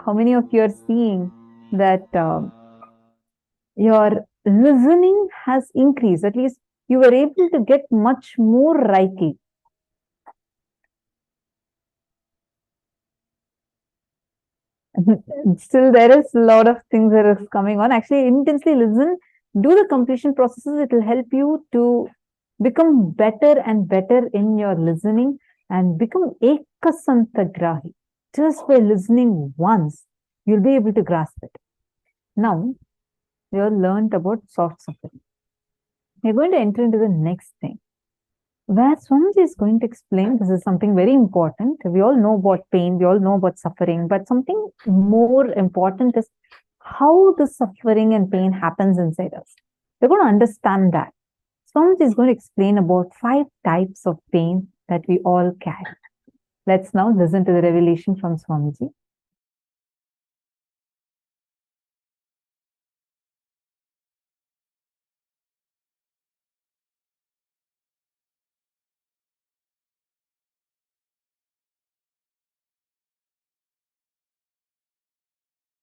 How many of you are seeing that your listening has increased? At least you were able to get much more rightly. Still, there is a lot of things that is coming on. Actually, intensely listen, do the completion processes. It will help you to become better and better in your listening and become ekasantagrahi. Just by listening once, you'll be able to grasp it. Now, we all learned about soft suffering. We're going to enter into the next thing, where Swamiji is going to explain. This is something very important. We all know about pain, we all know about suffering, but something more important is how the suffering and pain happens inside us. We're going to understand that. Swamiji is going to explain about 5 types of pain that we all carry. Let's now listen to the revelation from Swamiji.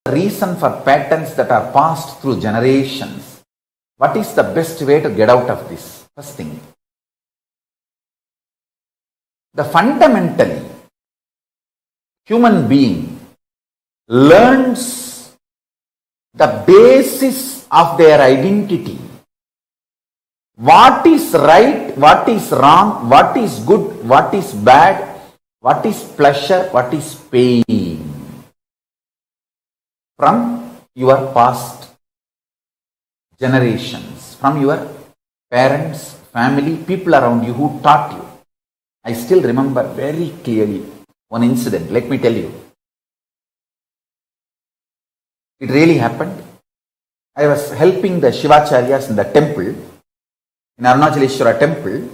Reason for patterns that are passed through generations. What is the best way to get out of this? First thing, the fundamentally human being learns the basis of their identity. What is right, what is wrong, what is good, what is bad, what is pleasure, what is pain. From your past generations, from your parents, family, people around you who taught you. I still remember very clearly one incident. Let me tell you. It really happened. I was helping the Shivacharyas in the temple, in Arunachaleshwara temple,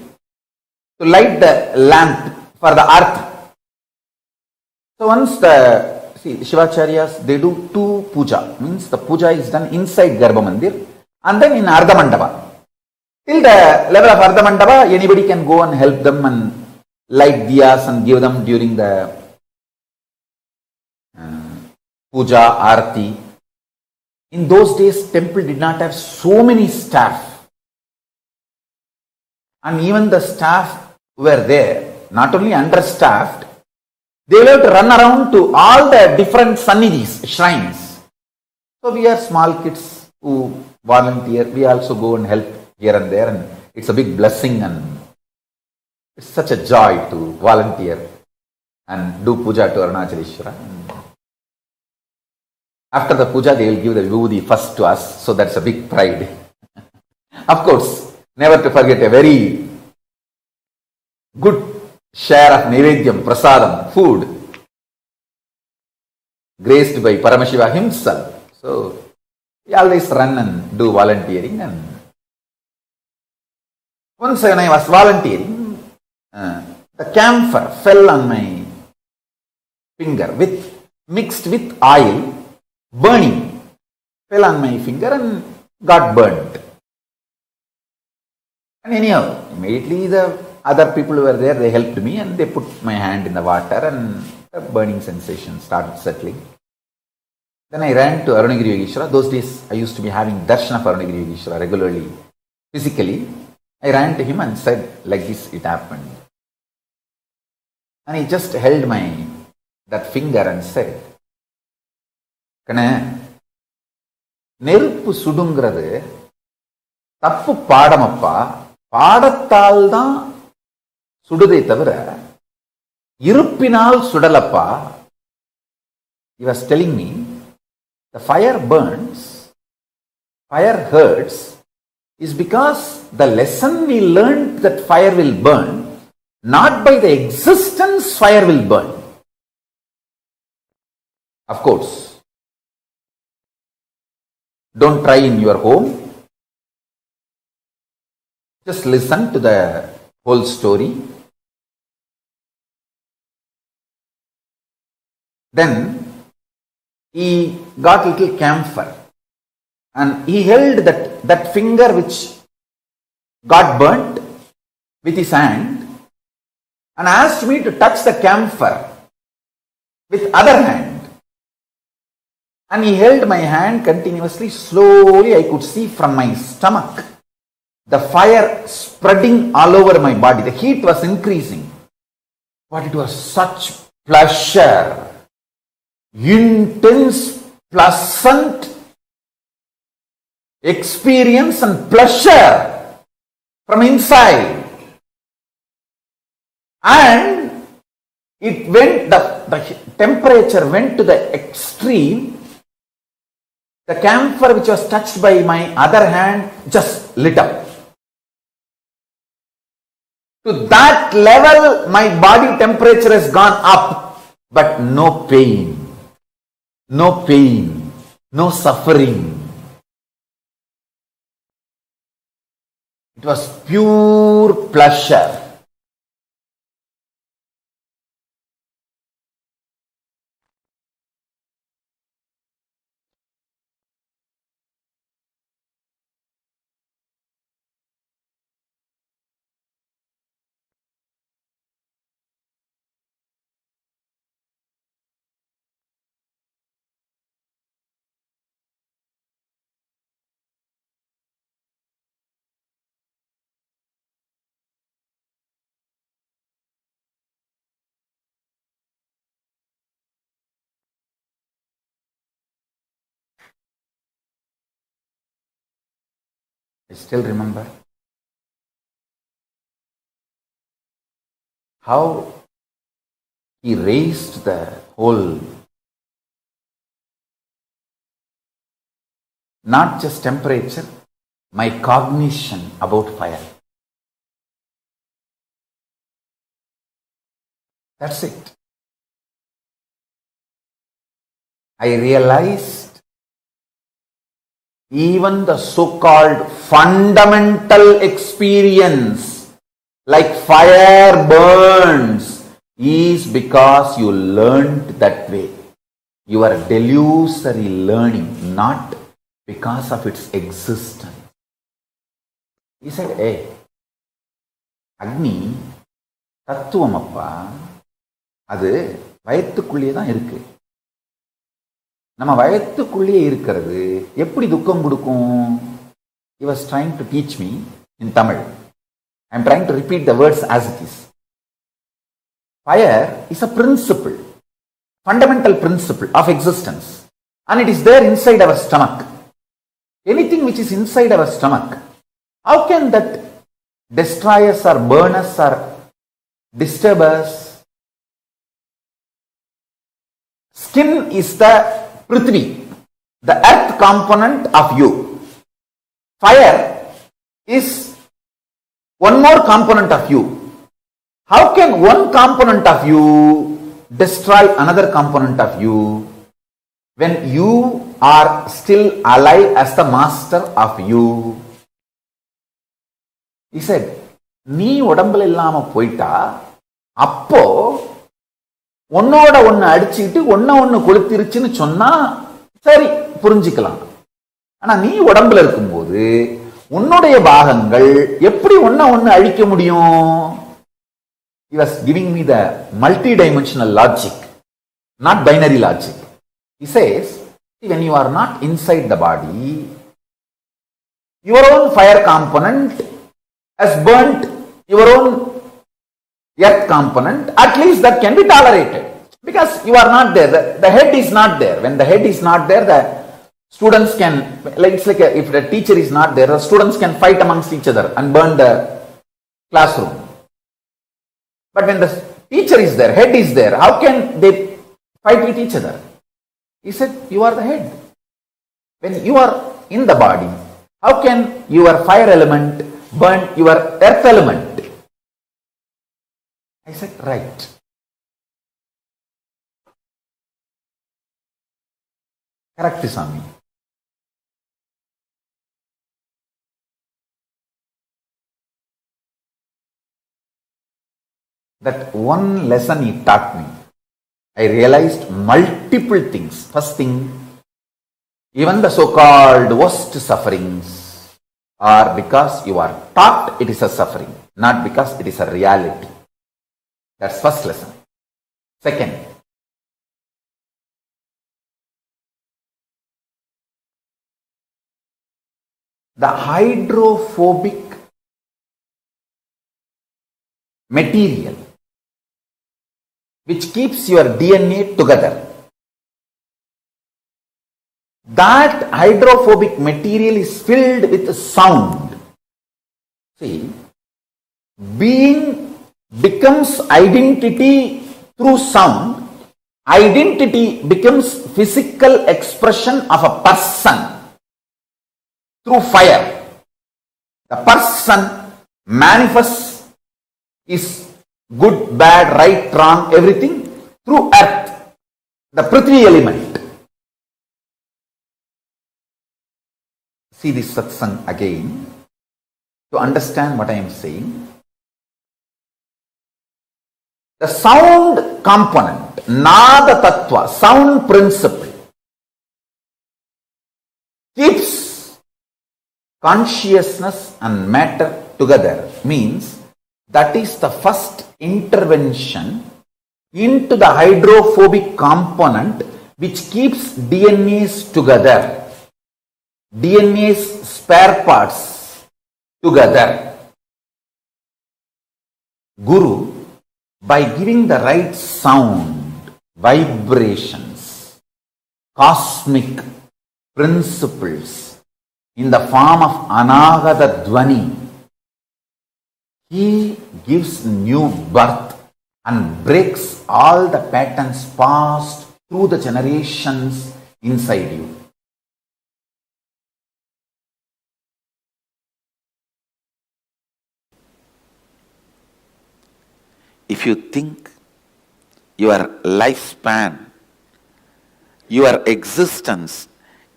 to light the lamp for the earth. So once the Shivacharyas, they do 2 puja, means the puja is done inside Garbha Mandir and then in Ardha Mandapa. Till the level of Ardha Mandapa, anybody can go and help them and light diyas and give them during the puja, arati. In those days, temple did not have so many staff. And even the staff who were there, not only understaffed, they will have to run around to all the different sannidhis, shrines. So we are small kids who volunteer. We also go and help here and there, and it's a big blessing and it's such a joy to volunteer and do puja to Arunachaleshwara. After the puja, they will give the vibhuti first to us, so that's a big pride. Of course, never to forget a very good share of Naivedyam, Prasadam, food, graced by Paramashiva himself. So, we always run and do volunteering. And once when I was volunteering, the camphor fell on my finger mixed with oil, burning, fell on my finger and got burnt. And anyhow, immediately the other people who were there, they helped me and they put my hand in the water and the burning sensation started settling. Then I ran to Arunagiri Yogeshwara. Those days I used to be having darshan of Arunagiri Yogeshwara regularly, physically. I ran to him and said, like this it happened. And he just held that finger and said, கண்ணே, நெருப்பு சுடுங்கிறது தப்பு பாடமப்பா, பாடத்தால் தான் சுடுதை தவிர இருப்பினால் சுடலப்பா. He was telling me, the fire burns, fire hurts, is because the lesson we learned that fire will burn, not by the existence fire will burn. Of course, don't try in your home. Just listen to the whole story. Then he got little camphor and he held that finger which got burnt with his hand and asked me to touch the camphor with other hand. And he held my hand continuously. Slowly I could see from my stomach the fire spreading all over my body. The heat was increasing. But it was such pleasure, intense, pleasant experience and pleasure from inside. And it went, the temperature went to the extreme. The camphor which was touched by my other hand just lit up. To that level, my body temperature has gone up, but no pain, no suffering. It was pure pleasure. I still remember how he raised the whole, not just temperature, my cognition about fire. That's it. I realized even the so-called fundamental experience like fire burns is because you learned that way. You are delusory learning, not because of its existence. He said, hey, Agni, தத்துவமப்பா, அது வயத்துக்குள்ளே தான் இருக்கு. நம்ம வயத்துக்குள்ளே இருக்கிறது எப்படி துக்கம் கொடுக்கும்? He was trying to teach me in Tamil. I am trying to repeat the words as it is. Fire is a principle, fundamental principle of existence, and it is there inside our stomach. Anything which is inside our stomach, how can that destroy us or burn us or disturb us? Skin is the Prithvi, the earth component of you. Fire is one more component of you. How can one component of you destroy another component of you when you are still alive as the master of you? He said, நீ உடம்புல இல்லாம போயிட்டா அப்போ ஒன்னோட ஒன்னு அடிச்சுக்கிட்டு ஒன்னு கொளுத்திருச்சுன்னு சொன்னா சரி புரிஞ்சுக்கலாம். ஆனா நீ உடம்புல இருக்கும்போது உன்னுடைய பாகங்கள் எப்படி ஒன்னு அழிக்க முடியும்? He was giving me the multi-dimensional logic, not binary logic. He says, when you are not inside the body, your own fire component has burnt your own earth component, at least that can be tolerated. Because you are not there, the head is not there. When the head is not there, the students can, it's like if the teacher is not there, the students can fight amongst each other and burn the classroom. But when the teacher is there, head is there, how can they fight with each other? He said, you are the head. When you are in the body, how can your fire element burn your earth element? I said, right. Correct, Swami. That one lesson he taught me, I realized multiple things. First thing, even the so-called worst sufferings are because you are taught it is a suffering, not because it is a reality. That's first lesson. Second, the hydrophobic material which keeps your DNA together, that hydrophobic material is filled with sound. See, being becomes identity through sound. Identity becomes physical expression of a person through fire. The person manifests is good, bad, right, wrong, everything through earth, the Prithvi element. See this satsang again to understand what I am saying. The sound component, Nada Tattva, sound principle, keeps consciousness and matter together, means that is the first intervention into the hydrophobic component which keeps DNAs together, DNA's spare parts together. Guru, by giving the right sound, vibrations, cosmic principles in the form of Anagata Dvani, he gives new birth and breaks all the patterns passed through the generations inside you. If you think your lifespan, your existence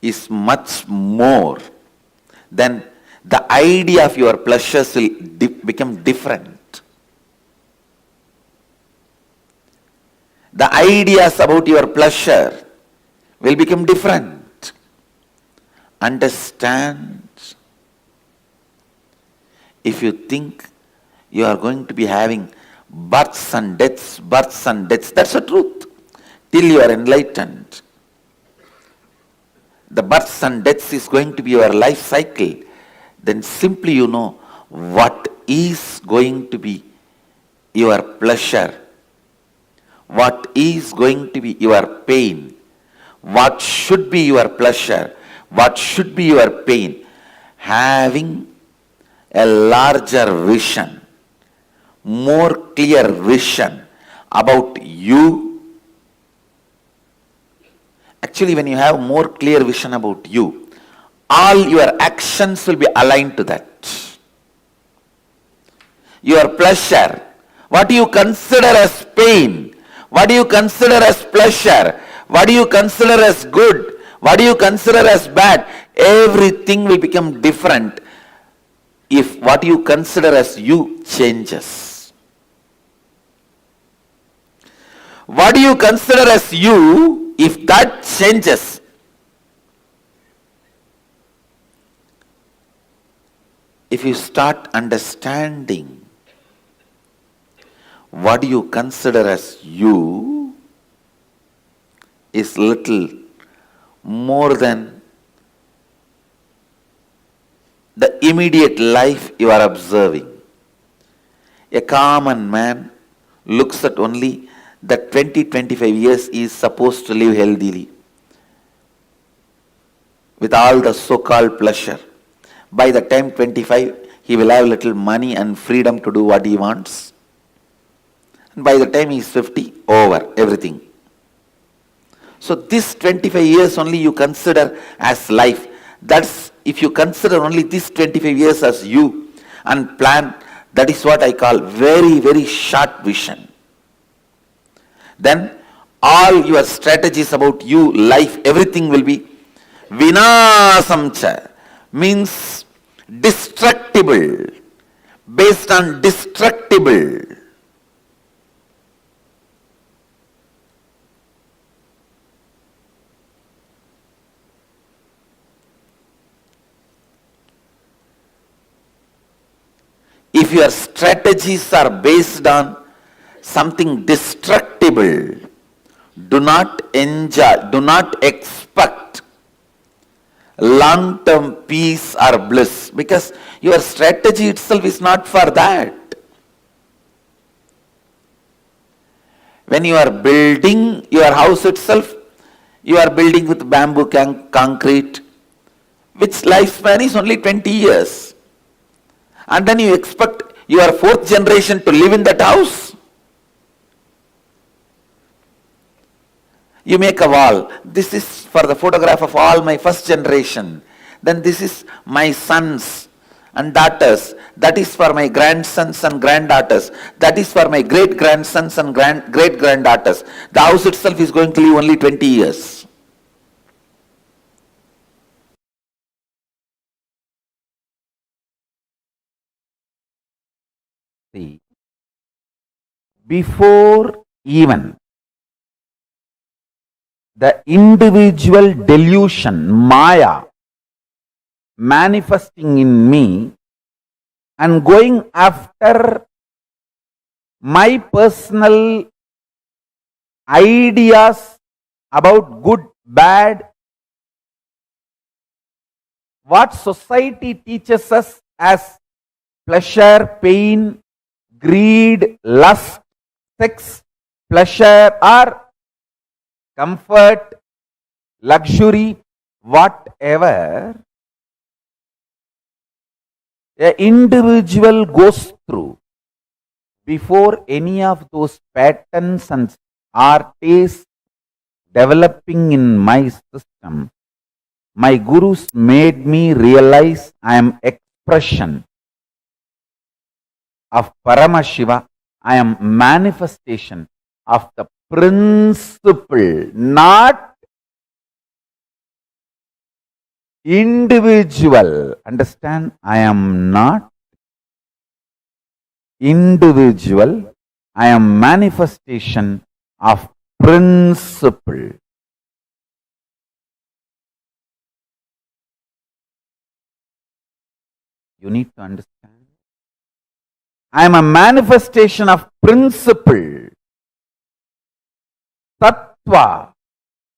is much more, then the idea of your pleasures will become different. The ideas about your pleasure will become different. Understand? If you think you are going to be having births and deaths, that's the truth. Till you are enlightened, the births and deaths is going to be your life cycle. Then simply you know what is going to be your pleasure, what is going to be your pain, what should be your pleasure, what should be your pain. Having a larger vision, more clear vision about you. Actually, when you have more clear vision about you, all your actions will be aligned to that. Your pleasure, what do you consider as pain, what do you consider as pleasure, what do you consider as good, what do you consider as bad, everything will become different if what you consider as you changes. What do you consider as you, if that changes, if you start understanding what you consider as you is little more than the immediate life you are observing. A common man looks at only that 20-25 years he is supposed to live healthily with all the so-called pleasure. By the time 25, he will have little money and freedom to do what he wants. And by the time he is 50, over everything. So this 25 years only you consider as life. That's, if you consider only this 25 years as you and plan, that is what I call very, very short vision. Then all your strategies about you, life, everything will be vinasamcha, means destructible, based on destructible. If your strategies are based on something destructible, do not enjoy, do not expect long-term peace or bliss, because your strategy itself is not for that. When you are building your house itself, you are building with bamboo concrete, which lifespan is only 20 years. And then you expect your fourth generation to live in that house? You make a wall. This is for the photograph of all my first generation. Then this is my sons and daughters. That is for my grandsons and granddaughters. That is for my great-grandsons and great-granddaughters. The house itself is going to live only 20 years. See, before even the individual delusion, Maya, manifesting in me and going after my personal ideas about good, bad, what society teaches us as pleasure, pain, greed, lust, sex, pleasure or comfort, luxury, whatever an individual goes through, before any of those patterns and or tastes developing in my system, my gurus made me realize I am expression of Paramashiva. I am manifestation of the principle, not individual. Understand? I am not individual. I am manifestation of principle. You need to understand. I am a manifestation of principle. Tattva,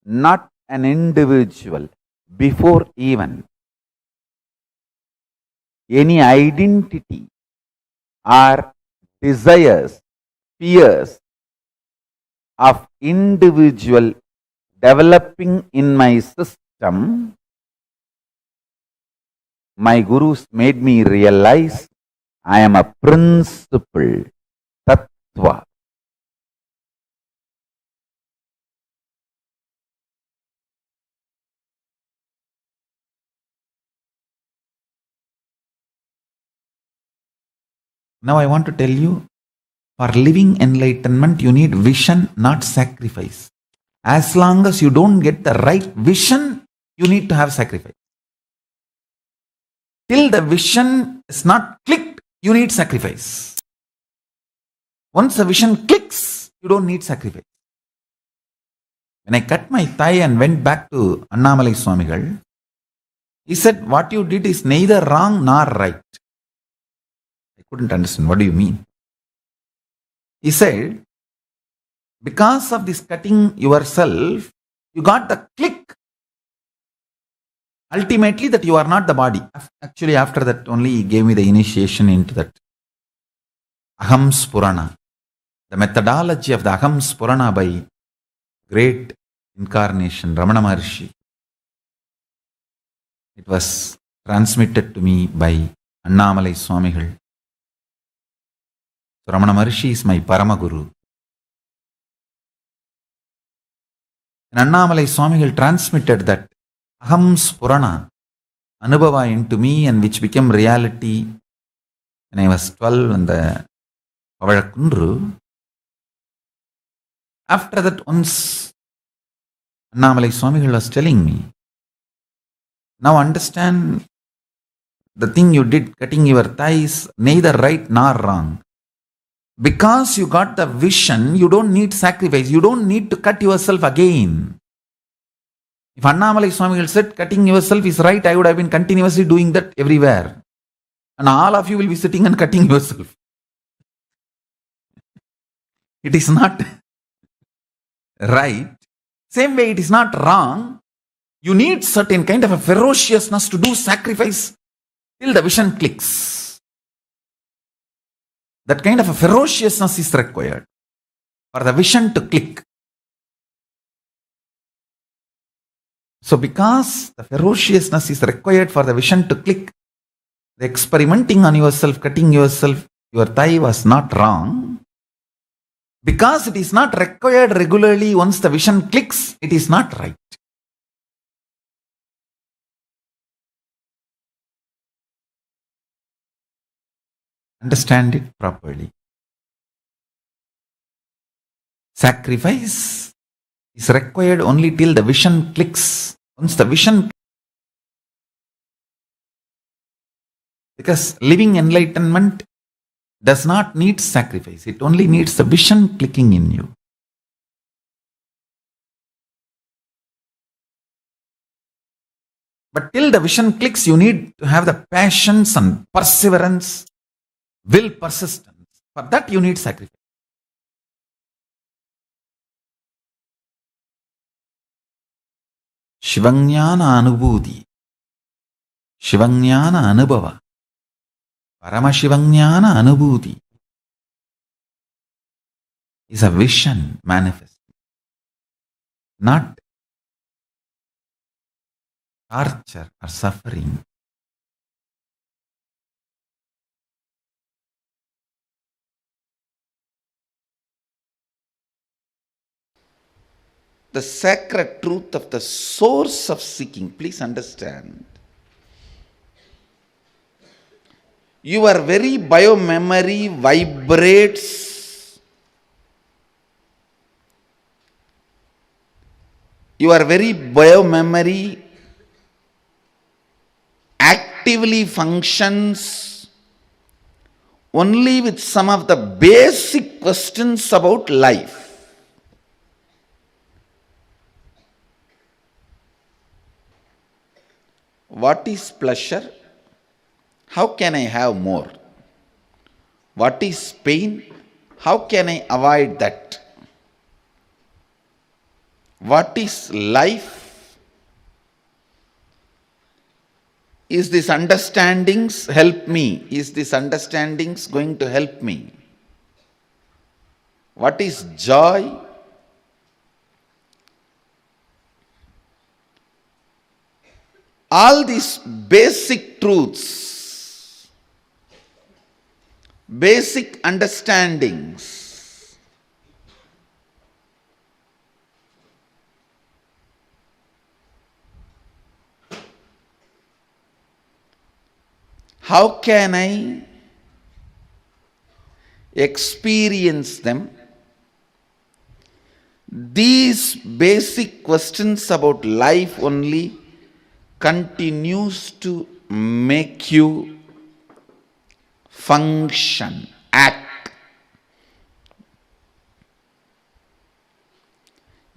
not an individual. Before even any identity or desires, fears of individual developing in my system, my gurus made me realize I am a principle, tattva. Now I want to tell you, for living enlightenment, you need vision, not sacrifice. As long as you don't get the right vision, you need to have sacrifice. Till the vision is not clicked, you need sacrifice. Once the vision clicks, you don't need sacrifice. When I cut my thigh and went back to Annamalai Swamigal, he said, what you did is neither wrong nor right. I couldn't understand. What do you mean? He said, because of this cutting yourself, you got the click. Ultimately, that you are not the body. Actually, after that only he gave me the initiation into that. Aham Spurana. The methodology of the Aham Spurana by great incarnation, Ramana Maharshi. It was transmitted to me by Annamalai Swamigal. So Ramana Maharshi is my Paramaguru. And Annamalai Swamigal transmitted that Aham Spurana Anubhava into me, and which became reality when I was 12 in the Pavazhakundru. After that, once Annamalai Swamigal was telling me, now understand the thing you did, cutting your thighs, neither right nor wrong. Because you got the vision, you don't need sacrifice. You don't need to cut yourself again. If Annamalai Swamigal said cutting yourself is right, I would have been continuously doing that everywhere. And all of you will be sitting and cutting yourself. It is not right. Same way, it is not wrong. You need certain kind of a ferociousness to do sacrifice till the vision clicks. That kind of a ferociousness is required for the vision to click. So because the ferociousness is required for the vision to click, the experimenting on yourself, cutting yourself, your thigh was not wrong. Because it is not required regularly, once the vision clicks, it is not right. Understand it properly. Sacrifice is required only till the vision clicks. Once the vision, because living enlightenment does not need sacrifice. It only needs the vision clicking in you. But till the vision clicks, you need to have the passions and perseverance, will, persistence. For that you need sacrifice. Shivajnana Anubhuti, Shivajnana Anubhava, Paramashivoham Anubhuti is a vision manifest, not torture or suffering. The sacred truth of the source of seeking, please understand. Your very biomemory vibrates. Your very biomemory actively functions only with some of the basic questions about life. What is pleasure? How can I have more? What is pain? How can I avoid that? What is life? Is this understandings help me? Is this understandings going to help me? What is joy? All these basic truths, basic understandings, how can I experience them? These basic questions about life only continues to make you function, act.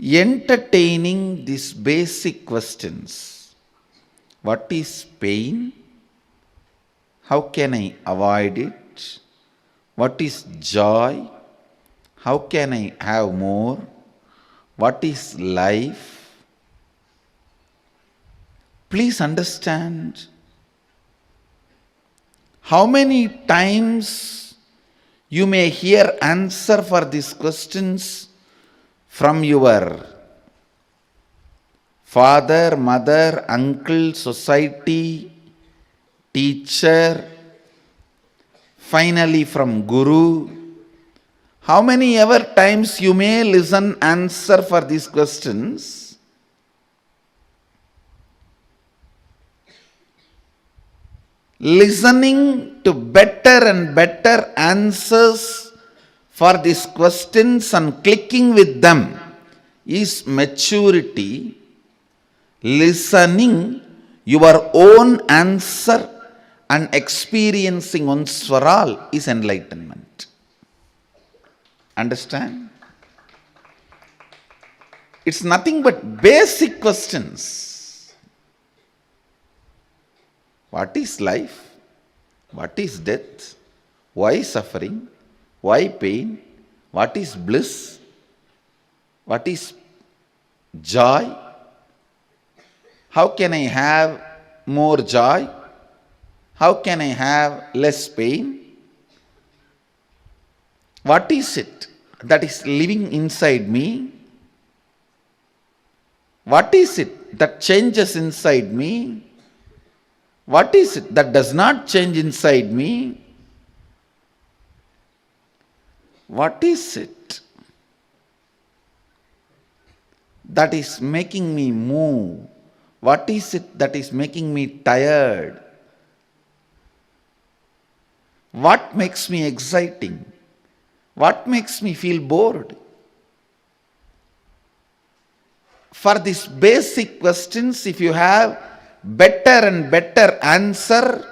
Entertaining these basic questions. What is pain? How can I avoid it? What is joy? How can I have more? What is life? Please understand, how many times You may hear answer for these questions from your father, mother, uncle, society, teacher, finally from Guru. How many ever times you may listen answer for these questions? Listening to better and better answers for these questions and clicking with them is maturity. Listening your own answer and experiencing once for all is enlightenment. Understand? It's nothing but basic questions. What is life? What is death? Why suffering? Why pain? What is bliss? What is joy? How can I have more joy? How can I have less pain? What is it that is living inside me? What is it that changes inside me? What is it that does not change inside me? What is it that is making me move? What is it that is making me tired? What makes me exciting? What makes me feel bored? For these basic questions, if you have better and better answer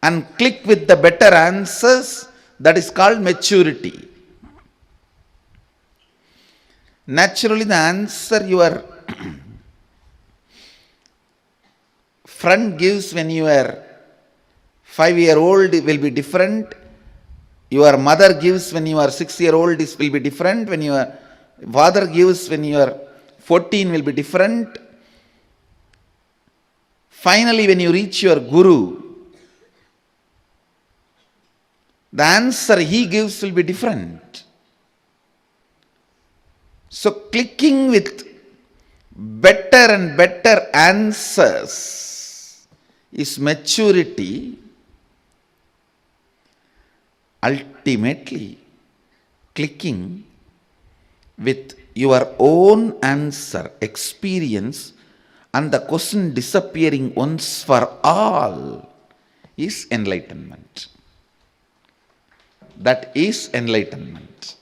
and click with the better answers, that is called maturity. Naturally, the answer your friend gives when you are 5-year-old will be different. Your mother gives when you are 6-year-old will be different. When your father gives when you are 14 will be different. Finally, when you reach your Guru, the answer he gives will be different. So, clicking with better and better answers is maturity. Ultimately, clicking with your own answer, experience, and the question disappearing once for all is enlightenment. That is enlightenment.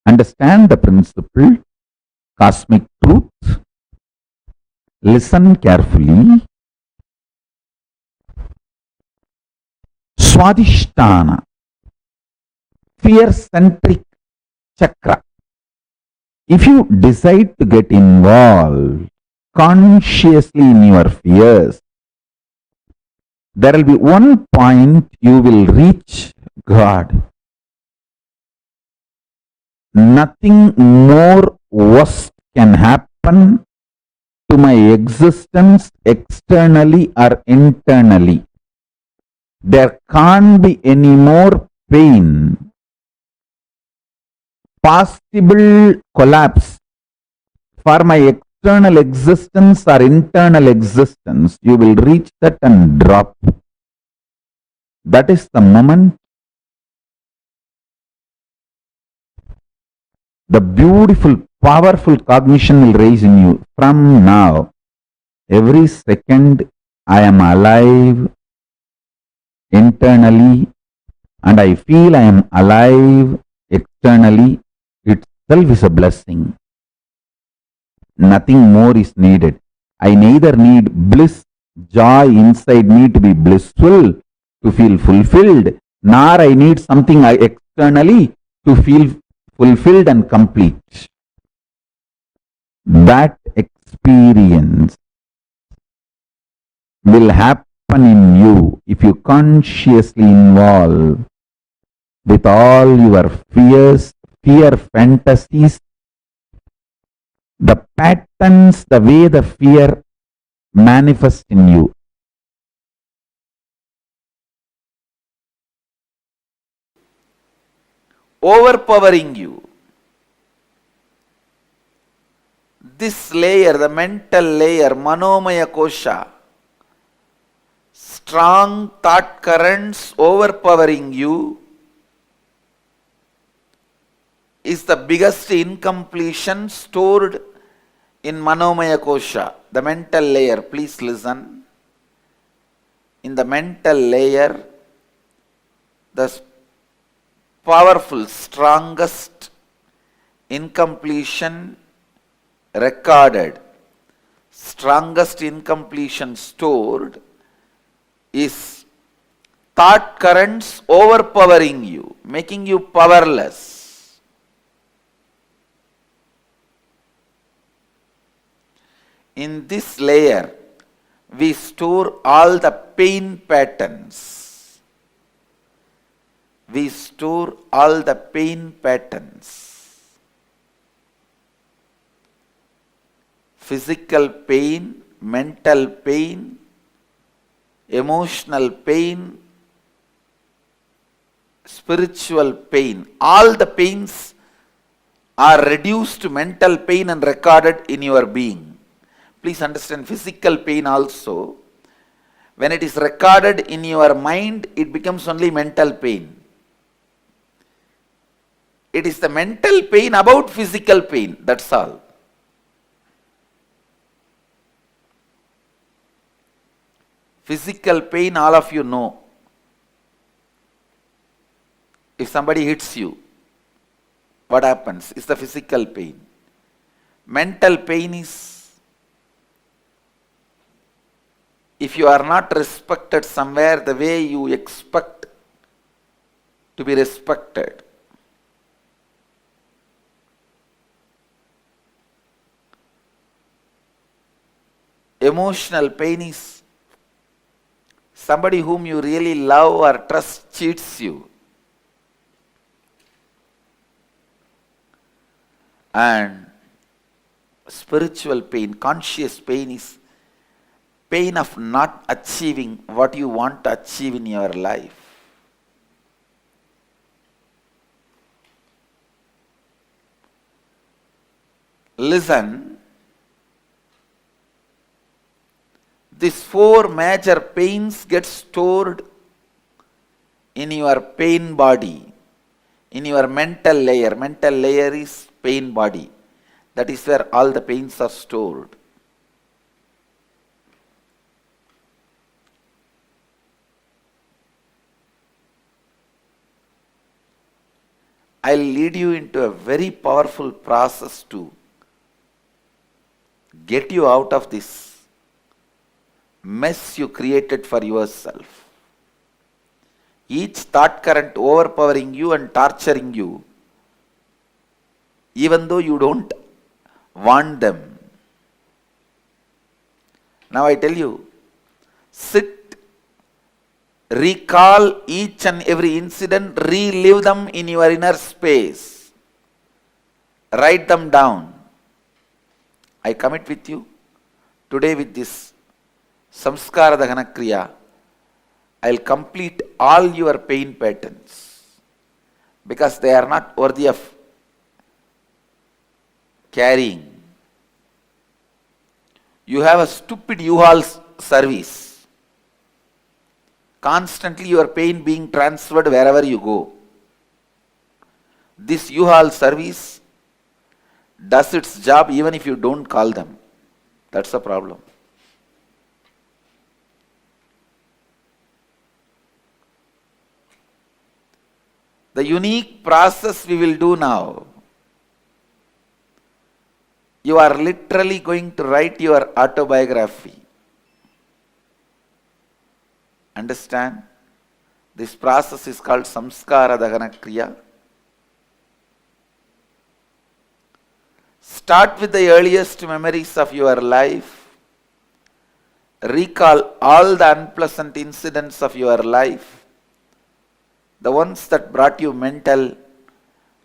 Understand the principle, cosmic truth, listen carefully. Swadhisthana, fear-centric chakra. If you decide to get involved consciously in your fears, there will be one point you will reach God. Nothing more worst can happen to my existence externally or internally. There can't be any more pain. Possible collapse for my external existence or internal existence, you will reach that and drop. That is the moment the beautiful, powerful cognition will rise in you. From now, every second I am alive internally and I feel I am alive externally. Itself is a blessing. Nothing more is needed. I neither need bliss, joy inside me to be blissful, to feel fulfilled, nor I need something externally to feel fulfilled and complete. That experience will happen in you if you consciously involve with all your fears, fear fantasies, the patterns, the way the fear manifests in you. Overpowering you. This layer, the mental layer, Manomaya Kosha, strong thought currents overpowering you, is the biggest incompletion stored in Manomaya Kosha, the mental layer. Please listen. In the mental layer, the powerful, strongest incompletion recorded, strongest incompletion stored is thought currents overpowering you, making you powerless. In this layer, we store all the pain patterns. We store all the pain patterns. Physical pain, mental pain, emotional pain, spiritual pain. All the pains are reduced to mental pain and recorded in your being. Please understand, physical pain also, when it is recorded in your mind, it becomes only mental pain. It is the mental pain about physical pain, that's all. Physical pain, all of you know. If somebody hits you, what happens? It's the physical pain. Mental pain is, if you are not respected somewhere the way you expect to be respected. Emotional pain is somebody whom you really love or trust cheats you. And spiritual pain, conscious pain is pain of not achieving what you want to achieve in your life. Listen, these four major pains get stored in your pain body, in your mental layer. Mental layer is pain body. That is where all the pains are stored. I'll lead you into a very powerful process to get you out of this mess you created for yourself. Each thought current overpowering you and torturing you, even though you don't want them. Now I tell you, sit, recall each and every incident, relive them in your inner space. Write them down. I commit with you today with this Samskara Dahana Kriya, I'll complete all your pain patterns because they are not worthy of carrying. You have a stupid U-Haul service. Constantly your pain being transferred wherever you go. This U-Haul service does its job even if you don't call them. That's the problem. The unique process we will do now, you are literally going to write your autobiography. Understand? This process is called Samskara Dahana Kriya. Start with the earliest memories of your life. Recall all the unpleasant incidents of your life. The ones that brought you mental,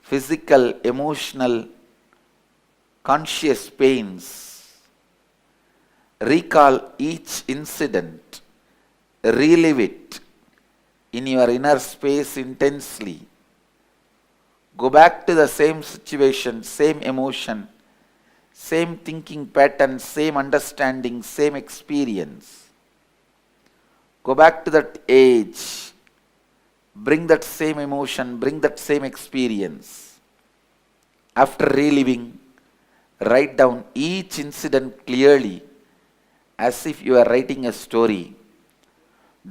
physical, emotional conscious pains. Recall each incident, relive it in your inner space intensely. Go back to the same situation, same emotion, same thinking pattern, same understanding, same experience. Go back to that age. Bring that same emotion, bring that same experience. After reliving, write down each incident clearly as if you are writing a story.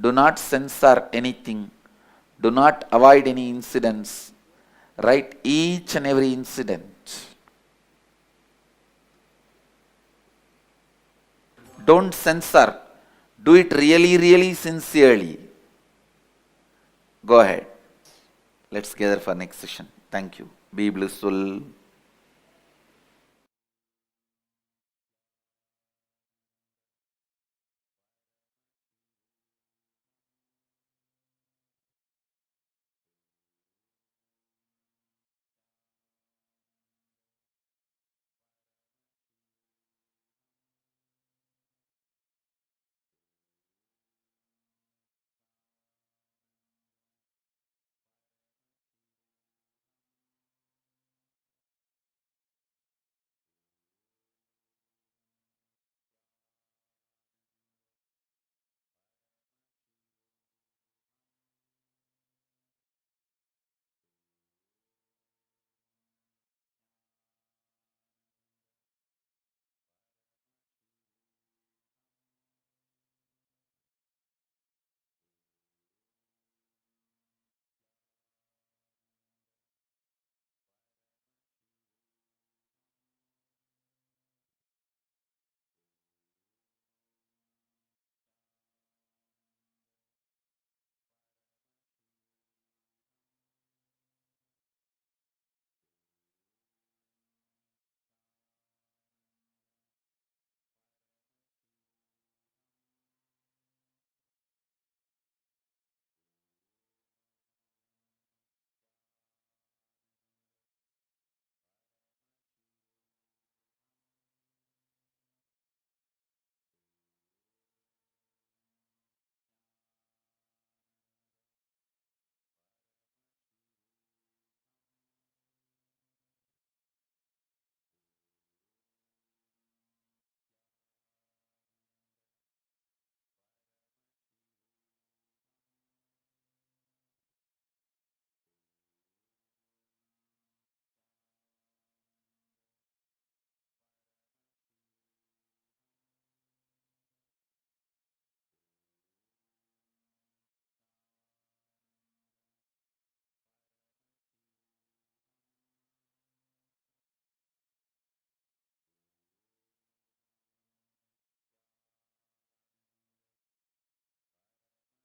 Do not censor anything. Do not avoid any incidents. Write each and every incident. Don't censor. Do it really, really sincerely. Go ahead. Let's gather for next session. Thank you. Be blissful.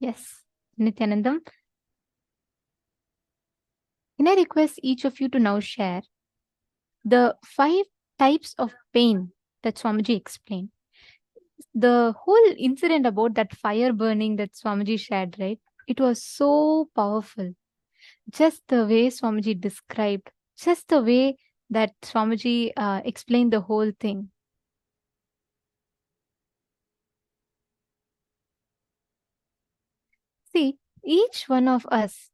Yes, Nithyanandam. Can I request each of you to now share the 5 types of pain that Swamiji explained? The whole incident about that fire burning that Swamiji shared, right? It was so powerful. Just the way Swamiji described, just the way that Swamiji explained the whole thing. See, each one of us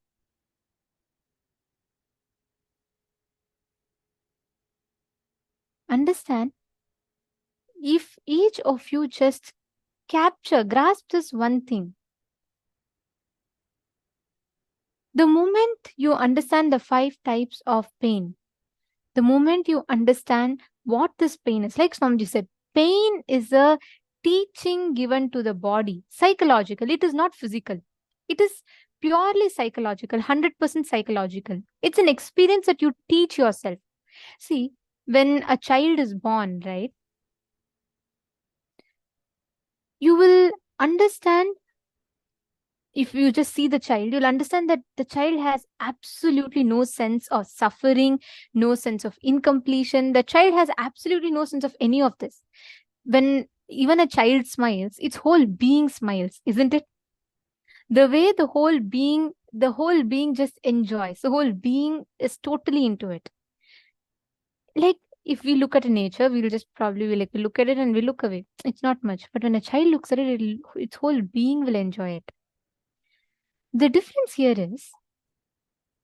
understand, if each of you just grasp this one thing, the moment you understand the 5 types of pain, the moment you understand what this pain is, like Swamiji said, pain is a teaching given to the body, psychological. It is not physical. It is purely psychological, 100% psychological. It's an experience that you teach yourself. See, when a child is born, right, you will understand. If you just see the child, you'll understand that the child has absolutely no sense of suffering, no sense of incompletion. The child has absolutely no sense of any of this. When even a child smiles, its whole being smiles, isn't it? The way the whole being just enjoys, the whole being is totally into it. Like if we look at nature, we'll just probably be like, we look at it and we look away. It's not much. But when a child looks at it, its whole being will enjoy it. The difference here is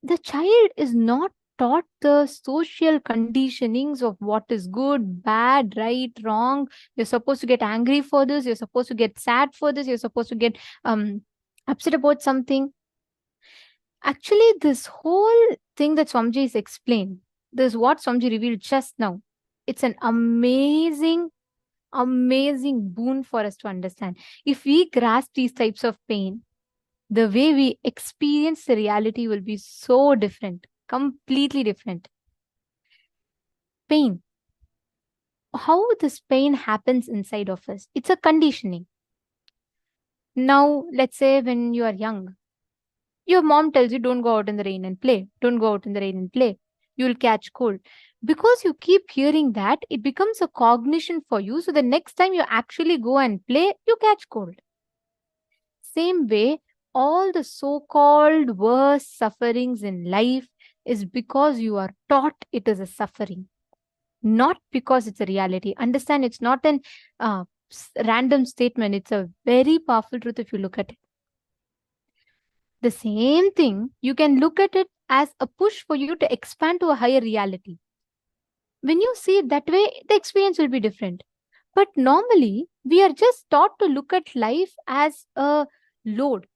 the child is not taught the social conditionings of what is good, bad, right, wrong. You're supposed to get angry for this. You're supposed to get sad for this. You're supposed to get upset about something. Actually, this whole thing that Swamiji is explained, this is what Swamiji revealed just now. It's an amazing boon for us to understand. If we grasp these types of pain, the way we experience the reality will be so different, completely different. Pain. How this pain happens inside of us? It's a conditioning. Now, let's say when you are young, your mom tells you, don't go out in the rain and play. Don't go out in the rain and play. You'll catch cold. Because you keep hearing that, it becomes a cognition for you. So the next time you actually go and play, you catch cold. Same way, all the so-called worst sufferings in life is because you are taught it is a suffering, not because it's a reality. Understand, it's not an random statement. It's a very powerful truth if you look at it. The same thing, you can look at it as a push for you to expand to a higher reality. When you see it that way, the experience will be different. But normally, we are just taught to look at life as a load.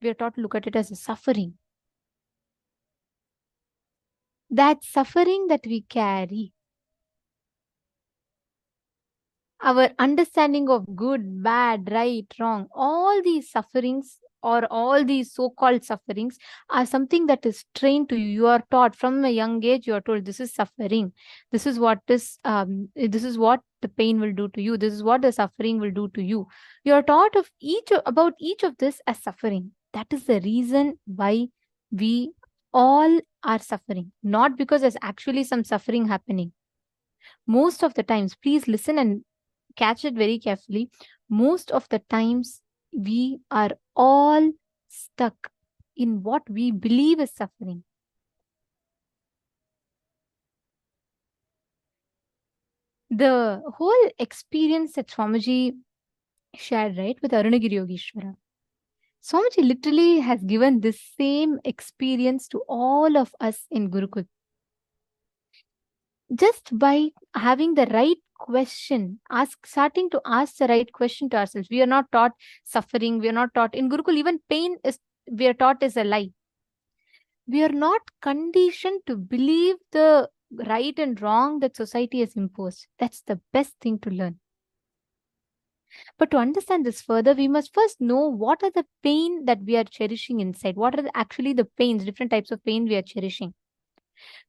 We are taught to look at it as a suffering. That suffering that we carry, our understanding of good, bad, right, wrong, all these sufferings or all these so-called sufferings are something that is trained to you. You are taught from a young age, you are told this is suffering. This is what this is what the pain will do to you. This is what the suffering will do to you. You are taught about each of this as suffering. That is the reason why we all are suffering. Not because there's actually some suffering happening. Most of the times, please listen and catch it very carefully. Most of the times, we are all stuck in what we believe is suffering. The whole experience that Swamiji shared, right, with Arunagiri Yogeshwara, Swamiji literally has given this same experience to all of us in Gurukul. Just by having the right question, starting to ask the right question to ourselves. We are not taught suffering. We are not taught in Gurukul. Even pain we are taught is a lie. We are not conditioned to believe the right and wrong that society has imposed. That's the best thing to learn. But to understand this further, we must first know what are the pain that we are cherishing inside. What are actually the pains, different types of pain we are cherishing.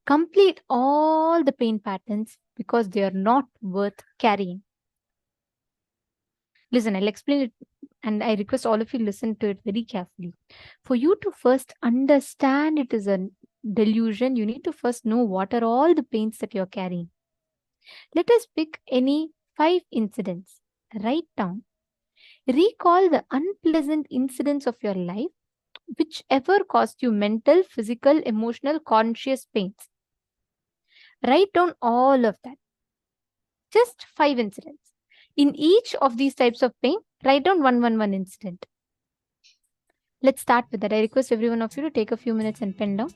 Complete all the pain patterns because they are not worth carrying. Listen, I'll explain it, and I request all of you listen to it very carefully. For you to first understand it is a delusion, you need to first know what are all the pains that you're carrying. Let us pick any 5 incidents. Write down. Recall the unpleasant incidents of your life, whichever caused you mental, physical, emotional, conscious pains. Write down all of that. Just 5 incidents. In each of these types of pain, write down one incident. Let's start with that. I request every one of you to take a few minutes and pen down.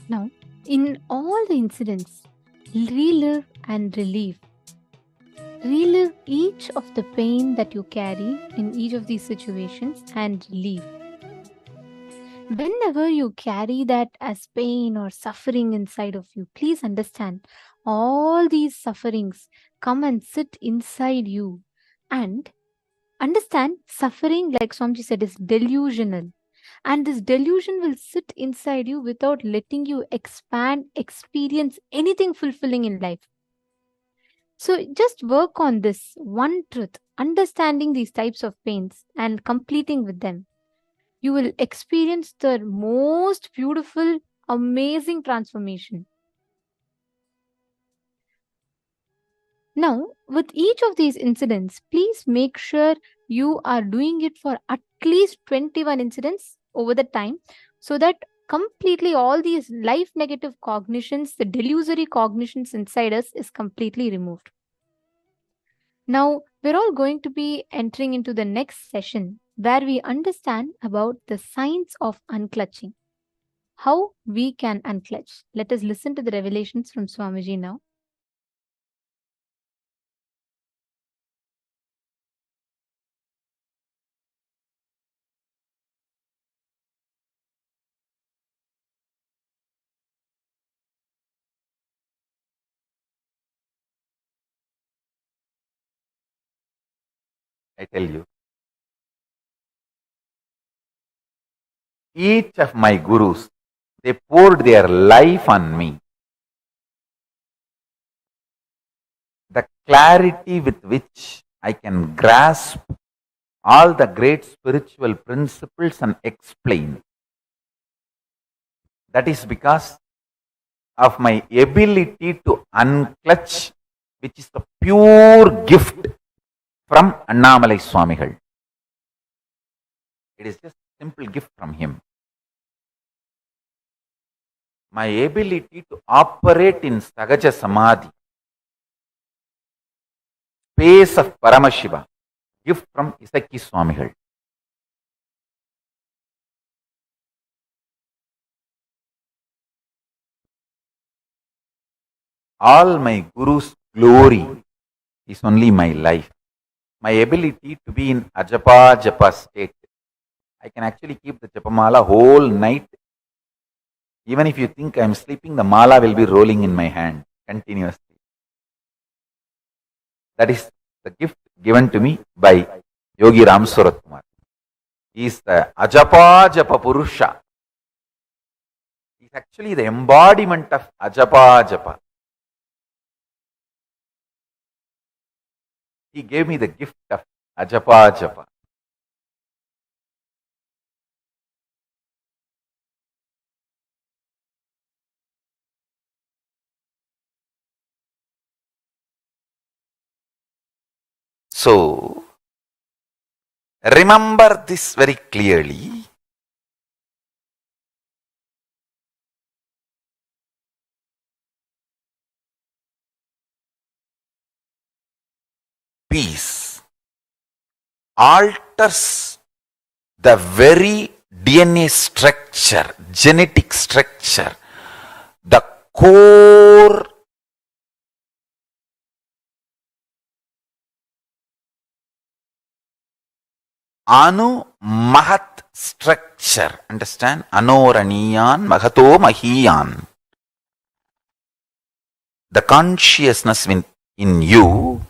Now, in all the incidents, relive and relieve. Relive each of the pain that you carry in each of these situations and relieve. Whenever you carry that as pain or suffering inside of you, please understand all these sufferings come and sit inside you. And understand, suffering, like Swamiji said, is delusional. And this delusion will sit inside you without letting you expand, experience anything fulfilling in life. So just work on this one truth, understanding these types of pains and completing with them. You will experience the most beautiful, amazing transformation. Now, with each of these incidents, please make sure you are doing it for at least 21 incidents over the time, so that completely all these life negative cognitions, the delusory cognitions inside us is completely removed. Now, we're all going to be entering into the next session where we understand about the science of unclutching. How we can unclutch. Let us listen to the revelations from Swamiji now. I tell you, each of my gurus, they poured their life on me. The clarity with which I can grasp all the great spiritual principles and explain. That is because of my ability to unclutch, which is the pure gift from Annamalai Swamigal. It is just a simple gift from him. My ability to operate in Sahaja Samadhi, space of Paramashiva, gift from Isaki Swamigal. All my Guru's glory is only my life. My ability to be in Ajapa Japa state. I can actually keep the Japamala whole night. Even if you think I am sleeping, the mala will be rolling in my hand continuously. That is the gift given to me by Yogi Ram Surat Kumar. He is the Ajapa Japa Purusha. He is actually the embodiment of Ajapa Japa. He gave me the gift of Ajapa Japa. So, remember this very clearly. Peace alters the very DNA structure, genetic structure, the core Anu Mahat structure. Understand? Anoraniyan Mahato Mahiyan. The consciousness in you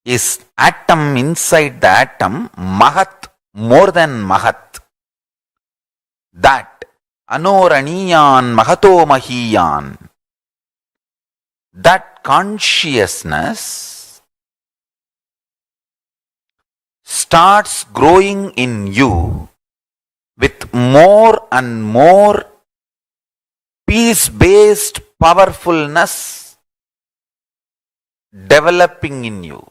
is atom inside the atom, Mahat, more than Mahat. That Anoraniyan Mahato Mahiyan. That consciousness starts growing in you with more and more peace-based powerfulness developing in you.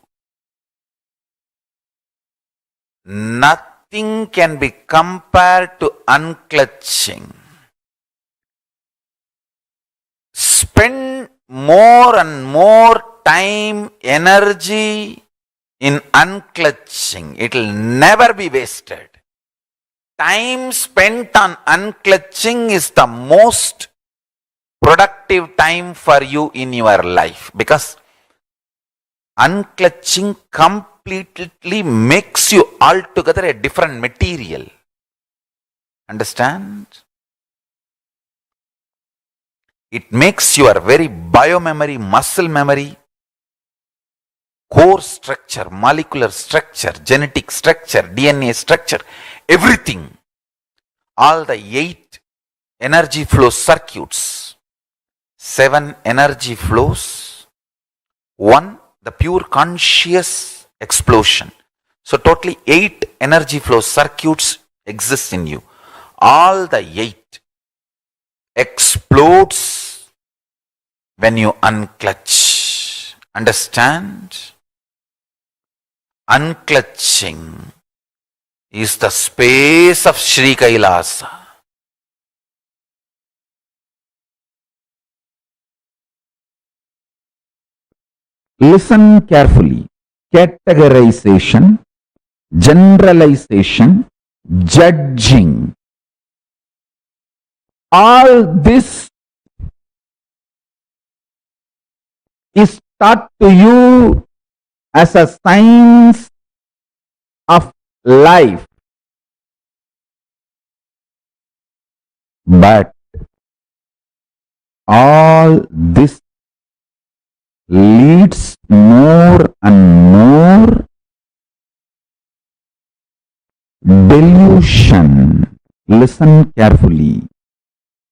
Nothing can be compared to unclutching. Spend more and more time, energy in unclutching. It will never be wasted. Time spent on unclutching is the most productive time for you in your life, because unclutching completely makes you altogether a different material. Understand? It makes your very biomemory, muscle memory, core structure, molecular structure, genetic structure, DNA structure, everything, all the 8 energy flow circuits, 7 energy flows, 1 the pure conscious explosion. So totally 8 energy flow circuits exist in you. All the 8 explodes when you unclutch. Understand? Unclutching is the space of Sri Kailasa. Listen carefully. Categorization, generalization, judging. All this is taught to you as a science of life. But all this leads more and more delusion. Listen carefully.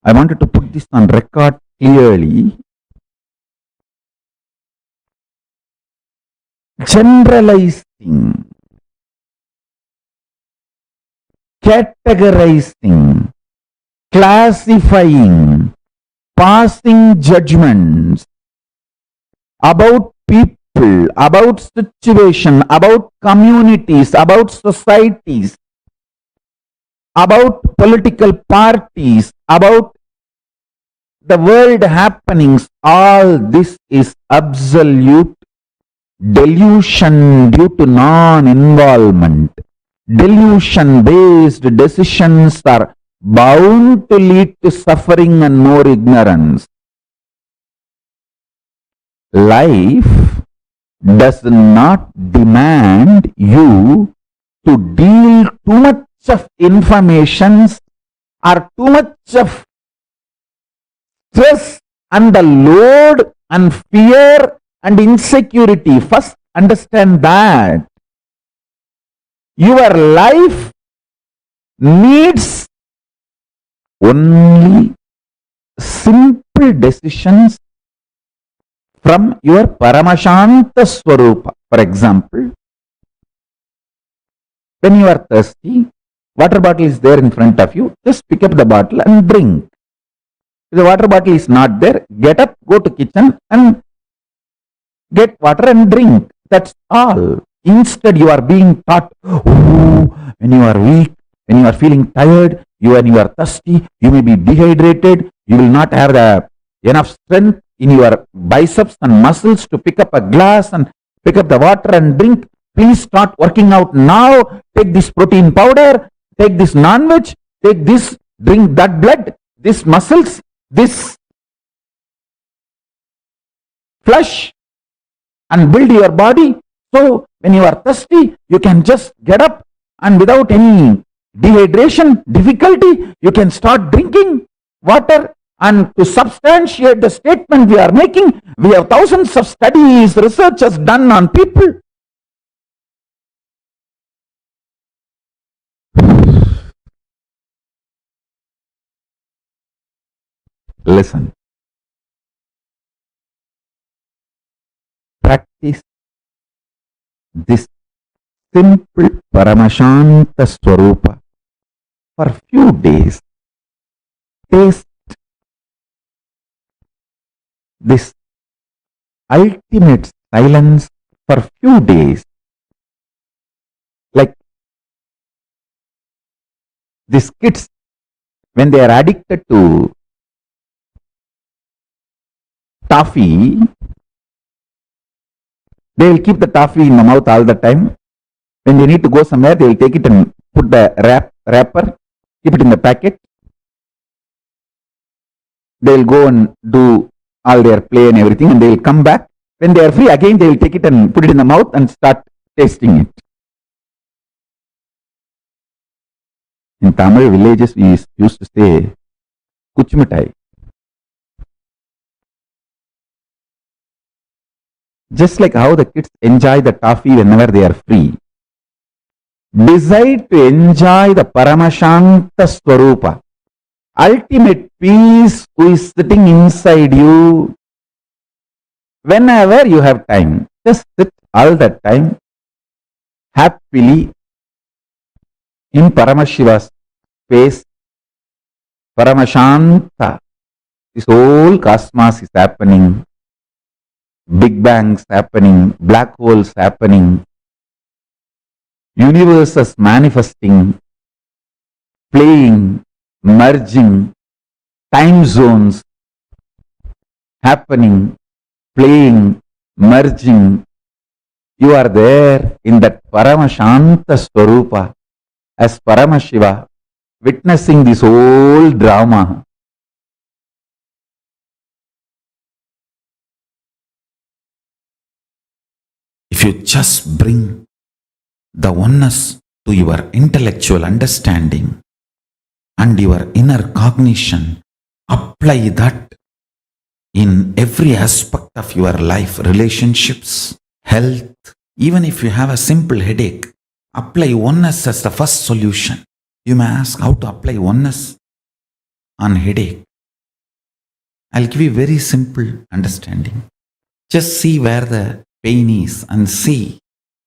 I wanted to put this on record clearly. Generalizing, categorizing, classifying, passing judgments about people, about situation, about communities, about societies, about political parties, about the world happenings. All this is absolute delusion due to non-involvement. Delusion-based decisions are bound to lead to suffering and more ignorance. Life does not demand you to deal too much of information or too much of stress and the load and fear and insecurity. First, understand that your life needs only simple decisions from your Paramashanta Swarupa. For example, when you are thirsty, water bottle is there in front of you, just pick up the bottle and drink. If the water bottle is not there, get up, go to kitchen and get water and drink. That's all. Instead, you are being taught, when you are weak, when you are feeling tired, when you are thirsty, you may be dehydrated, you will not have enough strength in your biceps and muscles to pick up a glass and pick up the water and drink. Please start working out now. Take this protein powder, take this non-veg, take this, drink that blood, this muscles, this flesh, and build your body. So when you are thirsty, you can just get up and without any dehydration, difficulty, you can start drinking water. And to substantiate the statement we are making, we have thousands of studies, researches done on people. Listen. Practice this simple Paramashanta Swarupa for few days. Taste this ultimate silence for few days. Like these kids, when they are addicted to toffee, they will keep the toffee in the mouth all the time. When they need to go somewhere, they will take it and put the wrapper, keep it in the packet. they'll go and do all their play and everything, and they'll come back. When they are free, again they will take it and put it in the mouth and start tasting it. In Tamil villages, we used to say, kuchmitai. Just like how the kids enjoy the toffee whenever they are free, decide to enjoy the Paramashanta Swarupa, ultimate peace who is sitting inside you. Whenever you have time, just sit all that time happily in Paramashiva's face. Paramashanta. This whole cosmos is happening. Big bangs happening, black holes happening, universes manifesting, playing, merging, time zones happening, playing, merging. You are there in that Paramashanta Swarupa as Paramashiva, witnessing this whole drama. If you just bring the oneness to your intellectual understanding and your inner cognition, apply that in every aspect of your life, relationships, health. Even if you have a simple headache, apply oneness as the first solution. You may ask how to apply oneness on headache. I'll give you very simple understanding. Just see where the pain is and see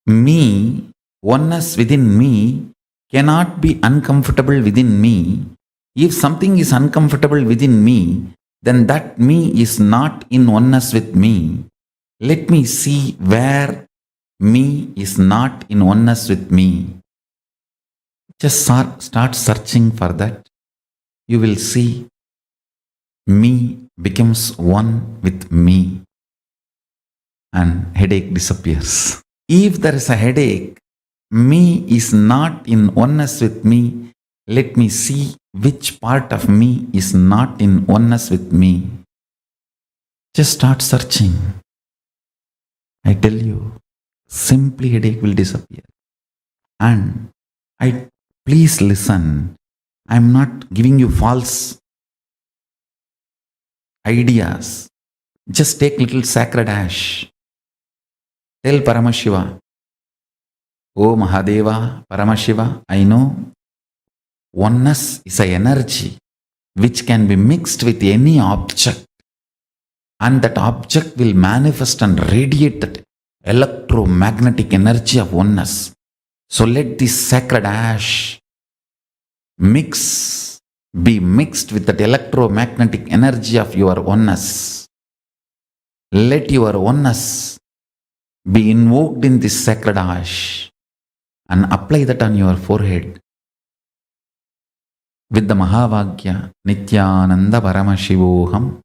me, oneness within me cannot be uncomfortable within me. If something is uncomfortable within me, then that me is not in oneness with me. Let me see where me is not in oneness with me. Just start searching for that. You will see me becomes one with me and headache disappears. If there is a headache, me is not in oneness with me. Let me see which part of me is not in oneness with me. Just start searching. I tell you, simply headache will disappear. And please listen. I'm not giving you false ideas. Just take little sacred ash. Tell Paramashiva, Oh Mahadeva, Paramashiva, I know oneness is an energy which can be mixed with any object, and that object will manifest and radiate that electromagnetic energy of oneness. So let this sacred ash be mixed with that electromagnetic energy of your oneness. Let your oneness be invoked in this sacred ash and apply that on your forehead with the Mahavagya Nithyananda Paramashivoham.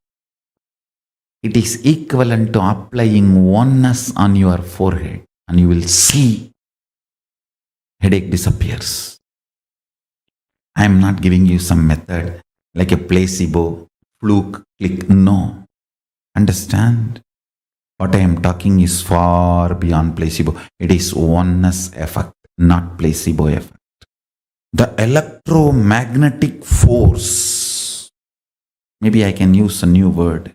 It is equivalent to applying oneness on your forehead, and you will see headache disappears. I am not giving you some method like a placebo, fluke, click. No. Understand? What I am talking is far beyond placebo. It is oneness effect, not placebo effect. The electromagnetic force, maybe I can use a new word,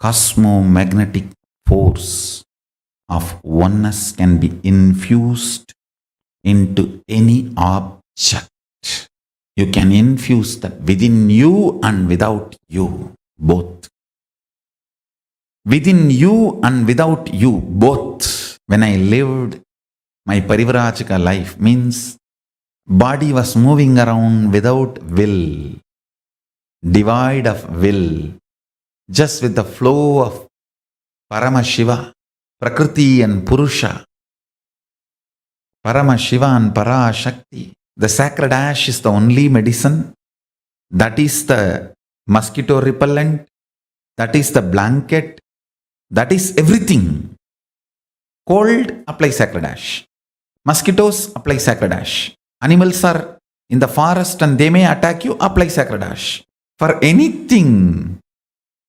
cosmomagnetic force of oneness can be infused into any object. You can infuse that within you and without you, both. Within you and without you, both. When I lived my Parivrajaka life, means body was moving around without will, devoid of will, just with the flow of Paramashiva, Prakriti and Purusha, Paramashiva and Parashakti. The sacred ash is the only medicine. That is the mosquito repellent. That is the blanket. That is everything. Cold, apply sacred ash. Mosquitoes, apply sacred ash. Animals are in the forest and they may attack you, apply sacred ash. For anything,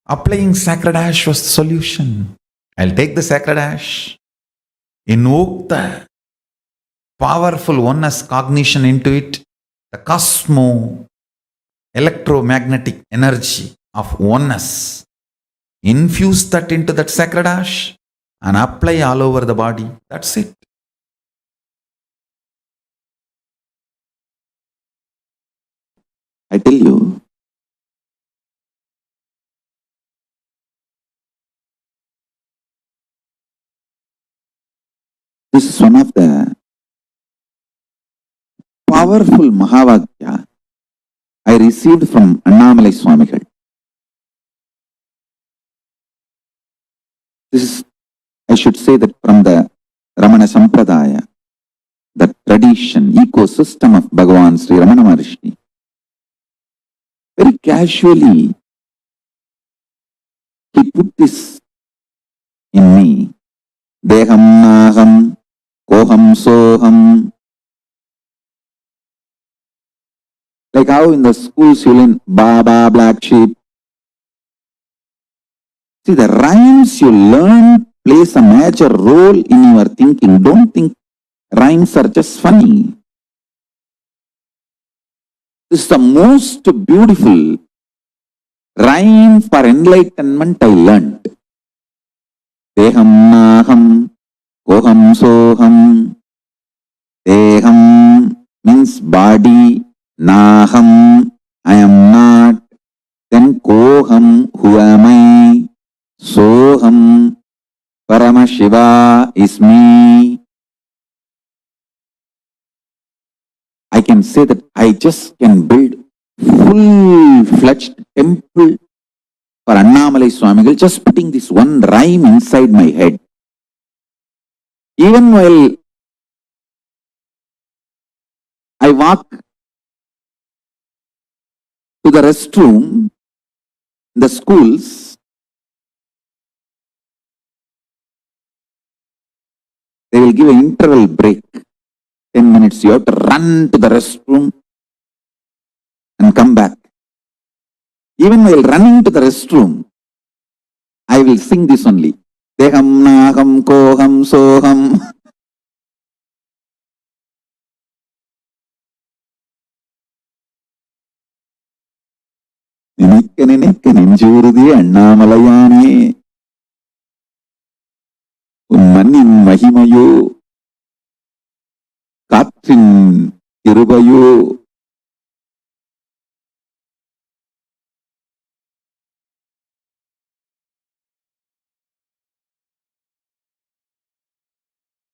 Applying sacred ash was the solution. I'll take the sacred ash, invoke the powerful oneness cognition into it, the electromagnetic energy of oneness. Infuse that into that sacred ash and apply all over the body. That's it. I tell you, this is one of the powerful Mahavakya I received from Annamalai Swamigal. This is, I should say that from the Ramana Sampradaya, the tradition, ecosystem of Bhagavan Sri Ramana Maharshi. Very casually, he put this in me. Deham naham, koham soham. Like how in the schools you learn Baba, black sheep. See, the rhymes you learn plays a major role in your thinking. Don't think rhymes are just funny. This is the most beautiful rhyme for enlightenment I learned. Deham naham, koham soham. Deham means body, naham, I am not. Then koham, who am I? Soham, Paramashiva is me. I can say that I just can build full-fledged temple for Annamalai Swamigal just putting this one rhyme inside my head. Even while I walk to the restroom, the schools, they will give an interval break. 10 minutes, you have to run to the restroom and come back. Even while running to the restroom, I will sing this only. Deham naham koham soham. Ninikka ninikka nenjurudi Annamalayane. Unmannin mahimayo. Katrin kirubayo.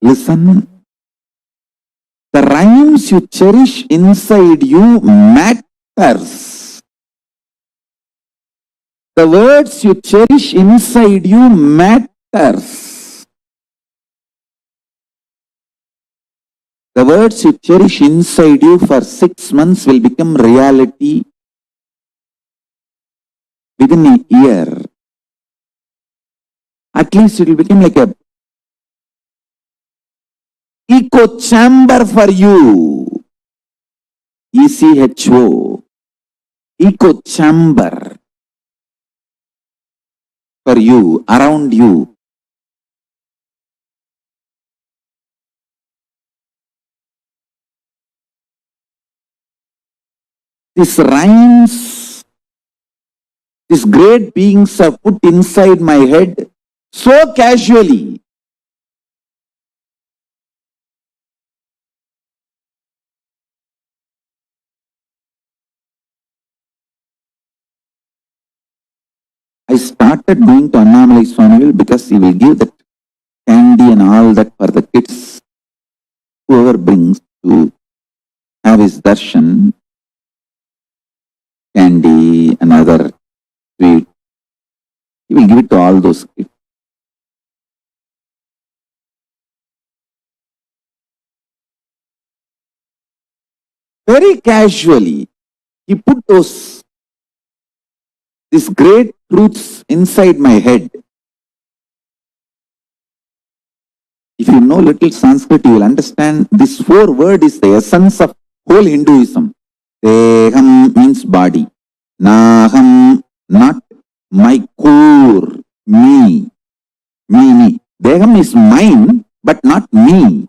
Listen, the rhymes you cherish inside you matters. The words you cherish inside you matters. The words you cherish inside you for 6 months will become reality within a year. At least it will become like a echo chamber for you. ECHO. Echo chamber for you, around you. These rhymes, these great beings are put inside my head so casually. I started going to Annamalai Swamigal because he will give that candy and all that for the kids. Whoever brings to have his darshan, candy and other sweet, he will give it to all those kids. Very casually, he put these great truths inside my head. If you know little Sanskrit, you will understand this 4 word is the essence of whole Hinduism. Deham means body. Naham, not my core, me. Deham is mine, but not me.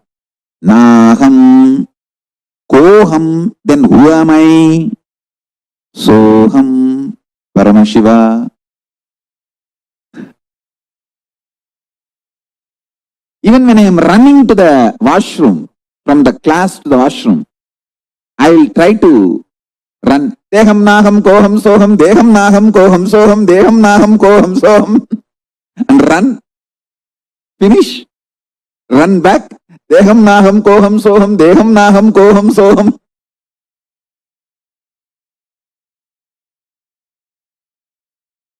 Naham, koham, then who am I? Soham, Paramashiva. Even when I am running to the washroom, from the class to the washroom, I will try to run. Deham naham koham soham, deham naham koham soham, deham naham koham soham. And run. Finish. Run back. Deham naham koham soham, deham naham koham soham.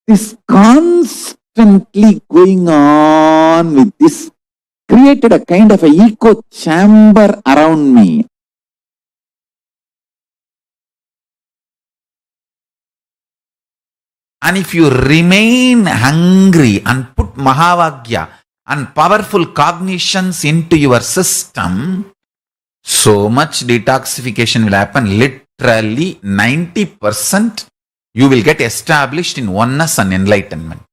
This constantly going on with this created a kind of an echo chamber around me. And if you remain hungry and put Mahavagya and powerful cognitions into your system, so much detoxification will happen. Literally 90% you will get established in oneness and enlightenment.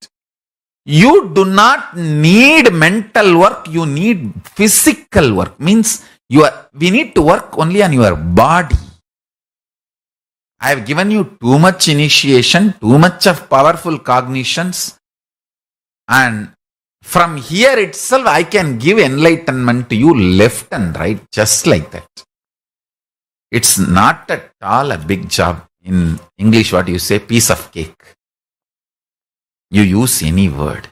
You do not need mental work, you need physical work. Means we need to work only on your body. I have given you too much initiation, too much of powerful cognitions, and from here itself I can give enlightenment to you left and right, just like that. It's not at all a big job. In English, what you say, piece of cake. You use any word.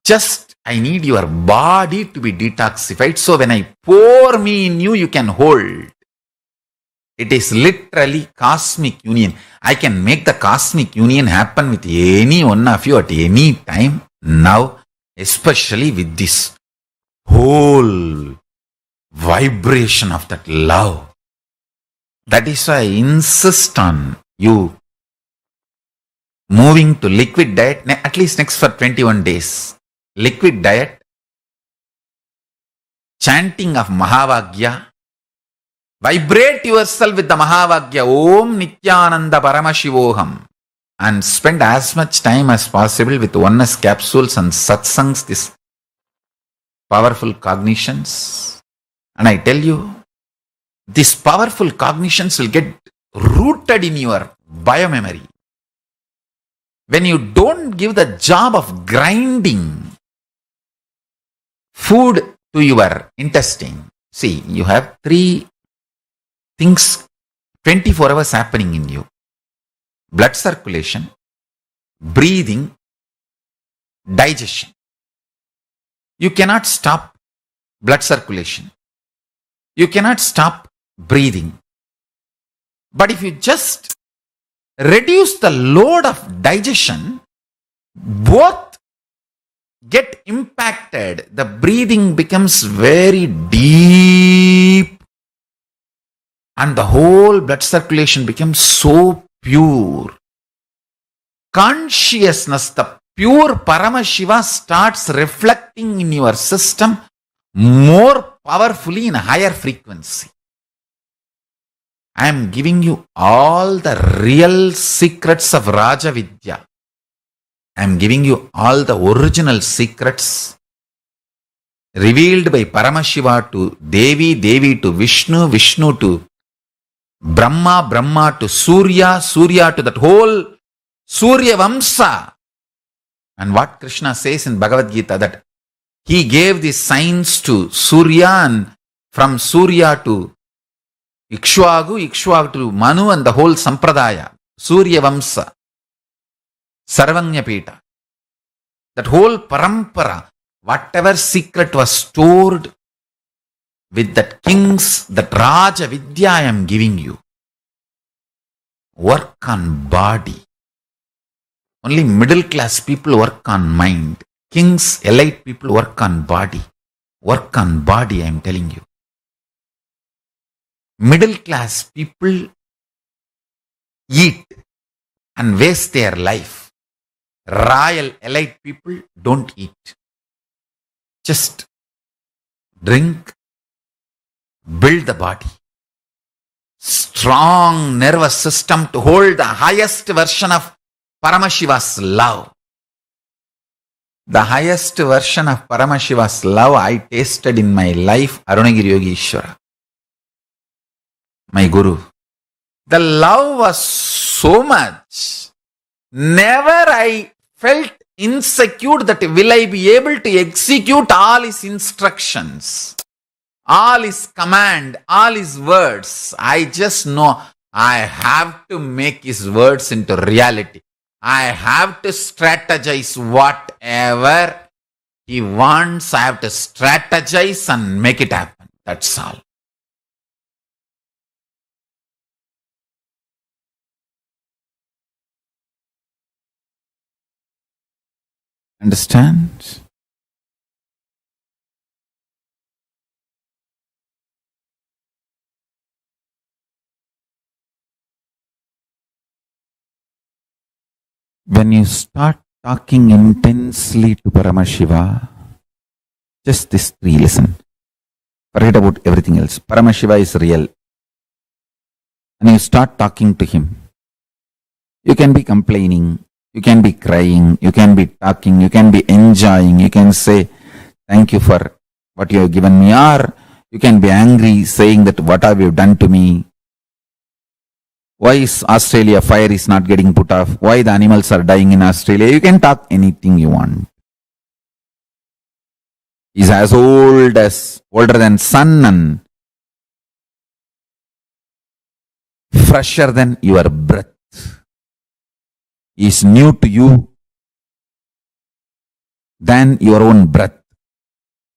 Just, I need your body to be detoxified, so when I pour me in you, you can hold. It is literally cosmic union. I can make the cosmic union happen with any one of you at any time now, especially with this whole vibration of that love. That is why I insist on you moving to liquid diet, at least next for 21 days. Liquid diet, chanting of Mahavagya. Vibrate yourself with the Mahavagya, Om Nithyananda Paramashivoham, and spend as much time as possible with oneness capsules and satsangs, these powerful cognitions. And I tell you, these powerful cognitions will get rooted in your biomemory. When you don't give the job of grinding food to your intestine, see, you have 3 things 24 hours happening in you. Blood circulation, breathing, digestion. You cannot stop blood circulation. You cannot stop breathing. But if you just reduce the load of digestion, both get impacted. The breathing becomes very deep and the whole blood circulation becomes so pure. Consciousness, the pure Paramashiva starts reflecting in your system more powerfully in a higher frequency. I am giving you all the real secrets of Raja Vidya. I am giving you all the original secrets revealed by Paramashiva to Devi, Devi to Vishnu, Vishnu to Brahma, Brahma to Surya, Surya to that whole Surya Vamsa. And what Krishna says in Bhagavad Gita, that he gave the signs to Surya, and from Surya to Ikshvaku, Ikshvaku to Manu, and the whole Sampradaya, Surya Vamsa, Sarvanya Pita. That whole parampara, whatever secret was stored with that kings, that Raja Vidya I am giving you. Work on body. Only middle class people work on mind. Kings, elite people work on body. Work on body, I am telling you. Middle class people eat and waste their life. Royal elite people don't eat. Just drink, build the body. Strong nervous system to hold the highest version of Paramashiva's love. The highest version of Paramashiva's love I tasted in my life, Arunagiri Yogeshwara, my Guru. The love was so much. Never I felt insecure that will I be able to execute all his instructions, all his command, all his words. I just know I have to make his words into reality. I have to strategize whatever he wants. I have to strategize and make it happen. That's all. Understand? When you start talking intensely to Paramashiva, just these three, listen. Forget about everything else. Paramashiva is real. And you start talking to him. You can be complaining, you can be crying, you can be talking, you can be enjoying, you can say, thank you for what you have given me, or you can be angry, saying that what have you done to me? Why is Australia fire is not getting put off? Why the animals are dying in Australia? You can talk anything you want. He's as older than sun and fresher than your breath. Is new to you than your own breath.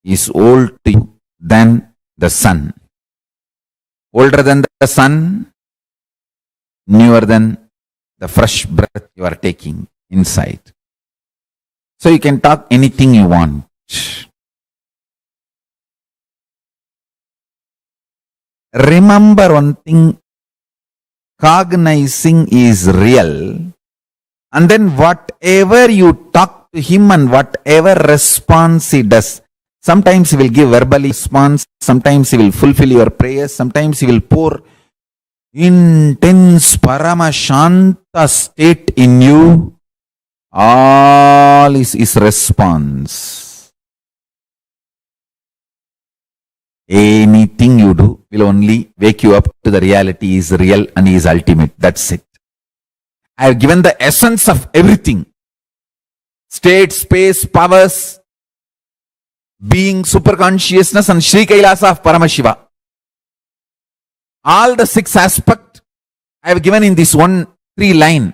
Is old to you than the sun. Older than the sun, newer than the fresh breath you are taking inside. So you can talk anything you want. Remember one thing, cognizing is real, and then whatever you talk to him and whatever response he does, sometimes he will give verbal response, sometimes he will fulfill your prayers, sometimes he will pour intense Paramashanta state in you. All is his response. Anything you do will only wake you up to the reality. He is real and he is ultimate. That's it. I have given the essence of everything. State, space, powers, being, superconsciousness and Sri Kailasa of Paramashiva. All the 6 aspects I have given in this 1-3 line.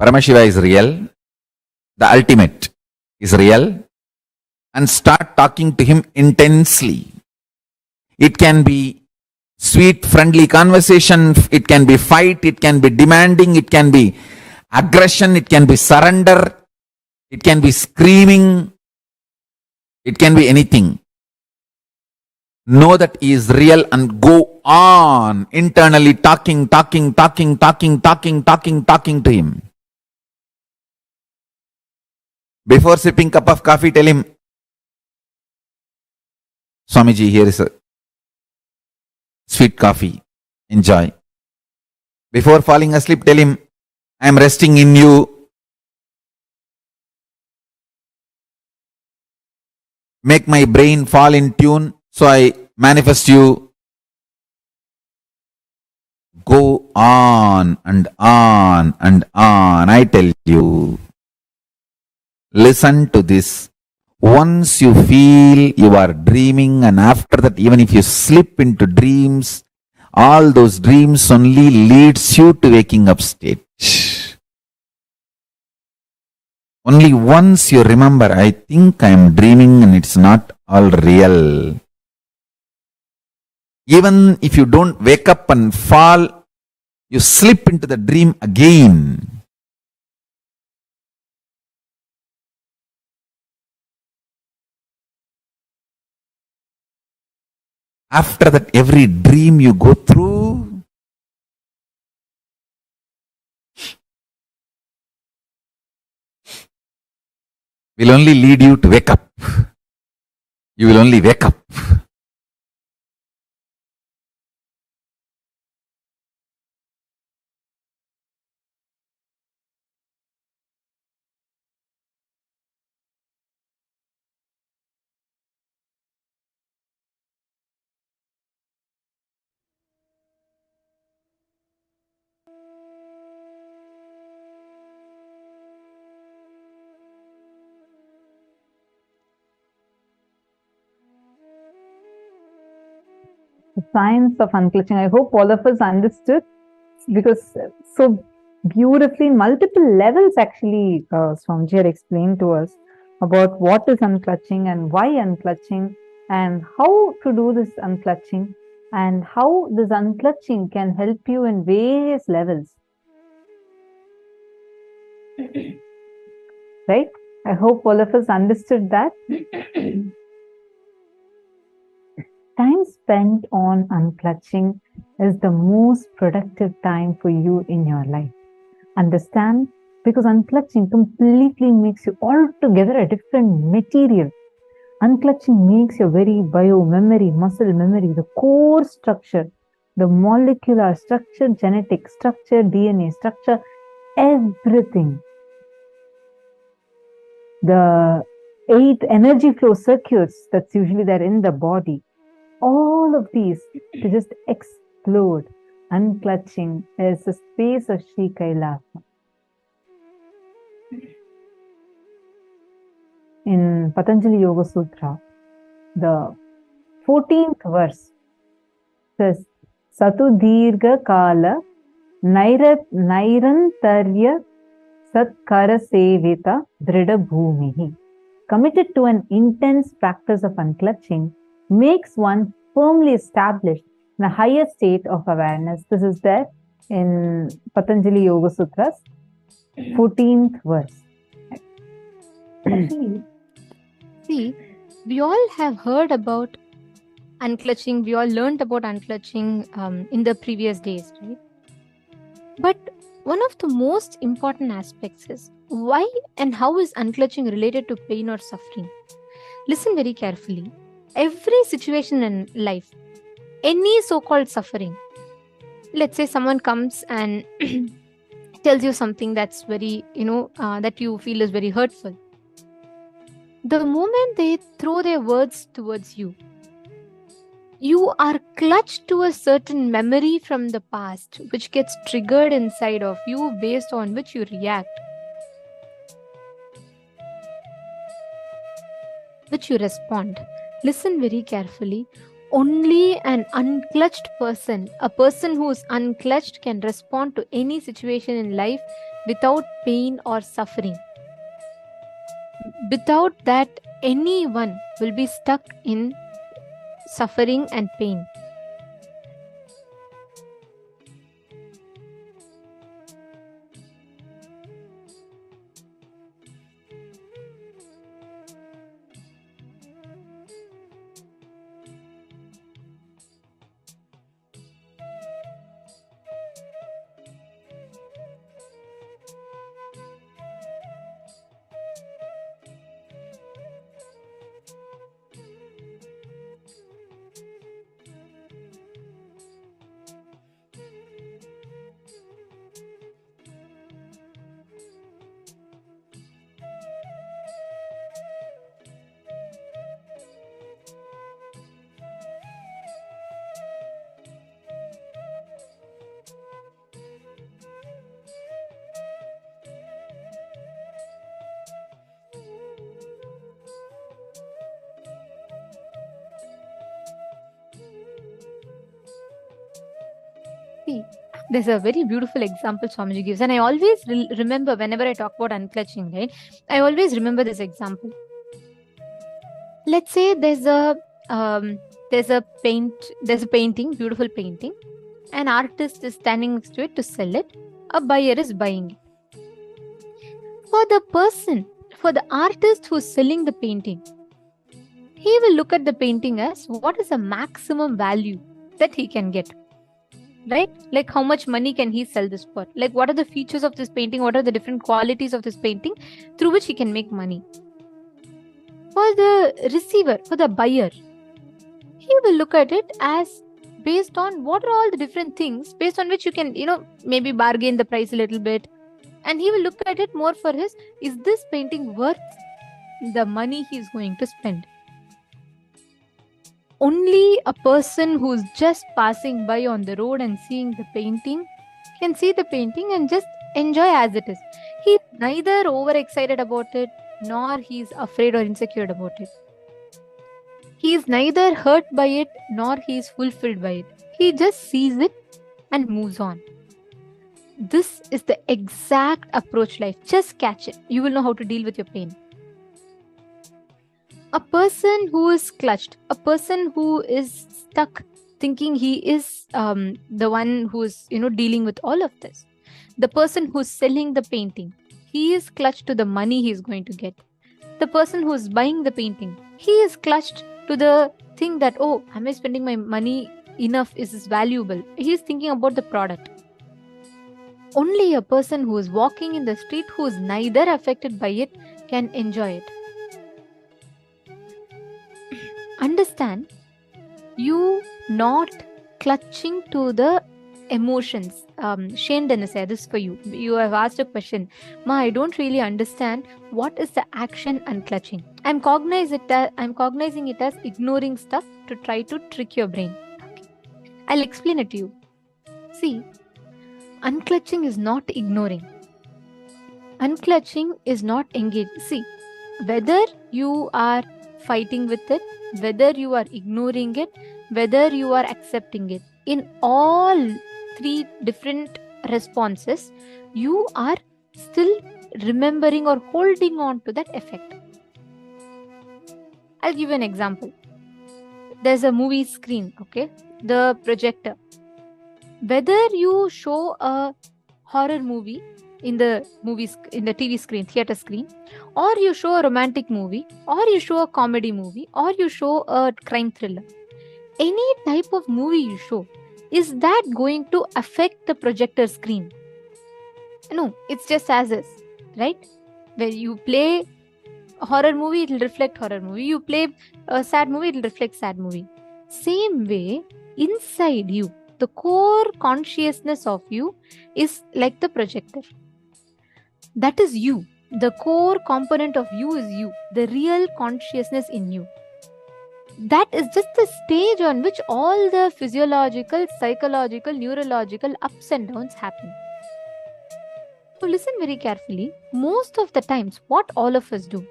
Paramashiva is real. The ultimate is real. And start talking to him intensely. It can be sweet, friendly conversation. It can be fight. It can be demanding. It can be aggression. It can be surrender. It can be screaming. It can be anything. Know that he is real and go on internally talking to him. Before sipping cup of coffee, tell him, Swamiji, here is a sweet coffee. Enjoy. Before falling asleep, tell him, I am resting in you. Make my brain fall in tune, so I manifest you. Go on and on and on. I tell you. Listen to this. Once you feel you are dreaming, and after that, even if you slip into dreams, all those dreams only leads you to waking up state. Only once you remember, I think I am dreaming and it's not all real. Even if you don't wake up and fall, you slip into the dream again. After that, every dream you go through, will only lead you to wake up. You will only wake up. The science of unclutching. I hope all of us understood, because so beautifully, multiple levels actually, Swamiji had explained to us about what is unclutching and why unclutching, and how to do this unclutching, and how this unclutching can help you in various levels. Right? I hope all of us understood that. Time spent on unclutching is the most productive time for you in your life. Understand? Because unclutching completely makes you altogether a different material. Unclutching makes your very bio, memory, muscle memory, the core structure, the molecular structure, genetic structure, DNA structure, everything. The 8 energy flow circuits that's usually there in the body, all of these to just explode. Unclutching is the space of Sri Kailasa. In Patanjali Yoga Sutra, the 14th verse says, Satu Dirga Kala Nairantarya Satkara Sevita Drida Bhumihi. Committed to an intense practice of unclutching makes one firmly established in a higher state of awareness. This is there in Patanjali Yoga Sutras, 14th verse. See, we all have heard about unclutching. We all learned about unclutching in the previous days, right? But one of the most important aspects is why and how is unclutching related to pain or suffering? Listen very carefully. Every situation in life, any so-called suffering, let's say someone comes and tells you something that's very, that you feel is very hurtful. The moment they throw their words towards you, you are clutched to a certain memory from the past, which gets triggered inside of you, based on which you react, which you respond. Listen very carefully. Only an unclutched person, a person who is unclutched, can respond to any situation in life without pain or suffering. Without that, anyone will be stuck in suffering and pain. See, there's a very beautiful example Swamiji gives, and I always remember whenever I talk about unclutching, right? I always remember this example. Let's say there's a painting, beautiful painting. An artist is standing next to it to sell it. A buyer is buying it. For the artist who's selling the painting, he will look at the painting as what is the maximum value that he can get. Right? Like how much money can he sell this for? Like what are the features of this painting? What are the different qualities of this painting through which he can make money? For the receiver, for the buyer, he will look at it as based on what are all the different things based on which you can, maybe bargain the price a little bit. And he will look at it more for is this painting worth the money he's going to spend? Only a person who's just passing by on the road and seeing the painting can see the painting and just enjoy as it is. He's neither overexcited about it, nor he's afraid or insecure about it. He is neither hurt by it, nor he is fulfilled by it. He just sees it and moves on. This is the exact approach life. Just catch it. You will know how to deal with your pain. A person who is clutched, a person who is stuck thinking he is the one who is dealing with all of this. The person who is selling the painting, he is clutched to the money he is going to get. The person who is buying the painting, he is clutched to the thing that, oh, am I spending my money enough? Is this valuable? He is thinking about the product. Only a person who is walking in the street, who is neither affected by it, can enjoy it. Understand, you not clutching to the emotions. Shane Dennis, this is for you. You have asked a question. Ma, I don't really understand what is the action unclutching. I'm cognizing it as ignoring stuff to try to trick your brain. Okay. I'll explain it to you. See, unclutching is not ignoring. Unclutching is not engaged. See, whether you are fighting with it, whether you are ignoring it, whether you are accepting it, in all three different responses, you are still remembering or holding on to that effect. I'll give you an example. There's a movie screen, okay? The projector. Whether you show a horror movie in the TV screen, theater screen, or you show a romantic movie, or you show a comedy movie, or you show a crime thriller, any type of movie you show, is that going to affect the projector screen? No, it's just as is, right? When you play a horror movie, it will reflect horror movie. You play a sad movie, it will reflect sad movie. Same way, inside you, the core consciousness of you is like the projector. That is you. The core component of you is you, the real consciousness in you. That is just the stage on which all the physiological, psychological, neurological ups and downs happen. So listen very carefully. Most of the times, what all of us do,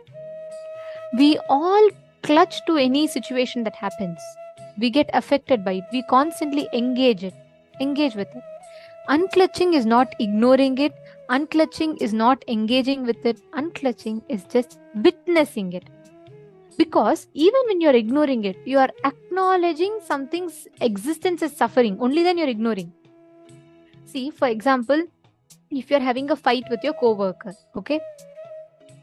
we all clutch to any situation that happens. We get affected by it. We constantly engage with it. Unclutching is not ignoring it. Unclutching is not engaging with it. Unclutching is just witnessing it. Because even when you're ignoring it, you are acknowledging something's existence as suffering. Only then you're ignoring. See, for example, if you're having a fight with your co-worker, okay?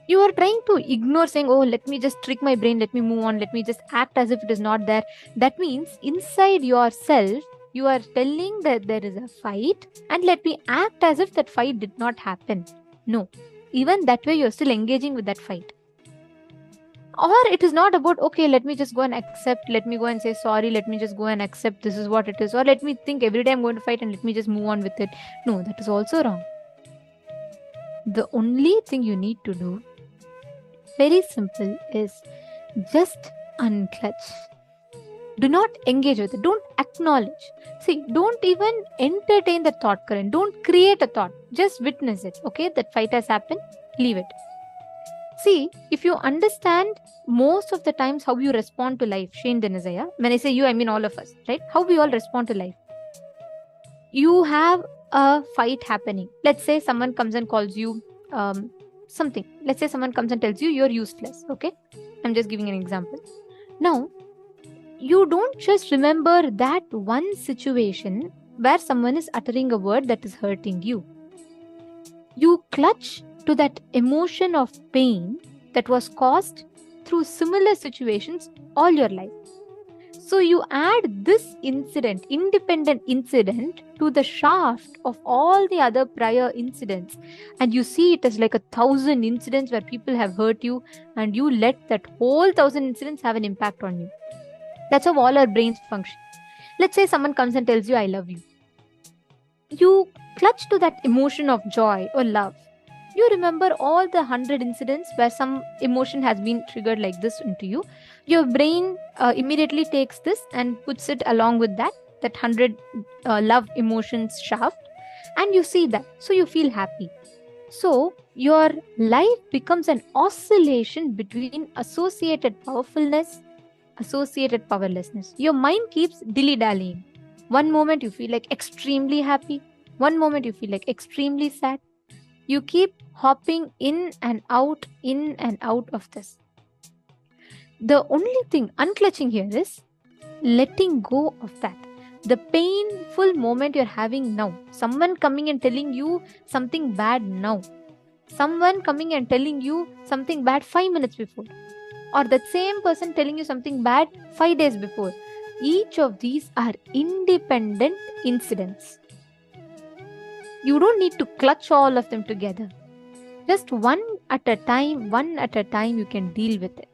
You are trying to ignore saying, oh, let me just trick my brain, let me move on, let me just act as if it is not there. That means inside yourself, you are telling that there is a fight and let me act as if that fight did not happen. No, even that way you're still engaging with that fight. Or it is not about, okay, let me just go and accept, let me go and say sorry, let me just go and accept this is what it is. Or let me think every day I'm going to fight and let me just move on with it. No, that is also wrong. The only thing you need to do, very simple, is just unclutch. Do not engage with it. Don't acknowledge. See, don't even entertain the thought current. Don't create a thought. Just witness it. Okay, that fight has happened. Leave it. See, if you understand most of the times how you respond to life, Shane Denizaya, when I say you, I mean all of us, right? How we all respond to life. You have a fight happening. Let's say someone comes and calls you something. Let's say someone comes and tells you you're useless. Okay, I'm just giving an example. Now, you don't just remember that one situation where someone is uttering a word that is hurting you. You clutch to that emotion of pain that was caused through similar situations all your life. So you add this incident, independent incident, to the shaft of all the other prior incidents, and you see it as like 1,000 incidents where people have hurt you, and you let that whole 1,000 incidents have an impact on you. That's how all our brains function. Let's say someone comes and tells you, I love you. You clutch to that emotion of joy or love. You remember all the 100 incidents where some emotion has been triggered like this into you. Your brain immediately takes this and puts it along with that 100 love emotions shaft. and you see that, so you feel happy. So your life becomes an oscillation between associated powerfulness, associated powerlessness. Your mind keeps dilly-dallying. One moment you feel like extremely happy, one moment you feel like extremely sad. You keep hopping in and out of this. The only thing unclutching here is letting go of that. The painful moment you're having now, someone coming and telling you something bad now, someone coming and telling you something bad 5 minutes before, or that same person telling you something bad 5 days before. Each of these are independent incidents. You don't need to clutch all of them together. Just one at a time, you can deal with it.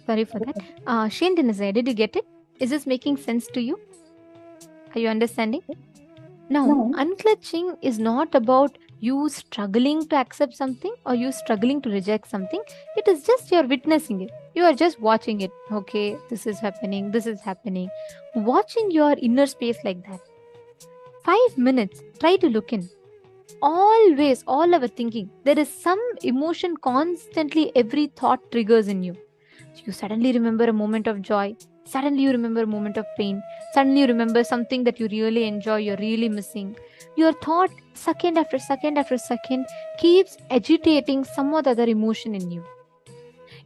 Sorry for that. Shane Dinazai, did you get it? Is this making sense to you? Are you understanding? Now, unclutching is not about you struggling to accept something or you struggling to reject something. It is just you're witnessing it. You are just watching it. Okay, this is happening, this is happening. Watching your inner space like that. 5 minutes, try to look in. Always, all our thinking, there is some emotion constantly every thought triggers in you. You suddenly remember a moment of joy. Suddenly you remember a moment of pain. Suddenly you remember something that you really enjoy, you're really missing. Your thought, second after second after second, keeps agitating some or the other emotion in you.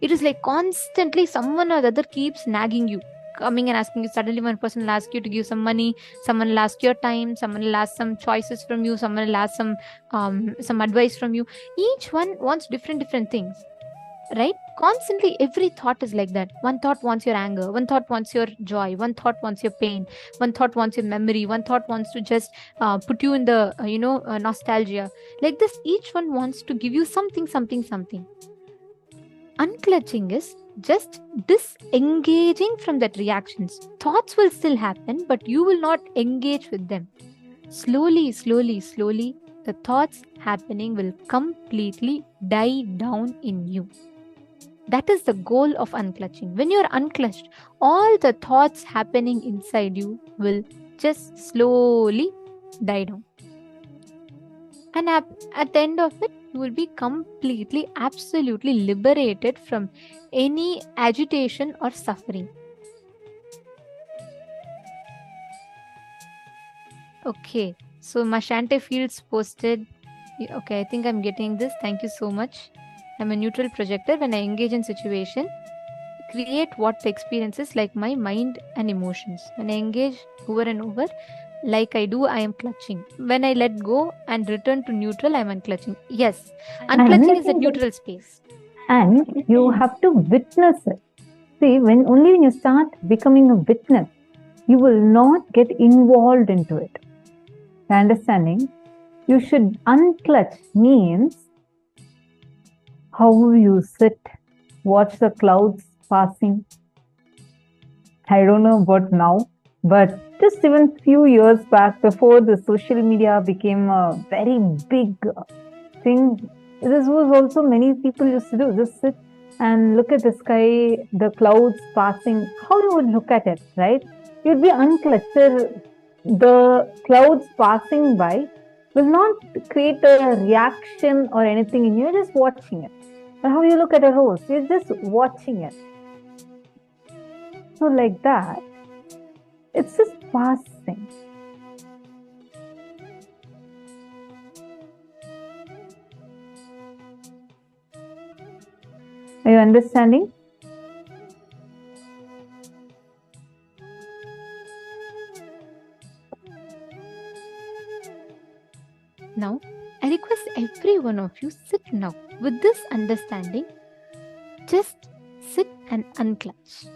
It is like constantly someone or the other keeps nagging you, coming and asking you. Suddenly one person will ask you to give some money, someone will ask your time, someone will ask some choices from you, someone will ask some advice from you. Each one wants different things. Right? Constantly every thought is like that. One thought wants your anger, one thought wants your joy, one thought wants your pain, one thought wants your memory, one thought wants to just put you in the nostalgia. Like this, each one wants to give you something. Unclutching is just disengaging from that reactions. Thoughts will still happen, but you will not engage with them. Slowly, the thoughts happening will completely die down in you. That is the goal of unclutching. When you are unclutched, all the thoughts happening inside you will just slowly die down. And at the end of it, you will be completely, absolutely liberated from any agitation or suffering. Okay, so Mashante Fields posted. Okay, I think I'm getting this. Thank you so much. I'm a neutral projector. When I engage in situation, create what the experiences like my mind and emotions. When I engage over and over, like I do, I am clutching. When I let go and return to neutral, I am unclutching. Yes, unclutching is a neutral space. And you have to witness it. See, when you start becoming a witness, you will not get involved into it. The understanding, you should unclutch means how you sit, watch the clouds passing. I don't know about now, but just even few years back, before the social media became a very big thing, This was also many people used to do. Just sit and look at the sky, the clouds passing. How you would look at it, right? You'd be uncluttered. The clouds passing by will not create a reaction or anything in you. You're just watching it. But how you look at a rose, you're just watching it. So like that, it's just passing. Are you understanding? Now, I request every one of you sit now with this understanding. Just sit and unclutch.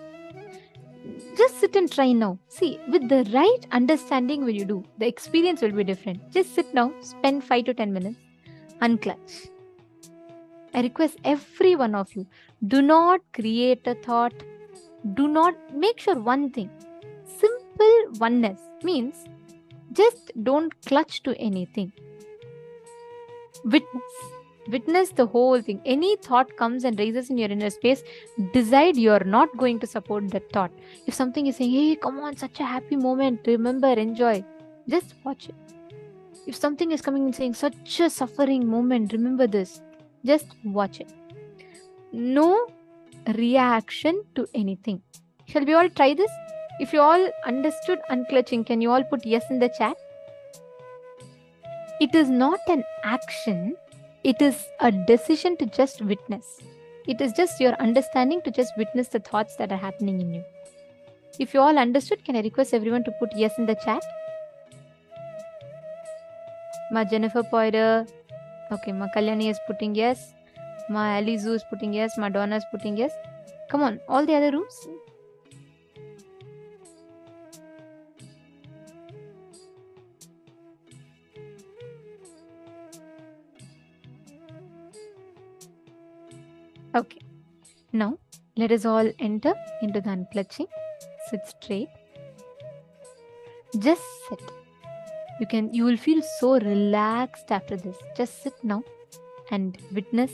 Just sit and try now. See, with the right understanding when you do, the experience will be different. Just sit now, spend 5 to 10 minutes, unclutch. I request every one of you, do not create a thought. Do not make sure one thing. Simple oneness means just don't clutch to anything. Witness the whole thing. Any thought comes and raises in your inner space, decide you're not going to support that thought. If something is saying, hey, come on, such a happy moment, remember, enjoy, just watch it. If something is coming and saying, such a suffering moment, remember this, just watch it. No reaction to anything. Shall we all try this? If you all understood unclutching, can you all put yes in the chat? It is not an action. It is a decision to just witness. It is just your understanding to just witness the thoughts that are happening in you. If you all understood, can I request everyone to put yes in the chat? Ma Jennifer Poirier. Okay, Ma Kalyani is putting yes. Ma Alizu is putting yes. Ma Donna is putting yes. Come on, all the other rooms. Okay, now let us all enter into the unclutching. Sit straight. Just sit. You will feel so relaxed after this. Just sit now and witness.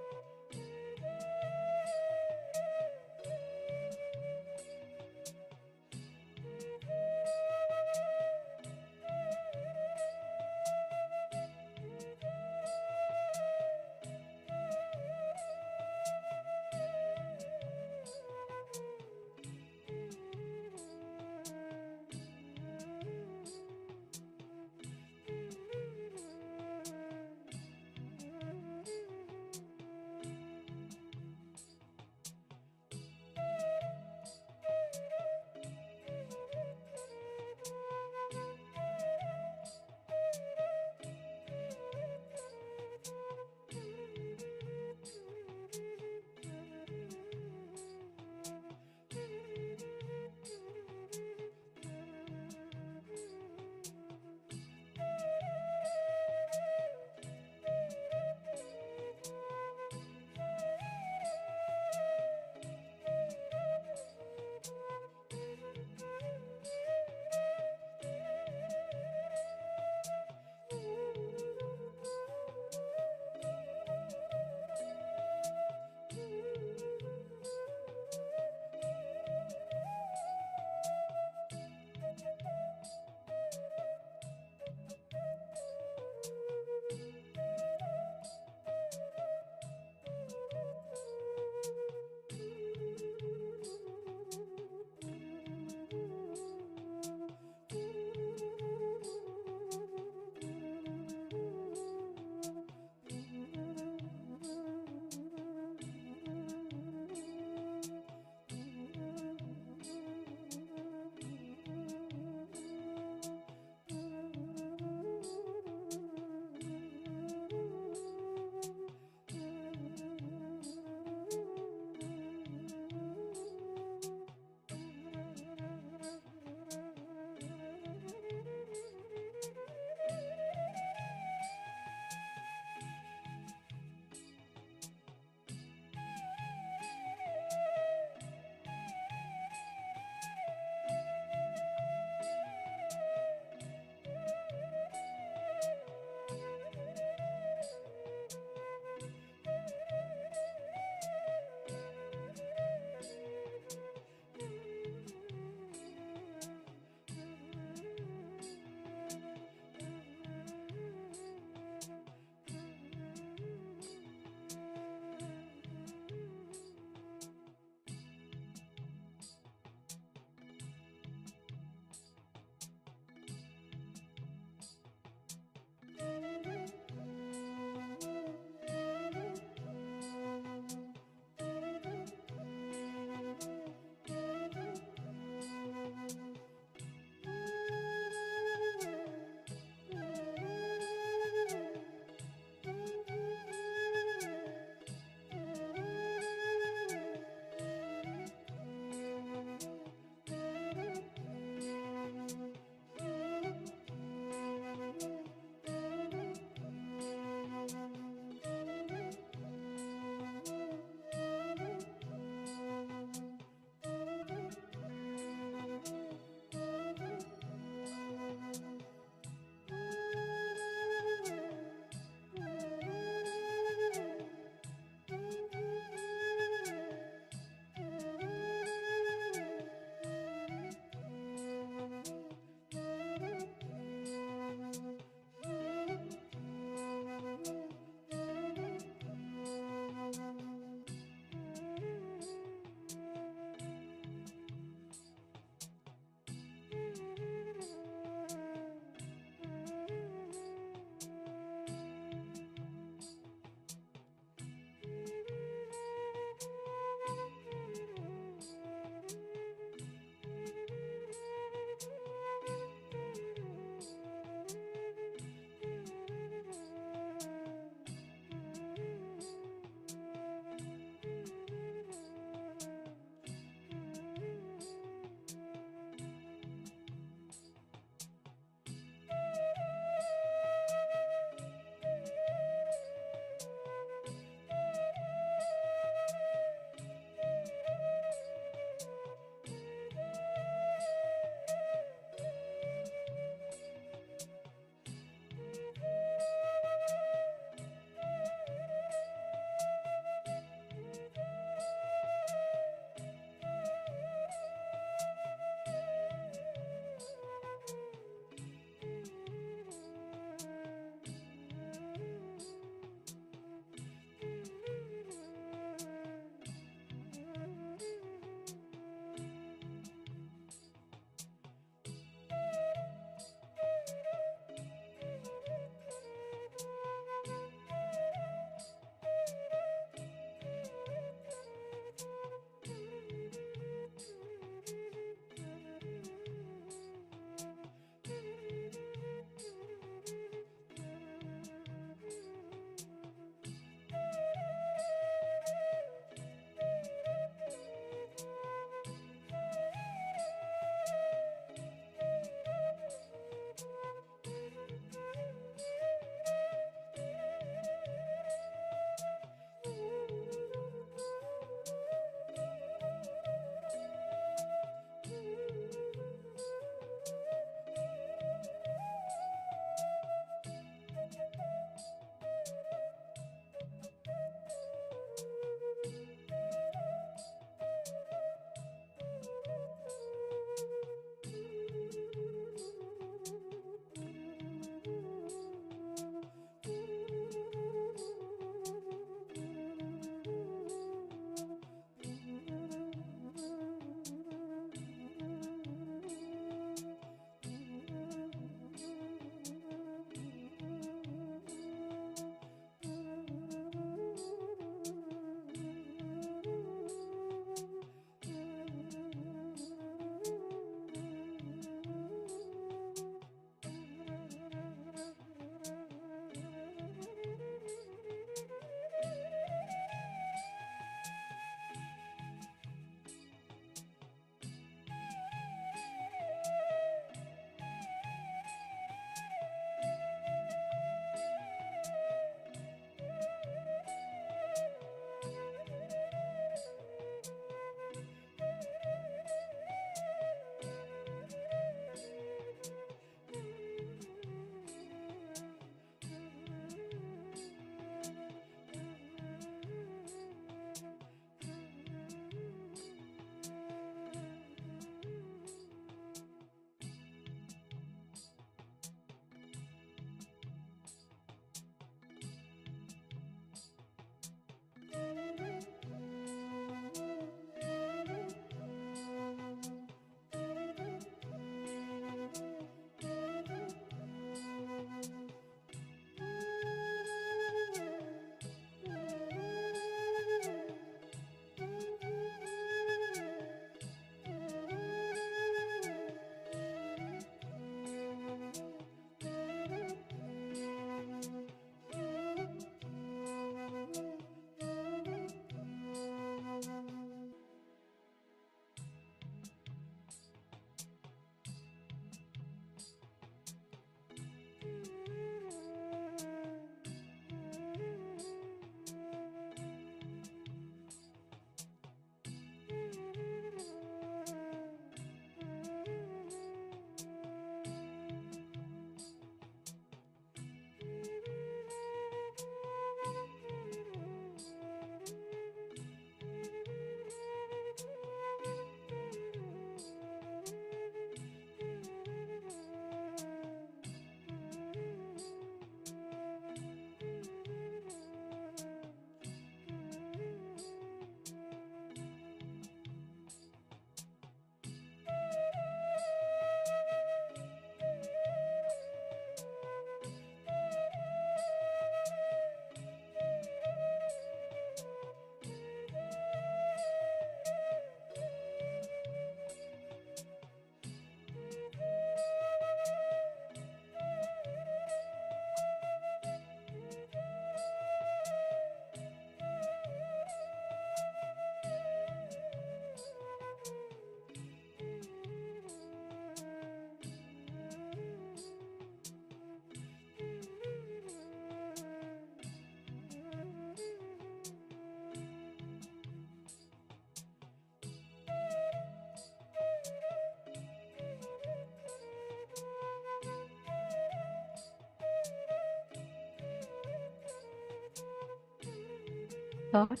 thought.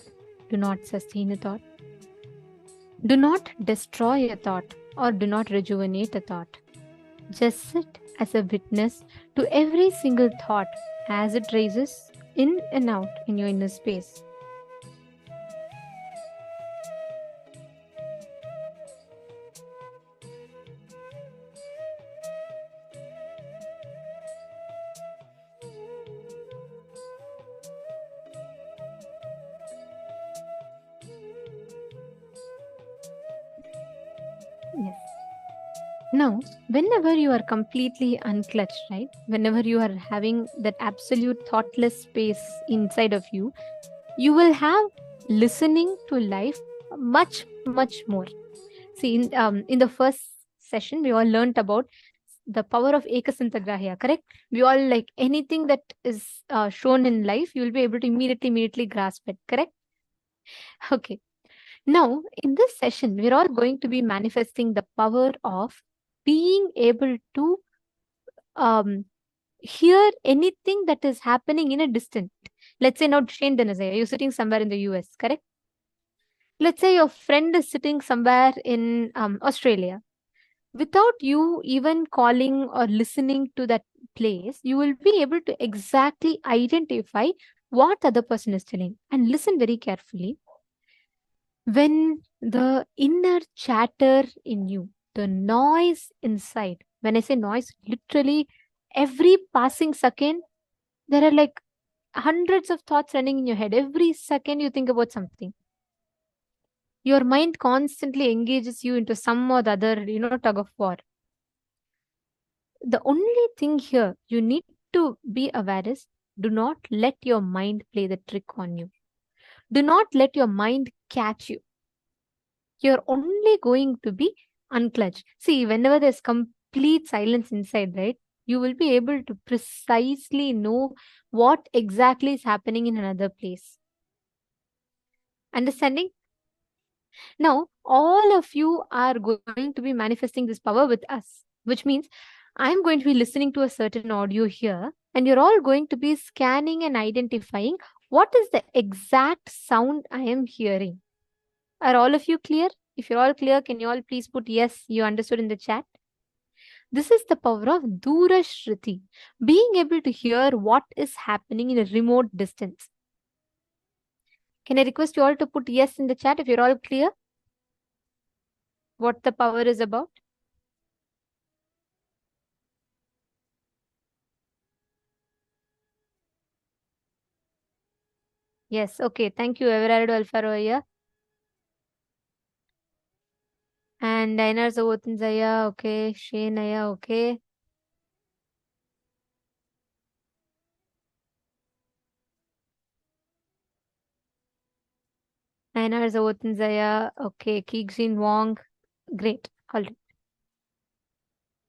Do not sustain a thought. Do not destroy a thought or do not rejuvenate a thought. Just sit as a witness to every single thought as it raises in and out in your inner space. Yes. Now, whenever you are completely unclutched, right? Whenever you are having that absolute thoughtless space inside of you, you will have listening to life much, much more. See, in the first session, we all learnt about the power of ekasantagrahya, correct? We all like anything that is shown in life, you will be able to immediately grasp it, correct? Okay. Now, in this session, we're all going to be manifesting the power of being able to hear anything that is happening in a distance. Let's say now, Shane Denazaya, you're sitting somewhere in the US, correct? Let's say your friend is sitting somewhere in Australia. Without you even calling or listening to that place, you will be able to exactly identify what the other person is telling. And listen very carefully. When the inner chatter in you, the noise inside, when I say noise, literally every passing second, there are like hundreds of thoughts running in your head. Every second you think about something. Your mind constantly engages you into some or the other, tug of war. The only thing here you need to be aware is, do not let your mind play the trick on you. Do not let your mind catch you. You're only going to be unclutched. See, whenever there's complete silence inside, right, you will be able to precisely know what exactly is happening in another place. Understanding? Now, all of you are going to be manifesting this power with us, which means I'm going to be listening to a certain audio here, and you're all going to be scanning and identifying what is the exact sound I am hearing. Are all of you clear? If you're all clear, can you all please put yes, you understood in the chat? This is the power of Durashruti, being able to hear what is happening in a remote distance. Can I request you all to put yes in the chat if you're all clear? What the power is about? Yes, okay. Thank you, Everardo Alfaroya. And Einar Zawotanzaya, okay. Shaneaya, okay. Einar Zawotanzaya, okay. Keegzin Wong, great. All right.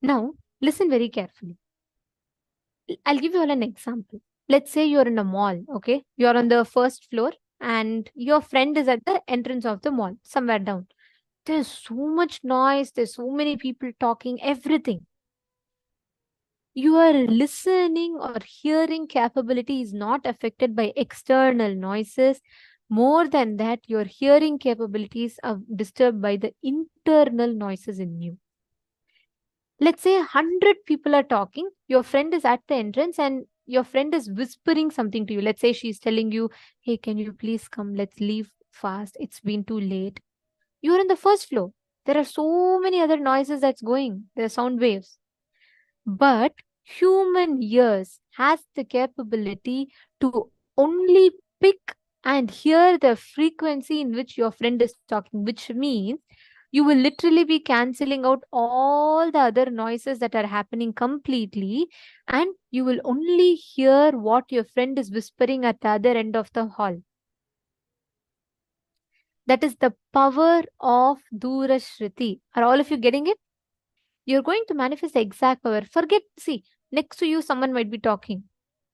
Now, listen very carefully. I'll give you all an example. Let's say you're in a mall, okay? You're on the first floor and your friend is at the entrance of the mall, somewhere down. There's so much noise, there's so many people talking, everything. Your listening or hearing capability is not affected by external noises. More than that, your hearing capabilities are disturbed by the internal noises in you. Let's say 100 people are talking, your friend is at the entrance and your friend is whispering something to you. Let's say she's telling you, hey, can you please come? Let's leave fast. It's been too late. You're on the first floor. There are so many other noises that's going. There are sound waves. But human ears has the capability to only pick and hear the frequency in which your friend is talking, which means you will literally be cancelling out all the other noises that are happening completely, and you will only hear what your friend is whispering at the other end of the hall. That is the power of Durashruti. Are all of you getting it? You're going to manifest the exact power. Forget, see, next to you, someone might be talking.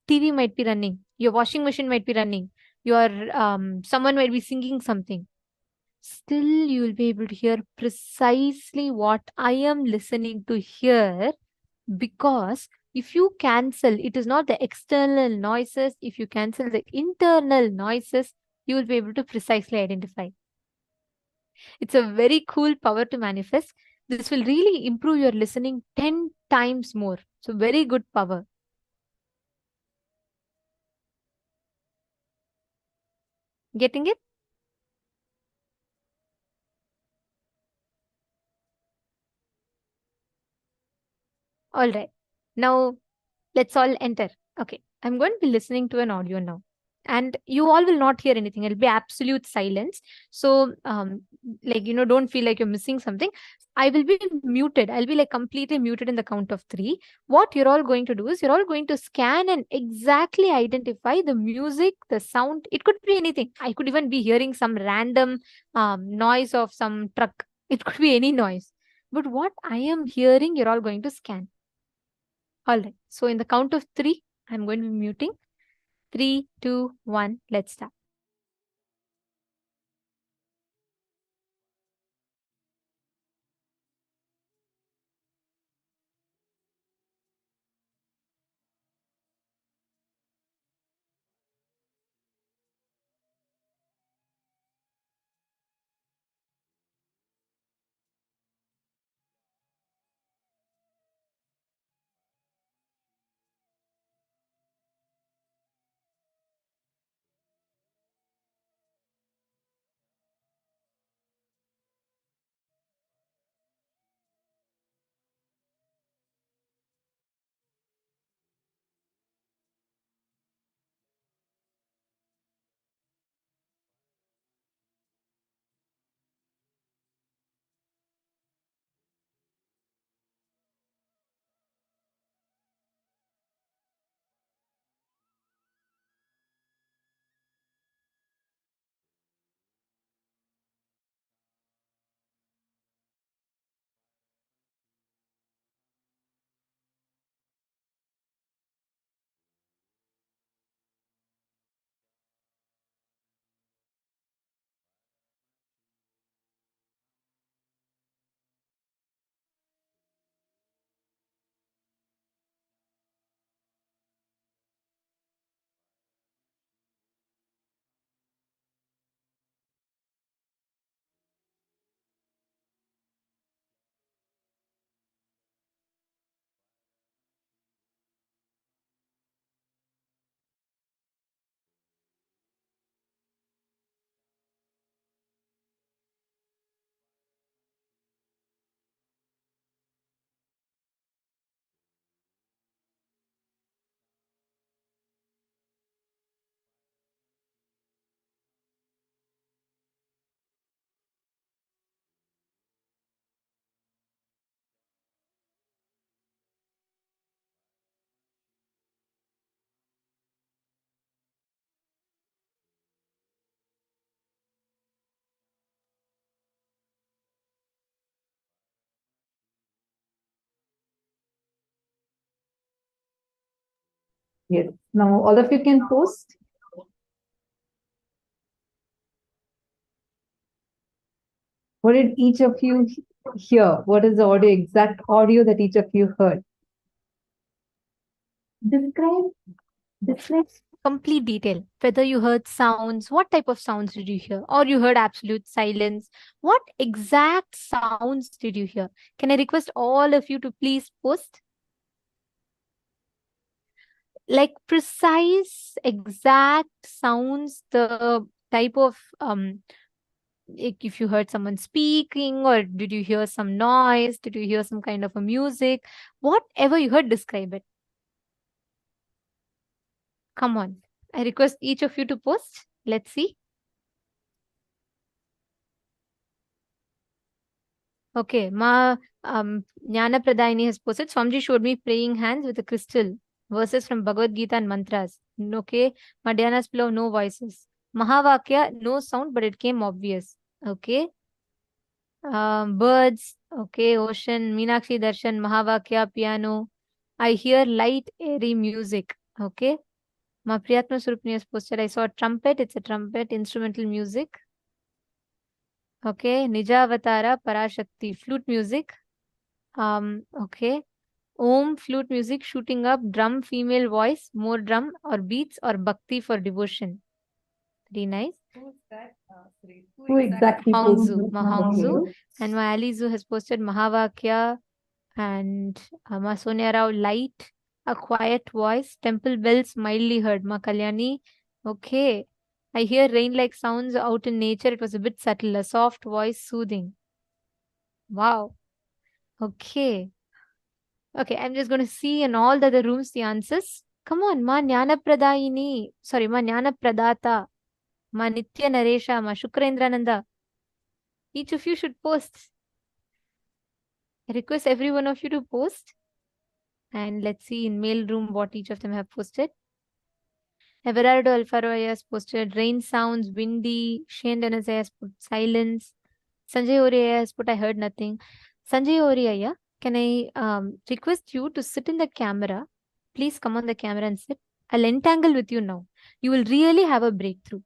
TV might be running. Your washing machine might be running. Someone might be singing something. Still, you will be able to hear precisely what I am listening to hear, because if you cancel, it is not the external noises. If you cancel the internal noises, you will be able to precisely identify. It's a very cool power to manifest. This will really improve your listening 10 times more. So very good power. Getting it? All right. Now let's all enter. Okay. I'm going to be listening to an audio now. And you all will not hear anything. It'll be absolute silence. So, don't feel like you're missing something. I will be muted. I'll be like completely muted in the count of 3. What you're all going to do is you're all going to scan and exactly identify the music, the sound. It could be anything. I could even be hearing some random noise of some truck. It could be any noise. But what I am hearing, you're all going to scan. All right. So in the count of 3, I'm going to be muting. 3, 2, 1, let's start. Yes. Now all of you can post. What did each of you hear? What is the audio, exact audio that each of you heard? Describe. Complete detail. Whether you heard sounds, what type of sounds did you hear? Or you heard absolute silence. What exact sounds did you hear? Can I request all of you to please post? Like precise, exact sounds, the type of if you heard someone speaking, or did you hear some noise, did you hear some kind of a music, whatever you heard, describe it. Come on, I request each of you to post. Let's see. Okay, Jnana Pradayini has posted. Swamiji showed me praying hands with a crystal, verses from Bhagavad Gita and mantras. Okay, Madhyana's flow, no voices. Mahavakya, no sound, but it came obvious. Okay. Birds, okay, ocean, Meenakshi Darshan, Mahavakya, piano. I hear light, airy music. Okay. Ma Priyatma Surupni has posted. I saw a trumpet. It's a trumpet, instrumental music. Okay. Nijavatara, Parashakti, flute music. Okay. Om, flute music, shooting up, drum, female voice, more drum or beats, or bhakti for devotion. Very nice. Who's that? Sorry. Who exactly posted Hongzu, Ma Hongzu. Okay. And Ma Alizu has posted Mahavakya and Ma Sonia Rao, light, a quiet voice, temple bells mildly heard. Ma Kalyani, okay. I hear rain-like sounds out in nature. It was a bit subtle, a soft voice, soothing. Wow. Okay. Okay, I'm just going to see in all the other rooms the answers. Come on, Ma Jnana Pradayini. Sorry, Ma Jnana Pradata. Ma Nitya Naresha. Ma Shukrendraananda. Each of you should post. I request every one of you to post. And let's see in mail room what each of them have posted. Everardo Alfaro has posted rain sounds, windy. Shane Denazai has put silence. Sanjay Oriya has put I heard nothing. Sanjay Oriya, can I request you to sit in the camera? Please come on the camera and sit. I'll entangle with you now. You will really have a breakthrough.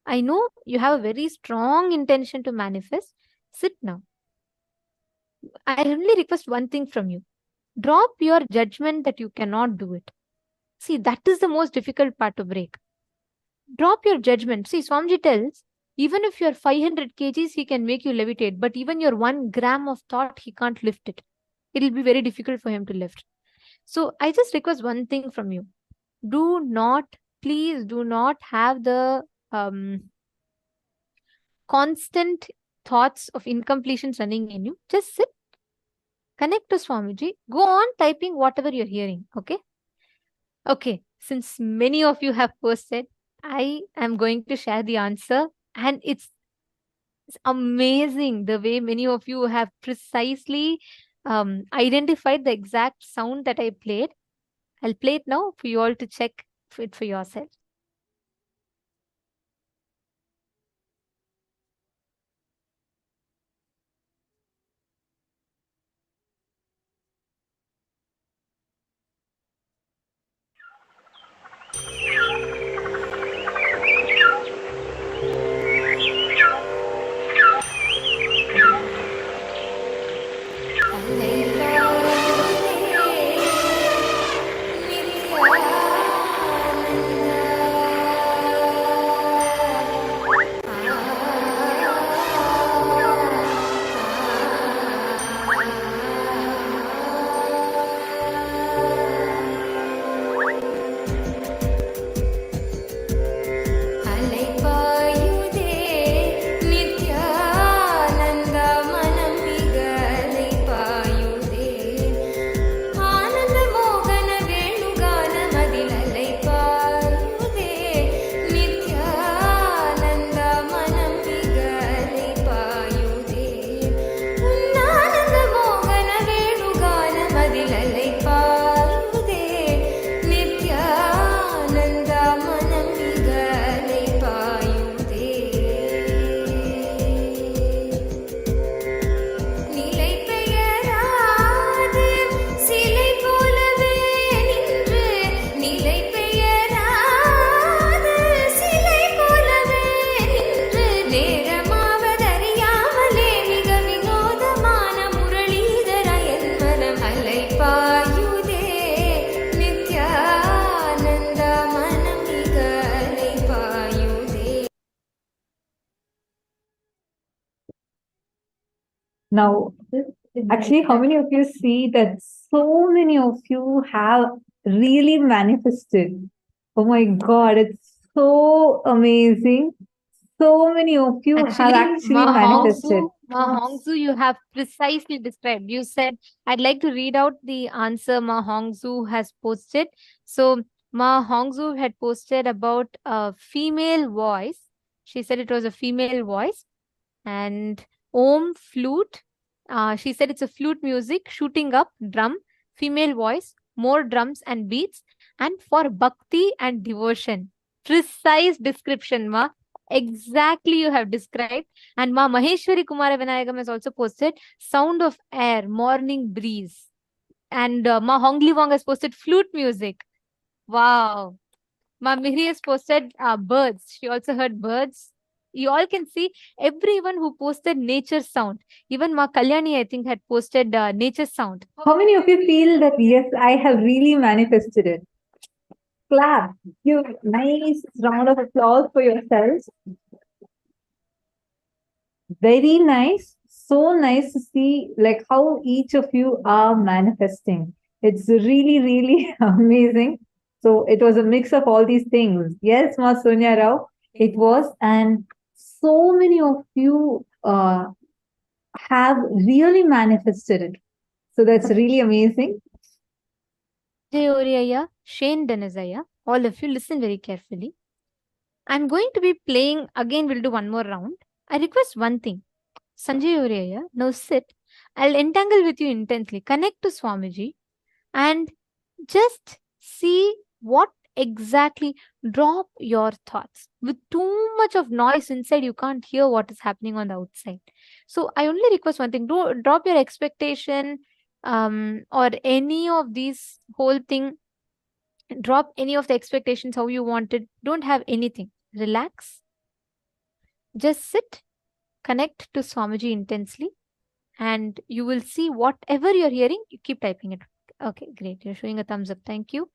I know you have a very strong intention to manifest. Sit now. I only request one thing from you. Drop your judgment that you cannot do it. See, that is the most difficult part to break. Drop your judgment. See, Swamiji tells, even if you're 500 kgs, he can make you levitate. But even your 1 gram of thought, he can't lift it. It'll be very difficult for him to lift. So I just request one thing from you. Do not, please do not have the constant thoughts of incompletions running in you. Just sit. Connect to Swamiji. Go on typing whatever you're hearing. Okay? Okay. Since many of you have posted, I am going to share the answer. And it's amazing the way many of you have precisely identified the exact sound that I played. I'll play it now for you all to check it for yourself. Now, actually, how many of you see that so many of you have really manifested? Oh my God, it's so amazing. So many of you have actually manifested. Ma Hongzu, you have precisely described. You said, I'd like to read out the answer Ma Hongzu has posted. So, Ma Hongzu had posted about a female voice. She said it was a female voice. And Om flute. She said it's a flute music, shooting up, drum, female voice, more drums and beats, and for bhakti and devotion. Precise description, Ma. Exactly you have described. And Ma Maheshwari Kumara Vinayagam has also posted sound of air, morning breeze. And Ma Hongli Wong has posted flute music. Wow. Ma Mihri has posted birds. She also heard birds. You all can see everyone who posted nature sound. Even Ma Kalyani, I think, had posted nature sound. How many of you feel that, yes, I have really manifested it? Clap. Give nice round of applause for yourselves. very nice. So nice to see like how each of you are manifesting. It's really, really amazing. So it was a mix of all these things. Yes, Ma Sonia Rao, it was. And so many of you have really manifested it. So that's really amazing. Jayoriaya, Shane Denizaya, all of you listen very carefully. I'm going to be playing again. We'll do one more round. I request one thing. Sanjay Oriya, now sit. I'll entangle with you intensely. Connect to Swamiji and just see what exactly. Drop your thoughts. With too much of noise inside, you can't hear what is happening on the outside. So I only request one thing. Don't drop your expectation or any of these whole thing. Drop any of the expectations how you wanted. Don't have anything. Relax. Just sit. Connect to Swamiji intensely. And you will see whatever you're hearing, you keep typing it. Okay, great. You're showing a thumbs up. Thank you.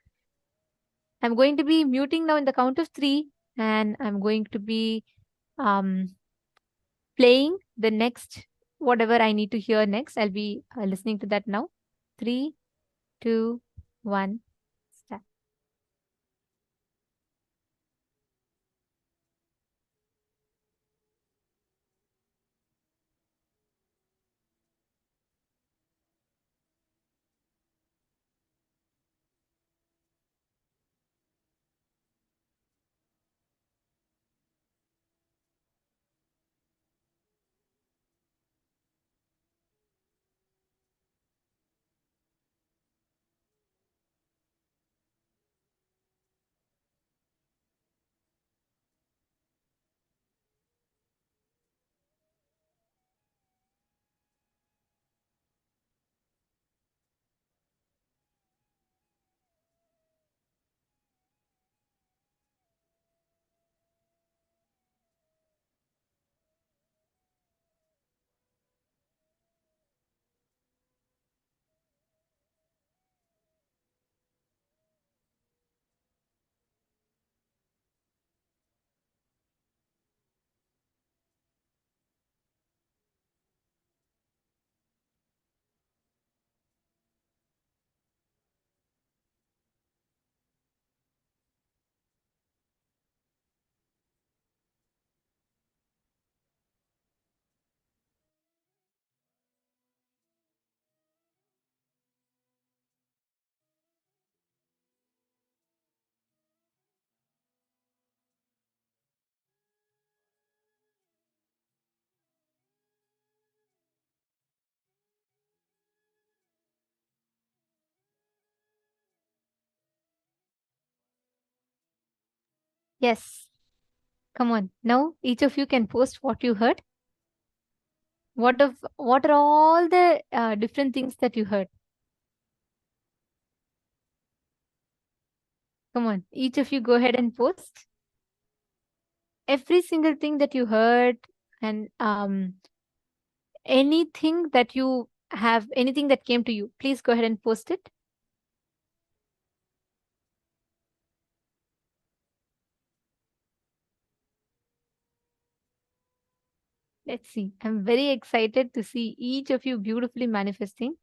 I'm going to be muting now in the count of 3, and I'm going to be playing the next, whatever I need to hear next. I'll be listening to that now. 3, 2, 1, start. Yes. Come on. Now, each of you can post what you heard. What are all the different things that you heard? Come on. Each of you go ahead and post. Every single thing that you heard and anything that you have, anything that came to you, please go ahead and post it. Let's see. I'm very excited to see each of you beautifully manifesting.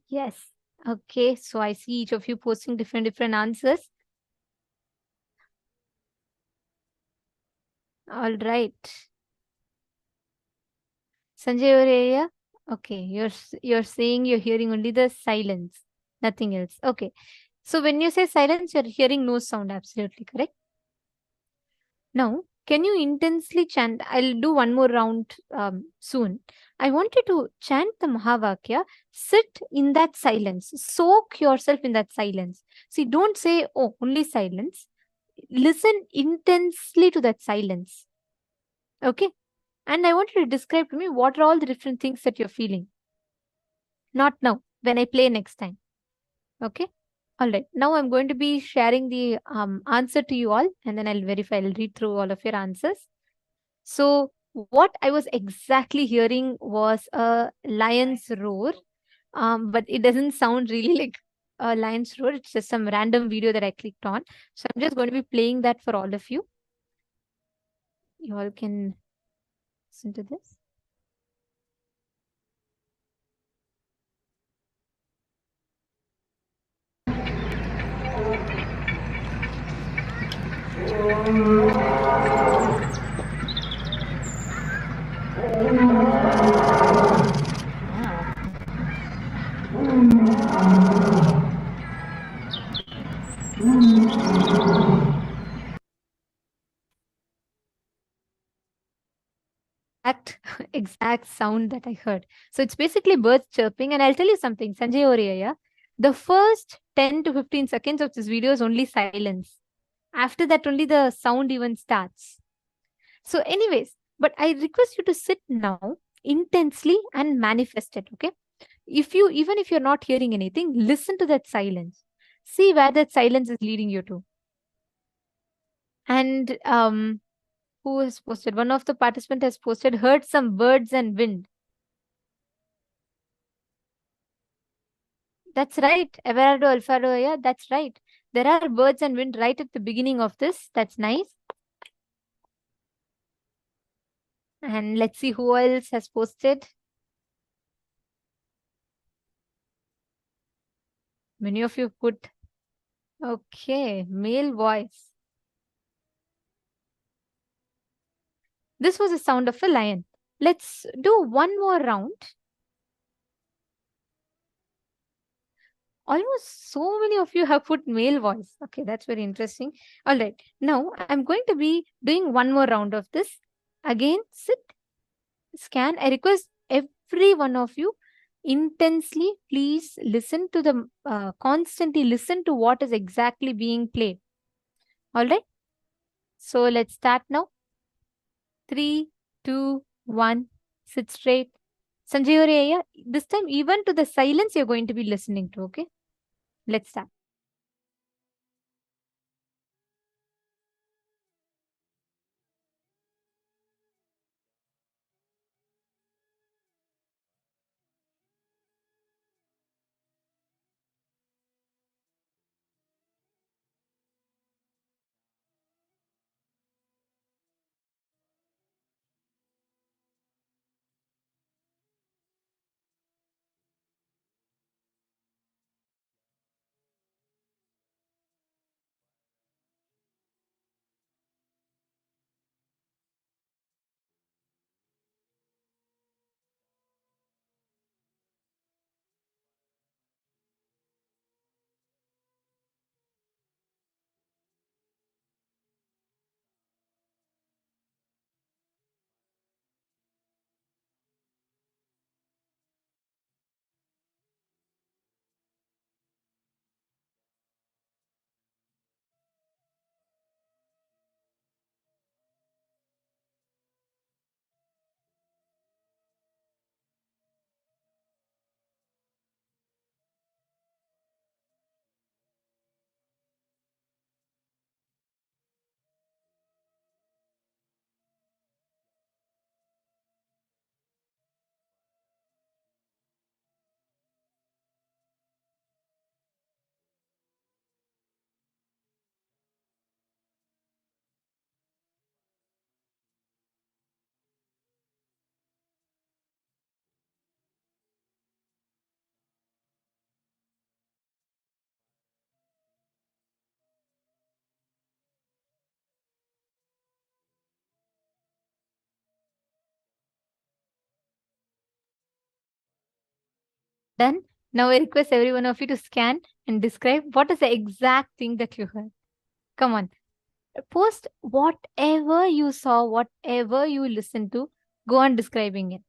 Yes. Okay. So I see each of you posting different answers. All right. Sanjay Oreya. Okay. You're saying you're hearing only the silence, nothing else. Okay. So when you say silence, you're hearing no sound. Absolutely correct. Now, Can you intensely chant? I'll do one more round soon. I want you to chant the Mahavakya, sit in that silence, soak yourself in that silence. See, don't say, oh, only silence. Listen intensely to that silence. Okay? And I want you to describe to me what are all the different things that you're feeling. Not now, when I play next time. Okay? All right. Now I'm going to be sharing the answer to you all, and then I'll verify, I'll read through all of your answers. So what I was exactly hearing was a lion's roar, but it doesn't sound really like a lion's roar. It's just some random video that I clicked on. So I'm just going to be playing that for all of you. You all can listen to this. Exact sound that I heard. So it's basically birds chirping. And I'll tell you something, Sanjay Oriya, the first 10 to 15 seconds of this video is only silence. After that, only the sound even starts. So anyways, but I request you to sit now intensely and manifest it, okay? Even if you're not hearing anything, listen to that silence. See where that silence is leading you to. And who has posted? One of the participants has posted, heard some birds and wind. That's right. Everardo Alfaro, yeah, that's right. There are birds and wind right at the beginning of this. That's nice. And let's see who else has posted. Many of you put, okay, male voice. This was the sound of a lion. Let's do one more round. Almost so many of you have put male voice. Okay, that's very interesting. All right. Now I'm going to be doing one more round of this. Again, sit, scan. I request every one of you intensely, please listen to the, constantly listen to what is exactly being played. All right. So let's start now. 3, 2, 1, sit straight. Sanjay Oriya, this time even to the silence you're going to be listening to, okay? Let's start. Done. Now I request every one of you to scan and describe what is the exact thing that you heard. Come on. Post whatever you saw, whatever you listened to, go on describing it.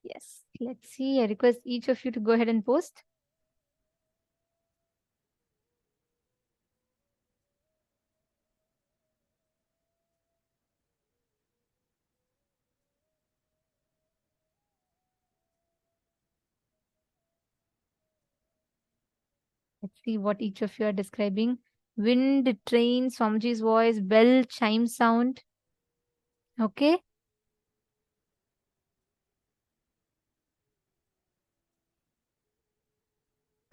Yes, let's see. I request each of you to go ahead and post. Let's see what each of you are describing. Wind, train, Swamiji's voice, bell, chime sound. Okay.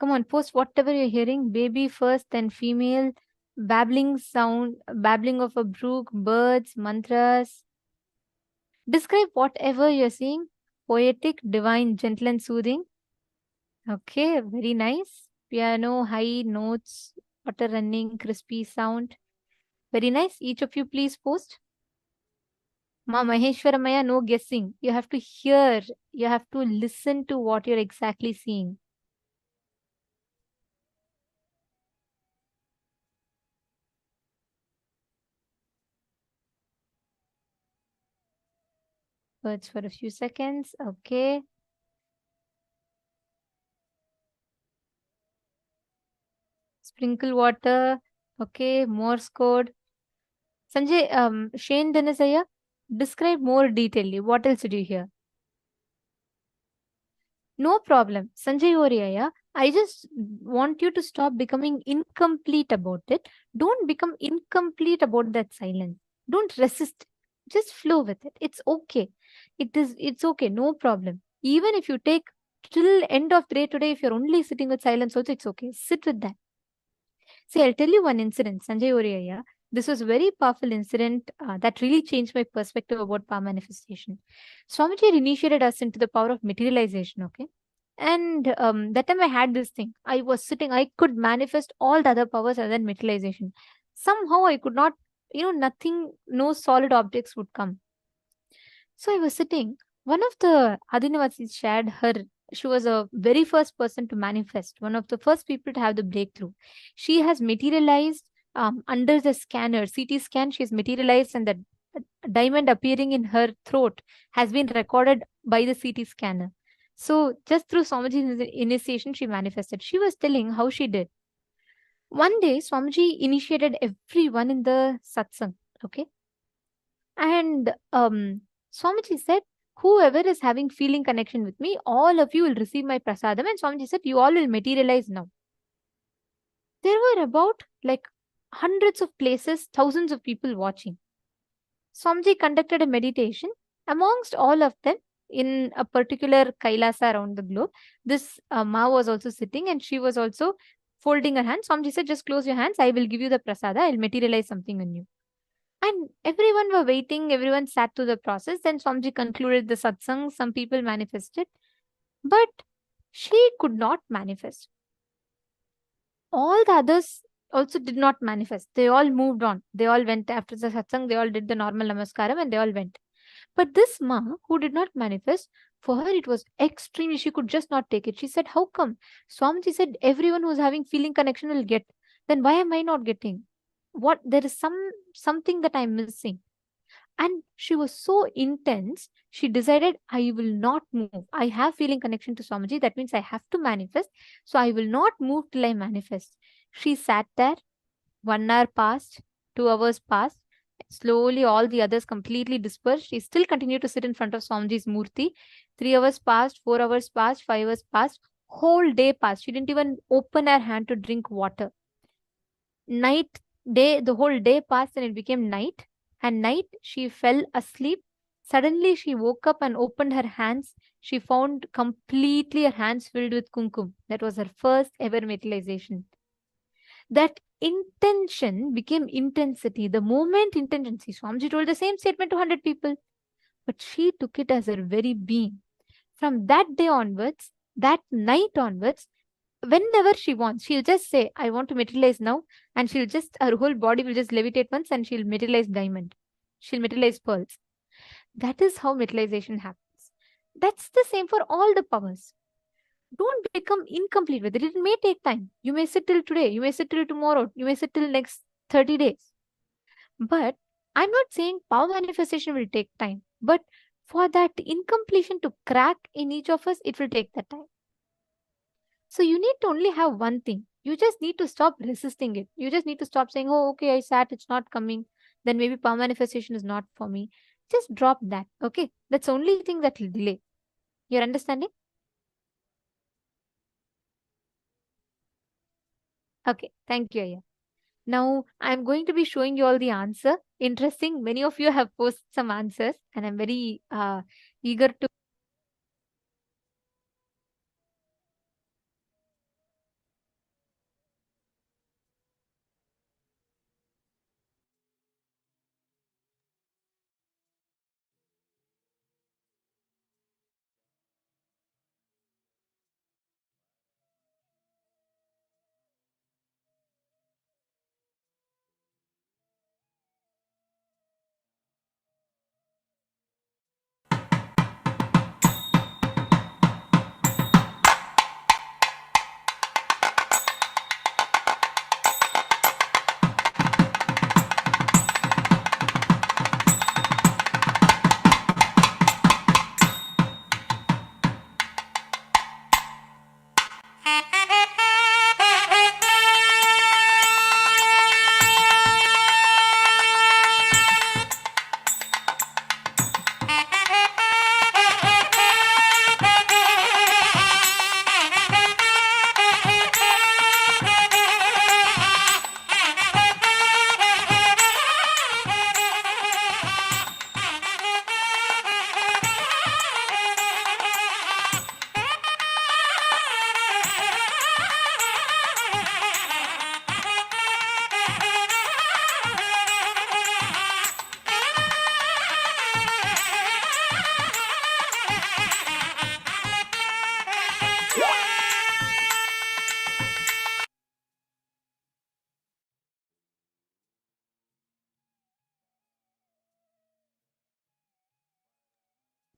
Come on, post whatever you're hearing. Baby first, then female. Babbling sound, babbling of a brook, birds, mantras. Describe whatever you're seeing. Poetic, divine, gentle and soothing. Okay, very nice. Piano, high notes, water running, crispy sound. Very nice. Each of you please post. Ma Maheshwaramaya, no guessing. You have to hear. You have to listen to what you're exactly seeing. Words for a few seconds. Okay. Sprinkle water. Okay. Morse code. Sanjay, Shane Denisaya, describe more detailedly. What else did you hear? No problem. Sanjay Oriaya, I just want you to stop becoming incomplete about it. Don't become incomplete about that silence. Don't resist. Just flow with it. It's okay. It's okay. No problem. Even if you take till end of the day today, if you're only sitting with silence also, it's okay. Sit with that. See, I'll tell you one incident, Sanjay Oriaya. This was a very powerful incident that really changed my perspective about power manifestation. Swamiji initiated us into the power of materialization, okay? And that time I had this thing. I was sitting, I could manifest all the other powers other than materialization. Somehow I could not, nothing, no solid objects would come. So I was sitting. One of the Adinavasis shared her. She was a very first person to manifest, one of the first people to have the breakthrough. She has materialized under the scanner, CT scan. She has materialized, and the diamond appearing in her throat has been recorded by the CT scanner. So just through Swamiji's initiation, she manifested. She was telling how she did. One day, Swamiji initiated everyone in the satsang. Okay. And Swamiji said, whoever is having feeling connection with me, all of you will receive my prasadam. And Swamiji said, you all will materialize now. There were about like hundreds of places, thousands of people watching. Swamiji conducted a meditation. Amongst all of them, in a particular Kailasa around the globe, this Ma was also sitting and she was also folding her hands. Swamiji said, just close your hands. I will give you the prasada. I will materialize something on you. And everyone were waiting. Everyone sat to the process. Then Swamiji concluded the satsang. Some people manifested. But she could not manifest. All the others also did not manifest. They all moved on. They all went after the satsang. They all did the normal namaskaram and they all went. But this Ma, who did not manifest, for her it was extremely, she could just not take it. She said, how come? Swamiji said, everyone who's having feeling connection will get. Then why am I not getting? What? There is something that I'm missing. And she was so intense, she decided, I will not move. I have feeling connection to Swamiji. That means I have to manifest. So I will not move till I manifest. She sat there. 1 hour passed. 2 hours passed. Slowly, all the others completely dispersed. She still continued to sit in front of Swamiji's murti. 3 hours passed. 4 hours passed. 5 hours passed. Whole day passed. She didn't even open her hand to drink water. Night, day, the whole day passed and it became night. And night, she fell asleep. Suddenly, she woke up and opened her hands. She found completely her hands filled with kumkum. That was her first ever materialization. That intention became intensity. The moment intention, see, Swamiji told the same statement to 100 people. But she took it as her very being. From that day onwards, that night onwards, whenever she wants, she'll just say, I want to materialize now. And she'll just, her whole body will just levitate once and she'll materialize diamond. She'll materialize pearls. That is how materialization happens. That's the same for all the powers. don't become incomplete with it. It may take time. You may sit till today, you may sit till tomorrow, you may sit till next 30 days. But I'm not saying power manifestation will take time, but for that incompletion to crack in each of us, it will take that time. So you need to only have one thing. You just need to stop resisting it. You just need to stop saying, oh, okay, I sat, it's not coming. Then maybe power manifestation is not for me. Just drop that. Okay. That's the only thing that will delay. You're understanding? Okay. Thank you, Aya. Now I'm going to be showing you all the answer. Interesting. Many of you have posted some answers, and I'm very eager to.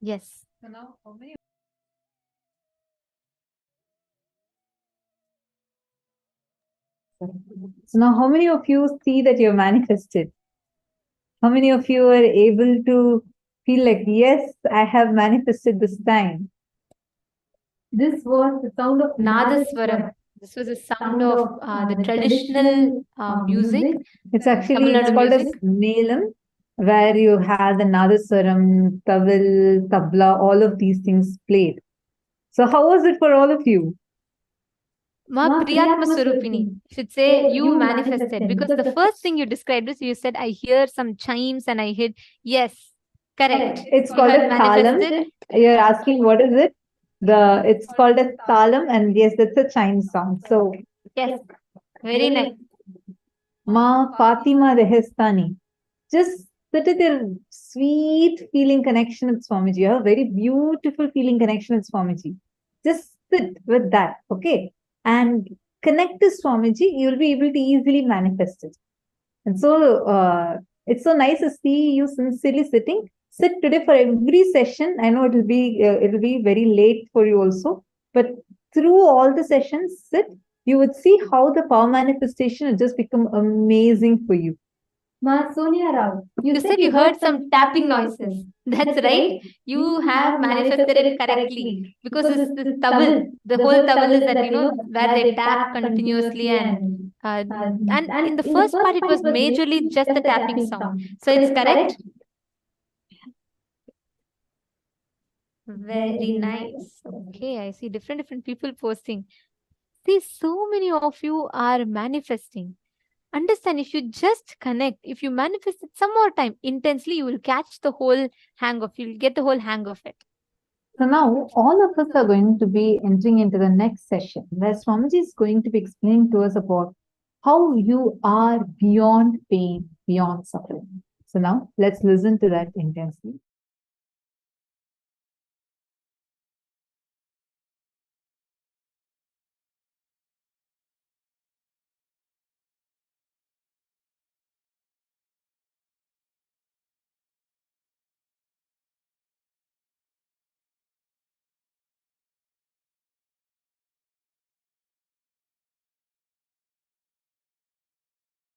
Yes. So now, how many? So now, how many of you see that you're manifested? How many of you are able to feel like, yes, I have manifested this time? This was the sound of Nadaswaram. This was a sound of the traditional music. It's actually Tamil it's Nadu called as music. Melam, where you have the Nadaswaram, Tawil, Tabla, all of these things played. So how was it for all of you? Ma Priyatma Swarupini. Should say you manifested, because the first thing you described is you said, I hear some chimes and I heard, yes, correct. It's You called have a talam. manifested. You're asking what is it? It's called a talam, and yes, that's a chime song. So Yes, very nice. Ma Fatima Rehestani. Just sit with your sweet feeling connection with Swamiji. You have a very beautiful feeling connection with Swamiji. Just sit with that, okay? And connect to Swamiji, you'll be able to easily manifest it. And so it's so nice to see you sincerely sitting. Sit today for every session. I know it'll be very late for you also, but through all the sessions, sit. You would see how the power manifestation will just become amazing for you. Ma Sonia Rao, You said you heard some tapping noises. That's right. You have manifested it correctly, because it's the tabal. The whole tabal is that, where they tap continuously, and in the first part it was majorly just the tapping sound. So it's correct. Very nice. Okay, I see different people posting. See, so many of you are manifesting. Understand, if you just connect, if you manifest it some more time intensely, you will catch the whole hang of, you'll get the whole hang of it. So now all of us are going to be entering into the next session where Swamiji is going to be explaining to us about how you are beyond pain, beyond suffering. So now let's listen to that intensely.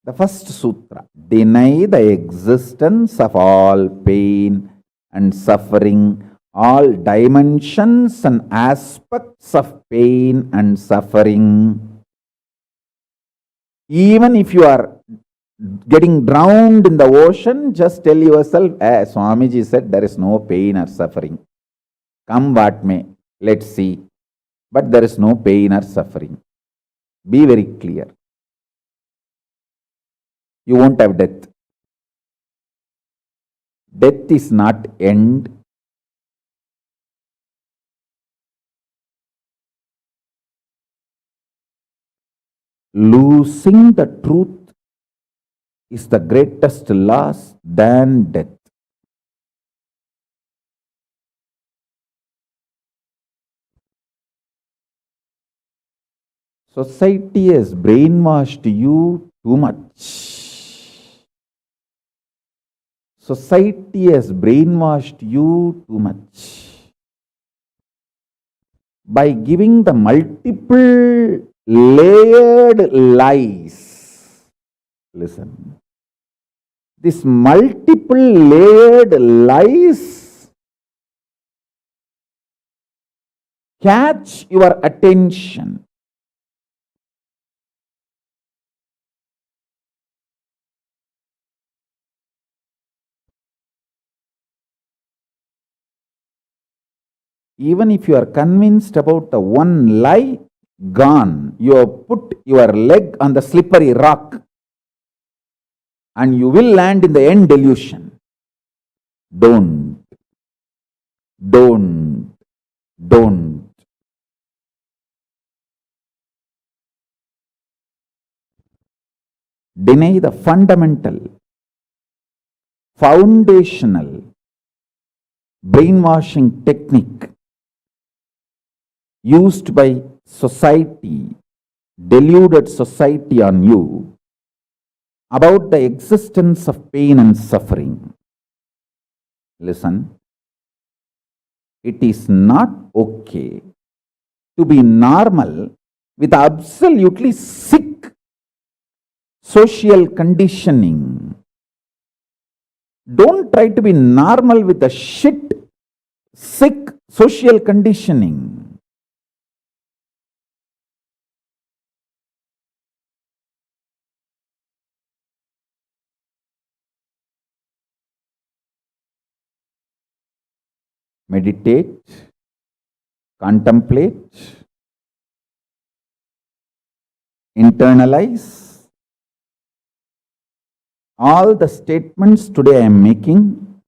The first sutra, deny the existence of all pain and suffering, all dimensions and aspects of pain and suffering. Even if you are getting drowned in the ocean, just tell yourself, Swamiji said there is no pain or suffering. Come what may, let's see. But there is no pain or suffering. Be very clear. You won't have death. Death is not end. Losing the truth is the greatest loss than death. Society has brainwashed you too much. Society has brainwashed you too much by giving the multiple layered lies. Listen. This multiple layered lies catch your attention. Even if you are convinced about the one lie, gone. You have put your leg on the slippery rock and you will land in the end delusion. Don't. Don't. Don't. Deny the fundamental, foundational brainwashing technique used by society, deluded society on you about the existence of pain and suffering. Listen, it is not okay to be normal with absolutely sick social conditioning. Don't try to be normal with the shit, sick social conditioning. Meditate, contemplate, internalize all the statements today I am making.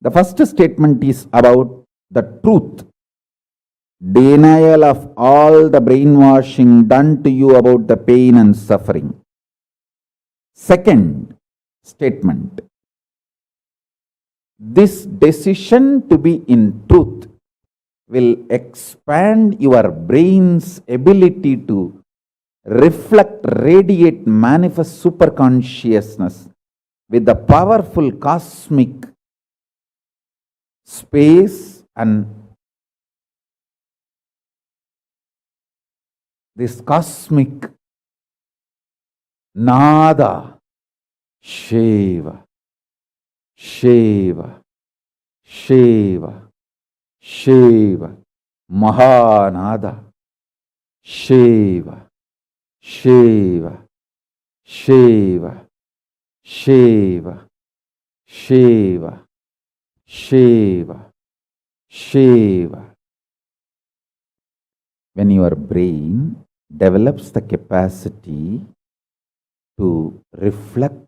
The first statement is about the truth, denial of all the brainwashing done to you about the pain and suffering. Second statement, this decision to be in truth will expand your brain's ability to reflect, radiate, manifest superconsciousness with the powerful cosmic space and this cosmic nada, Shiva, Shiva, Shiva, Shiva, Mahanada, Shiva, Shiva, Shiva, Shiva, Shiva, Shiva, Shiva. When your brain develops the capacity to reflect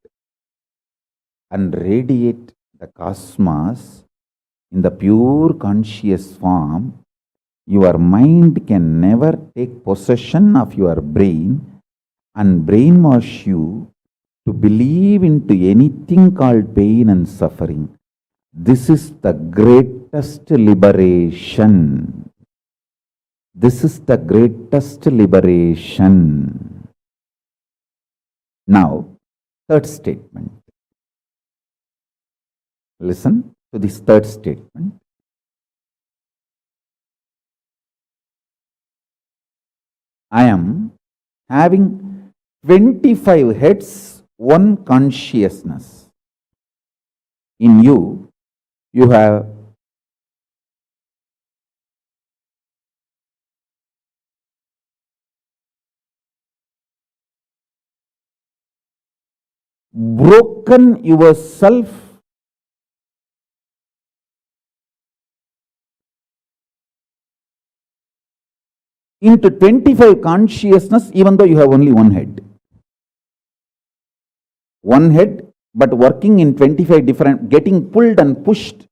and radiate the cosmos in the pure conscious form, your mind can never take possession of your brain and brainwash you to believe into anything called pain and suffering. This is the greatest liberation. This is the greatest liberation. Now, third statement. Listen to this third statement. I am having 25 heads, one consciousness. In you, you have broken yourself into 25 consciousness, even though you have only one head. One head, but working in 25 different, getting pulled and pushed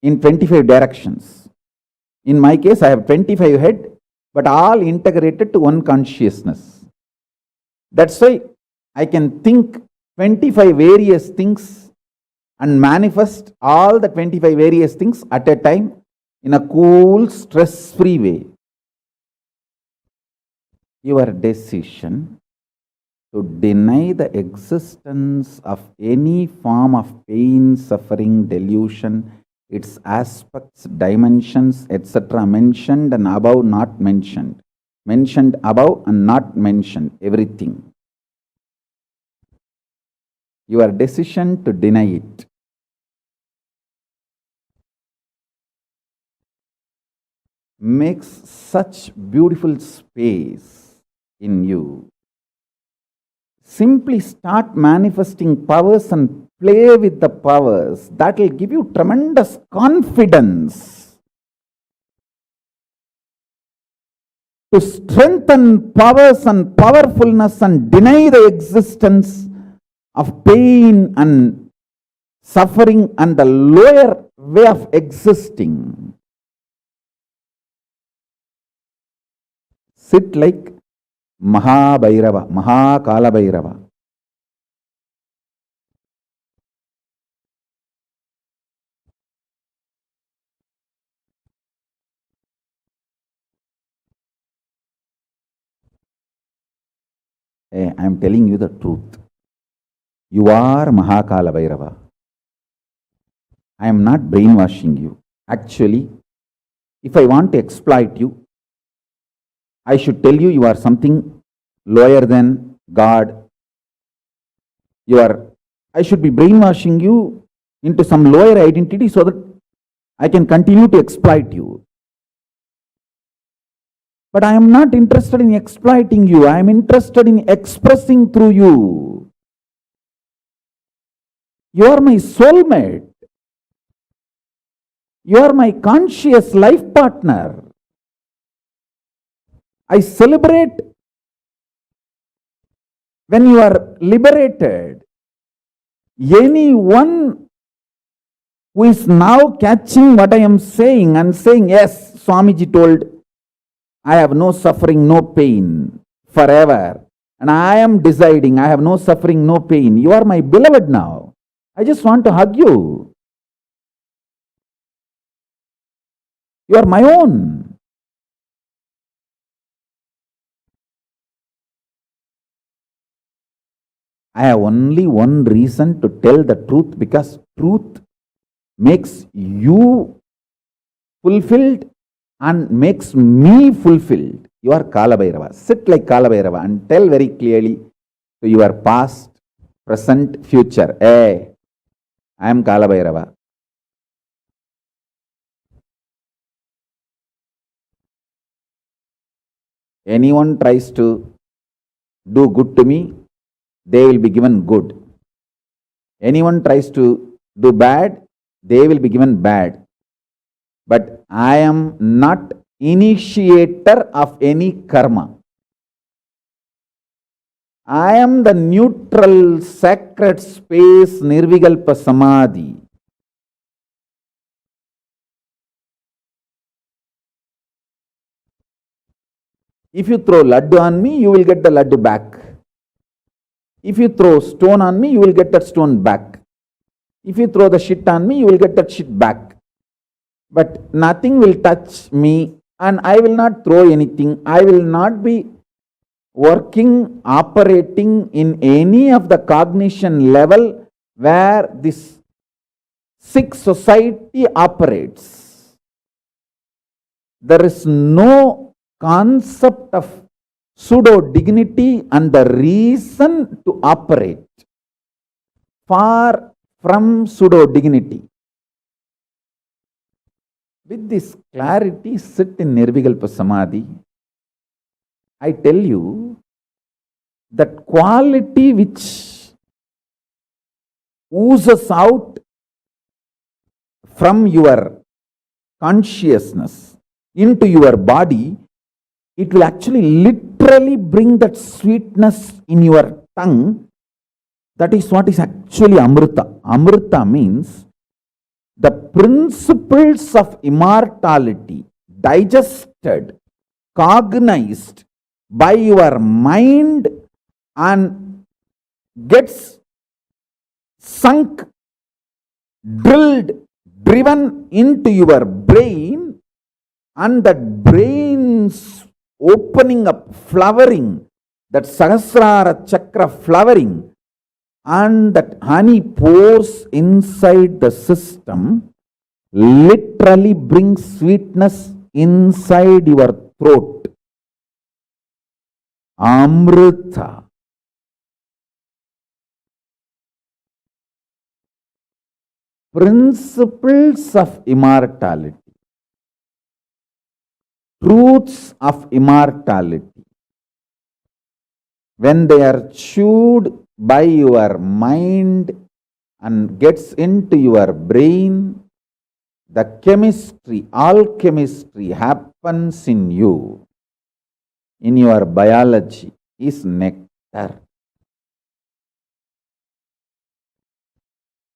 in 25 directions. In my case, I have 25 head, but all integrated to one consciousness. That's why I can think 25 various things and manifest all the 25 various things at a time in a cool, stress-free way. Your decision to deny the existence of any form of pain, suffering, delusion, its aspects, dimensions, etc. mentioned and above not mentioned. Mentioned above and not mentioned, everything. Your decision to deny it makes such beautiful space in you. Simply start manifesting powers and play with the powers. That will give you tremendous confidence to strengthen powers and powerfulness and deny the existence of pain and suffering and the lower way of existing. Sit like Mahabhairava, Mahakala Bhairava. I am telling you the truth. You are Mahakala Bhairava. I am not brainwashing you. Actually, if I want to exploit you, I should tell you you are something lower than God. I should be brainwashing you into some lower identity so that I can continue to exploit you. But I am not interested in exploiting you. I am interested in expressing through you. You are my soulmate. You are my conscious life partner. I celebrate when you are liberated. Anyone who is now catching what I am saying and saying, yes, Swamiji told, I have no suffering, no pain forever. And I am deciding I have no suffering, no pain. You are my beloved now. I just want to hug you. You are my own. I have only one reason to tell the truth, because truth makes you fulfilled and makes me fulfilled. You are Kala Bhairava. Sit like Kala Bhairava and tell very clearly to your past, present, future. Hey, I am Kala Bhairava. Anyone tries to do good to me, they will be given good. Anyone tries to do bad, they will be given bad. But I am not initiator of any karma. I am the neutral, sacred space, Nirvikalpa Samadhi. If you throw laddu on me, you will get the laddu back. If you throw stone on me, you will get that stone back. If you throw the shit on me, you will get that shit back. But nothing will touch me, and I will not throw anything. I will not be working, operating in any of the cognition level where this sick society operates. There is no concept of pseudo dignity and the reason to operate. Far from pseudo dignity. With this clarity, sit in Nirvikalpa Samadhi. I tell you that quality which oozes out from your consciousness into your body, it will actually literally bring that sweetness in your tongue. That is what is actually Amrita. Amrita means the principles of immortality digested, cognized by your mind and gets sunk, drilled, driven into your brain, and that brain's opening up, flowering, that Sahasrara Chakra flowering, and that honey pours inside the system, literally brings sweetness inside your throat. Amrita. Principles of immortality. Truths of immortality. When they are chewed by your mind and gets into your brain, the chemistry, alchemistry happens in you, in your biology, is nectar.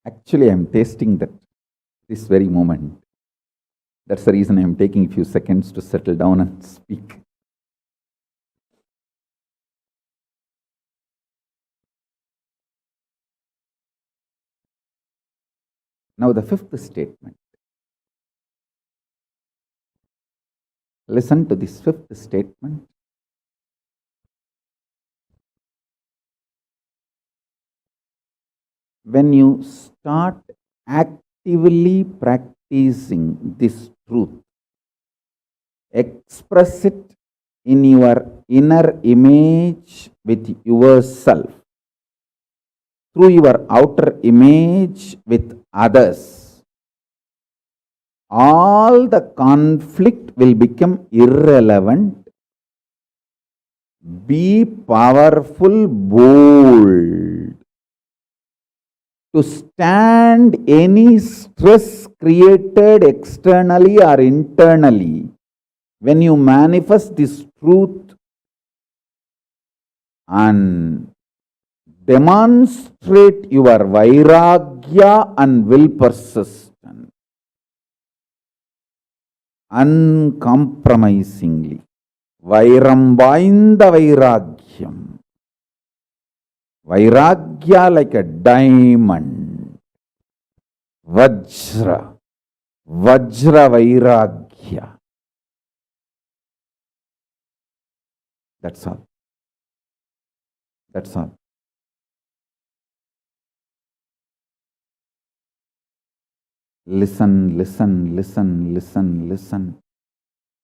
Actually, I am tasting that this very moment. That's the reason I am taking a few seconds to settle down and speak. Now the fifth statement. Listen to this fifth statement. When you start actively practicing this truth, express it in your inner image with yourself, through your outer image with others, all the conflict will become irrelevant. Be powerful, bold, to stand any stress created externally or internally. When you manifest this truth and demonstrate your vairagya and will persistence uncompromisingly. Vairam vainda vairagyam. Vairagya like a diamond. Vajra. Vajra vairagya. That's all. That's all. Listen, listen, listen, listen, listen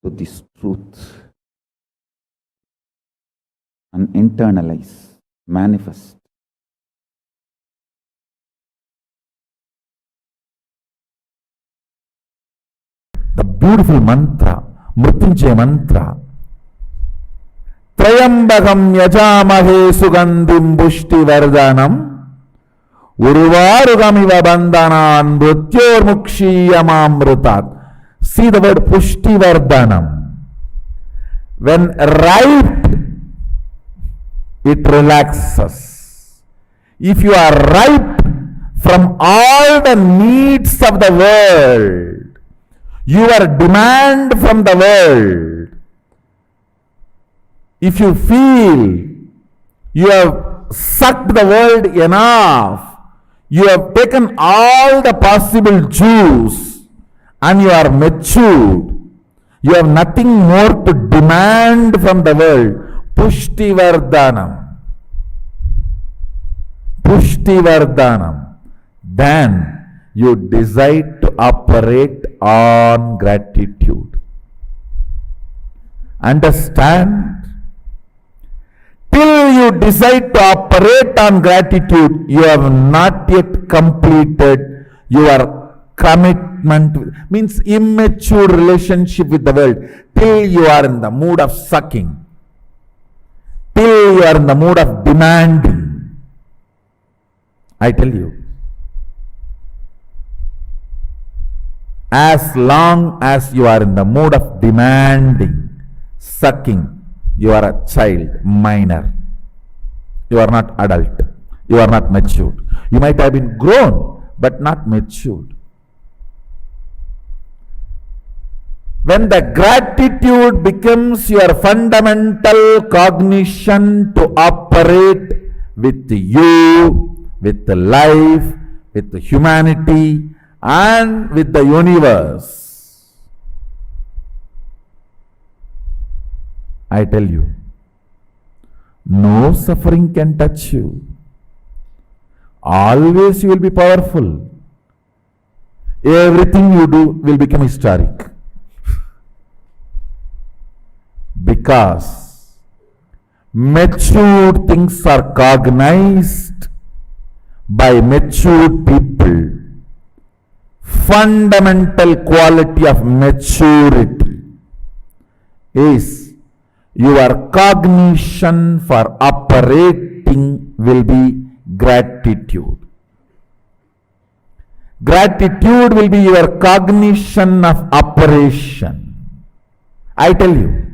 to this truth and internalize, manifest. The beautiful mantra, Mrityunjaya mantra. Trayambakam yajamahe sugandhim pushti vardhanam Uruvarugamiva bandhanan mrityormukshiyamamrutat. See the word pushti vardhanam. When ripe, it relaxes. If you are ripe from all the needs of the world, your demand from the world, if you feel you have sucked the world enough, you have taken all the possible juice and you are matured, you have nothing more to demand from the world, pushti vardhanam. Pushti vardhanam. Then you decide to operate on gratitude. Understand Till you decide to operate on gratitude, you have not yet completed your commitment, means immature relationship with the world. Till you are in the mood of sucking, till you are in the mood of demanding. I tell you, as long as you are in the mood of demanding, sucking, you are a child, minor. You are not adult. You are not matured. You might have been grown, but not matured. When the gratitude becomes your fundamental cognition to operate with you, with life, with humanity, and with the universe, I tell you, no suffering can touch you. Always you will be powerful. Everything you do will become historic. Because matured things are cognized by matured people. Fundamental quality of maturity is your cognition for operating will be gratitude. Gratitude will be your cognition of operation. I tell you,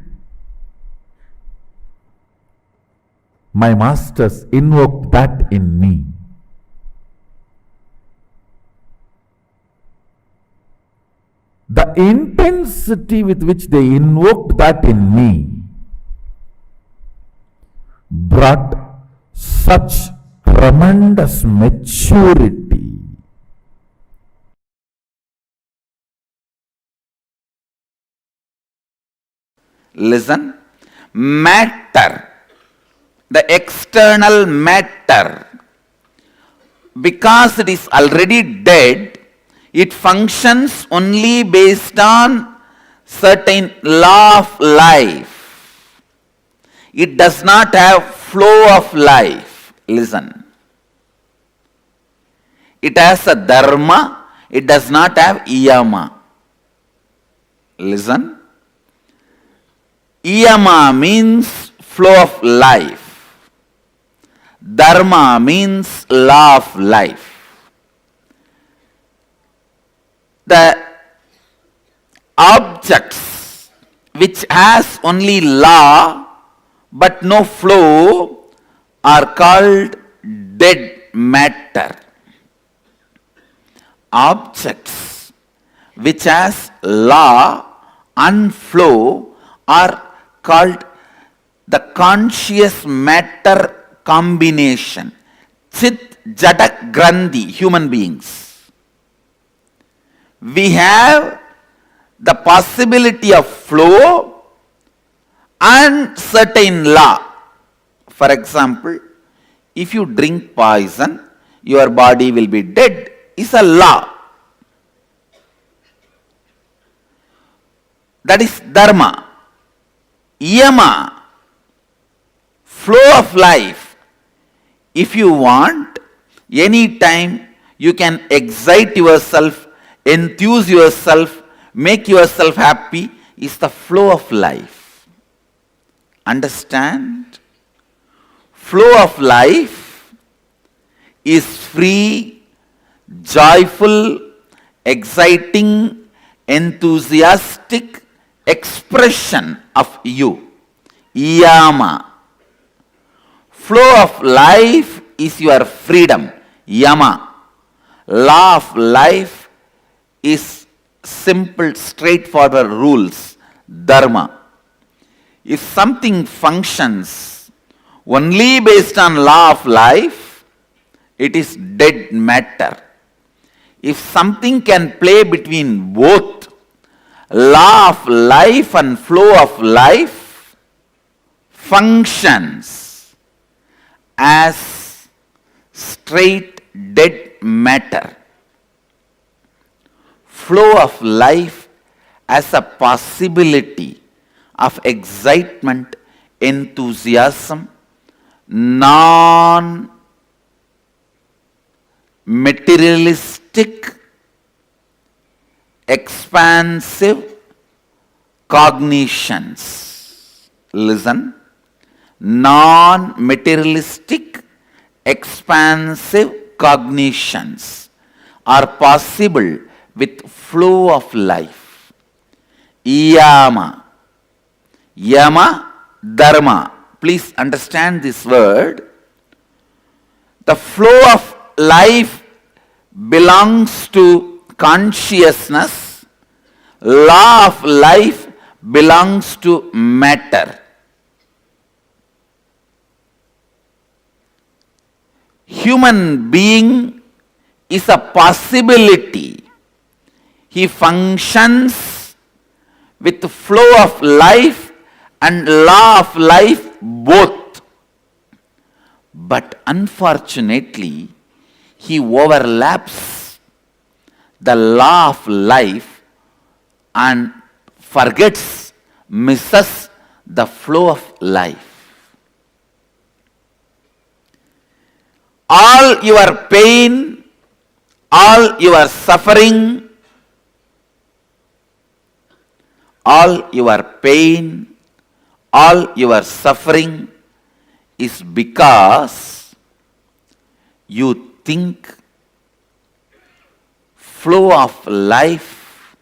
my masters invoked that in me. The intensity with which they invoked that in me brought such tremendous maturity. Listen, matter, the external matter, because it is already dead, it functions only based on certain law of life. It does not have flow of life. Listen. It has a dharma, it does not have yama. Listen. Yama means flow of life. Dharma means law of life. The objects which has only law but no flow are called dead matter. Objects which has law and flow are called the conscious matter combination. Chit, Jada, Grandhi, human beings. We have the possibility of flow and certain law. For example, if you drink poison, your body will be dead, is a law. That is dharma. Yama, flow of life. If you want, any time you can excite yourself, enthuse yourself, make yourself happy, is the flow of life. Understand? Flow of life is free, joyful, exciting, enthusiastic expression of you. Yama. Flow of life is your freedom. Yama. Law of life is simple, straightforward rules. Dharma. If something functions only based on law of life, it is dead matter. If something can play between both law of life and flow of life, functions as straight dead matter. Flow of life as a possibility of excitement, enthusiasm, non-materialistic, expansive cognitions. Listen. Non-materialistic, expansive cognitions are possible with flow of life. Yama. Yama, dharma. Please understand this word. The flow of life belongs to consciousness. Law of life belongs to matter. Human being is a possibility. He functions with flow of life and law of life both. But unfortunately, he overlaps the law of life and forgets, misses the flow of life. All your pain, all your suffering, all your pain, all your suffering is because you think flow of life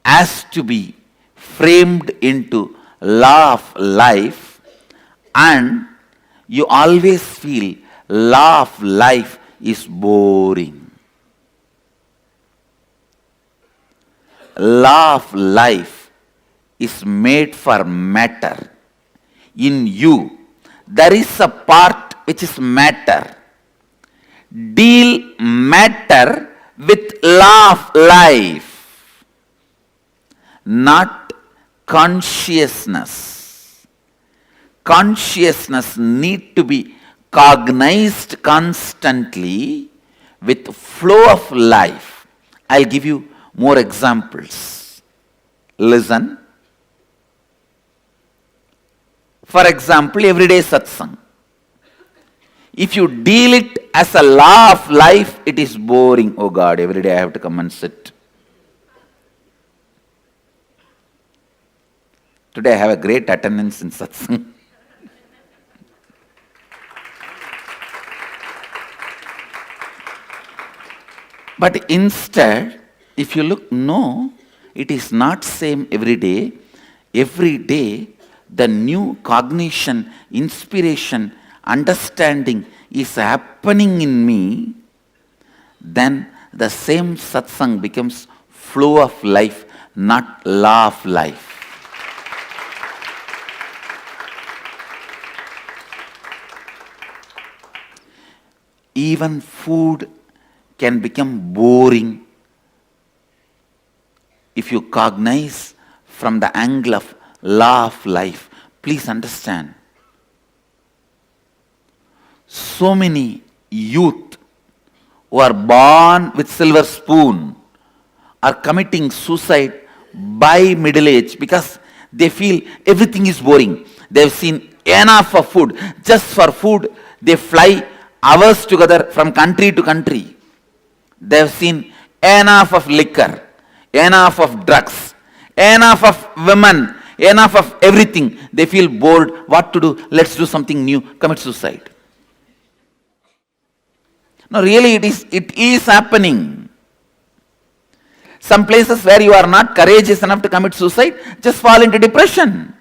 has to be framed into law of life, and you always feel law of life is boring. Law of life is made for matter. In you, there is a part which is matter. Deal matter with law of life, not consciousness. Consciousness need to be cognized constantly with flow of life. I'll give you more examples. Listen. For example, everyday satsang. If you deal it as a law of life, it is boring. Oh God, every day I have to come and sit. Today I have a great attendance in satsang. But instead, if you look, no, it is not same every day. Every day, the new cognition, inspiration, understanding is happening in me. Then the same satsang becomes flow of life, not law of life. Even food can become boring if you cognize from the angle of law of life. Please understand. So many youth who are born with silver spoon are committing suicide by middle age because they feel everything is boring. They have seen enough of food. Just for food, they fly hours together from country to country. They have seen enough of liquor, enough of drugs, enough of women, enough of everything. They feel bored. What to do? Let's do something new. Commit suicide. No, really it is happening. Some places where you are not courageous enough to commit suicide, just fall into depression.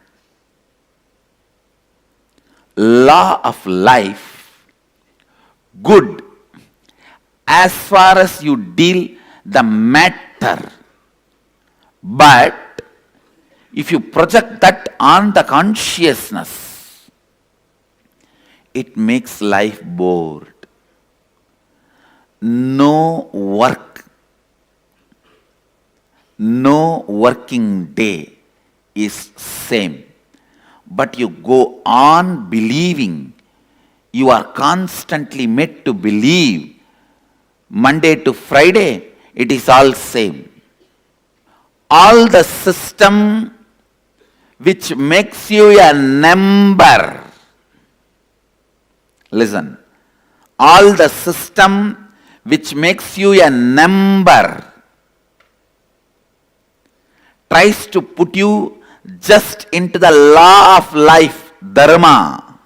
Law of life, good, as far as you deal the matter. But if you project that on the consciousness, it makes life bored. No work, no working day is same. But you go on believing. You are constantly made to believe. Monday to Friday, it is all same. All the system which makes you a number. Listen, all the system which makes you a number tries to put you just into the law of life, dharma.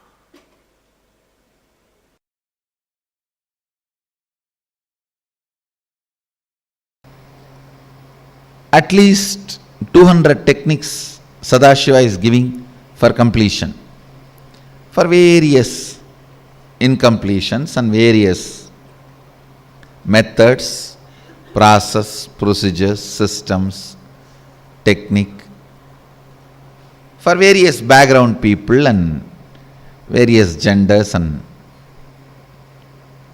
At least 200 techniques Sadashiva is giving for completion, for various incompletions and various methods, process, procedures, systems, technique, for various background people and various genders and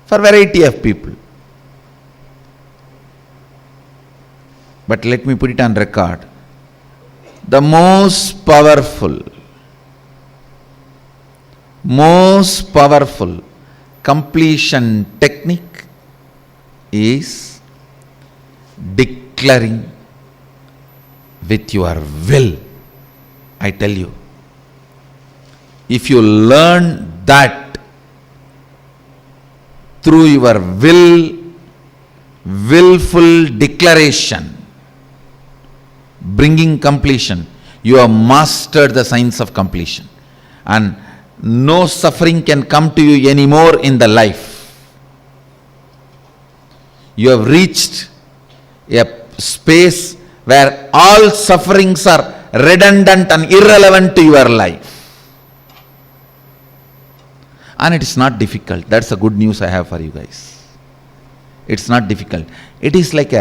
for variety of people. But let me put it on record. The most powerful completion technique is declaring with your will. I tell you, if you learn that through your willful declaration, bringing completion, you have mastered the science of completion, and no suffering can come to you anymore in the life. You have reached a space where all sufferings are redundant and irrelevant to your life. And it is not difficult. That's the good news I have for you guys. It's not difficult. It is like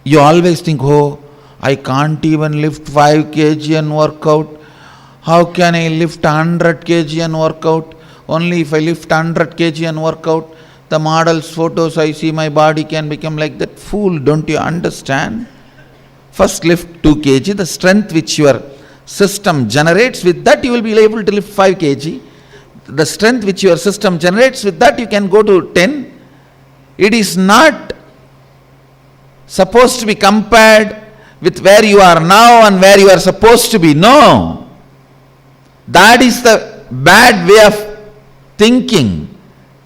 you always think, oh, I can't even lift 5 kg and work out. How can I lift 100 kg and work out? Only if I lift 100 kg and work out, the model's photos I see, my body can become like that. Fool, don't you understand? First lift 2 kg, the strength which your system generates, with that you will be able to lift 5 kg. The strength which your system generates, with that you can go to 10. It is not supposed to be compared with where you are now and where you are supposed to be. No. That is the bad way of thinking.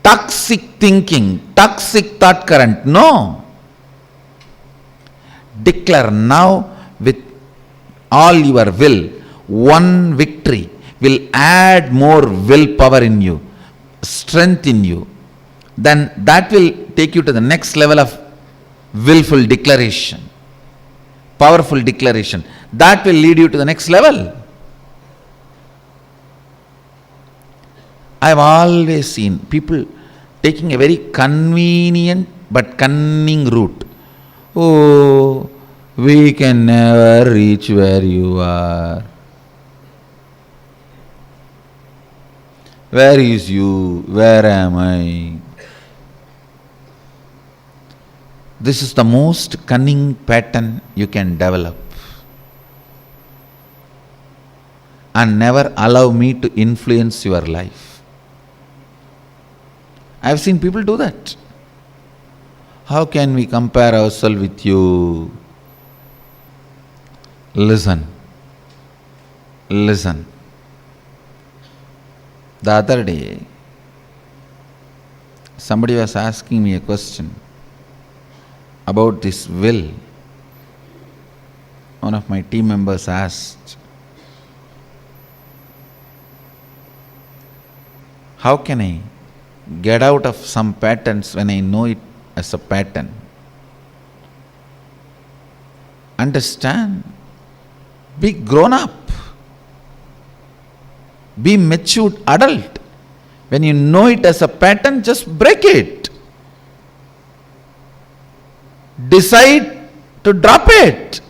Toxic thinking, toxic thought current. No. Declare now with all your will. One victory will add more willpower in you, strength in you. Then that will take you to the next level of willful declaration, powerful declaration. That will lead you to the next level. I have always seen people taking a very convenient but cunning route. Oh, we can never reach where you are. Where is you? Where am I? This is the most cunning pattern you can develop. And never allow me to influence your life. I have seen people do that. How can we compare ourselves with you? Listen. Listen. The other day, somebody was asking me a question about this will. One of my team members asked, how can I get out of some patterns when I know it as a pattern? Understand. Be grown up. Be matured adult. When you know it as a pattern, just break it. Decide to drop it.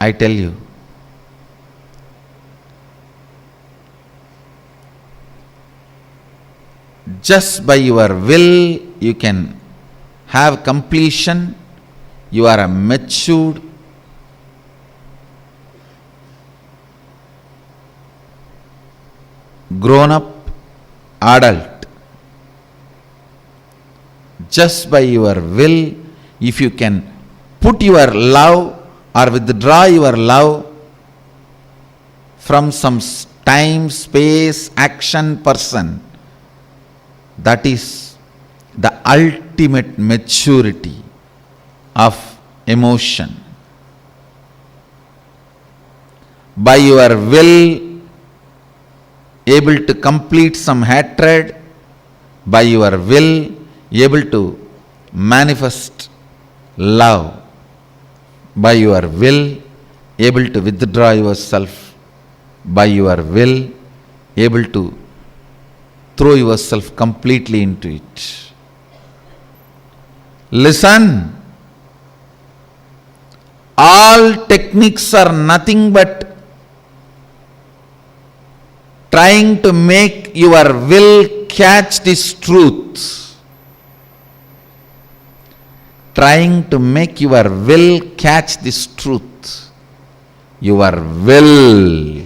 I tell you, just by your will you can have completion. You are a matured, grown up adult. Just by your will, if you can put your love or withdraw your love from some time, space, action, person. That is the ultimate maturity of emotion. By your will, able to complete some hatred, by your will, able to manifest love, by your will, able to withdraw yourself, by your will, able to throw yourself completely into it. Listen, all techniques are nothing but trying to make your will catch this truth. Trying to make your will catch this truth. Your will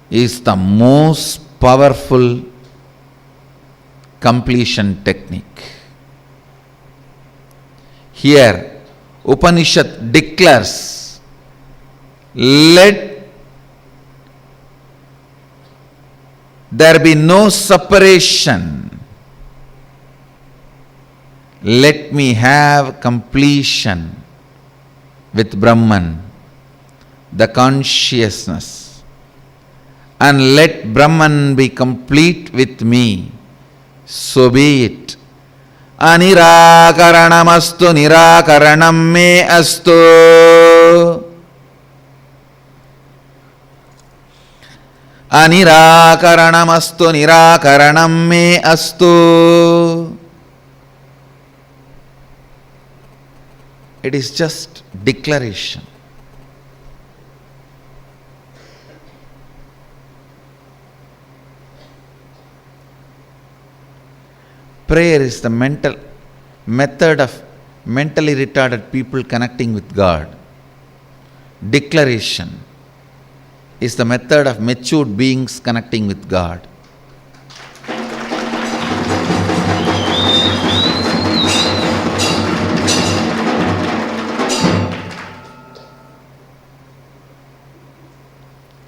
is the most powerful completion technique. Here, Upanishad declares, let there be no separation. Let me have completion with Brahman, the consciousness, and let Brahman be complete with me. So be it. Anirakaranamastu nirakaranam me astu. Anirakaranamastu nirakaranam me astu. It is just declaration. Prayer is the method of mentally retarded people connecting with God. Declaration is the method of matured beings connecting with God.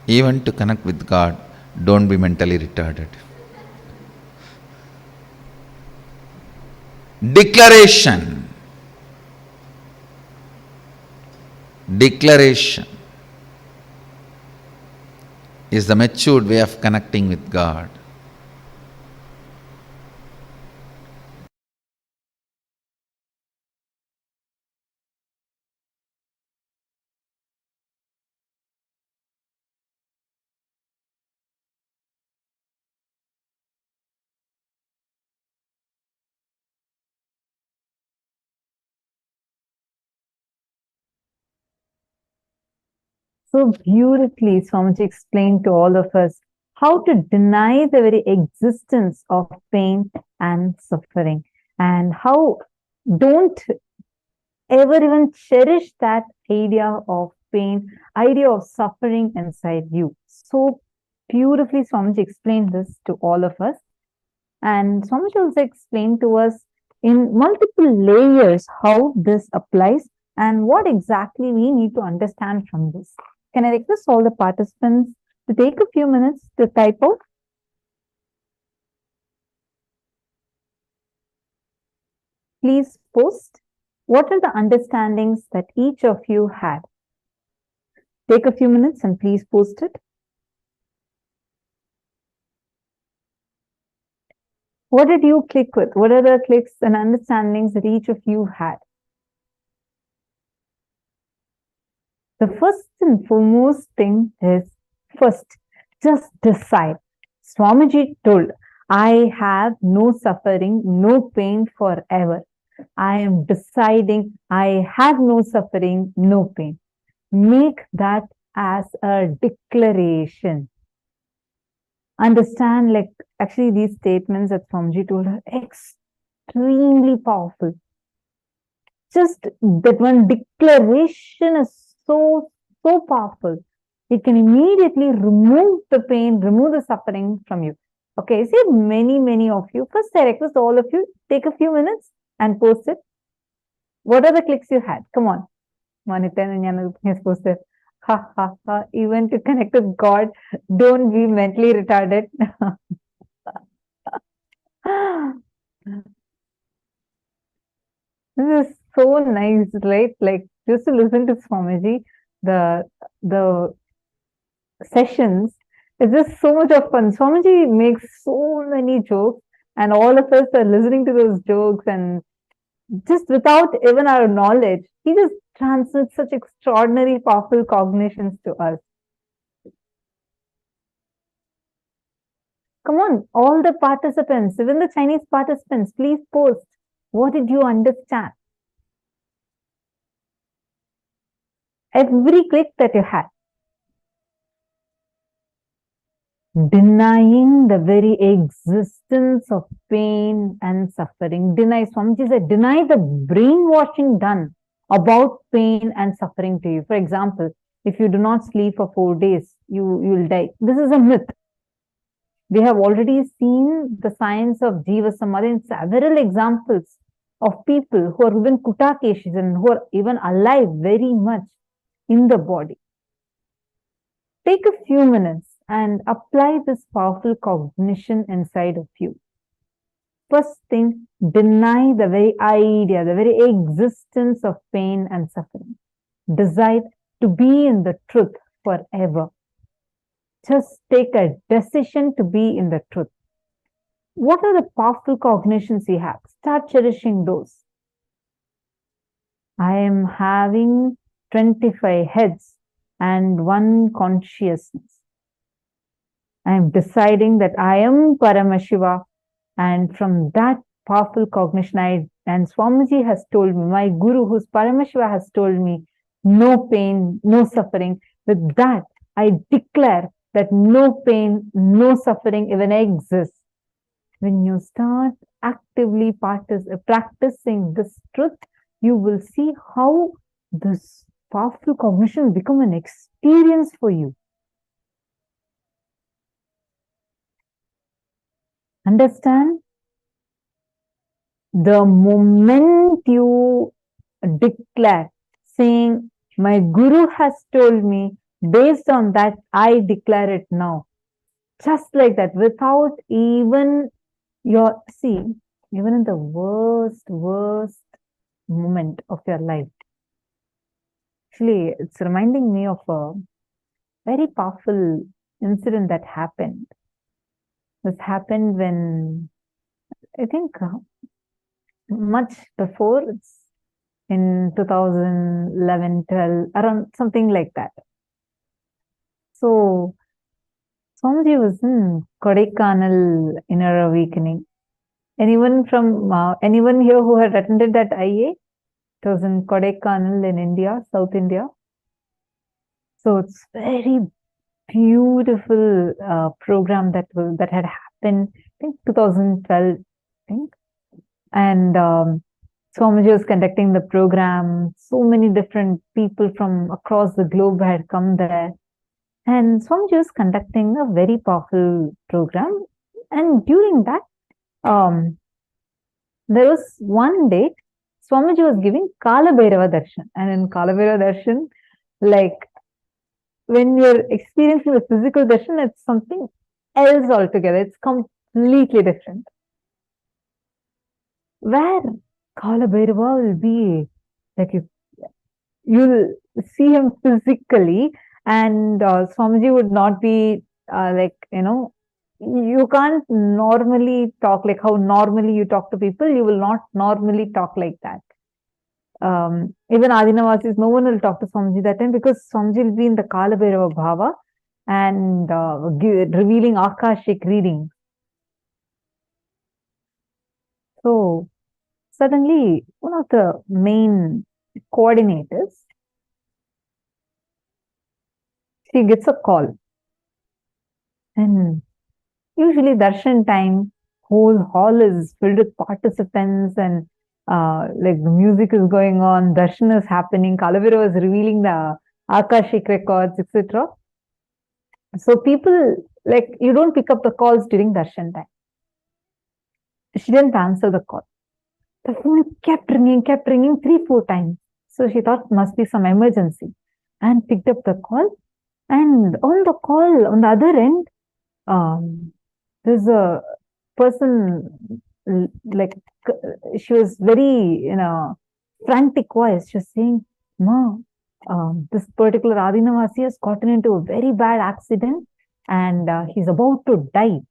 Even to connect with God, don't be mentally retarded. Declaration is the matured way of connecting with God. So beautifully, Swamiji explained to all of us how to deny the very existence of pain and suffering, and how don't ever even cherish that idea of pain, idea of suffering inside you. So beautifully, Swamiji explained this to all of us. And Swamiji also explained to us in multiple layers how this applies and what exactly we need to understand from this. Can I request all the participants to take a few minutes to type out? Please post. What are the understandings that each of you had? Take a few minutes and please post it. What did you click with? What are the clicks and understandings that each of you had? The first and foremost thing is, first, just decide. Swamiji told, I have no suffering, no pain forever. I am deciding I have no suffering, no pain. Make that as a declaration. Understand, like, actually these statements that Swamiji told are extremely powerful. Just that one declaration is so powerful. It can immediately remove the pain, remove the suffering from you. Okay, see, many of you. First, I request all of you, take a few minutes and post it. What are the clicks you had? Come on. Nithyananda has posted. Ha ha ha. Even to connect with God, don't be mentally retarded. This is so nice, right? Like, just to listen to Swamiji, the sessions, it's just so much of fun. Swamiji makes so many jokes, and all of us are listening to those jokes, and just without even our knowledge, he just transmits such extraordinary, powerful cognitions to us. Come on, all the participants, even the Chinese participants, please post. What did you understand? Every click that you had. Denying the very existence of pain and suffering. Deny, Swamiji said, deny the brainwashing done about pain and suffering to you. For example, if you do not sleep for 4 days, you will die. This is a myth. We have already seen the science of Jiva Samadhi in several examples of people who are even kutakeshis and who are even alive very much in the body. Take a few minutes and apply this powerful cognition inside of you. First thing, deny the very idea, the very existence of pain and suffering. Decide to be in the truth forever. Just take a decision to be in the truth. What are the powerful cognitions you have? Start cherishing those. I am having 25 heads and 1 consciousness. I am deciding that I am Paramashiva, and from that powerful cognition, and Swamiji has told me, my Guru, who's Paramashiva, has told me, no pain, no suffering. With that, I declare that no pain, no suffering even exists. When you start actively practicing this truth, you will see how this powerful cognition will become an experience for you. Understand? The moment you declare, saying, my Guru has told me, based on that, I declare it now. Just like that, without even even in the worst moment of your life. Actually, it's reminding me of a very powerful incident that happened. This happened when, I think, much before, it's in 2011, 12, around something like that. So, Swamiji was in Kodaikanal Inner Awakening. Anyone here who had attended that IA? It was in Kodaikanal in India, South India. So it's very beautiful program that had happened, I think 2012, I think. And Swamiji was conducting the program. So many different people from across the globe had come there. And Swamiji was conducting a very powerful program. And during that, there was one day, Swamiji was giving Kala Bhairava Darshan. And in Kala Bhairava Darshan, like, when you're experiencing the physical darshan, it's something else altogether. It's completely different. Where Kala Bhairava will be, like, you'll see him physically, and Swamiji would not be you can't normally talk like how normally you talk to people. You will not normally talk like that. Even Adinavasis, no one will talk to Swamiji that time, because Swamiji will be in the Kala Bhairava Bhava and revealing Akashic reading. So suddenly, one of the main coordinators, she gets a call. And usually darshan time, whole hall is filled with participants, and like the music is going on, darshan is happening, Kala Bhairava is revealing the Akashic records, etc. So people like, you don't pick up the calls during darshan time. She didn't answer the call. The phone kept ringing 3-4 times. So she thought must be some emergency and picked up the call. And on the call, on the other end, there's a person, like, she was very in a frantic voice. She was saying, Ma, this particular Adinavasi has gotten into a very bad accident and he's about to die.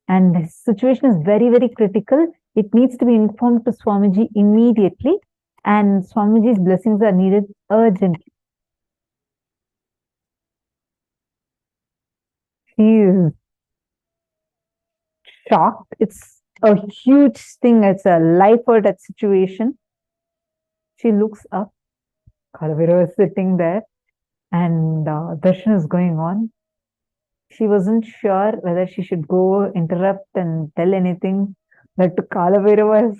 And his situation is very, very critical. It needs to be informed to Swamiji immediately, and Swamiji's blessings are needed urgently. She is shocked. It's a huge thing. It's a life or death situation. She looks up. Kalavira is sitting there, and darshan is going on. She wasn't sure whether she should go interrupt and tell anything, but Kalavira was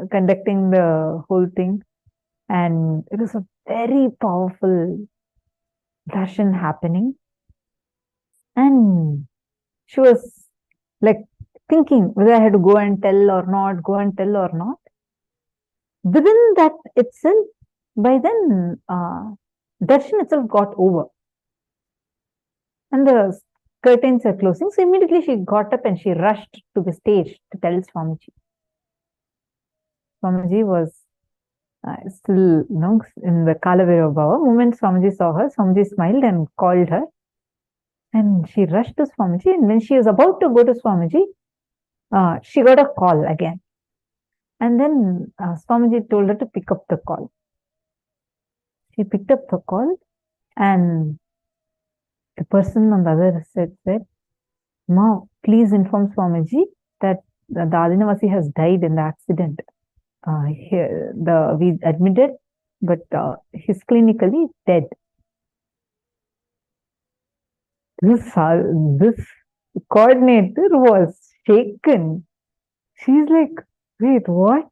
conducting the whole thing, and it was a very powerful darshan happening. And she was like thinking whether I had to go and tell or not, Within that itself, by then, darshan itself got over. And the curtains are closing. So immediately she got up and she rushed to the stage to tell Swamiji. Swamiji was still, in the Kalavira Bhava. The moment Swamiji saw her, Swamiji smiled and called her. And she rushed to Swamiji. And when she was about to go to Swamiji, she got a call again. And then Swamiji told her to pick up the call. She picked up the call, and the person on the other side said, Ma, please inform Swamiji that the Adinavasi has died in the accident. We admitted, but he's clinically dead. This coordinator was shaken. She's like, wait, what?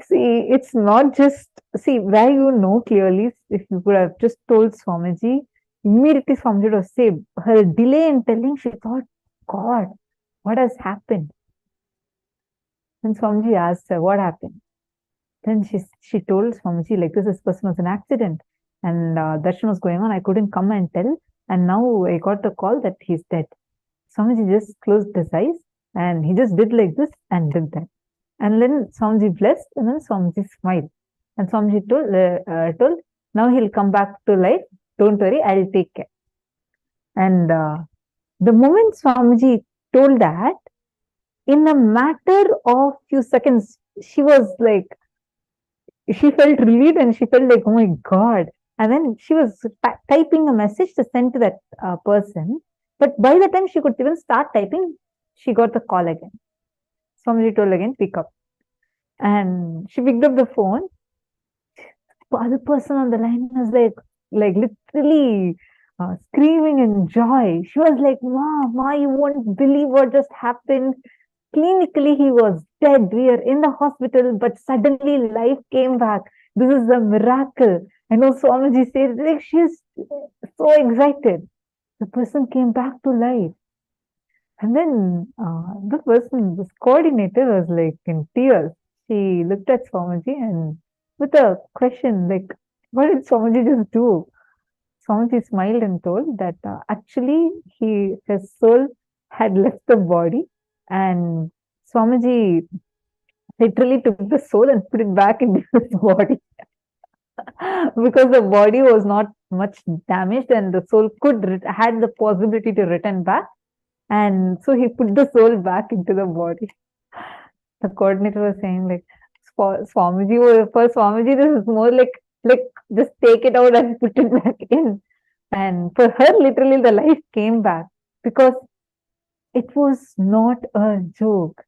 See, it's not just, where clearly, if you could have just told Swamiji, immediately Swamiji would have said, her delay in telling, she thought, God, what has happened? Then Swamiji asked her, what happened? Then she told Swamiji, like, this person was an accident, and darshan was going on, I couldn't come and tell, and now I got the call that he's dead. Swamiji just closed his eyes, and he just did like this and did that. And then Swamiji blessed, and then Swamiji smiled. And Swamiji told, now he'll come back to life. Don't worry, I'll take care. And the moment Swamiji told that, in a matter of few seconds, she was like, she felt relieved and she felt like, oh my God. And then she was typing a message to send to that person. But by the time she could even start typing, she got the call again. Swamiji told again, pick up. And she picked up the phone. The other person on the line was like literally screaming in joy. She was like, Ma, you won't believe what just happened. Clinically, he was dead. We are in the hospital, but suddenly life came back. This is a miracle. I know Swamiji said, like, she's so excited. The person came back to life. And then the person, this coordinator, was like in tears. She looked at Swamiji and with a question like, what did Swamiji just do? Swamiji smiled and told that actually his soul had left the body, and Swamiji literally took the soul and put it back into his body because the body was not much damaged and the soul had the possibility to return back. And so he put the soul back into the body. The coordinator was saying, like, for Swamiji, this is more like just take it out and put it back in. And for her, literally, the life came back because it was not a joke.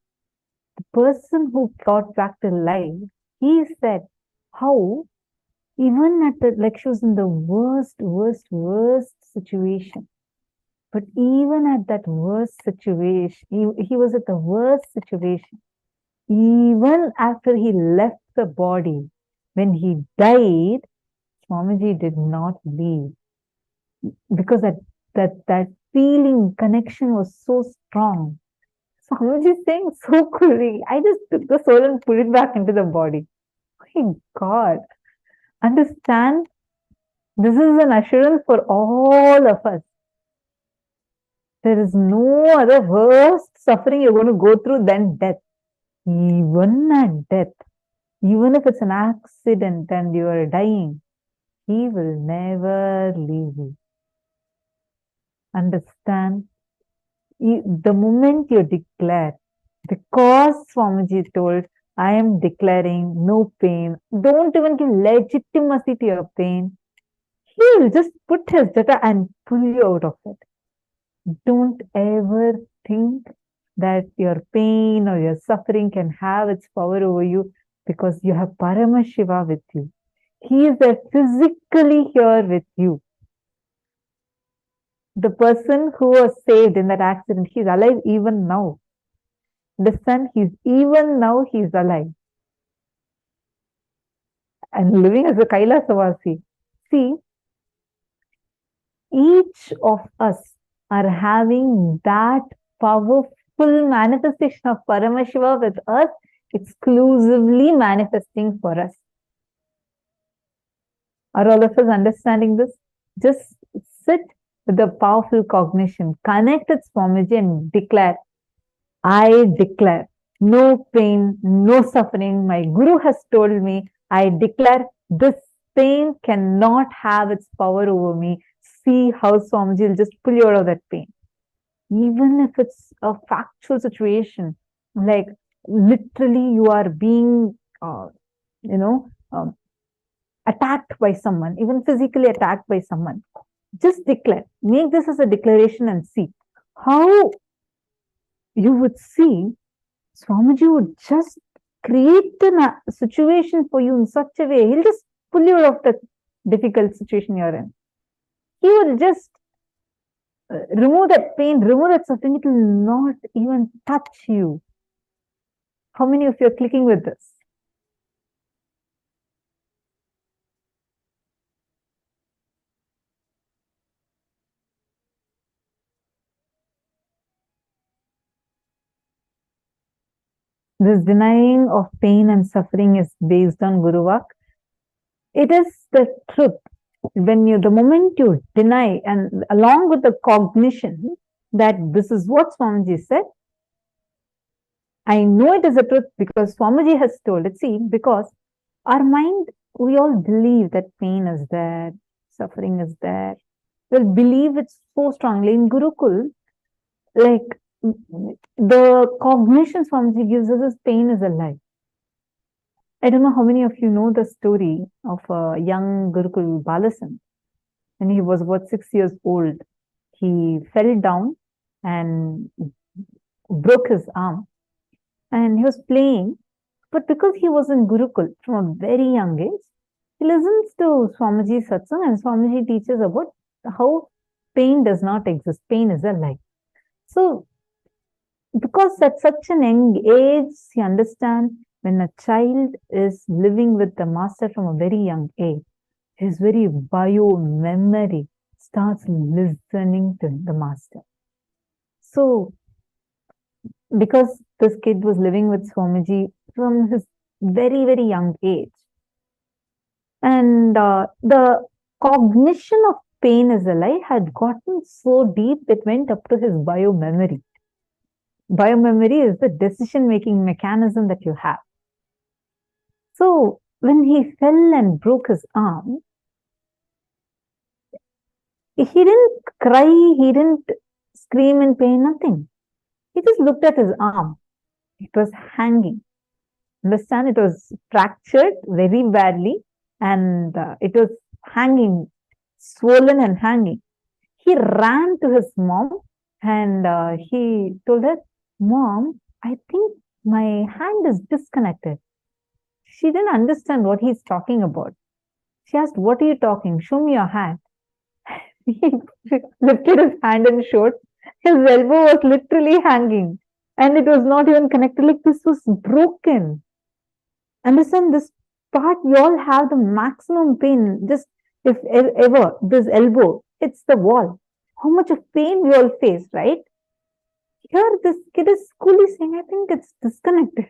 The person who got back to life, he said how even at she was in the worst situation. But even at that worst situation, he was at the worst situation. Even after he left the body, when he died, Swamiji did not leave. because that feeling connection was so strong. Swamiji is saying so coolly, I just took the soul and put it back into the body. My God. Understand, this is an assurance for all of us. There is no other worst suffering you're going to go through than death. Even at death, even if it's an accident and you are dying, He will never leave you. Understand? The moment you declare, because Swamiji told, I am declaring no pain, don't even give legitimacy to your pain. He will just put his data and pull you out of it. Don't ever think that your pain or your suffering can have its power over you, because you have Paramashiva with you. He is there physically here with you. The person who was saved in that accident, he's alive even now. Understand? Even now he's alive and living as a Kailasavasi. See, each of us are having that powerful manifestation of Paramashiva with us, exclusively manifesting for us. Are all of us understanding this? Just sit with the powerful cognition, connect with Swamiji and declare, I declare no pain, no suffering. My Guru has told me, I declare this pain cannot have its power over me. See how Swamiji will just pull you out of that pain. Even if it's a factual situation, like literally you are being, attacked by someone, even physically attacked by someone. Just declare. Make this as a declaration and see how you would see Swamiji would just create a situation for you in such a way. He'll just pull you out of the difficult situation you're in. He will just remove that pain, remove that suffering. It will not even touch you. How many of you are clicking with this? This denying of pain and suffering is based on Guruvak. It is the truth. The moment you deny, and along with the cognition that this is what Swamiji said, I know it is the truth because Swamiji has told it. See, because our mind, we all believe that pain is there, suffering is there. We'll believe it so strongly. In Gurukul, like the cognition Swamiji gives us is pain is a lie. I don't know how many of you know the story of a young Gurukul Balasan. When he was about 6 years old, he fell down and broke his arm. And he was playing, but because he was in Gurukul from a very young age, he listens to Swamiji's satsang, and Swamiji teaches about how pain does not exist. Pain is a lie. So, because at such an young age, you understand, when a child is living with the master from a very young age, his very bio-memory starts listening to the master. So, because this kid was living with Swamiji from his very, very young age, and the cognition of pain is a lie had gotten so deep, it went up to his bio-memory. Bio-memory is the decision-making mechanism that you have. So, when he fell and broke his arm, he didn't cry, he didn't scream in pain, nothing. He just looked at his arm. It was hanging. Understand? It was fractured very badly and it was hanging, swollen and hanging. He ran to his mom and he told her, Mom, I think my hand is disconnected. She didn't understand what he's talking about. She asked, what are you talking? Show me your hand. He lifted his hand and showed. His elbow was literally hanging. And it was not even connected. Like this was broken. Understand, this part, you all have the maximum pain. Just if ever, this elbow, hits the wall. How much of pain we all face, right? Here, this kid is coolly saying, I think it's disconnected.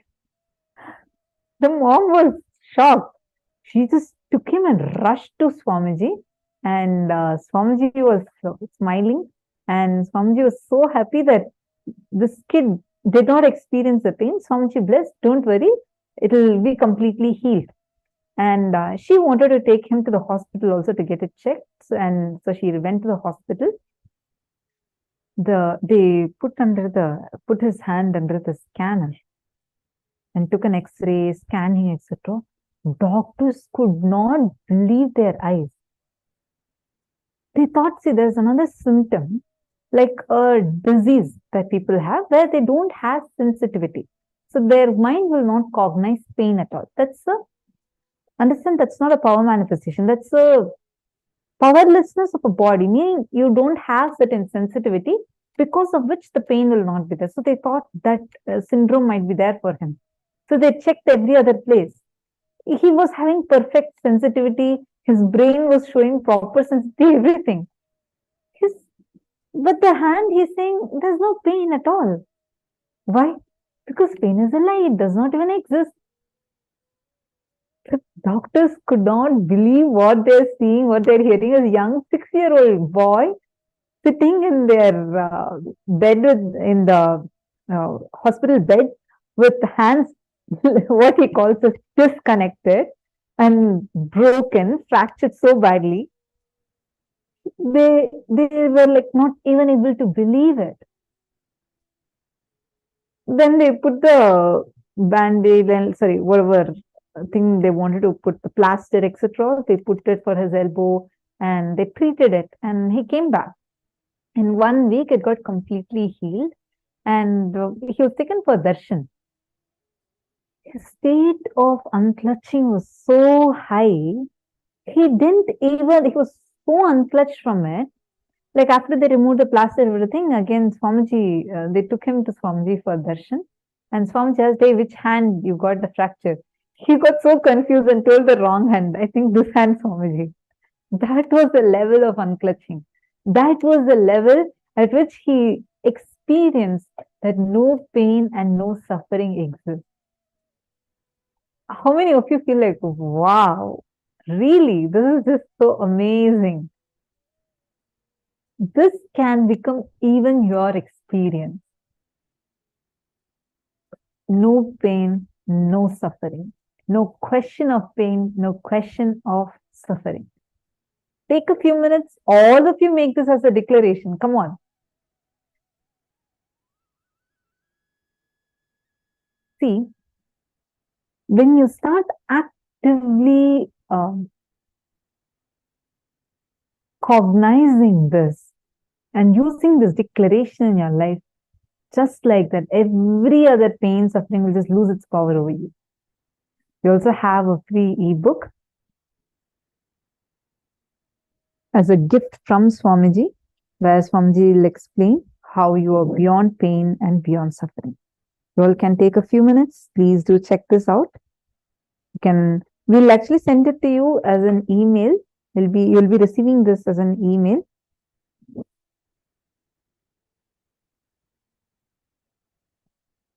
The mom was shocked. She just took him and rushed to Swamiji. And Swamiji was smiling. And Swamiji was so happy that this kid did not experience the pain. Swamiji blessed, don't worry, it will be completely healed. And she wanted to take him to the hospital also to get it checked. And so she went to the hospital. They put his hand under the scanner and took an X-ray, scanning, etc. Doctors could not believe their eyes. They thought, see, there's another symptom, like a disease that people have where they don't have sensitivity. So their mind will not cognize pain at all. Understand, that's not a power manifestation. That's a powerlessness of a body, meaning you don't have certain sensitivity because of which the pain will not be there. So they thought that syndrome might be there for him. So they checked every other place. He was having perfect sensitivity. His brain was showing proper sensitivity, everything. But the hand, he's saying, there's no pain at all. Why? Because pain is a lie. It does not even exist. The doctors could not believe what they're seeing, what they're hearing. A young 6-year-old boy sitting in their bed, in the hospital bed, with hands, what he calls as disconnected and broken, fractured so badly. They were like not even able to believe it. Then they put the band-aid and whatever thing they wanted to put, the plaster, etc. They put it for his elbow and they treated it, and he came back. In 1 week, it got completely healed, and he was taken for darshan. His state of unclutching was so high, he was so unclutched from it. Like after they removed the plaster and everything, again Swamiji, they took him to Swamiji for darshan. And Swamiji asked, hey, which hand you got the fracture? He got so confused and told the wrong hand. I think this hand, Swamiji. That was the level of unclutching. That was the level at which he experienced that no pain and no suffering exists. How many of you feel like, wow, really, this is just so amazing? This can become even your experience. No pain, no suffering. No question of pain, no question of suffering. Take a few minutes. All of you make this as a declaration. Come on. See, when you start actively cognizing this and using this declaration in your life, just like that, every other pain, suffering will just lose its power over you. We also have a free ebook as a gift from Swamiji, where Swamiji will explain how you are beyond pain and beyond suffering. You all can take a few minutes. Please do check this out. We'll actually send it to you as an email. You'll be receiving this as an email.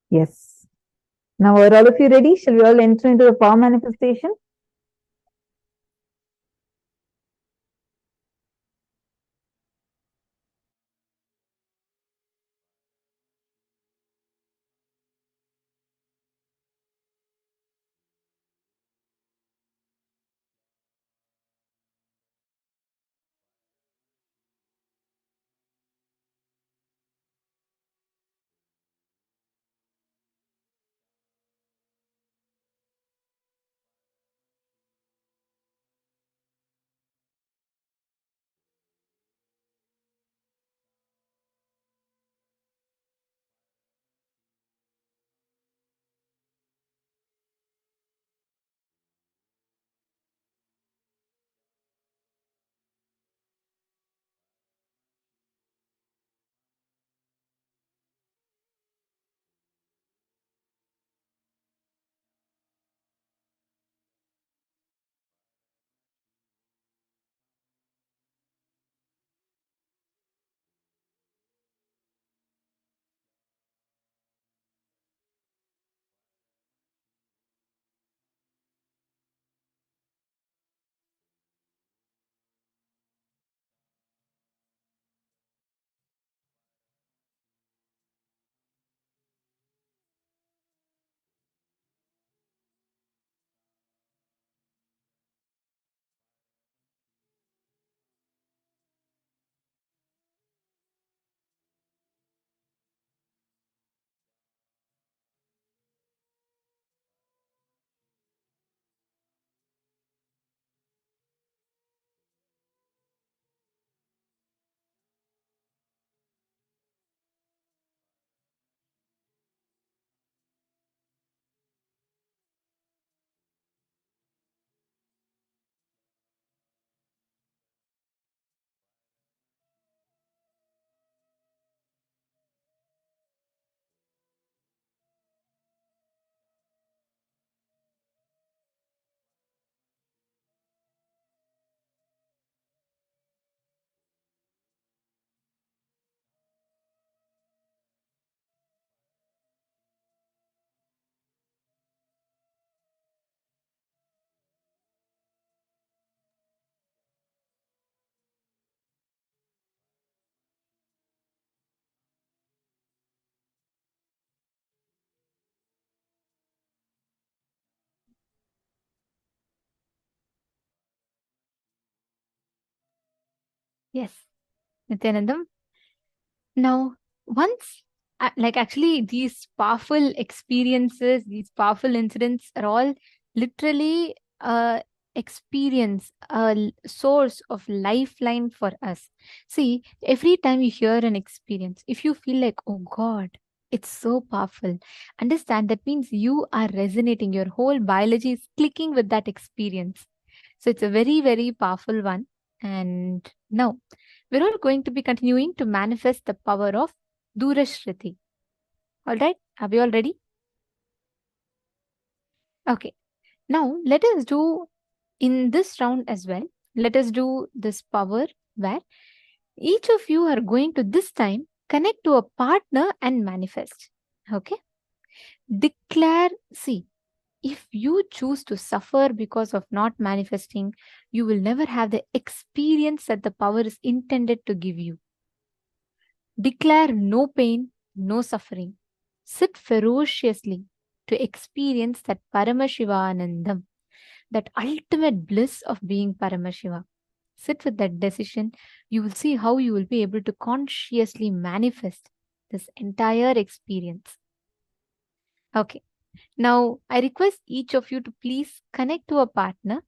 Yes. Now, are all of you ready? Shall we all enter into the power manifestation? Yes, Nithyanandam. Now, once, actually, these powerful experiences, these powerful incidents are all literally experience, a source of lifeline for us. See, every time you hear an experience, if you feel like, oh God, it's so powerful, understand that means you are resonating, your whole biology is clicking with that experience. So it's a very, very powerful one. And now, we're all going to be continuing to manifest the power of Durashruti. All right, are we all ready? Okay, now let us do in this round as well. Let us do this power where each of you are going to this time connect to a partner and manifest. Okay, declare, see, if you choose to suffer because of not manifesting, you will never have the experience that the power is intended to give you. Declare no pain, no suffering. Sit ferociously to experience that Paramashivoham, that ultimate bliss of being Paramashiva. Sit with that decision. You will see how you will be able to consciously manifest this entire experience. Okay. Now, I request each of you to please connect to a partner.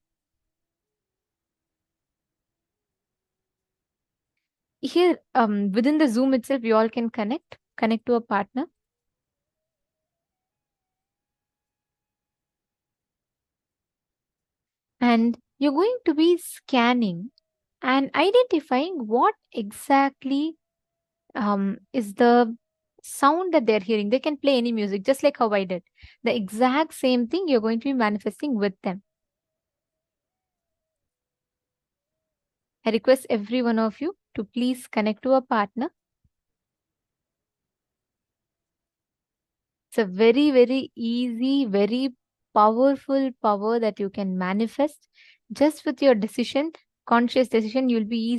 Here, within the Zoom itself, you all can connect to a partner. And you're going to be scanning and identifying what exactly is the sound that they're hearing. They can play any music, just like how I did. The exact same thing you're going to be manifesting with them. I request every one of you to please connect to a partner. It's a very, very easy, very powerful power that you can manifest just with your decision, conscious decision. You'll be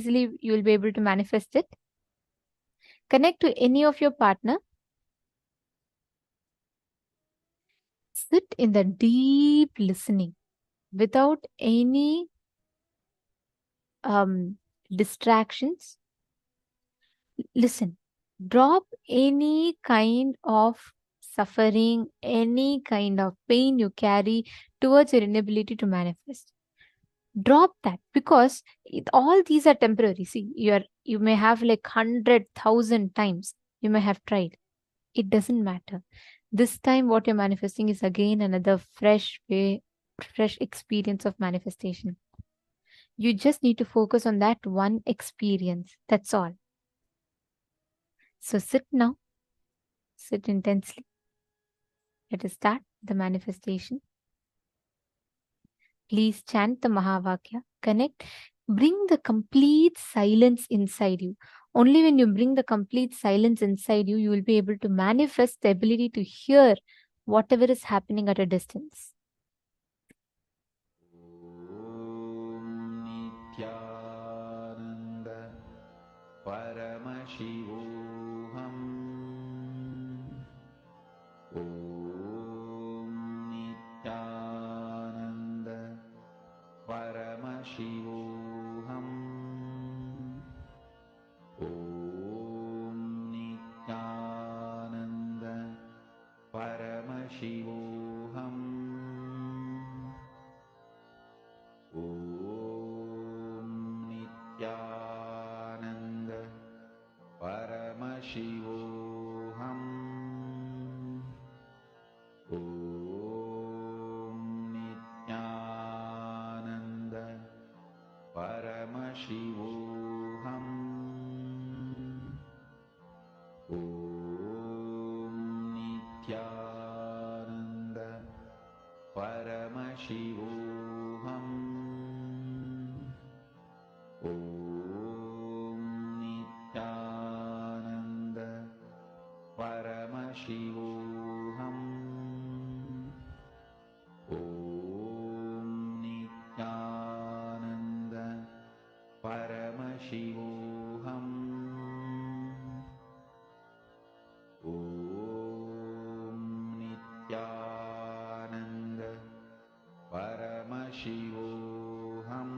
able to manifest it. Connect to any of your partner. Sit in the deep listening without any distractions. Listen, drop any kind of suffering, any kind of pain you carry towards your inability to manifest. Drop that, because all these are temporary. See, you may have like 100,000 times you may have tried. It doesn't matter. This time what you're manifesting is again another fresh experience of manifestation. You just need to focus on that one experience. That's all. So sit now. Sit intensely. Let us start the manifestation. Please chant the Mahavakya. Connect. Bring the complete silence inside you. Only when you bring the complete silence inside you, you will be able to manifest the ability to hear whatever is happening at a distance. Nithyananda Paramashivoham. Om Nithyananda Paramashivoham. Om Nithyananda Paramashivoham. Om Nithyananda Paramashivoham. Om Nithyananda Paramashivoham. Om Nithyananda Paramashivoham. Om Nithyananda Paramashivoham. Om Nithyananda Paramashivoham. Om Nithyananda Paramashivoham.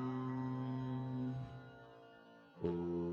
Om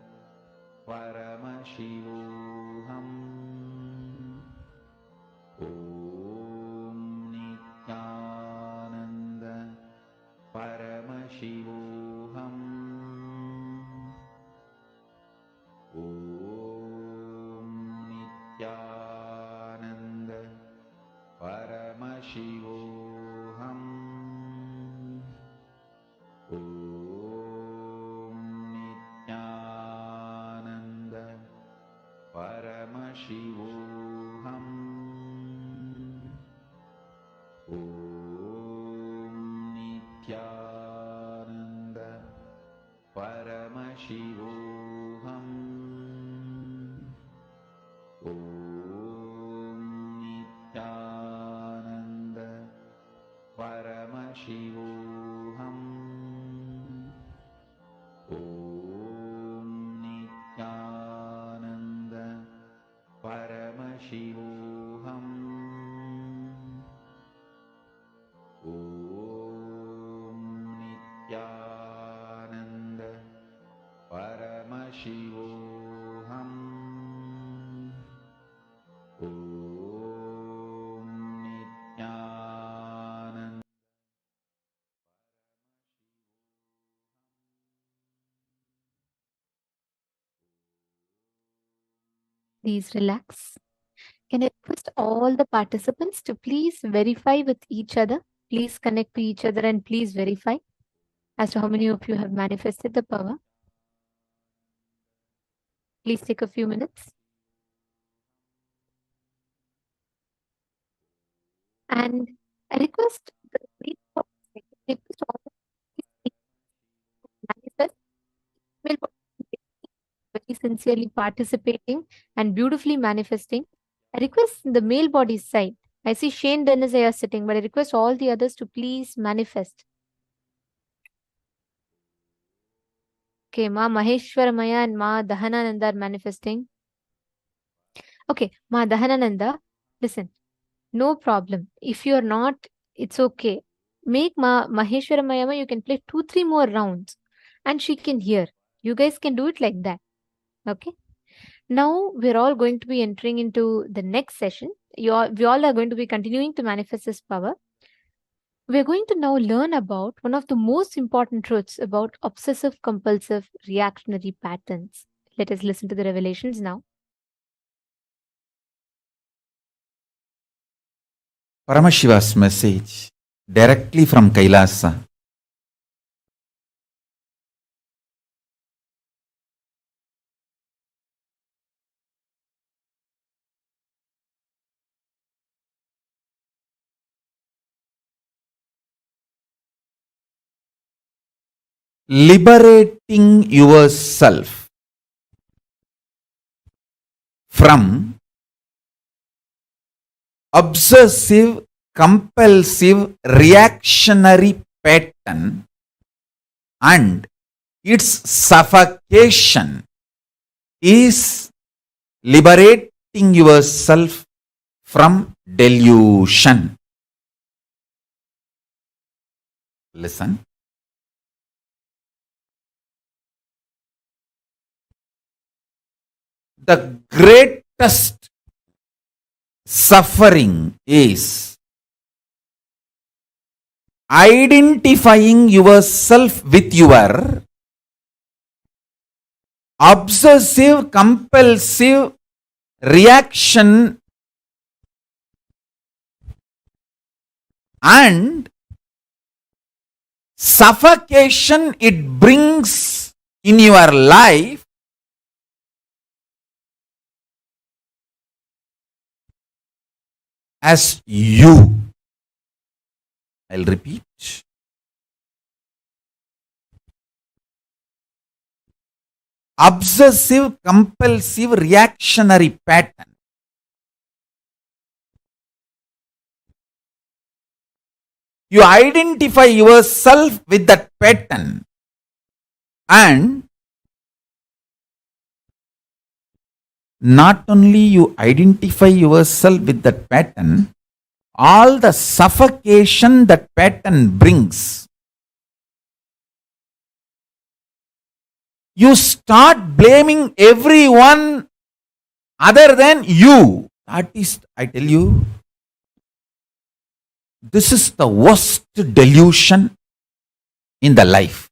Paramashivoham. Om Nithyananda Paramashivoham. Om Nithyananda Paramashivoham. Om Nithyananda Paramashivoham. Om Nithyananda. Please relax. Can I request all the participants to please verify with each other? Please connect to each other and please verify as to how many of you have manifested the power. Please take a few minutes. And I request request all the manifest very sincerely participating and beautifully manifesting. I request the male body side. I see Shane Dennis are sitting, but I request all the others to please manifest. Okay, Ma Maheshwaramaya and Ma Dahanananda are manifesting. Okay, Ma Dahanananda, listen, no problem. If you're not, it's okay. Make Ma Maheshwaramaya, you can play 2-3 more rounds and she can hear. You guys can do it like that. Okay. Now we're all going to be entering into the next session. We all are going to be continuing to manifest this power. We're going to now learn about one of the most important truths about obsessive-compulsive reactionary patterns. Let us listen to the revelations now. Paramashiva's message directly from Kailasa. Liberating yourself from obsessive compulsive reactionary pattern and its suffocation is liberating yourself from delusion. Listen. The greatest suffering is identifying yourself with your obsessive compulsive reaction and suffocation it brings in your life as you. I'll repeat. Obsessive compulsive reactionary pattern. You identify yourself with that pattern and not only you identify yourself with that pattern, all the suffocation that pattern brings, you start blaming everyone other than you. That is, I tell you, this is the worst delusion in the life.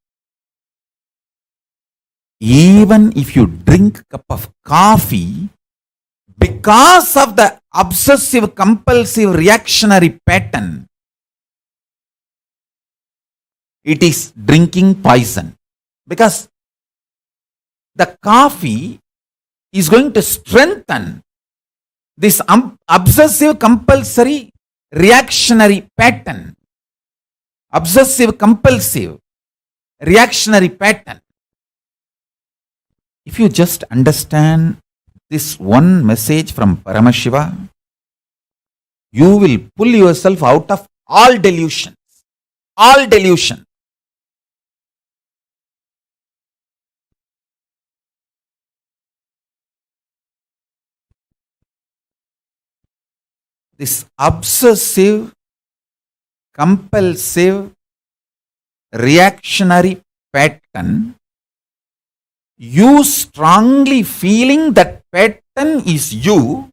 Even if you drink a cup of coffee, because of the obsessive compulsive reactionary pattern, it is drinking poison. Because the coffee is going to strengthen this obsessive compulsory reactionary pattern. Obsessive compulsive reactionary pattern. If you just understand this one message from Paramashiva, you will pull yourself out of all delusions. All delusion. This obsessive, compulsive, reactionary pattern, you strongly feeling that pattern is you,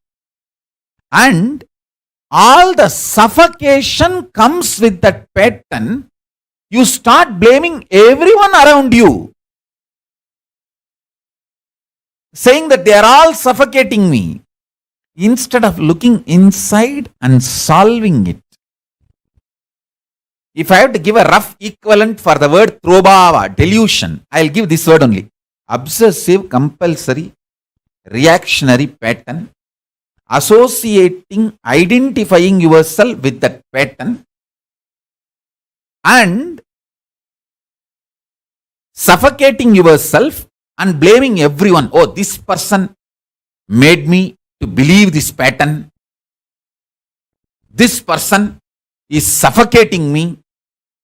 and all the suffocation comes with that pattern, you start blaming everyone around you, saying that they are all suffocating me, instead of looking inside and solving it. If I have to give a rough equivalent for the word prabhava, delusion, I will give this word only. Obsessive, compulsory, reactionary pattern, associating, identifying yourself with that pattern, and suffocating yourself and blaming everyone. Oh, this person made me to believe this pattern. This person is suffocating me.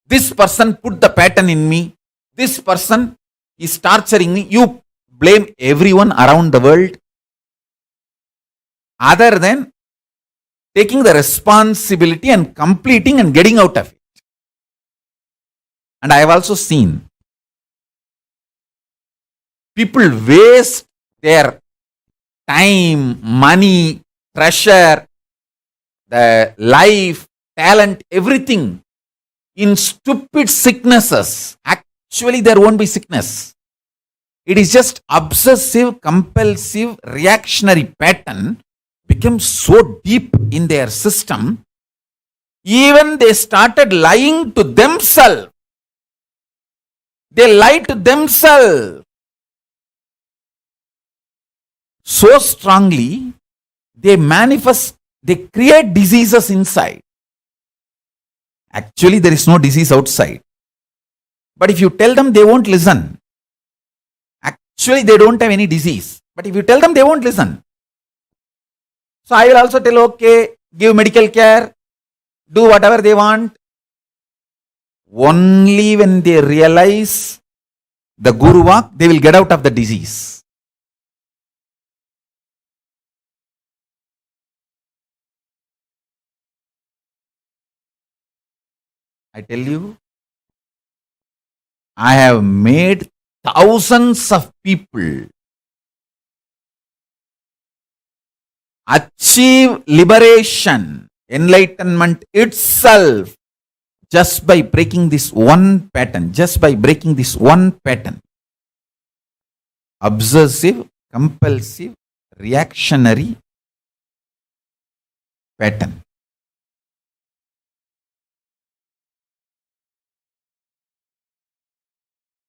This person put the pattern in me. This person is torturing me. You blame everyone around the world other than taking the responsibility and completing and getting out of it. And I have also seen people waste their time, money, treasure, the life, talent, everything in stupid sicknesses. Actually, there won't be sickness. It is just obsessive, compulsive, reactionary pattern becomes so deep in their system, even they started lying to themselves. They lie to themselves so strongly, they manifest, they create diseases inside. Actually, there is no disease outside. But if you tell them, they won't listen. Actually, they don't have any disease. But if you tell them, they won't listen. So I will also tell, okay, give medical care, do whatever they want. Only when they realize the Guru Vak, they will get out of the disease. I tell you, I have made thousands of people achieve liberation, enlightenment itself, just by breaking this one pattern, just by breaking this one pattern. Obsessive, compulsive, reactionary pattern.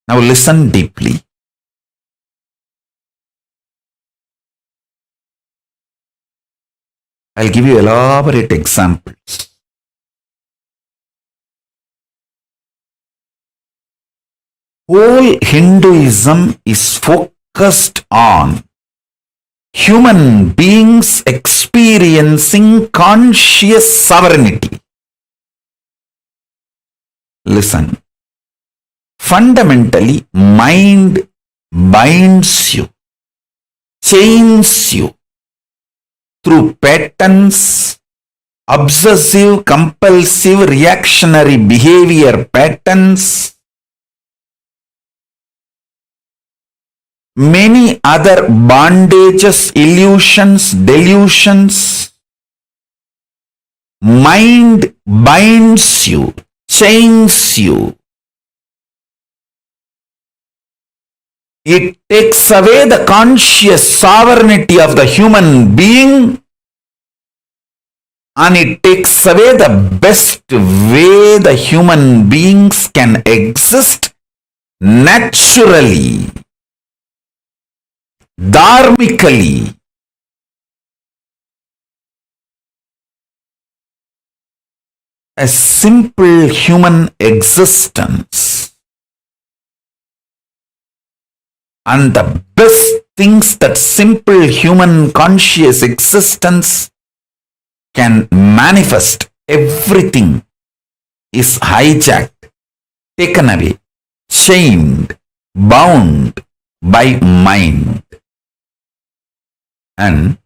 Now listen deeply. I'll give you elaborate examples. Whole Hinduism is focused on human beings experiencing conscious sovereignty. Listen. Fundamentally, mind binds you, chains you through patterns, obsessive, compulsive, reactionary behavior patterns, many other bondages, illusions, delusions. Mind binds you, chains you. It takes away the conscious sovereignty of the human being, and it takes away the best way the human beings can exist naturally, dharmically. A simple human existence. And the best thinks that simple human conscious existence can manifest everything is hijacked, taken away, chained, bound by mind. And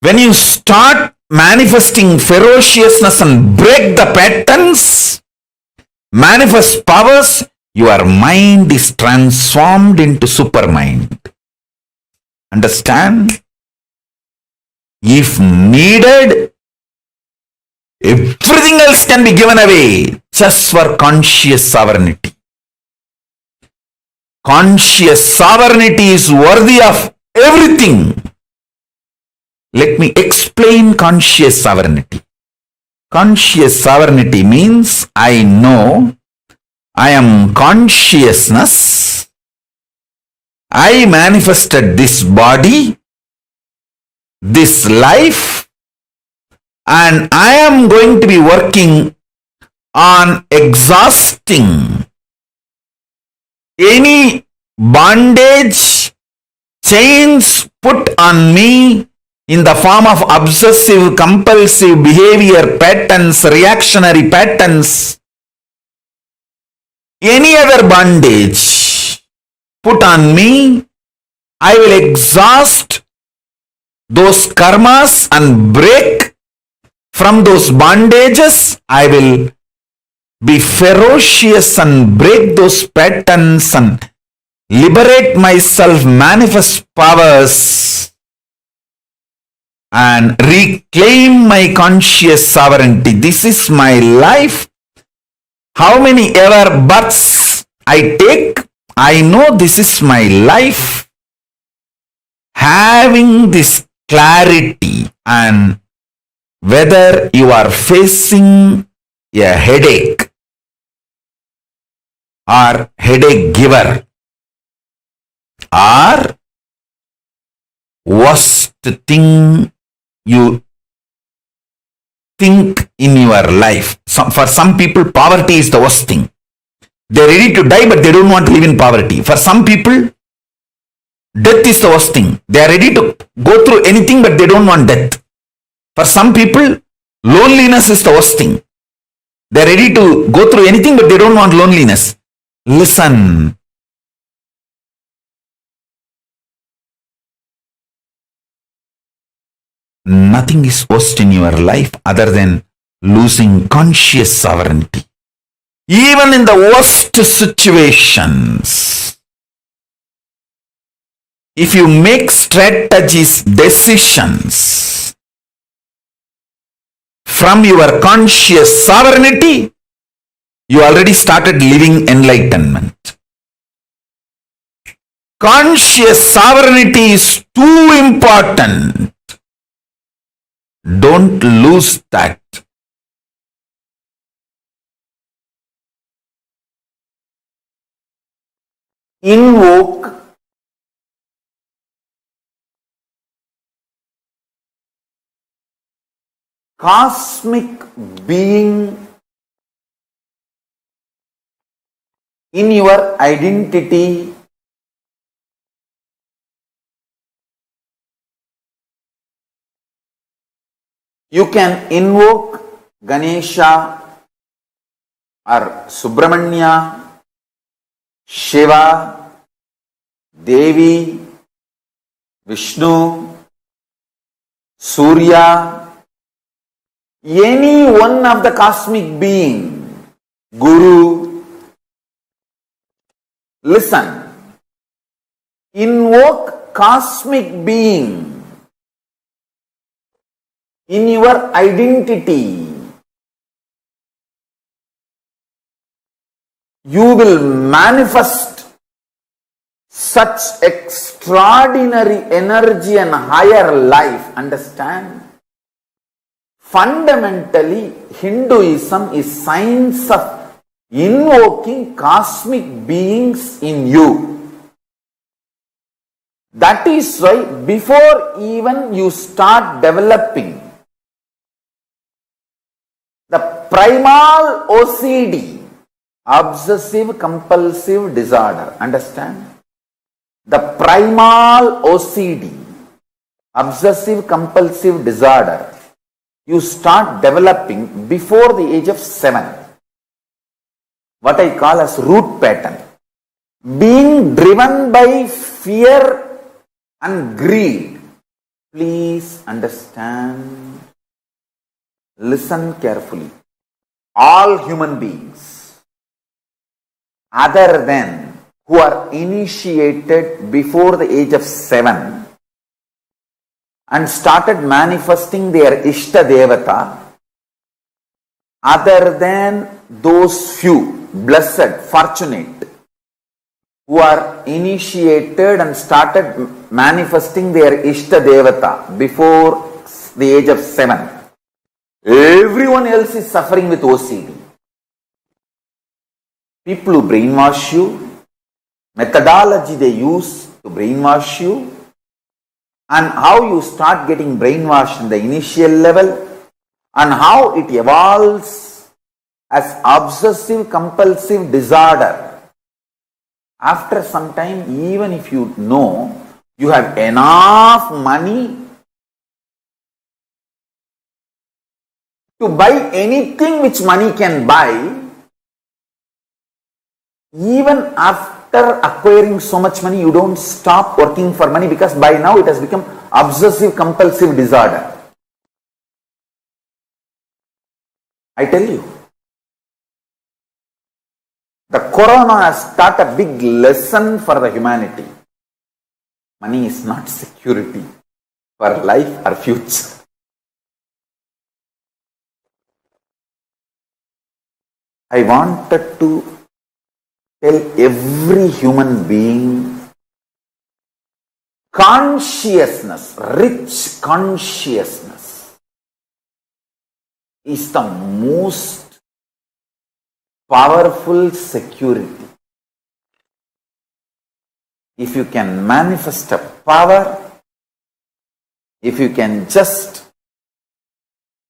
when you start manifesting ferociousness and break the patterns, manifest powers, your mind is transformed into supermind. Understand? If needed, everything else can be given away just for conscious sovereignty. Conscious sovereignty is worthy of everything. Let me explain conscious sovereignty. Conscious sovereignty means I know I am consciousness. I manifested this body, this life, and I am going to be working on exhausting any bondage, chains put on me in the form of obsessive-compulsive behavior patterns, reactionary patterns, any other bondage put on me. I will exhaust those karmas and break from those bondages. I will be ferocious and break those patterns and liberate myself, manifest powers, and reclaim my conscious sovereignty. This is my life. How many ever births I take, I know this is my life. Having this clarity, and whether you are facing a headache or headache giver or worst thing you think in your life. For some people, poverty is the worst thing. They are ready to die, but they don't want to live in poverty. For some people, death is the worst thing. They are ready to go through anything, but they don't want death. For some people, loneliness is the worst thing. They are ready to go through anything, but they don't want loneliness. Listen. Nothing is worst in your life other than losing conscious sovereignty. Even in the worst situations, if you make strategies, decisions from your conscious sovereignty, you already started living enlightenment. Conscious sovereignty is too important. Don't lose that. Invoke cosmic being in your identity. You can invoke Ganesha or Subramanya, Shiva, Devi, Vishnu, Surya, any one of the cosmic being, Guru. Listen, invoke cosmic being in your identity. You will manifest such extraordinary energy and higher life. Understand? Fundamentally, Hinduism is science of invoking cosmic beings in you. That is why before even you start developing the primal OCD obsessive compulsive disorder. Understand? The primal OCD, obsessive compulsive disorder, you start developing before the age of 7. What I call as root pattern. Being driven by fear and greed. Please understand. Listen carefully. All human beings, other than who are initiated before the age of 7 and started manifesting their Ishta Devata, other than those few, blessed, fortunate, who are initiated and started manifesting their Ishta Devata before the age of 7, everyone else is suffering with OCD. People who brainwash you, methodology they use to brainwash you, and how you start getting brainwashed in the initial level, and how it evolves as obsessive compulsive disorder. After some time, even if you know you have enough money to buy anything which money can buy, even after acquiring so much money, you don't stop working for money, because by now it has become obsessive compulsive disorder. I tell you, the corona has taught a big lesson for the humanity. Money is not security for life or future. I wanted to tell every human being, consciousness, rich consciousness is the most powerful security. If you can manifest a power, if you can just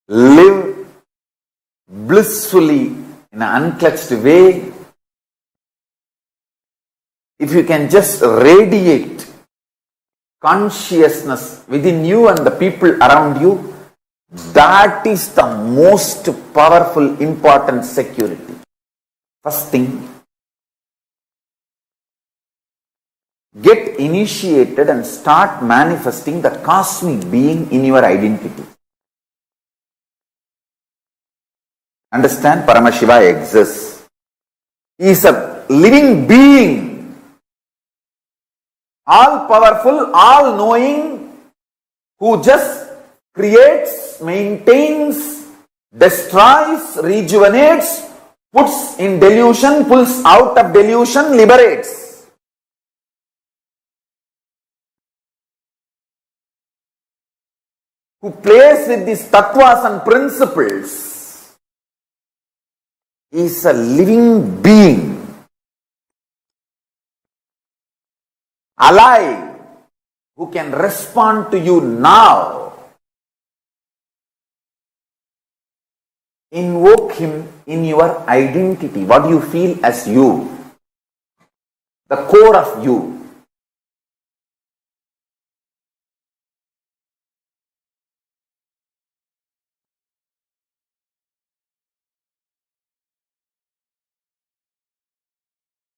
live blissfully in an unclutched way, if you can just radiate consciousness within you and the people around you, that is the most powerful, important security. First thing, get initiated and start manifesting the cosmic being in your identity. Understand? Paramashiva exists. He is a living being, all powerful, all knowing, who just creates, maintains, destroys, rejuvenates, puts in delusion, pulls out of delusion, liberates. Who plays with these tattvas and principles, is a living being, alive, who can respond to you now. Invoke him in your identity. What do you feel as you? The core of you.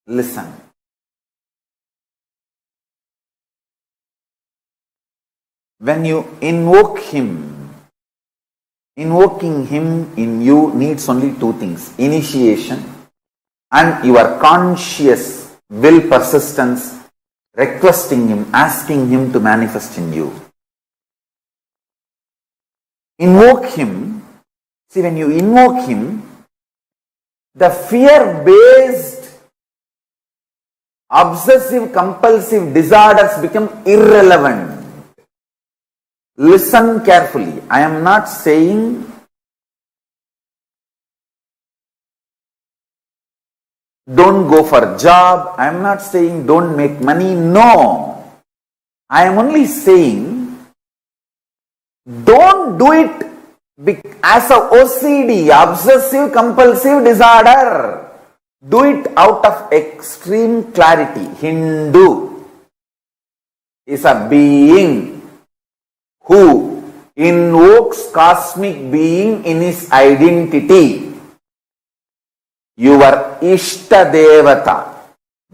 Listen. When you invoke him, invoking him in you needs only two things: initiation and your conscious will persistence, requesting him, asking him to manifest in you. Invoke him. See, when you invoke him, the fear-based obsessive compulsive disorders become irrelevant. Listen carefully. I am not saying don't go for a job. I am not saying don't make money. No. I am only saying don't do it as a OCD, obsessive compulsive disorder. Do it out of extreme clarity. Hindu is a being who invokes cosmic being in his identity. Your Ishta Devata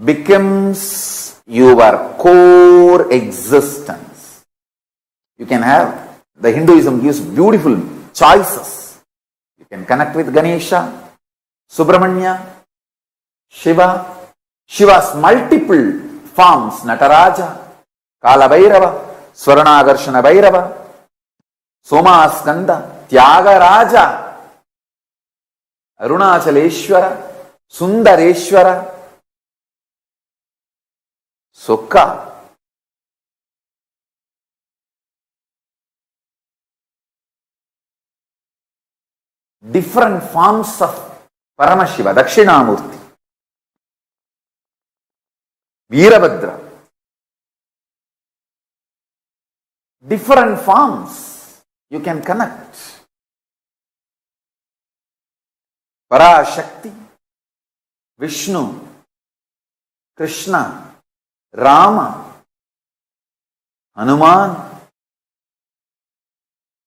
becomes your core existence. You can have, the Hinduism gives beautiful choices. You can connect with Ganesha, Subramanya, Shiva, Shiva's multiple forms, Nataraja, Kala Bhairava, Swaranagarshana Bhairava, Somaskanda, Tyagaraja, Arunachaleshwara, Sundareshwara, Sukha. Different forms of Paramashiva, Dakshinamurti, Veerabhadra. Different forms you can connect. Parashakti, Vishnu, Krishna, Rama, Hanuman,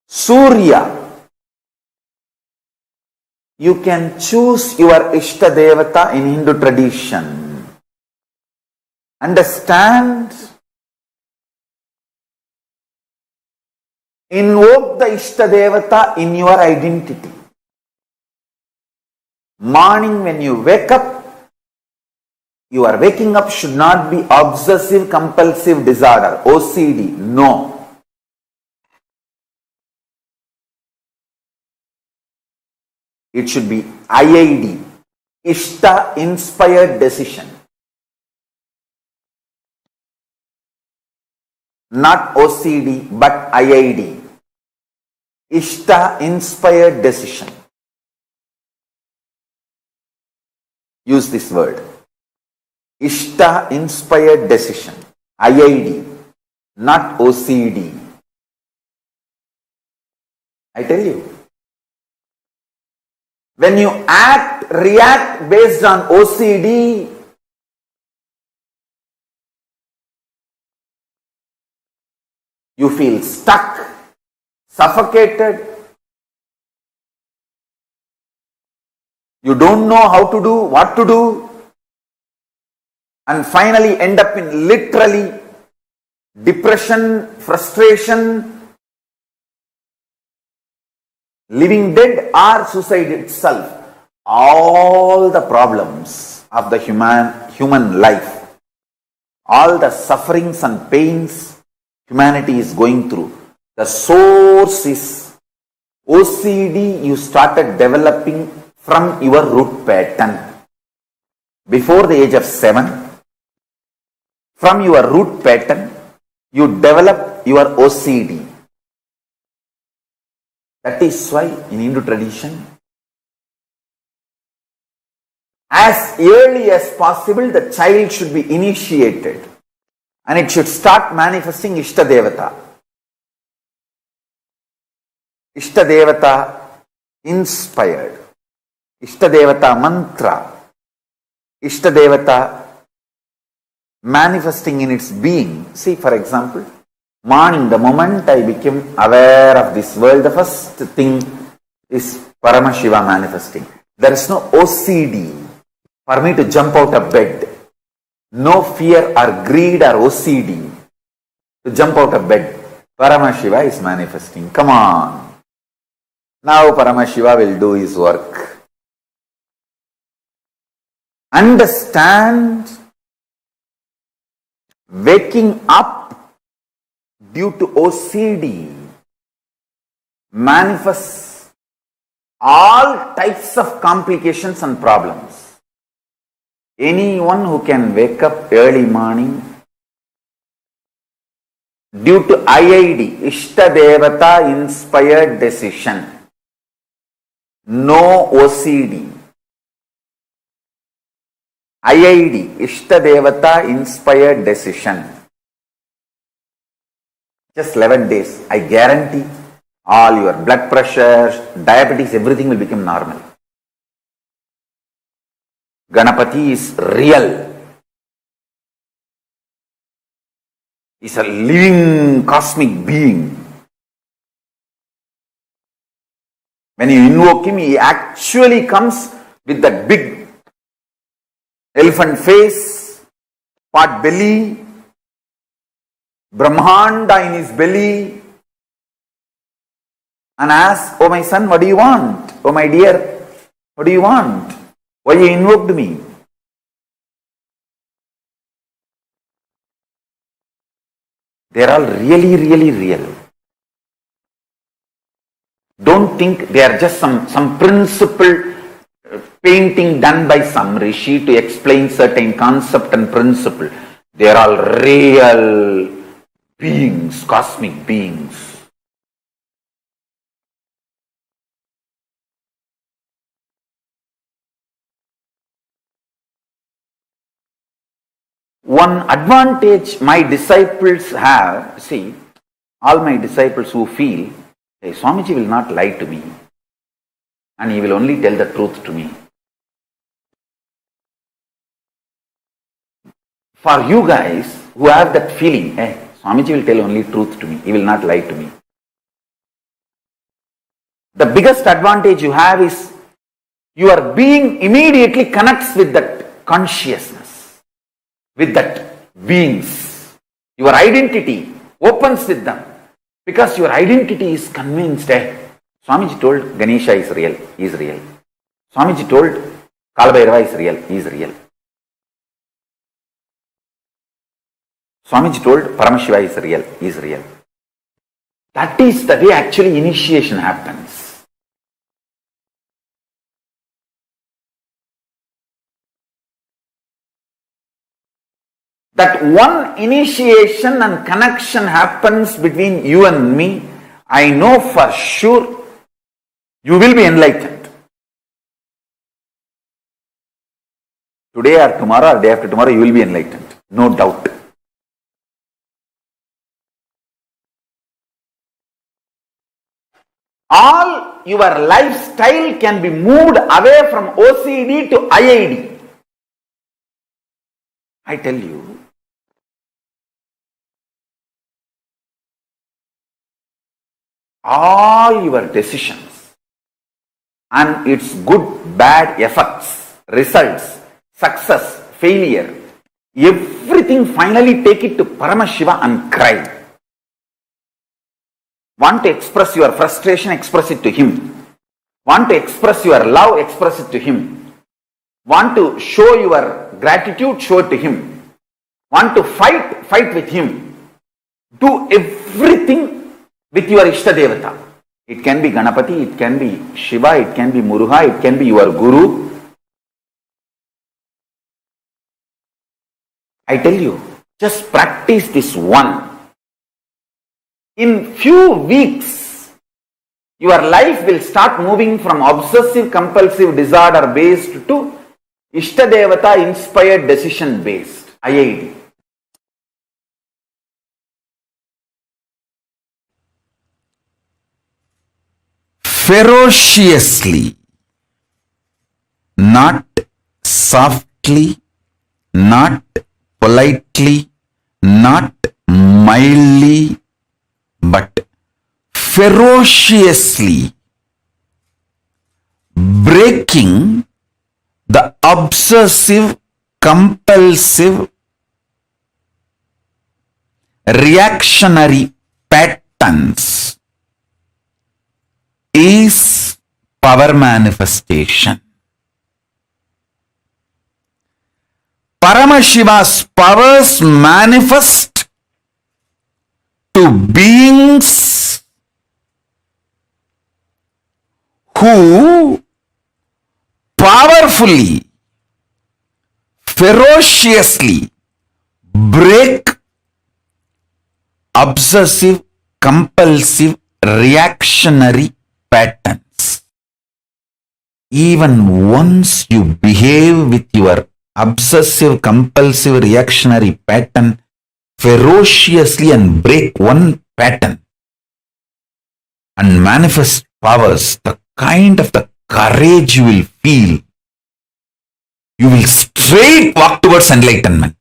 Surya. You can choose your Ishta Devata in Hindu tradition. Understand? Invoke the Ishta Devata in your identity. Morning when you wake up, your waking up should not be obsessive-compulsive disorder, OCD. No. It should be IID, Ishta inspired decision. Not OCD, but IID, Ishta inspired decision. Use this word. Ishta inspired decision. IID, not OCD. I tell you. When you react based on OCD, you feel stuck, suffocated. You don't know how to do, what to do, and finally end up in literally depression, frustration, living dead or suicide itself. All the problems of the human life, all the sufferings and pains humanity is going through, the source is OCD you started developing from your root pattern. Before the age of 7, from your root pattern, you develop your OCD. That is why in Hindu tradition, as early as possible, the child should be initiated and it should start manifesting Ishta Devata. Ishta Devata inspired, Ishta Devata mantra, Ishta Devata manifesting in its being. See, for example, morning, the moment I became aware of this world, the first thing is Paramashiva manifesting. There is no OCD for me to jump out of bed. No fear or greed or OCD to jump out of bed. Paramashiva is manifesting. Come on. Now Paramashiva will do his work. Understand, waking up due to OCD manifests all types of complications and problems. Anyone who can wake up early morning due to IID, Ishta Devata inspired decision, no OCD, IID, Ishta Devata inspired decision, just 11 days, I guarantee all your blood pressure, diabetes, everything will become normal. Ganapati is real. He's a living cosmic being. When you invoke him, he actually comes with that big elephant face, pot belly, Brahmanda in his belly, and asks, "Oh my son, what do you want? Oh my dear, what do you want? Why you invoked me?" They are all really, really real. Don't think they are just some principle painting done by some rishi to explain certain concept and principle. They are all real beings, cosmic beings. One advantage my disciples have, see, all my disciples who feel, hey, Swamiji will not lie to me and he will only tell the truth to me. For you guys who have that feeling, hey, Swamiji will tell only truth to me, he will not lie to me. The biggest advantage you have is your being immediately connects with that consciousness, with that beings. Your identity opens with them because your identity is convinced. Swamiji told Ganesha is real, he is real. Swamiji told Kalabhairava is real, he is real. Swamiji told Paramashiva is real, he is real. That is the way actually initiation happens. That one initiation and connection happens between you and me, I know for sure you will be enlightened. Today or tomorrow or day after tomorrow you will be enlightened, no doubt. All your lifestyle can be moved away from OCD to IID. I tell you, all your decisions and its good, bad effects, results, success, failure, everything finally take it to Paramashiva and cry. Want to express your frustration, express it to him. Want to express your love, express it to him. Want to show your gratitude, show it to him. Want to fight, fight with him. Do everything with your Ishtadevata. It can be Ganapati, it can be Shiva, it can be Muruga, it can be your Guru. I tell you, just practice this one. In few weeks, your life will start moving from obsessive-compulsive disorder based to Ishtadevata inspired decision based, IID. Ferociously, not softly, not politely, not mildly, but ferociously breaking the obsessive compulsive reactionary patterns is power manifestation. Paramashiva's powers manifest to beings who powerfully, ferociously break obsessive compulsive reactionary patterns. Even once you behave with your obsessive compulsive reactionary pattern ferociously and break one pattern and manifest powers, the kind of the courage you will feel, You will straight walk towards enlightenment.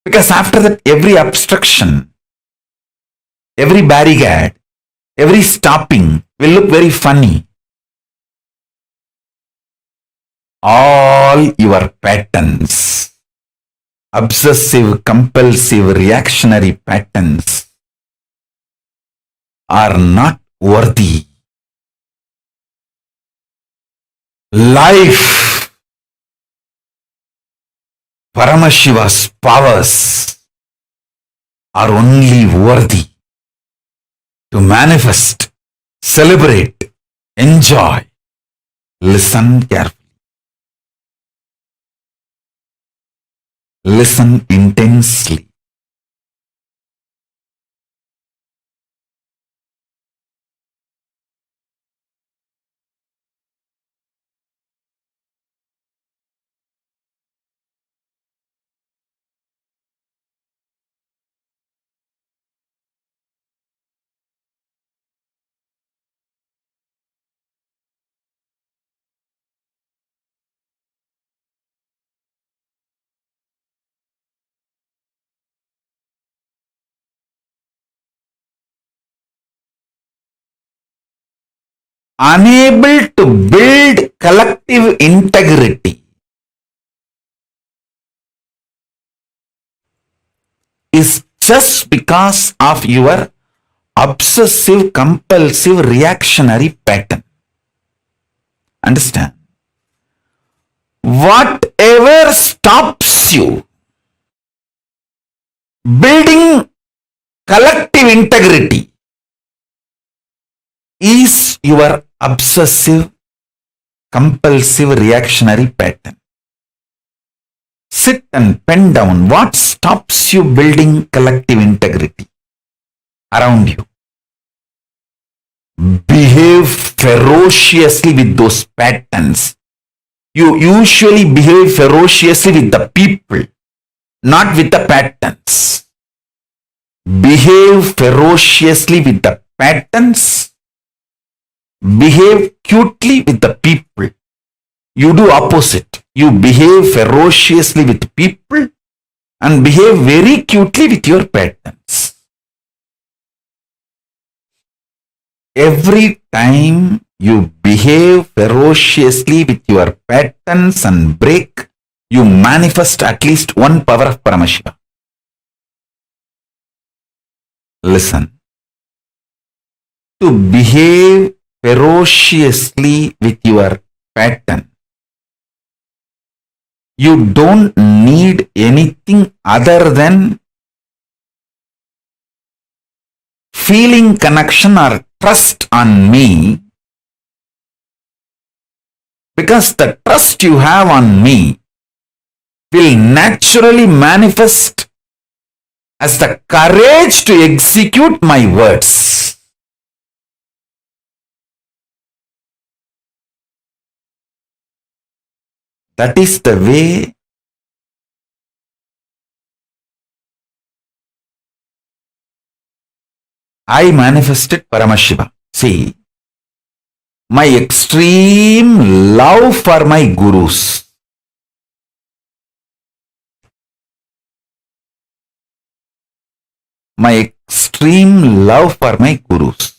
Because after that, every obstruction, every barricade, every stopping will look very funny. All your patterns, obsessive, compulsive, reactionary patterns, are not worthy. Life, Paramashiva's powers are only worthy to manifest, celebrate, enjoy. Listen carefully. Listen intensely. Unable to build collective integrity is just because of your obsessive compulsive reactionary pattern. Understand? Whatever stops you building collective integrity is your obsessive compulsive reactionary pattern. Sit and pen down what stops you building collective integrity around you. Behave ferociously with those patterns. You usually behave ferociously with the people, not with the patterns. Behave ferociously with the patterns. Behave cutely with the people. You do opposite. You behave ferociously with people and behave very cutely with your patterns. Every time you behave ferociously with your patterns and break, you manifest at least one power of Paramashiva. Listen. To behave ferociously with your pattern, you don't need anything other than feeling connection or trust on me, because the trust you have on me will naturally manifest as the courage to execute my words. That is the way I manifested Paramashiva. See, my extreme love for my gurus, my extreme love for my gurus,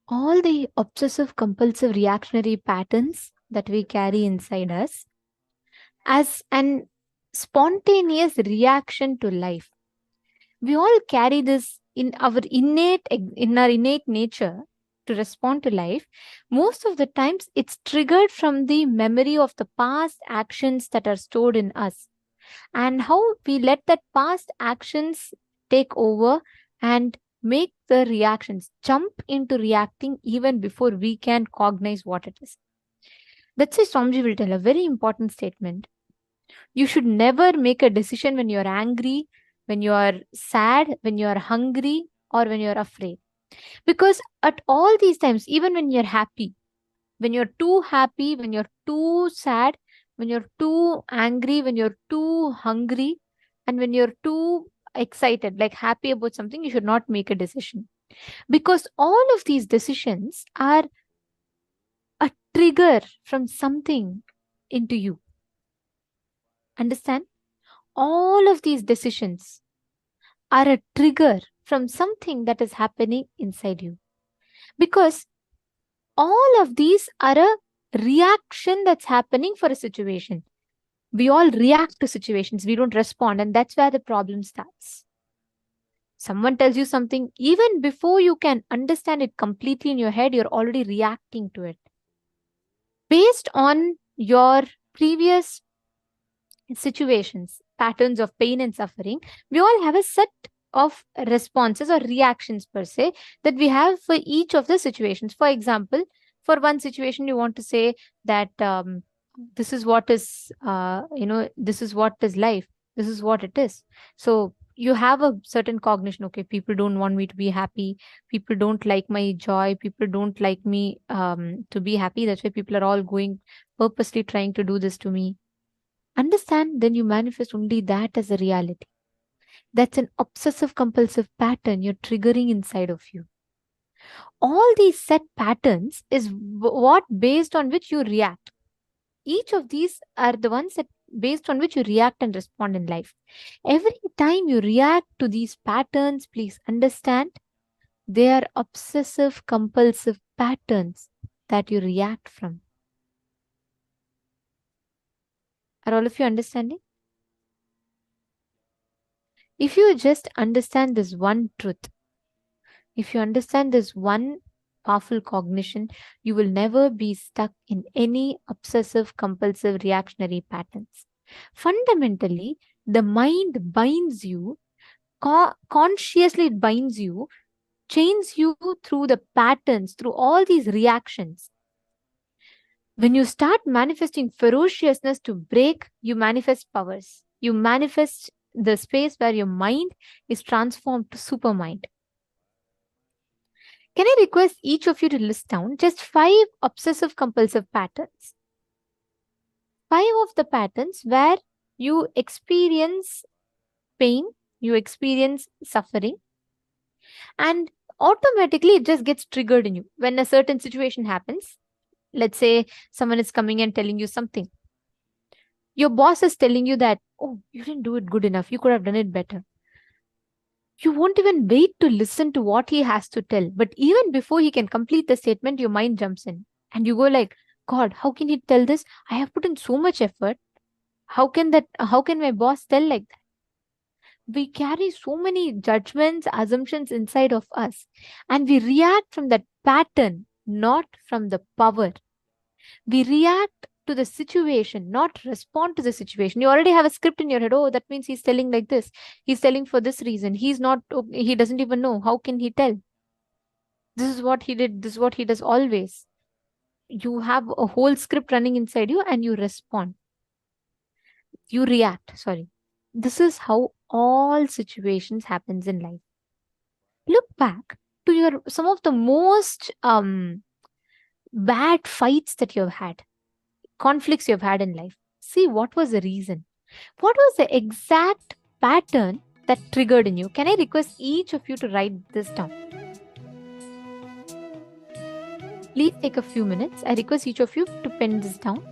all the obsessive compulsive reactionary patterns that we carry inside us as an spontaneous reaction to life. We all carry this in our innate nature to respond to life. Most of the times it's triggered from the memory of the past actions that are stored in us, and how we let that past actions take over and make the reactions jump into reacting even before we can cognize what it is. That's why Swamiji will tell a very important statement. You should never make a decision when you're angry, when you're sad, when you're hungry, or when you're afraid. Because at all these times, even when you're happy, when you're too happy, when you're too sad, when you're too angry, when you're too hungry, and when you're too excited, like happy about something, you should not make a decision. Because all of these decisions are a trigger from something into you. Understand? All of these decisions are a trigger from something that is happening inside you. Because all of these are a reaction that's happening for a situation. We all react to situations, we don't respond, and that's where the problem starts. Someone tells you something, even before you can understand it completely in your head, you're already reacting to it. Based on your previous situations, patterns of pain and suffering, we all have a set of responses or reactions per se that we have for each of the situations. For example, for one situation, you want to say that this is what is, this is what is life. This is what it is. So you have a certain cognition. Okay, people don't want me to be happy. People don't like my joy. People don't like me to be happy. That's why people are all going purposely trying to do this to me. Understand, then you manifest only that as a reality. That's an obsessive compulsive pattern you're triggering inside of you. All these set patterns is what based on which you react. Each of these are the ones that based on which you react and respond in life. Every time you react to these patterns, please understand they are obsessive compulsive patterns that you react from. Are all of you understanding? If you just understand this one truth, if you understand this one powerful cognition, you will never be stuck in any obsessive compulsive reactionary patterns. Fundamentally, the mind binds you, consciously it binds you, chains you through the patterns, through all these reactions. When you start manifesting ferociousness to break, you manifest powers. You manifest the space where your mind is transformed to supermind. Can I request each of you to list down just 5 obsessive compulsive patterns? 5 of the patterns where you experience pain, you experience suffering, and automatically it just gets triggered in you. When a certain situation happens, let's say someone is coming and telling you something. Your boss is telling you that, oh, you didn't do it good enough. You could have done it better. You won't even wait to listen to what he has to tell. But even before he can complete the statement, your mind jumps in. And you go like, God, how can he tell this? I have put in so much effort. How can my boss tell like that? We carry so many judgments, assumptions inside of us. And we react from that pattern, not from the power. We react to the situation, not respond to the situation. You already have a script in your head. Oh, that means he's telling like this. He's telling for this reason. He doesn't even know. How can he tell? This is what he did. This is what he does always. You have a whole script running inside you and you respond. You react, sorry. This is how all situations happens in life. Look back to some of the most bad fights that you've had. Conflicts you've had in life. See what was the reason. What was the exact pattern that triggered in you? Can I request each of you to write this down? Please take a few minutes. I request each of you to pen this down.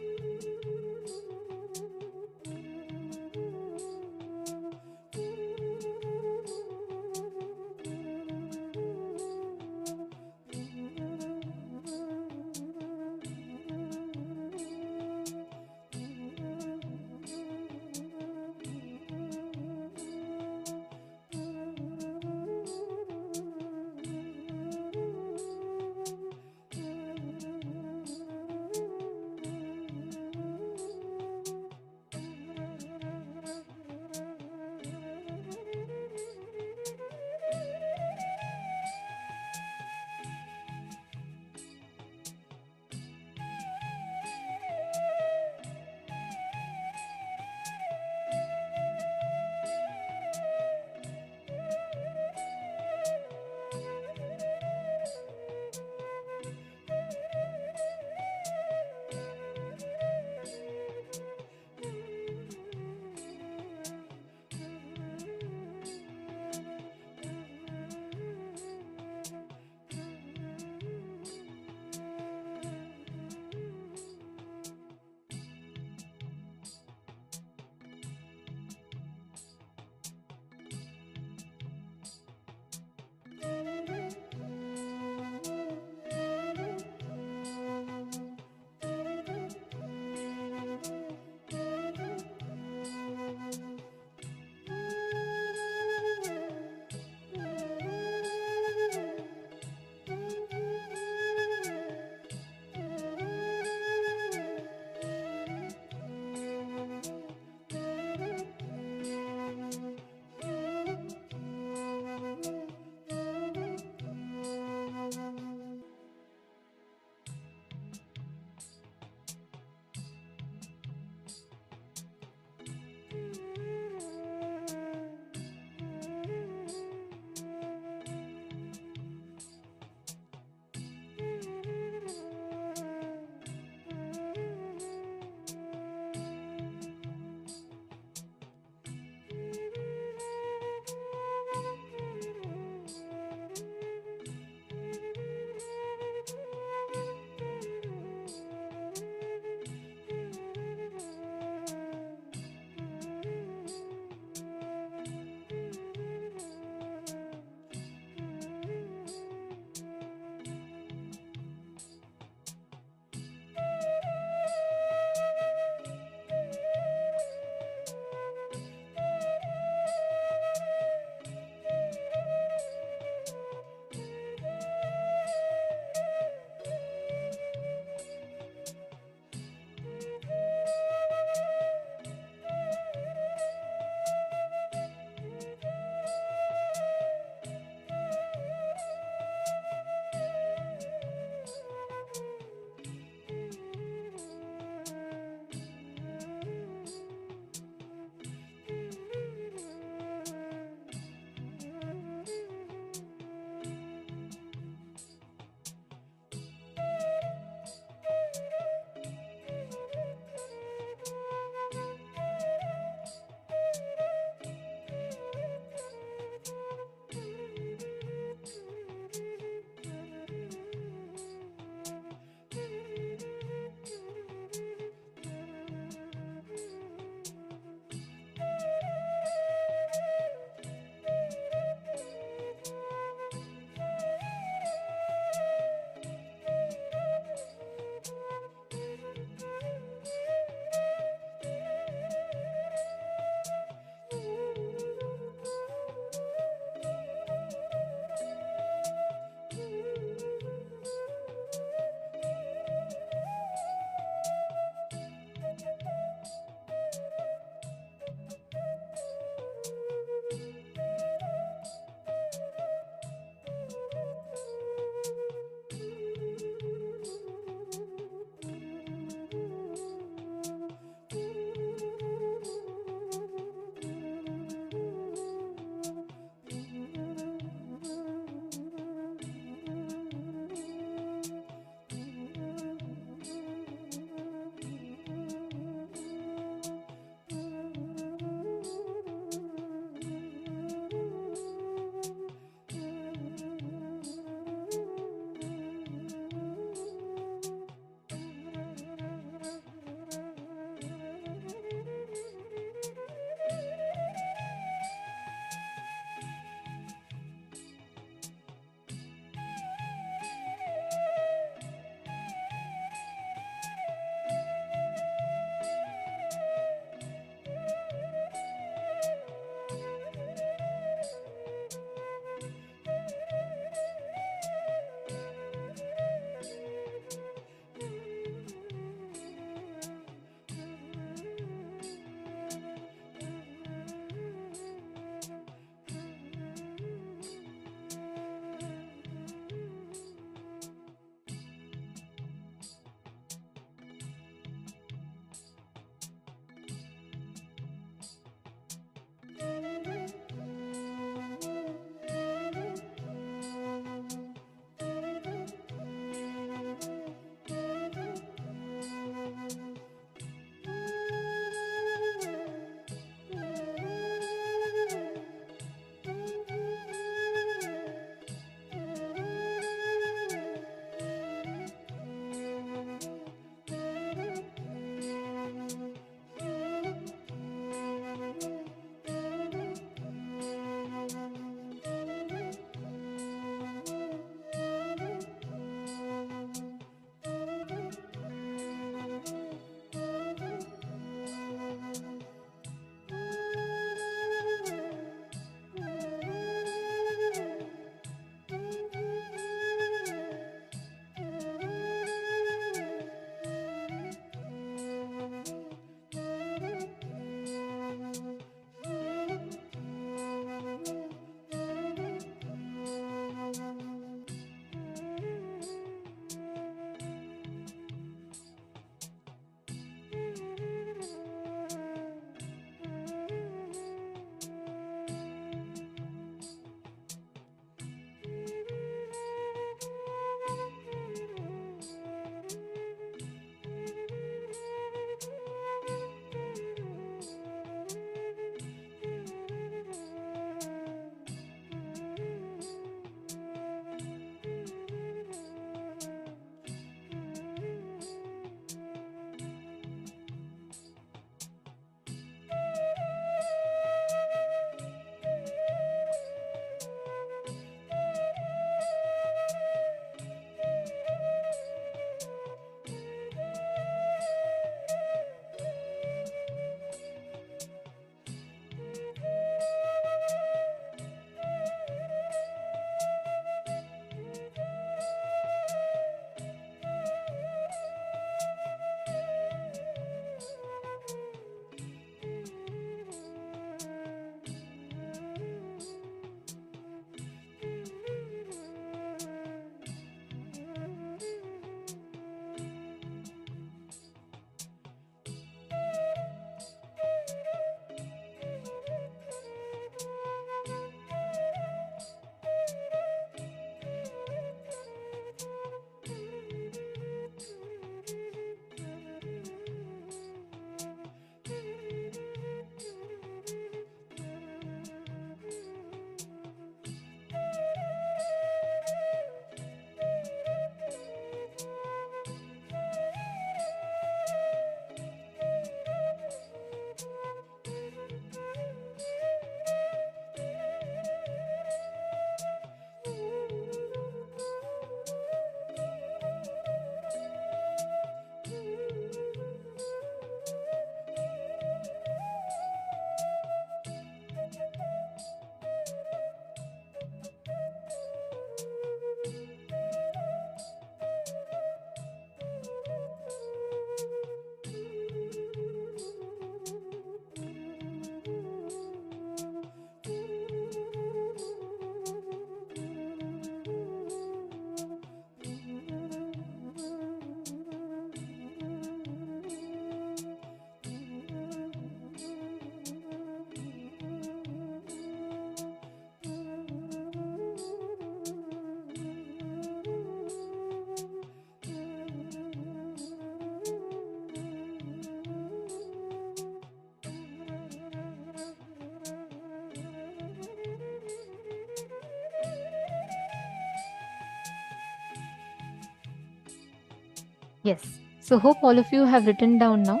Yes. So hope all of you have written down now.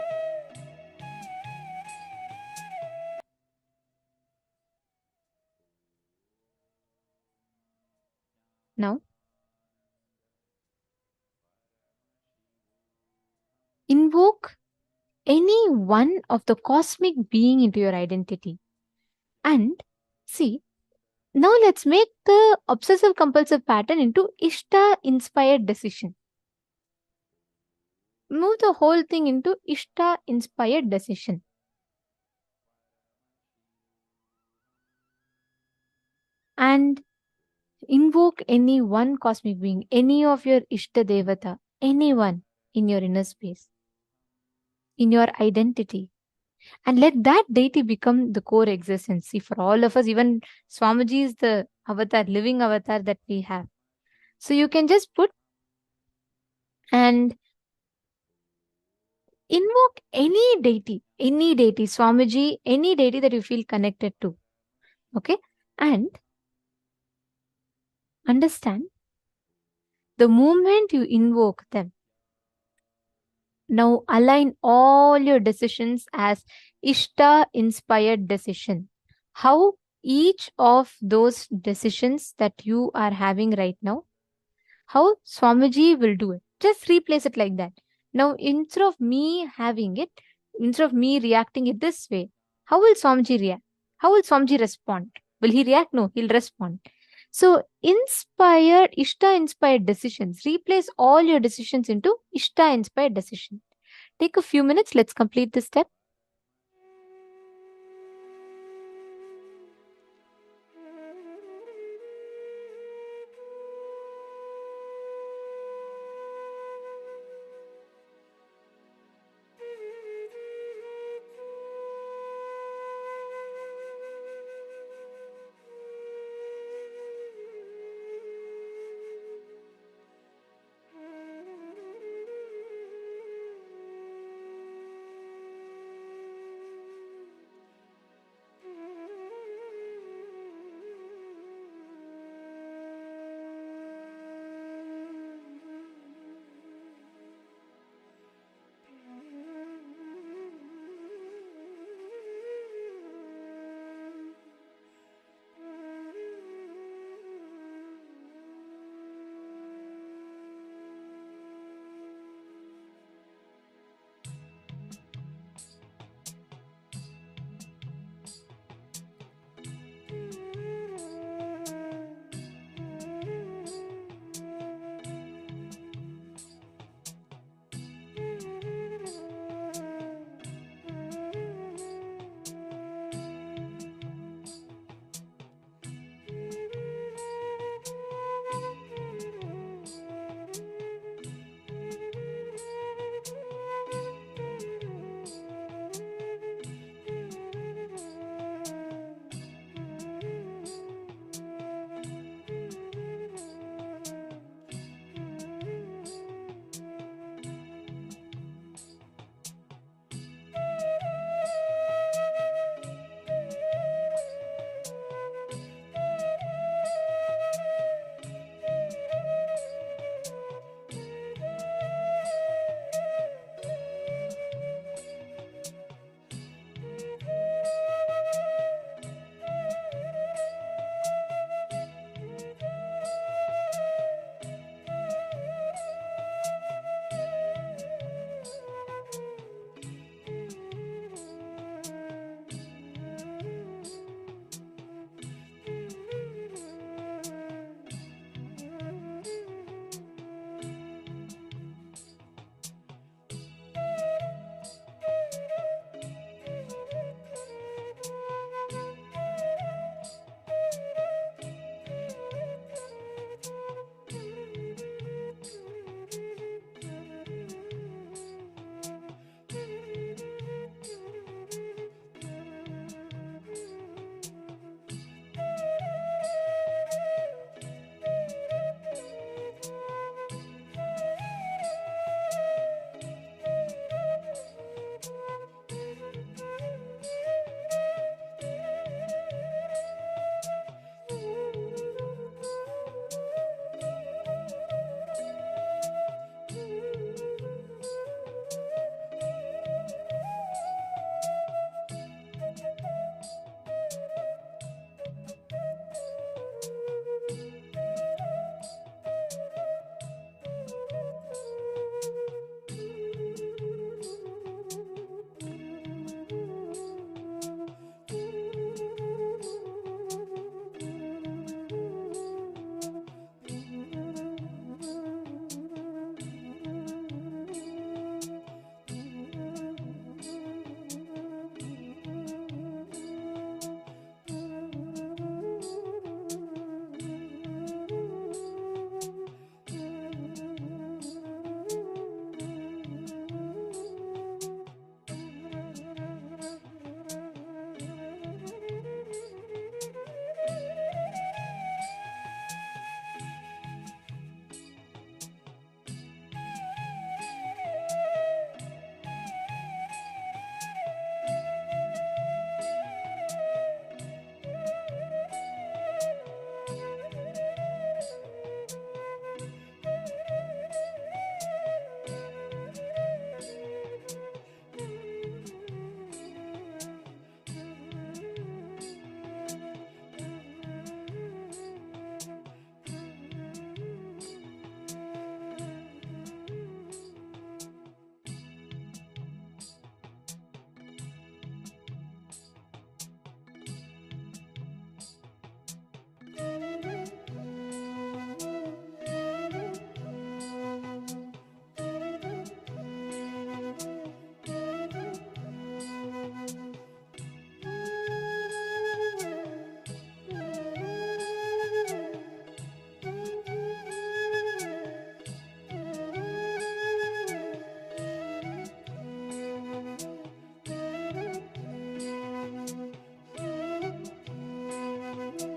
Now, invoke any one of the cosmic being into your identity. And see, now let's make the obsessive compulsive pattern into Ishta inspired decision. Move the whole thing into Ishta inspired decision. And invoke any one cosmic being, any of your Ishta Devata, anyone in your inner space, in your identity. And let that deity become the core existence. See, for all of us, even Swamiji is the avatar, living avatar that we have. So you can just put and invoke any deity, Swamiji, any deity that you feel connected to. Okay? And understand, the moment you invoke them, now align all your decisions as Ishta inspired decision. How each of those decisions that you are having right now, how Swamiji will do it. Just replace it like that. Now, instead of me having it, instead of me reacting it this way, how will Swamiji react? How will Swamiji respond? Will he react? No, he'll respond. So, Ishta inspired decisions. Replace all your decisions into Ishta inspired decision. Take a few minutes. Let's complete this step.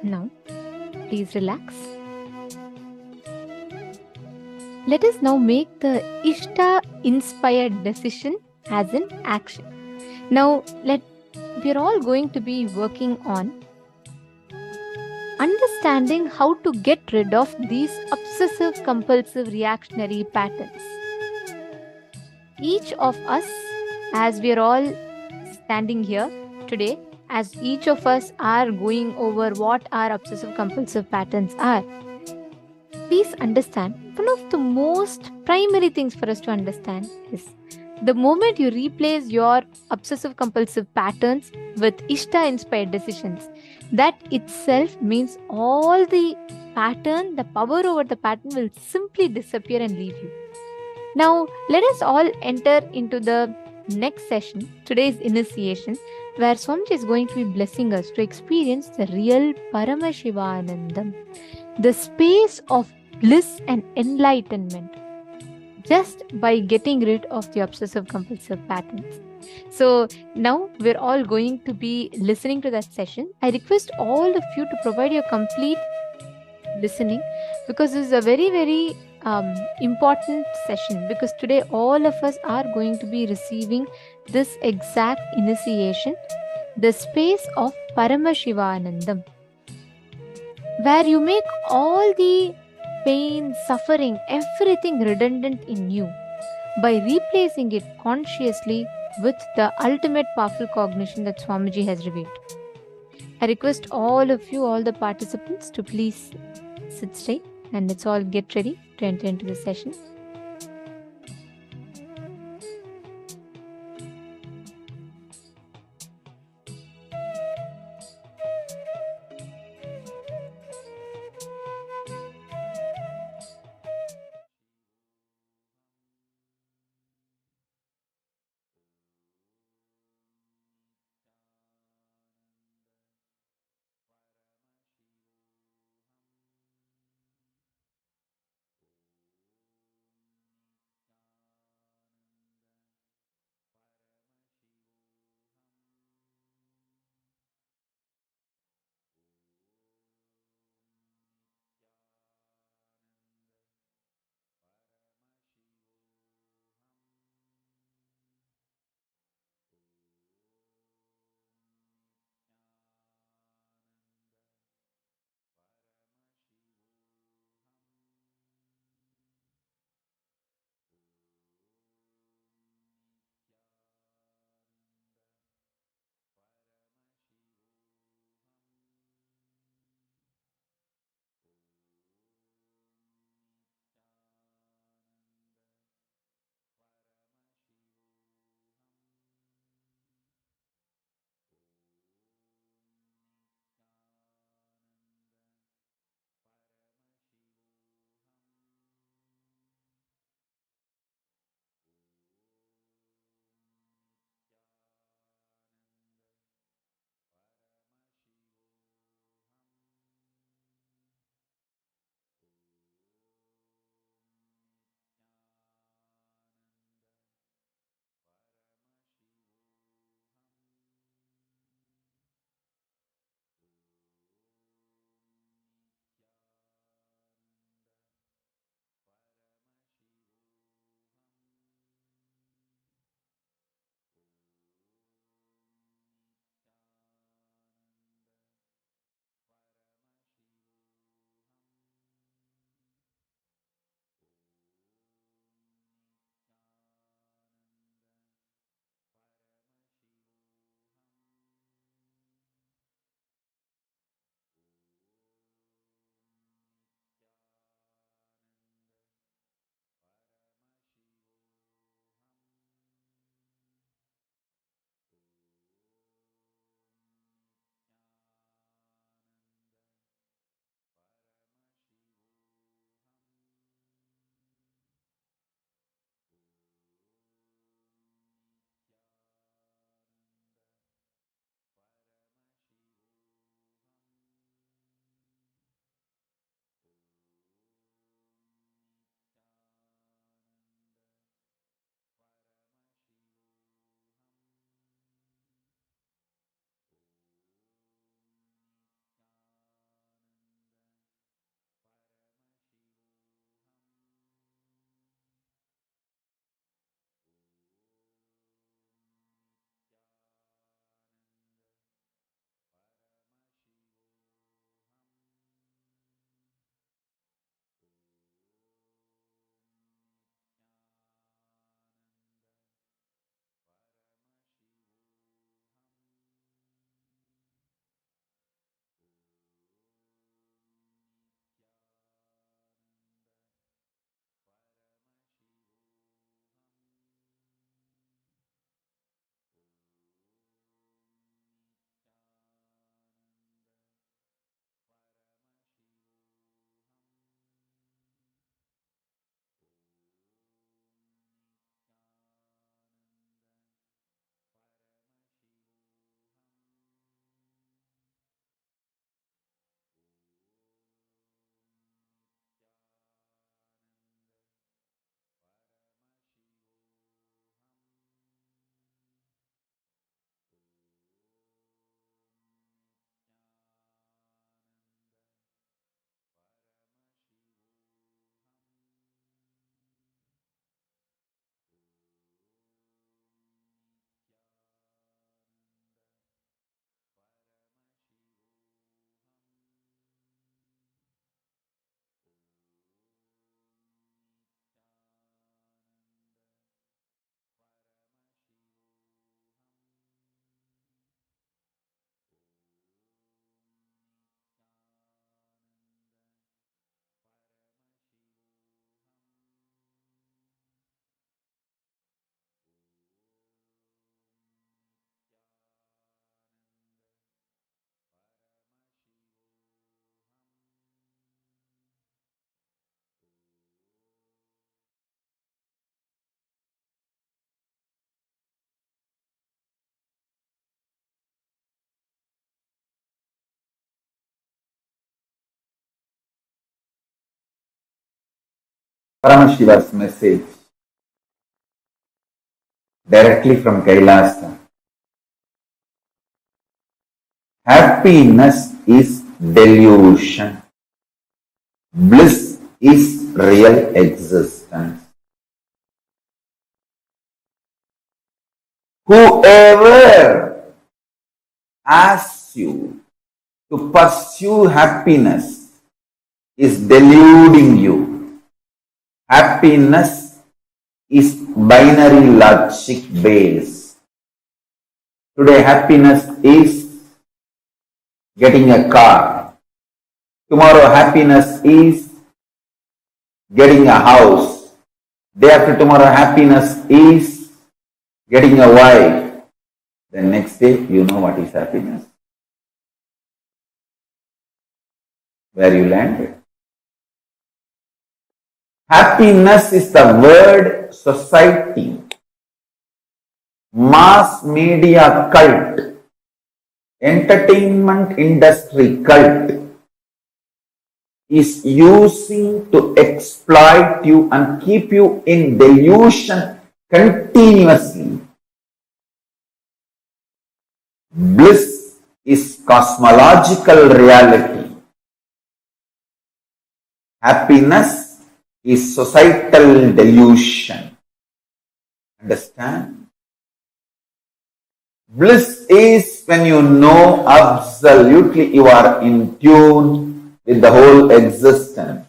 Now, please relax. Let us now make the Ishta inspired decision as an action. Now, we are all going to be working on understanding how to get rid of these obsessive compulsive reactionary patterns. Each of us, as we are all standing here today, as each of us are going over what our obsessive compulsive patterns are, please understand one of the most primary things for us to understand is the moment you replace your obsessive compulsive patterns with Ishta inspired decisions, that itself means all the pattern, the power over the pattern will simply disappear and leave you. Now, let us all enter into the next session, today's initiation, where Swamiji is going to be blessing us to experience the real Paramashivoham, the space of bliss and enlightenment, just by getting rid of the obsessive compulsive patterns. So now we're all going to be listening to that session. I request all of you to provide your complete listening, because this is a very, very important session, because today all of us are going to be receiving this exact initiation, the space of Paramashivoham, where you make all the pain, suffering, everything redundant in you by replacing it consciously with the ultimate powerful cognition that Swamiji has revealed. I request all of you, all the participants, to please sit straight and let's all get ready to enter into the session. Paramashiva's message directly from Kailasa. Happiness is delusion. Bliss is real existence. Whoever asks you to pursue happiness is deluding you. Happiness is binary logic based. Today happiness is getting a car. Tomorrow happiness is getting a house. Day after tomorrow happiness is getting a wife. The next day you know what is happiness. Where you landed. Happiness is the word society, mass media cult, entertainment industry cult is using to exploit you and keep you in delusion continuously. Bliss is cosmological reality. Happiness is societal delusion. Understand? Bliss is when you know absolutely you are in tune with the whole existence.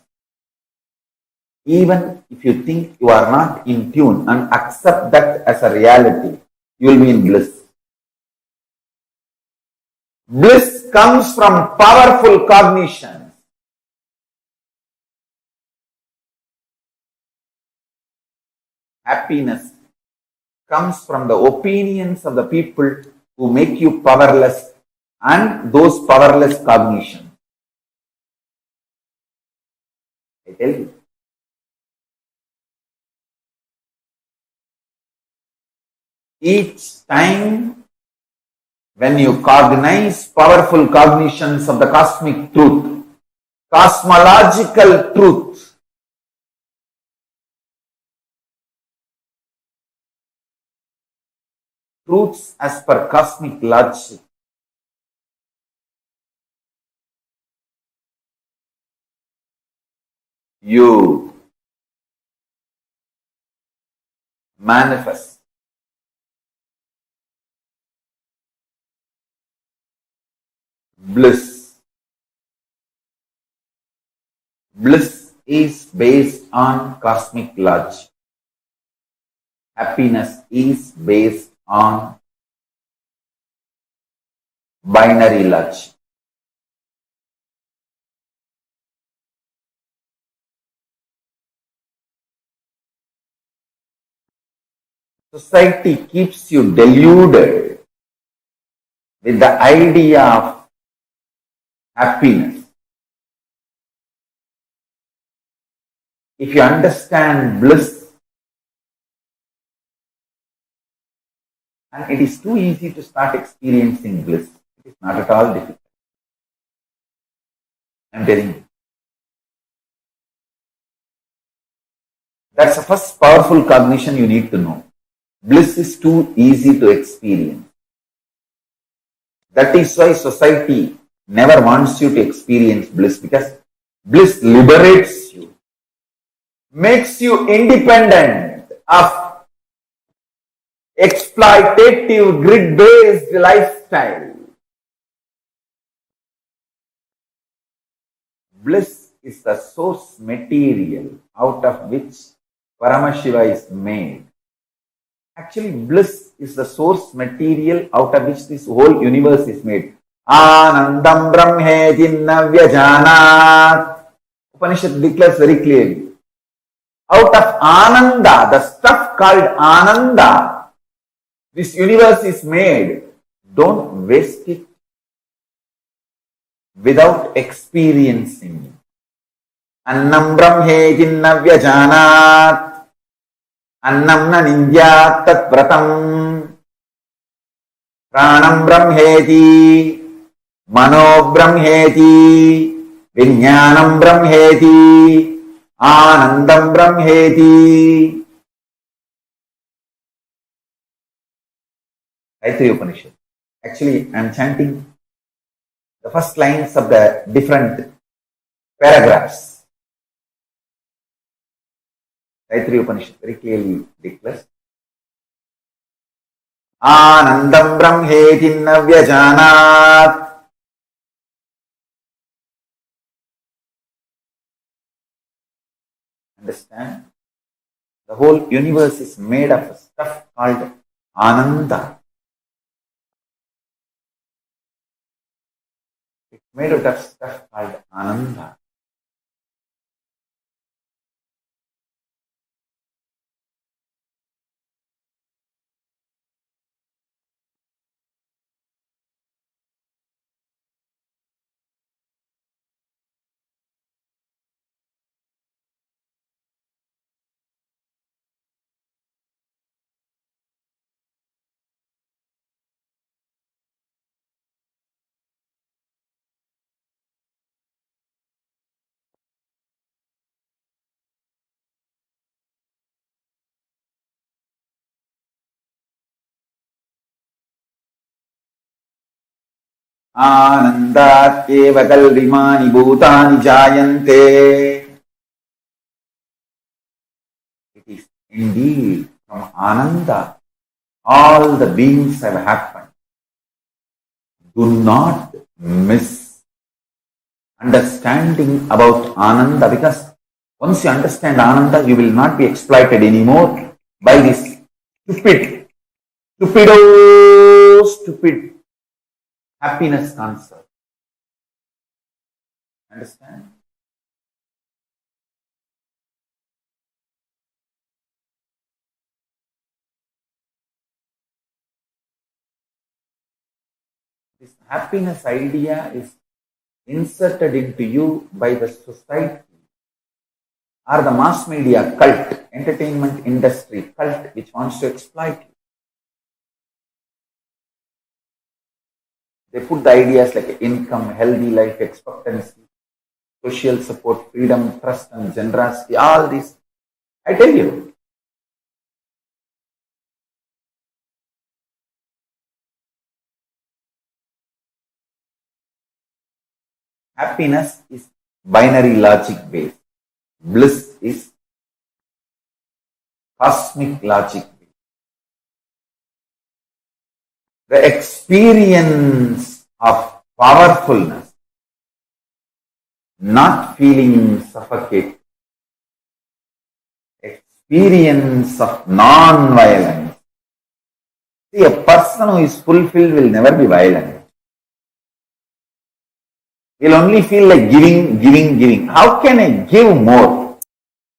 Even if you think you are not in tune and accept that as a reality, you will be in bliss. Bliss comes from powerful cognition. Happiness comes from the opinions of the people who make you powerless and those powerless cognition. I tell you. Each time when you cognize powerful cognitions of the cosmic truth, cosmological truth, truths as per cosmic logic, you manifest bliss. Bliss is based on cosmic logic. Happiness is based on binary logic. Society keeps you deluded with the idea of happiness. If you understand bliss, and it is too easy to start experiencing bliss. It is not at all difficult. I am telling you. That's the first powerful cognition you need to know. Bliss is too easy to experience. That is why society never wants you to experience bliss, because bliss liberates you, makes you independent of exploitative, grid-based lifestyle. Bliss is the source material out of which Paramashiva is made. Actually, bliss is the source material out of which this whole universe is made. Anandam Brahme Jinna Vyajanat. Upanishad declares very clearly. Out of Ananda, the stuff called Ananda, this universe is made. Don't waste it without experiencing. Annam Brahme Jinna Vyajanat. Annam na nindyat tat vratam. Pranam Brahmeti. Mano Brahmeti. Vinyanam Brahmeti. Anandam Brahmeti. Gayatri Upanishad. Actually, I am chanting the first lines of the different paragraphs. Gayatri Upanishad very clearly declares Anandam Brahmeti Navyajanat. Understand? The whole universe is made of stuff called Ananda. It's made out of stuff called Ananda. Anandat eva kalvimani bhutani jayante. It is indeed from Ananda all the beings have happened. Do not miss understanding about Ananda, because once you understand Ananda, you will not be exploited anymore by this stupid happiness concept. Understand? This happiness idea is inserted into you by the society or the mass media cult, entertainment industry cult, which wants to exploit you. They put the ideas like income, healthy life expectancy, social support, freedom, trust and generosity, all this. I tell you, happiness is binary logic based. Bliss is cosmic logic based. The experience of powerfulness, not feeling suffocated, experience of non-violence. See, a person who is fulfilled will never be violent. He'll only feel like giving. How can I give more?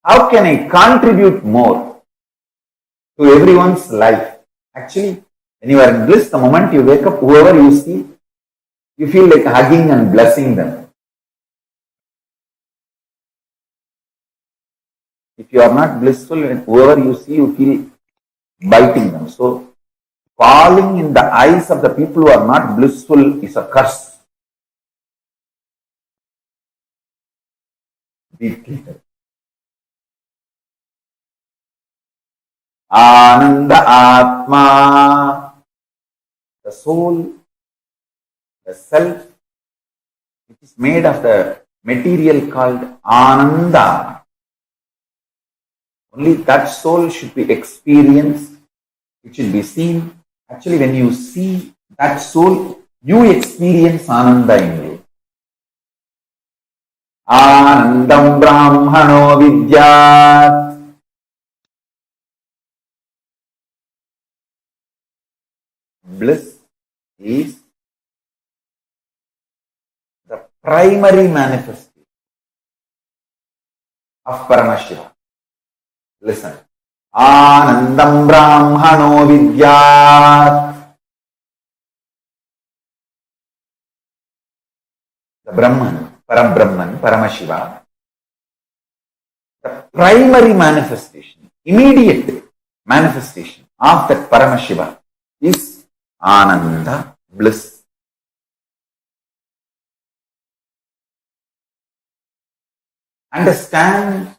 How can I contribute more to everyone's life? Actually, when you are in bliss, the moment you wake up, whoever you see, you feel like hugging and blessing them. If you are not blissful, and whoever you see, you feel biting them. So, falling in the eyes of the people who are not blissful is a curse. Be clear. Ananda Atma, the soul, the self, which is made of the material called Ananda. Only that soul should be experienced, it should be seen. Actually, when you see that soul, you experience Ananda in you. Anandam Brahmano Vidyat. Bliss is the primary manifestation of Paramashiva. Listen. Anandam Brahmano Vidyat. The Brahman, Param-Brahman, Paramashiva. The primary manifestation, immediate manifestation of that Paramashiva is Ananda, bliss. Understand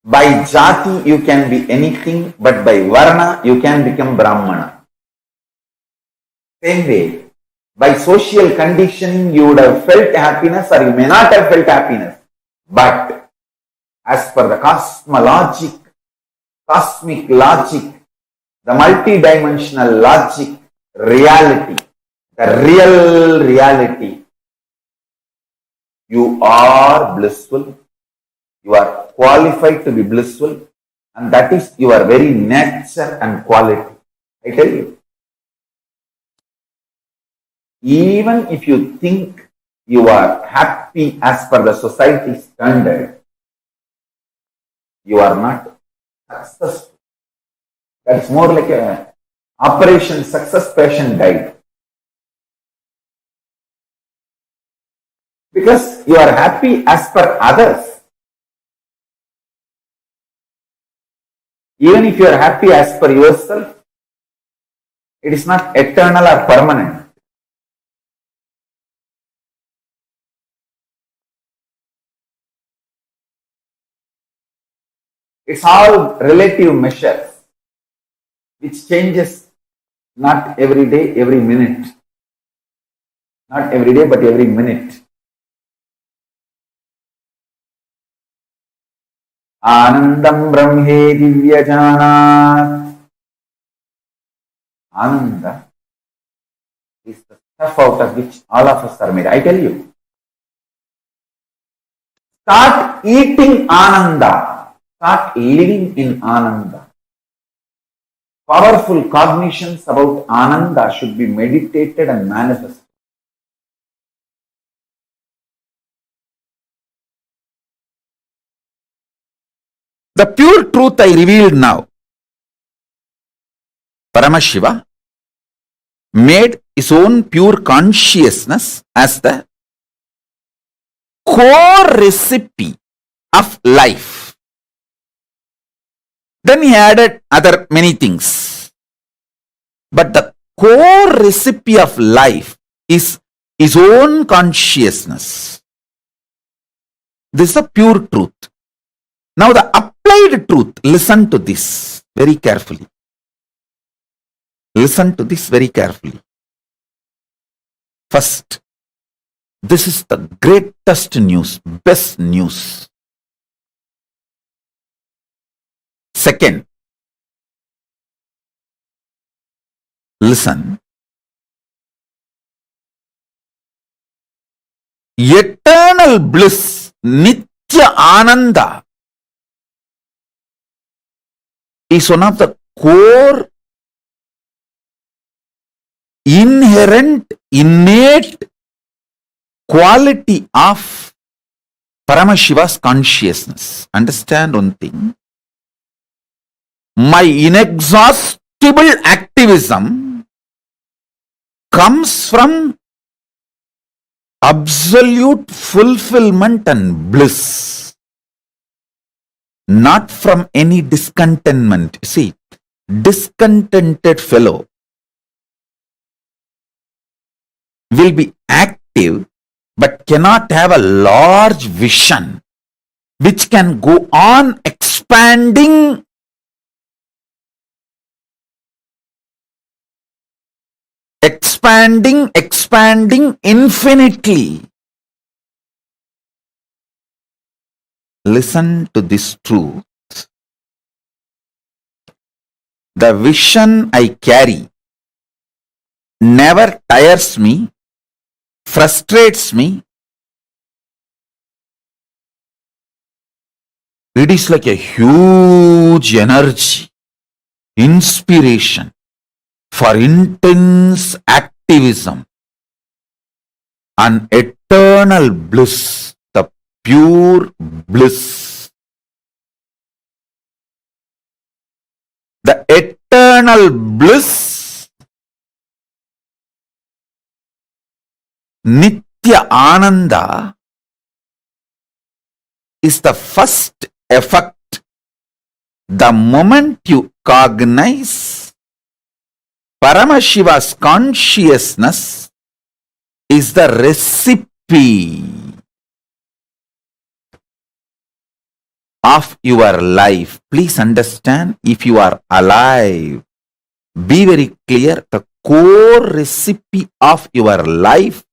By jati you can be anything, but by varna you can become Brahmana. Same way, by social conditioning you would have felt happiness or you may not have felt happiness. But as per the cosmic logic, the multidimensional logic, reality, the real reality, you are blissful, you are qualified to be blissful, and that is your very nature and quality. I tell you, even if you think you are happy as per the society standard, you are not successful. That is more like a Operation Success Patient Guide. Because you are happy as per others. Even if you are happy as per yourself, it is not eternal or permanent. It's all relative measures, which changes not every day, every minute. Not every day, but every minute. Anandam Brahme Divyajanat. Ananda is the stuff out of which all of us are made. I tell you. Start eating Ananda. Start living in Ananda. Powerful cognitions about Ananda should be meditated and manifested. The pure truth I revealed now. Paramashiva made his own pure consciousness as the core recipe of life. Then he added other many things. But the core recipe of life is his own consciousness. This is the pure truth. Now the applied truth, listen to this very carefully. Listen to this very carefully. First, this is the greatest news, best news. Second, listen. Eternal bliss, Nitya Ananda, is one of the core, inherent, innate quality of Paramashiva's consciousness. Understand one thing. My inexhaustible activism comes from absolute fulfillment and bliss, not from any discontentment. See, discontented fellow will be active but cannot have a large vision which can go on expanding infinitely. Listen to this truth. The vision I carry never tires me, frustrates me. It is like a huge energy, inspiration for intense activism, an eternal bliss, the pure bliss. The eternal bliss, Nitya Ananda, is the first effect. The moment you cognize Paramashiva's consciousness is the recipe. of your life. Please understand, if you are alive, be very clear, the core recipe of your life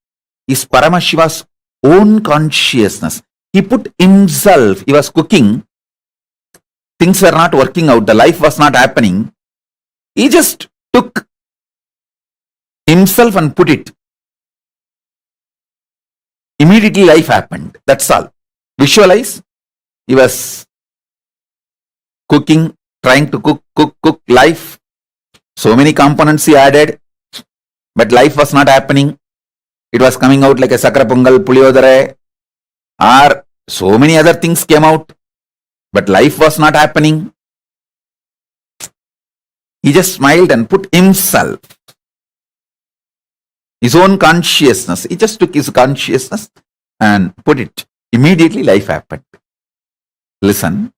is Paramashiva's own consciousness. He put himself, he was cooking, things were not working out, the life was not happening. He just took himself and put it. Immediately life happened. That's all. Visualize. He was cooking, trying to cook life. So many components he added, but life was not happening. It was coming out like a sakra pongal, puliyodare, or so many other things came out, but life was not happening. He just smiled and put himself, his own consciousness. He just took his consciousness and put it. Immediately life happened. Listen.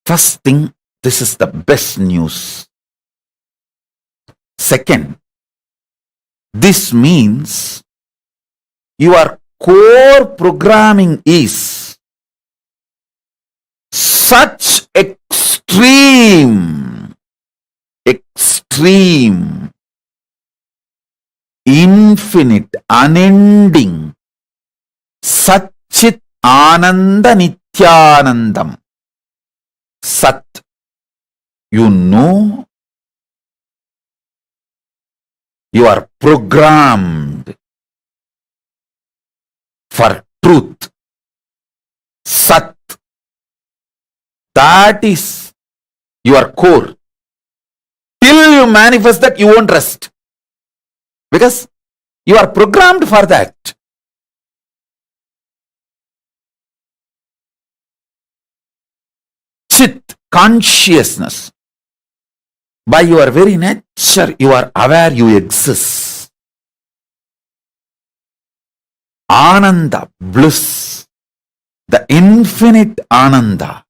First thing, this is the best news. Second, this means your core programming is such extreme, infinite, unending, Satchit Ananda Nithyanandam. Sat, you know, you are programmed for truth. Sat, that is your core. Till you manifest that, you won't rest, because you are programmed for that. Chit, consciousness. By your very nature, you are aware you exist. Ananda, bliss, the infinite Ananda.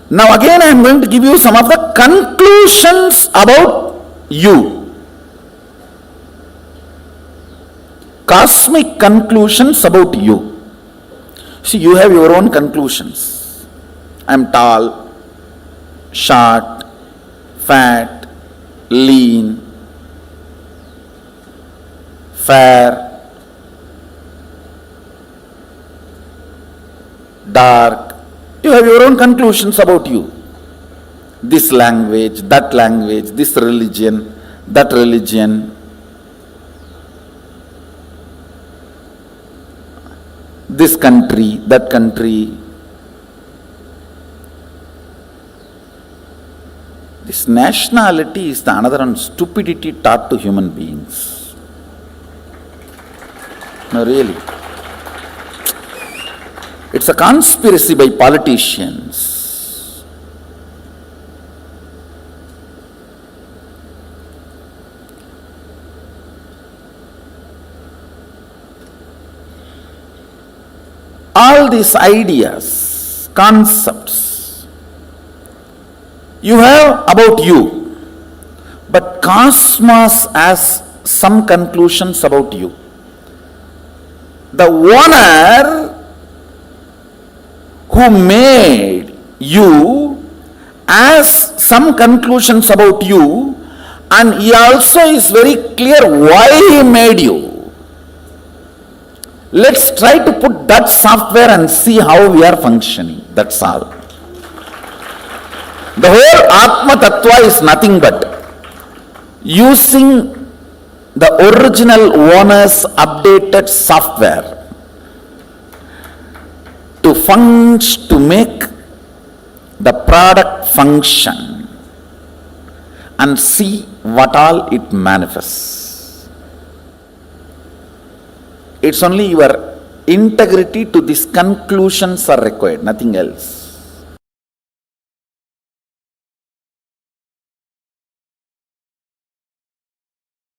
Now again I am going to give you some of the conclusions about you. Cosmic conclusions about you. See, you have your own conclusions. I am tall, short, fat, lean, fair, dark. You have your own conclusions about you. This language, this religion, that religion. This country, that country. This nationality is the another stupidity taught to human beings. No, really. It's a conspiracy by politicians. All these ideas, concepts, you have about you, but cosmos has some conclusions about you. The owner who made you has some conclusions about you, and he also is very clear why he made you. Let's try to put that software and see how we are functioning. That's all. The whole Atma Tattva is nothing but using the original owner's updated software to make the product function and see what all it manifests. It's only your integrity to these conclusions are required, nothing else.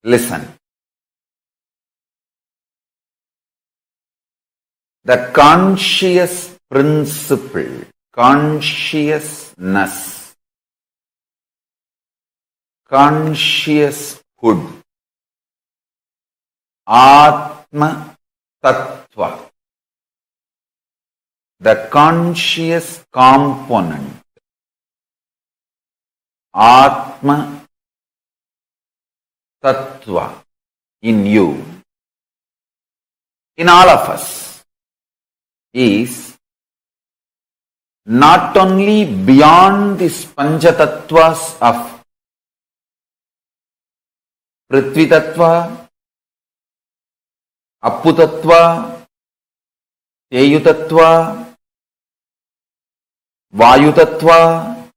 Listen. The conscious principle, consciousness, conscioushood, Atma Tattva, the conscious component, Atma Tattva in you, in all of us, is not only beyond these Panchatattva's of Prithvi Tattva, Appu Tattva, Teyu Tattva, Vayu Tattva,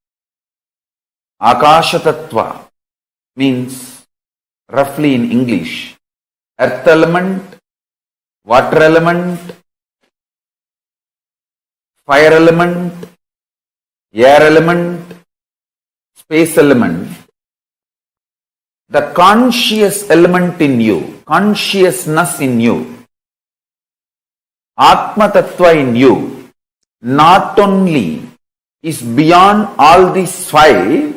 Akasha Tattva, means roughly in English, earth element, water element, fire element, air element, space element, the conscious element in you, consciousness in you, Atma Tattva in you, not only is beyond all these five,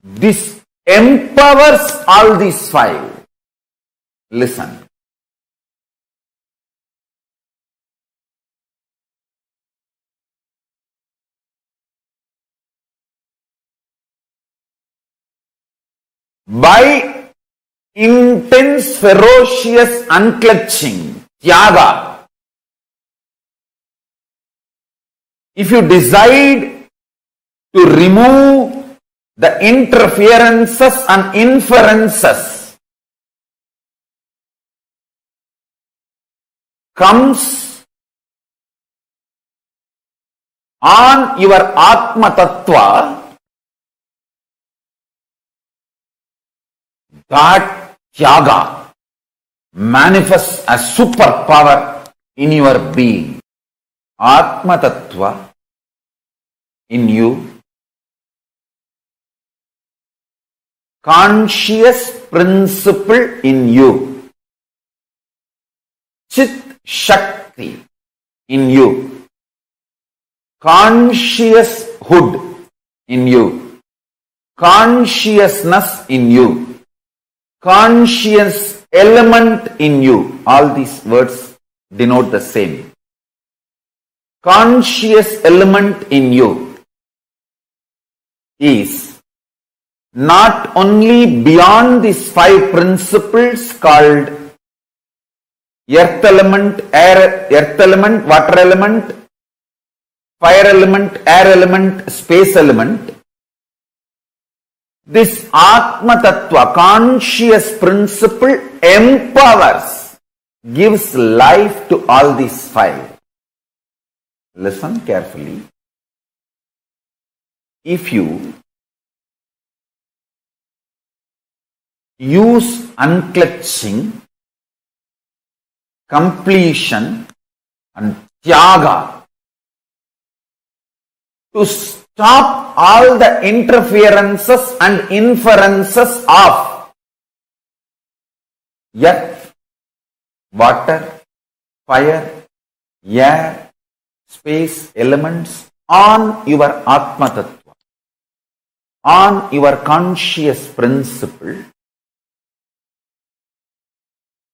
this empowers all these five. Listen. By intense, ferocious unclutching, tyaga, if you decide to remove the interferences and inferences, comes on your Atma Tattva, that tyaga manifests as superpower in your being. Atma Tattva in you, conscious principle in you, Chit Shakti in you, conscious hood in you, consciousness in you, conscious element in you. All these words denote the same. Conscious element in you is not only beyond these five principles called earth element, earth element, water element, fire element, air element, space element. This Atma Tattva, conscious principle, empowers, gives life to all these five. Listen carefully. If you use unclutching, completion and tyaga to stop all the interferences and inferences of earth, water, fire, air, space elements on your Atma Tattva, on your conscious principle,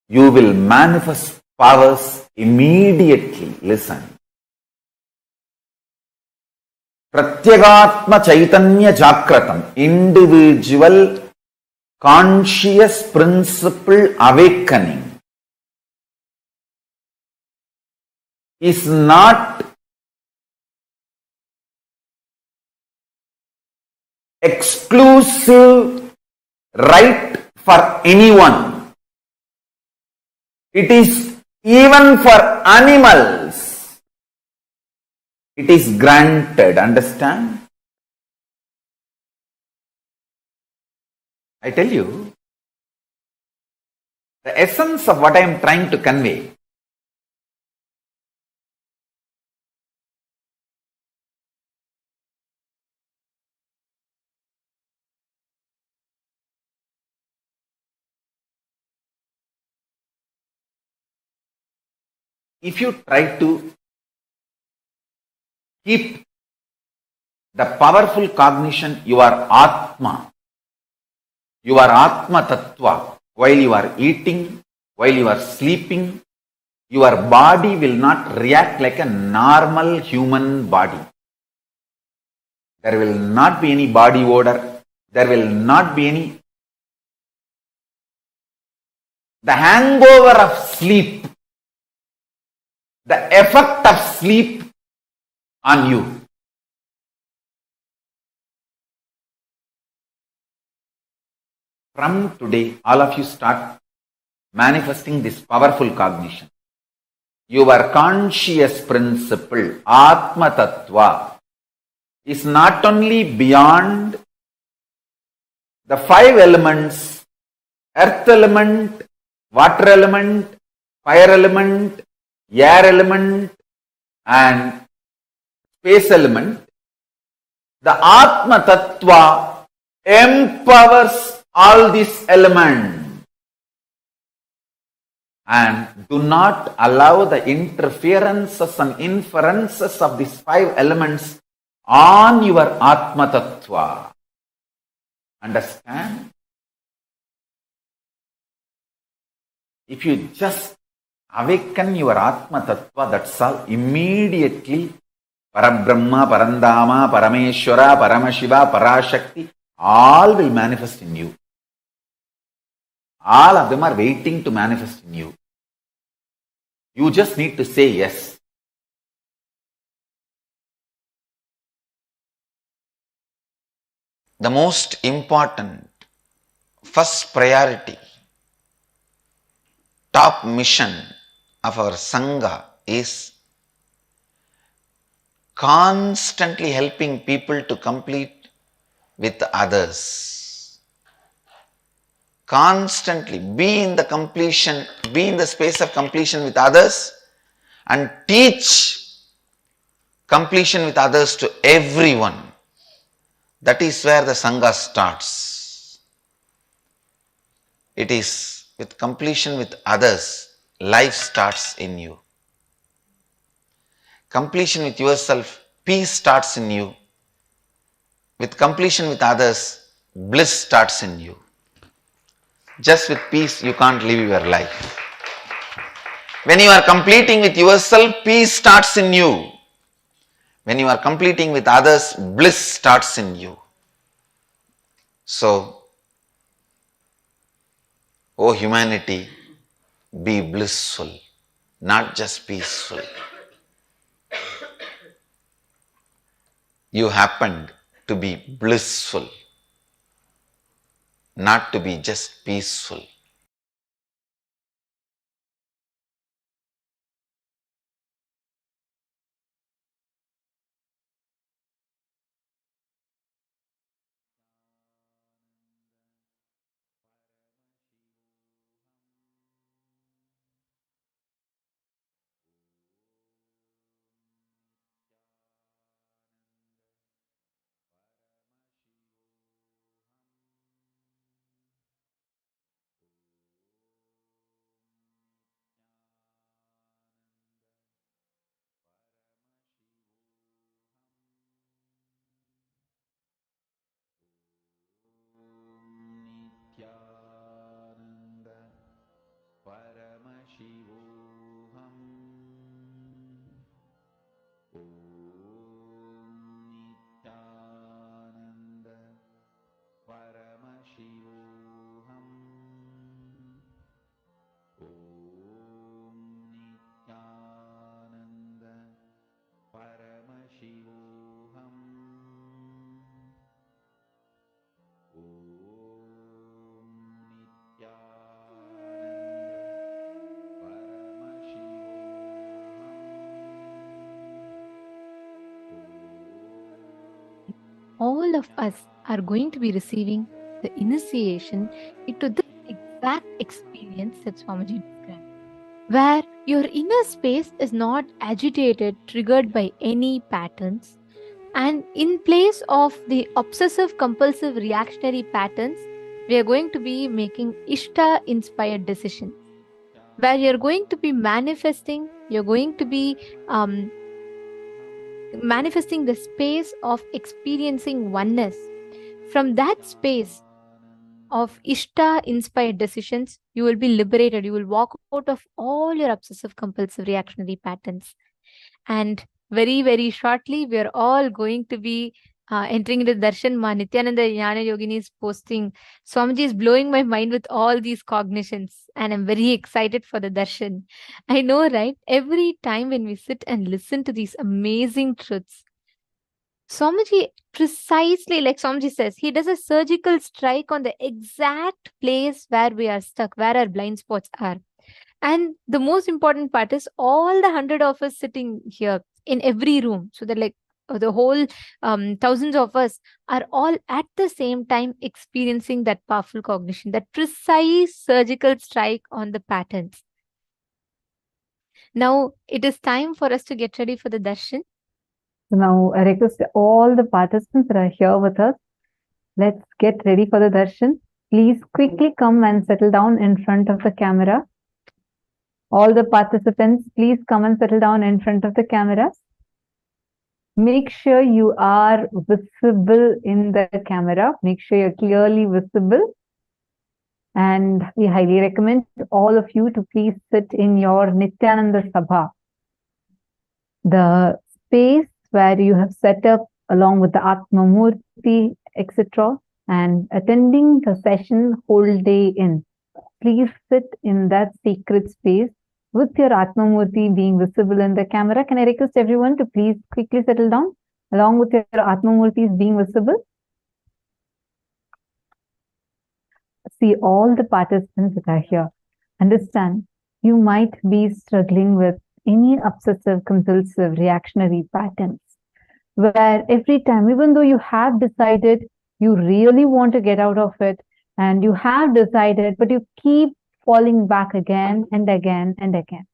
you will manifest powers immediately. Listen. Pratyagatma Chaitanya Jakratam, individual conscious principle awakening, is not exclusive right for anyone. It is even for animals. It is granted. Understand? I tell you, the essence of what I am trying to convey. If you try to keep the powerful cognition, you are Atma. You are Atma Tattva. While you are eating, while you are sleeping, your body will not react like a normal human body. There will not be any body odor. There will not be any. The hangover of sleep, the effect of sleep on you. From today, all of you start manifesting this powerful cognition. Your conscious principle, Atma Tattva, is not only beyond the 5 elements, earth element, water element, fire element, air element, and space element. The Atma Tattva empowers all these elements. And do not allow the interferences and inferences of these 5 elements on your Atma Tattva. Understand? If you just awaken your Atma Tattva, that's all. Immediately, Parabrahma, Parandama, Parameshwara, Paramashiva, Parashakti, all will manifest in you. All of them are waiting to manifest in you. You just need to say yes. The most important, first priority, top mission of our Sangha is constantly helping people to complete with others. Constantly be in the completion, be in the space of completion with others and teach completion with others to everyone. That is where the Sangha starts. It is with completion with others, life starts in you. Completion with yourself, peace starts in you. With completion with others, bliss starts in you. Just with peace, you can't live your life. When you are completing with yourself, peace starts in you. When you are completing with others, bliss starts in you. So, O humanity, be blissful, not just peaceful. You happened to be blissful, not to be just peaceful. Nithyananda Paramashivoham. Nithyananda Paramashivoham. Nithyananda Paramashivoham. All of us are going to be receiving the initiation into this exact experience that Swamiji described, where your inner space is not agitated, triggered by any patterns, and in place of the obsessive-compulsive reactionary patterns, we are going to be making Ishta-inspired decisions, where you're going to be manifesting, you're going to be manifesting the space of experiencing oneness. From that space of Ishta inspired decisions, you will be liberated. You will walk out of all your obsessive compulsive reactionary patterns. And very, very shortly, we are all going to be entering into darshan. Ma Nithyananda Jnana Yogini is posting, Swamiji is blowing my mind with all these cognitions, and I'm very excited for the darshan. I know, right? Every time when we sit and listen to these amazing truths, Swamiji, precisely like Swamiji says, he does a surgical strike on the exact place where we are stuck, where our blind spots are. And the most important part is all the 100 of us sitting here in every room. So that like the whole thousands of us are all at the same time experiencing that powerful cognition, that precise surgical strike on the patterns. Now it is time for us to get ready for the darshan. Now I request all the participants that are here with us, let's get ready for the darshan. Please quickly come and settle down in front of the camera. All the participants, please come and settle down in front of the cameras. Make sure you are visible in the camera. Make sure you're clearly visible. And we highly recommend all of you to please sit in your Nithyananda Sabha, the space where you have set up along with the Atma Murti, etc. and attending the session whole day in. Please sit in that sacred space with your Atma Murti being visible in the camera. Can I request everyone to please quickly settle down along with your Atma Murtis being visible? See all the participants that are here. Understand, you might be struggling with any obsessive compulsive reactionary patterns where every time, even though you have decided you really want to get out of it and you have decided, but you keep falling back again and again and again.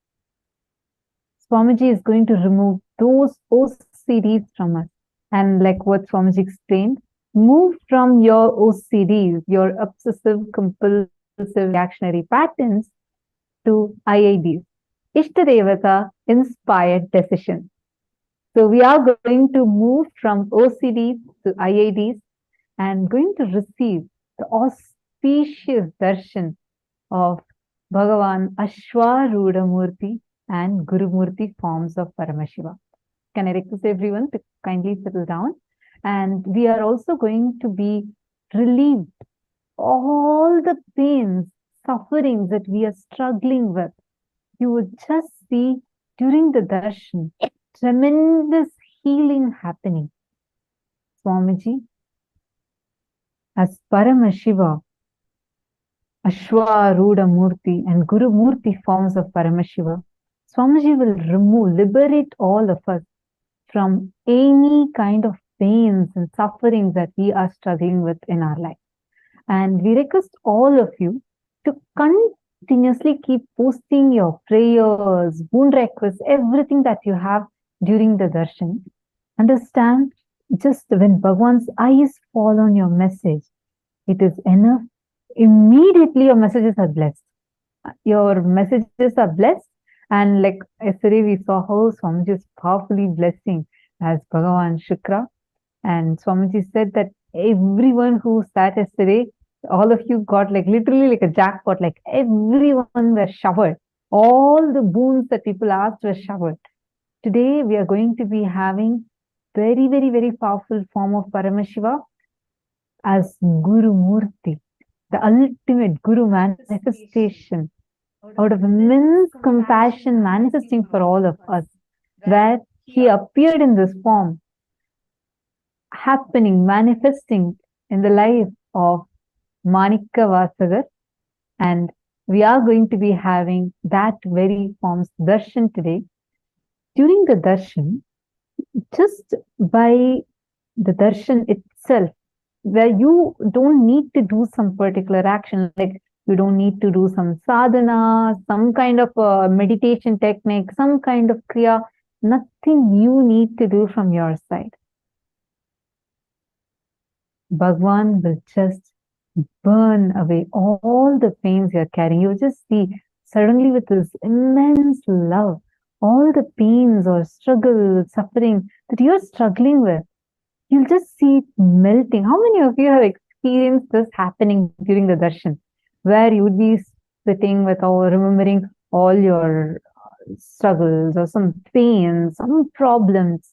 Swamiji is going to remove those OCDs from us. And like what Swamiji explained, move from your OCDs, your obsessive compulsive reactionary patterns, to IIDs, Ishtadevata inspired decisions. So we are going to move from OCDs to IIDs and going to receive the auspicious darshan of Bhagavan Ashwarudha Murti and Guru Murti forms of Paramashiva. Can I request everyone to kindly settle down? And we are also going to be relieved all the pains, sufferings that we are struggling with. You would just see during the darshan tremendous healing happening. Swamiji, as Paramashiva, Ashwarudha Murti and Guru Murti forms of Paramashiva, Swamiji will remove, liberate all of us from any kind of pains and sufferings that we are struggling with in our life. And we request all of you to continuously keep posting your prayers, boon requests, everything that you have during the darshan. Understand, just when Bhagwan's eyes fall on your message, it is enough. Immediately your messages are blessed. Your messages are blessed. And like yesterday we saw how Swamiji is powerfully blessing as Bhagavan Shukra. And Swamiji said that everyone who sat yesterday, all of you got like literally like a jackpot, like everyone were showered. All the boons that people asked were showered. Today we are going to be having very, very, very powerful form of Paramashiva as Guru Murti, the ultimate Guru manifestation out of immense compassion manifesting for all of us, where he appeared in this form, happening, manifesting in the life of Manika Vasagar, and we are going to be having that very form's darshan today. During the darshan, just by the darshan itself, where you don't need to do some particular action, like you don't need to do some sadhana, some kind of meditation technique, some kind of kriya, nothing you need to do from your side. Bhagwan will just burn away all the pains you're carrying. You just see suddenly with this immense love, all the pains or struggle, suffering that you're struggling with, you'll just see it melting. How many of you have experienced this happening during the darshan, where you would be sitting with or remembering all your struggles or some pains, some problems,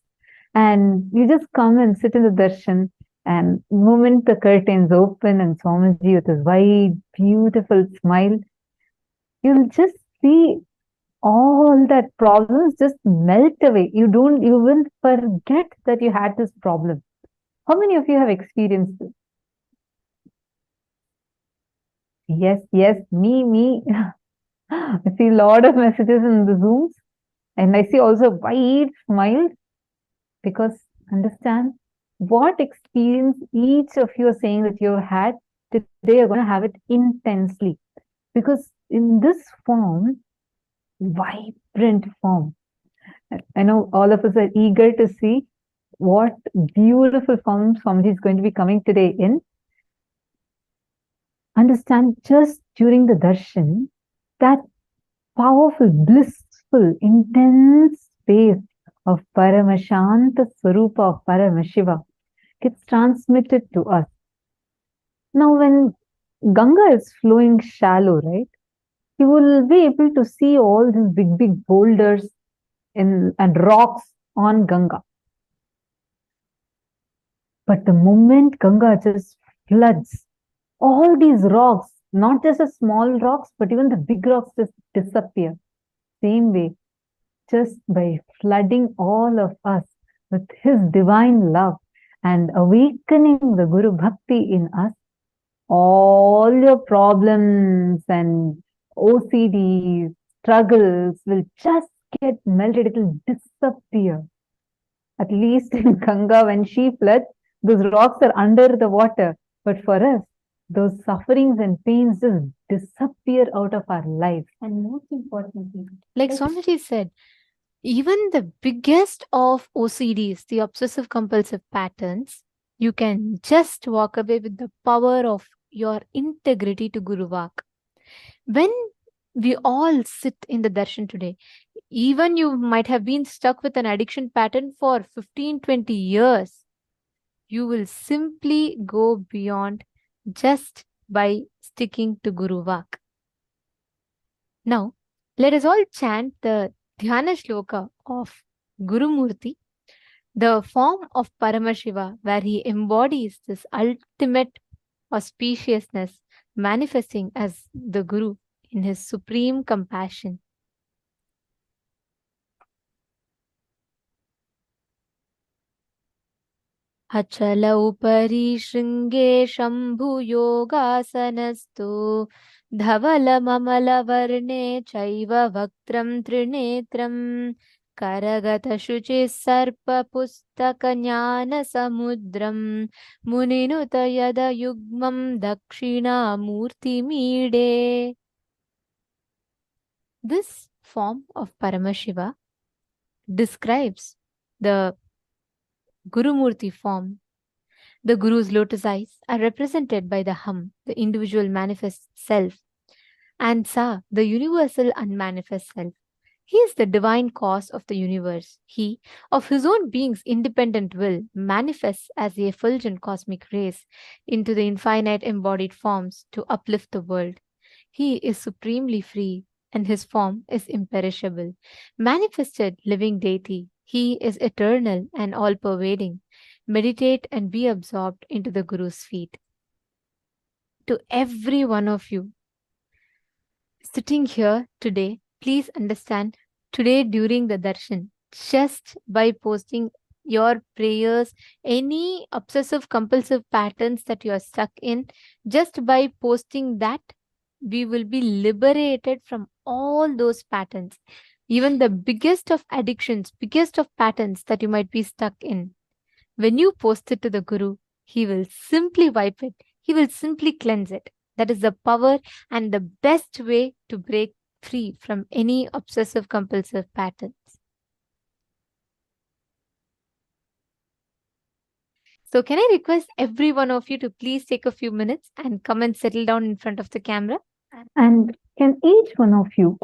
and you just come and sit in the darshan, and the moment the curtains open and Swamiji with his wide, beautiful smile, you'll just see all that problems just melt away. You will forget that you had this problem. How many of you have experienced this? Yes, me. I see a lot of messages in the Zooms, and I see also wide smiles, because understand what experience each of you are saying that you have had today, you're going to have it intensely, because in this form, vibrant form, I know all of us are eager to see what beautiful form Swamiji is going to be coming today in. Understand, just during the darshan, that powerful, blissful, intense space of Paramashanta Swarupa of Paramashiva gets transmitted to us. Now, when Ganga is flowing shallow, right, you will be able to see all these big boulders and rocks on Ganga. But the moment Ganga just floods, all these rocks, not just the small rocks, but even the big rocks just disappear. Same way, just by flooding all of us with his divine love and awakening the Guru Bhakti in us, all your problems and OCDs, struggles will just get melted. It will disappear. At least in Ganga, when she floods, those rocks are under the water. But for us, those sufferings and pains just disappear out of our lives. And most importantly, Like Swamiji said, even the biggest of OCDs, the obsessive compulsive patterns, you can just walk away with the power of your integrity to Guru Vak. When we all sit in the darshan today, even you might have been stuck with an addiction pattern for 15-20 years, you will simply go beyond just by sticking to Guru Vak. Now, let us all chant the Dhyana Shloka of Guru Murti, the form of Paramashiva, where he embodies this ultimate auspiciousness, manifesting as the Guru in his supreme compassion. Achala upari shringe shambhu yogasanastu dhavala mamala varne chaiva vaktram trinetram karagata shuchi sarpa pustaka jnana samudram muninuta yada yugmam dakshina murti mide. This form of Paramashiva describes the Guru Murti form. The Guru's lotus eyes are represented by the Hum, the individual manifest self, and Sa, the universal unmanifest self. He is the divine cause of the universe. He, of his own being's independent will, manifests as the effulgent cosmic rays into the infinite embodied forms to uplift the world. He is supremely free, and his form is imperishable. Manifested living deity, he is eternal and all-pervading. Meditate and be absorbed into the Guru's feet. To every one of you sitting here today, please understand, today during the darshan, just by posting your prayers, any obsessive compulsive patterns that you are stuck in, just by posting that, we will be liberated from all those patterns. Even the biggest of addictions, biggest of patterns that you might be stuck in. When you post it to the Guru, he will simply wipe it. He will simply cleanse it. That is the power and the best way to break free from any obsessive compulsive patterns. So can I request every one of you to please take a few minutes and come and settle down in front of the camera? And can each one of you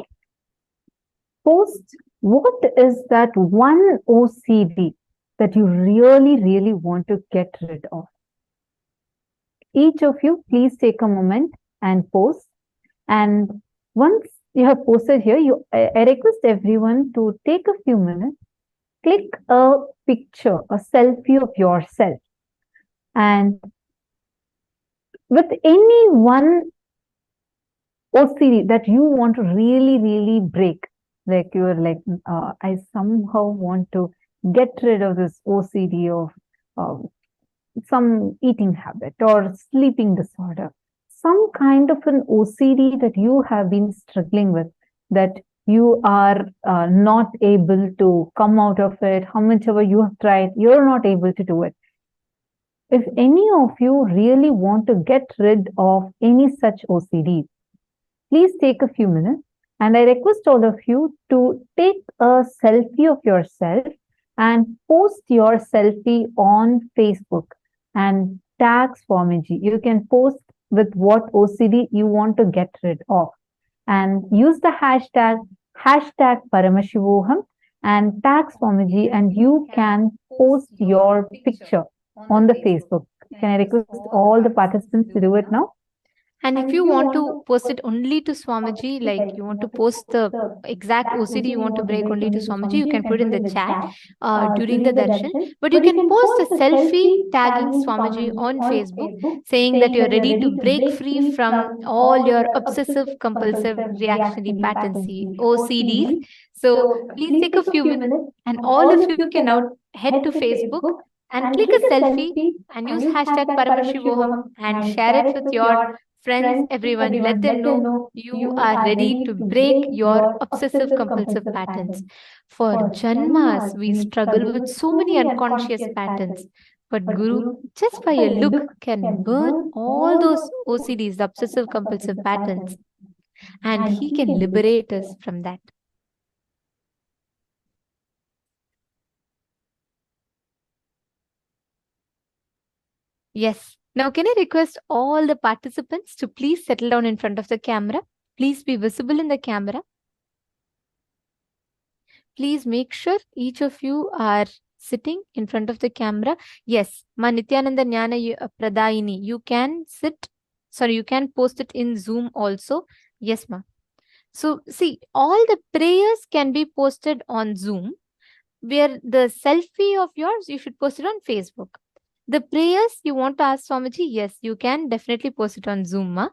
post What is that one OCD that you really, really want to get rid of? Each of you, please take a moment and post. And once you have posted here, I request everyone to take a few minutes, click a picture, a selfie of yourself, and with any one OCD that you want to really, really break, like you're like, I somehow want to get rid of this OCD of some eating habit or sleeping disorder, some kind of an OCD that you have been struggling with, that you are not able to come out of it. How much ever you have tried, you're not able to do it. If any of you really want to get rid of any such OCD, please take a few minutes, and I request all of you to take a selfie of yourself and post your selfie on Facebook and tag Swamiji. You can post with what OCD you want to get rid of, and use the hashtag Paramashivoham and tag Swamiji, and you can post your picture on the Facebook. Can I request all the participants to do it now? And if you want to post it only to Swamiji, like you want to post the exact OCD you want to break only to Swamiji, you can put in the chat during the darshan. But you can post a selfie tagging Swamiji on Facebook, saying that you're ready to break free from all your obsessive compulsive reactionary patterns, OCDs. So please take a few minutes, and all of you can now head to Facebook and click a selfie and use hashtag Paramashivoham and share it with your friends, everyone. Let them know you are ready to break your obsessive compulsive patterns. For Janmas, we struggle with so many unconscious patterns. But Guru, just by a look, can burn all those OCDs, the obsessive compulsive patterns, and he can liberate us from that. Yes. Now, can I request all the participants to please settle down in front of the camera? Please be visible in the camera. Please make sure each of you are sitting in front of the camera. Yes, Ma Nithyananda Jnana Pradayini, you can sit, sorry, you can post it in Zoom also. Yes, ma. So, see, all the prayers can be posted on Zoom, where the selfie of yours, you should post it on Facebook. The prayers you want to ask Swamiji, yes, you can definitely post it on Zoom, ma.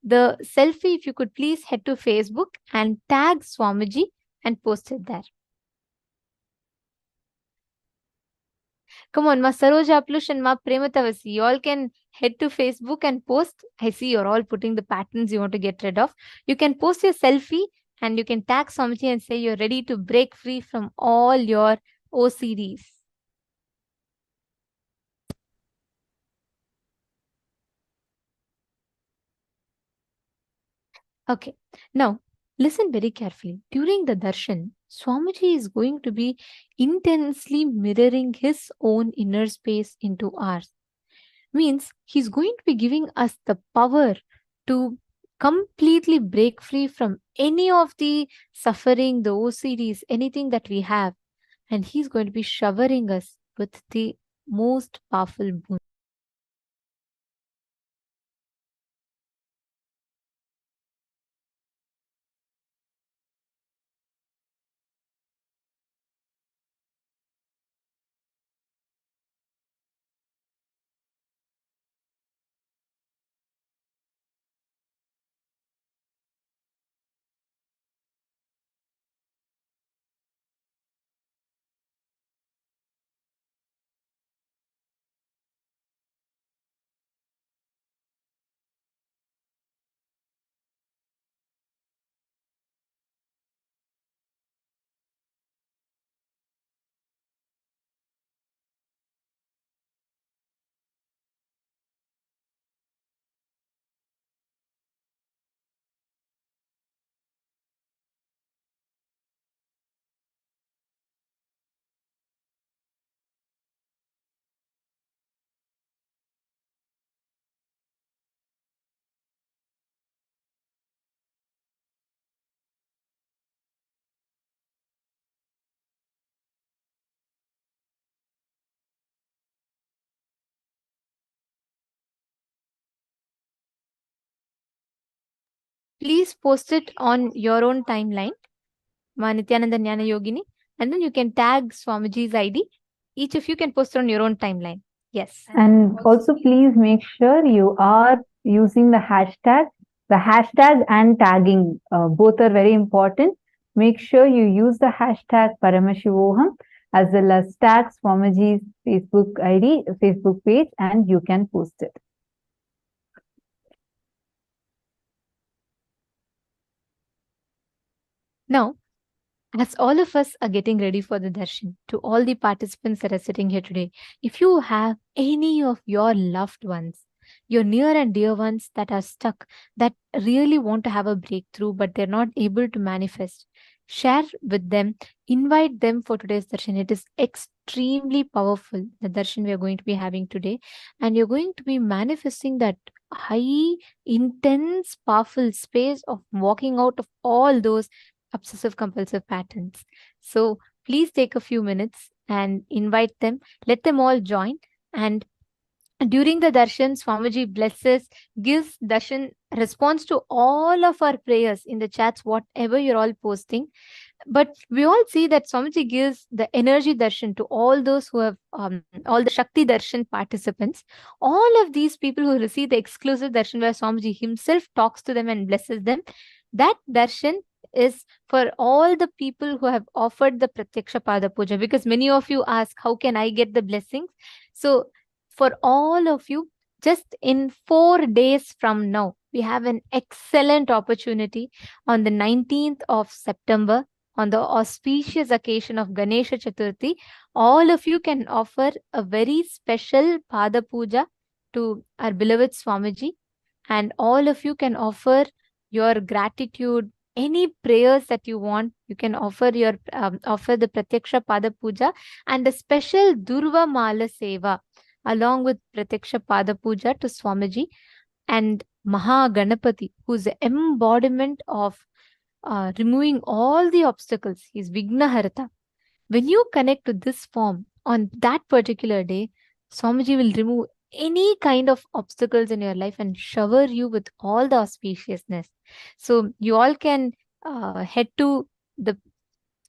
The selfie, if you could please head to Facebook and tag Swamiji and post it there. Come on, Ma Saroja Plush and Ma Prematavasi, you all can head to Facebook and post. I see you're all putting the patterns you want to get rid of. You can post your selfie and you can tag Swamiji and say you're ready to break free from all your OCDs. Okay, now listen very carefully. During the darshan, Swamiji is going to be intensely mirroring his own inner space into ours. Means he's going to be giving us the power to completely break free from any of the suffering, the OCDs, anything that we have. And he's going to be showering us with the most powerful boon. please post it on your own timeline, Nithyananda Jnana Yogini, and then you can tag Swamiji's ID. Each of you can post it on your own timeline. Yes. And also please make sure you are using the hashtag. The hashtag and tagging, both are very important. Make sure you use the hashtag Paramashivoham as well as tag Swamiji's Facebook ID, Facebook page, and you can post it. Now, as all of us are getting ready for the darshan, to all the participants that are sitting here today, if you have any of your loved ones, your near and dear ones that are stuck, that really want to have a breakthrough, but they're not able to manifest, share with them, invite them for today's darshan. It is extremely powerful, the darshan we are going to be having today. And you're going to be manifesting that high, intense, powerful space of walking out of all those obsessive-compulsive patterns. So please take a few minutes and invite them. Let them all join. And during the darshan, Swamiji blesses, gives darshan response to all of our prayers in the chats, whatever you're all posting. But we all see that Swamiji gives the energy darshan to all those who have, all the Shakti darshan participants. All of these people who receive the exclusive darshan where Swamiji himself talks to them and blesses them, that darshan is for all the people who have offered the Pratyaksha Pada Puja, because many of you ask, how can I get the blessings? So for all of you, just in 4 days from now, we have an excellent opportunity on the 19th of September, on the auspicious occasion of Ganesha Chaturthi. All of you can offer a very special Pada Puja to our beloved Swamiji, and all of you can offer your gratitude, any prayers that you want. You can offer your offer the Pratyaksha Pada Puja and the special Durva Mala Seva along with Pratyaksha Pada Puja to Swamiji. And Maha Ganapati, who is the embodiment of removing all the obstacles. He is Vignaharata. When you connect to this form on that particular day, Swamiji will remove any kind of obstacles in your life and shower you with all the auspiciousness. So you all can head to the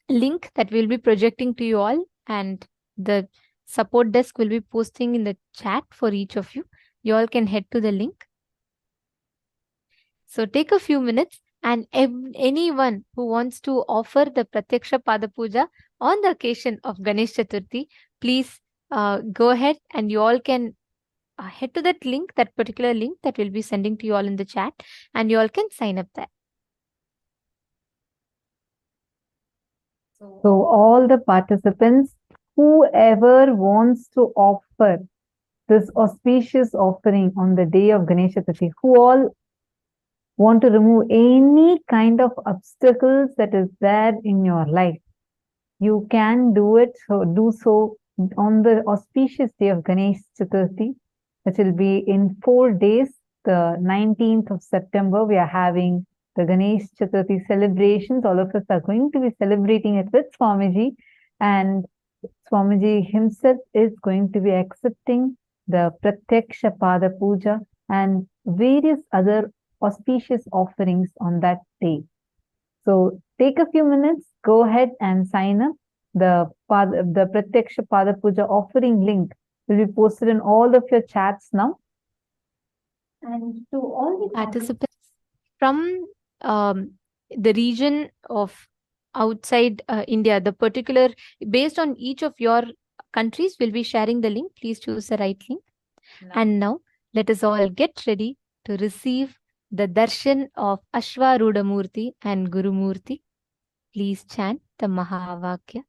link that we'll be projecting to you all, and the support desk will be posting in the chat for each of you. You all can head to the link. So take a few minutes, and anyone who wants to offer the Pratyaksha Pada Puja on the occasion of Ganesh Chaturthi, please go ahead and you all can head to that link, that particular link that we'll be sending to you all in the chat, and you all can sign up there. So all the participants, whoever wants to offer this auspicious offering on the day of Ganesh Chaturthi, who all want to remove any kind of obstacles that is there in your life, you can do it. So do so on the auspicious day of Ganesh Chaturthi, which will be in 4 days. The 19th of September, we are having the Ganesh Chaturthi celebrations. All of us are going to be celebrating it with Swamiji, and Swamiji himself is going to be accepting the Pratyaksha Pada Puja and various other auspicious offerings on that day. So take a few minutes, go ahead and sign up. The Pratyaksha Pada Puja offering link will be posted in all of your chats now. And to all the participants from the region of outside India, the particular, based on each of your countries, will be sharing the link. Please choose the right link. And now let us all get ready to receive the darshan of Ashwarudha Murti and Guru Murti. Please chant the Mahavakya.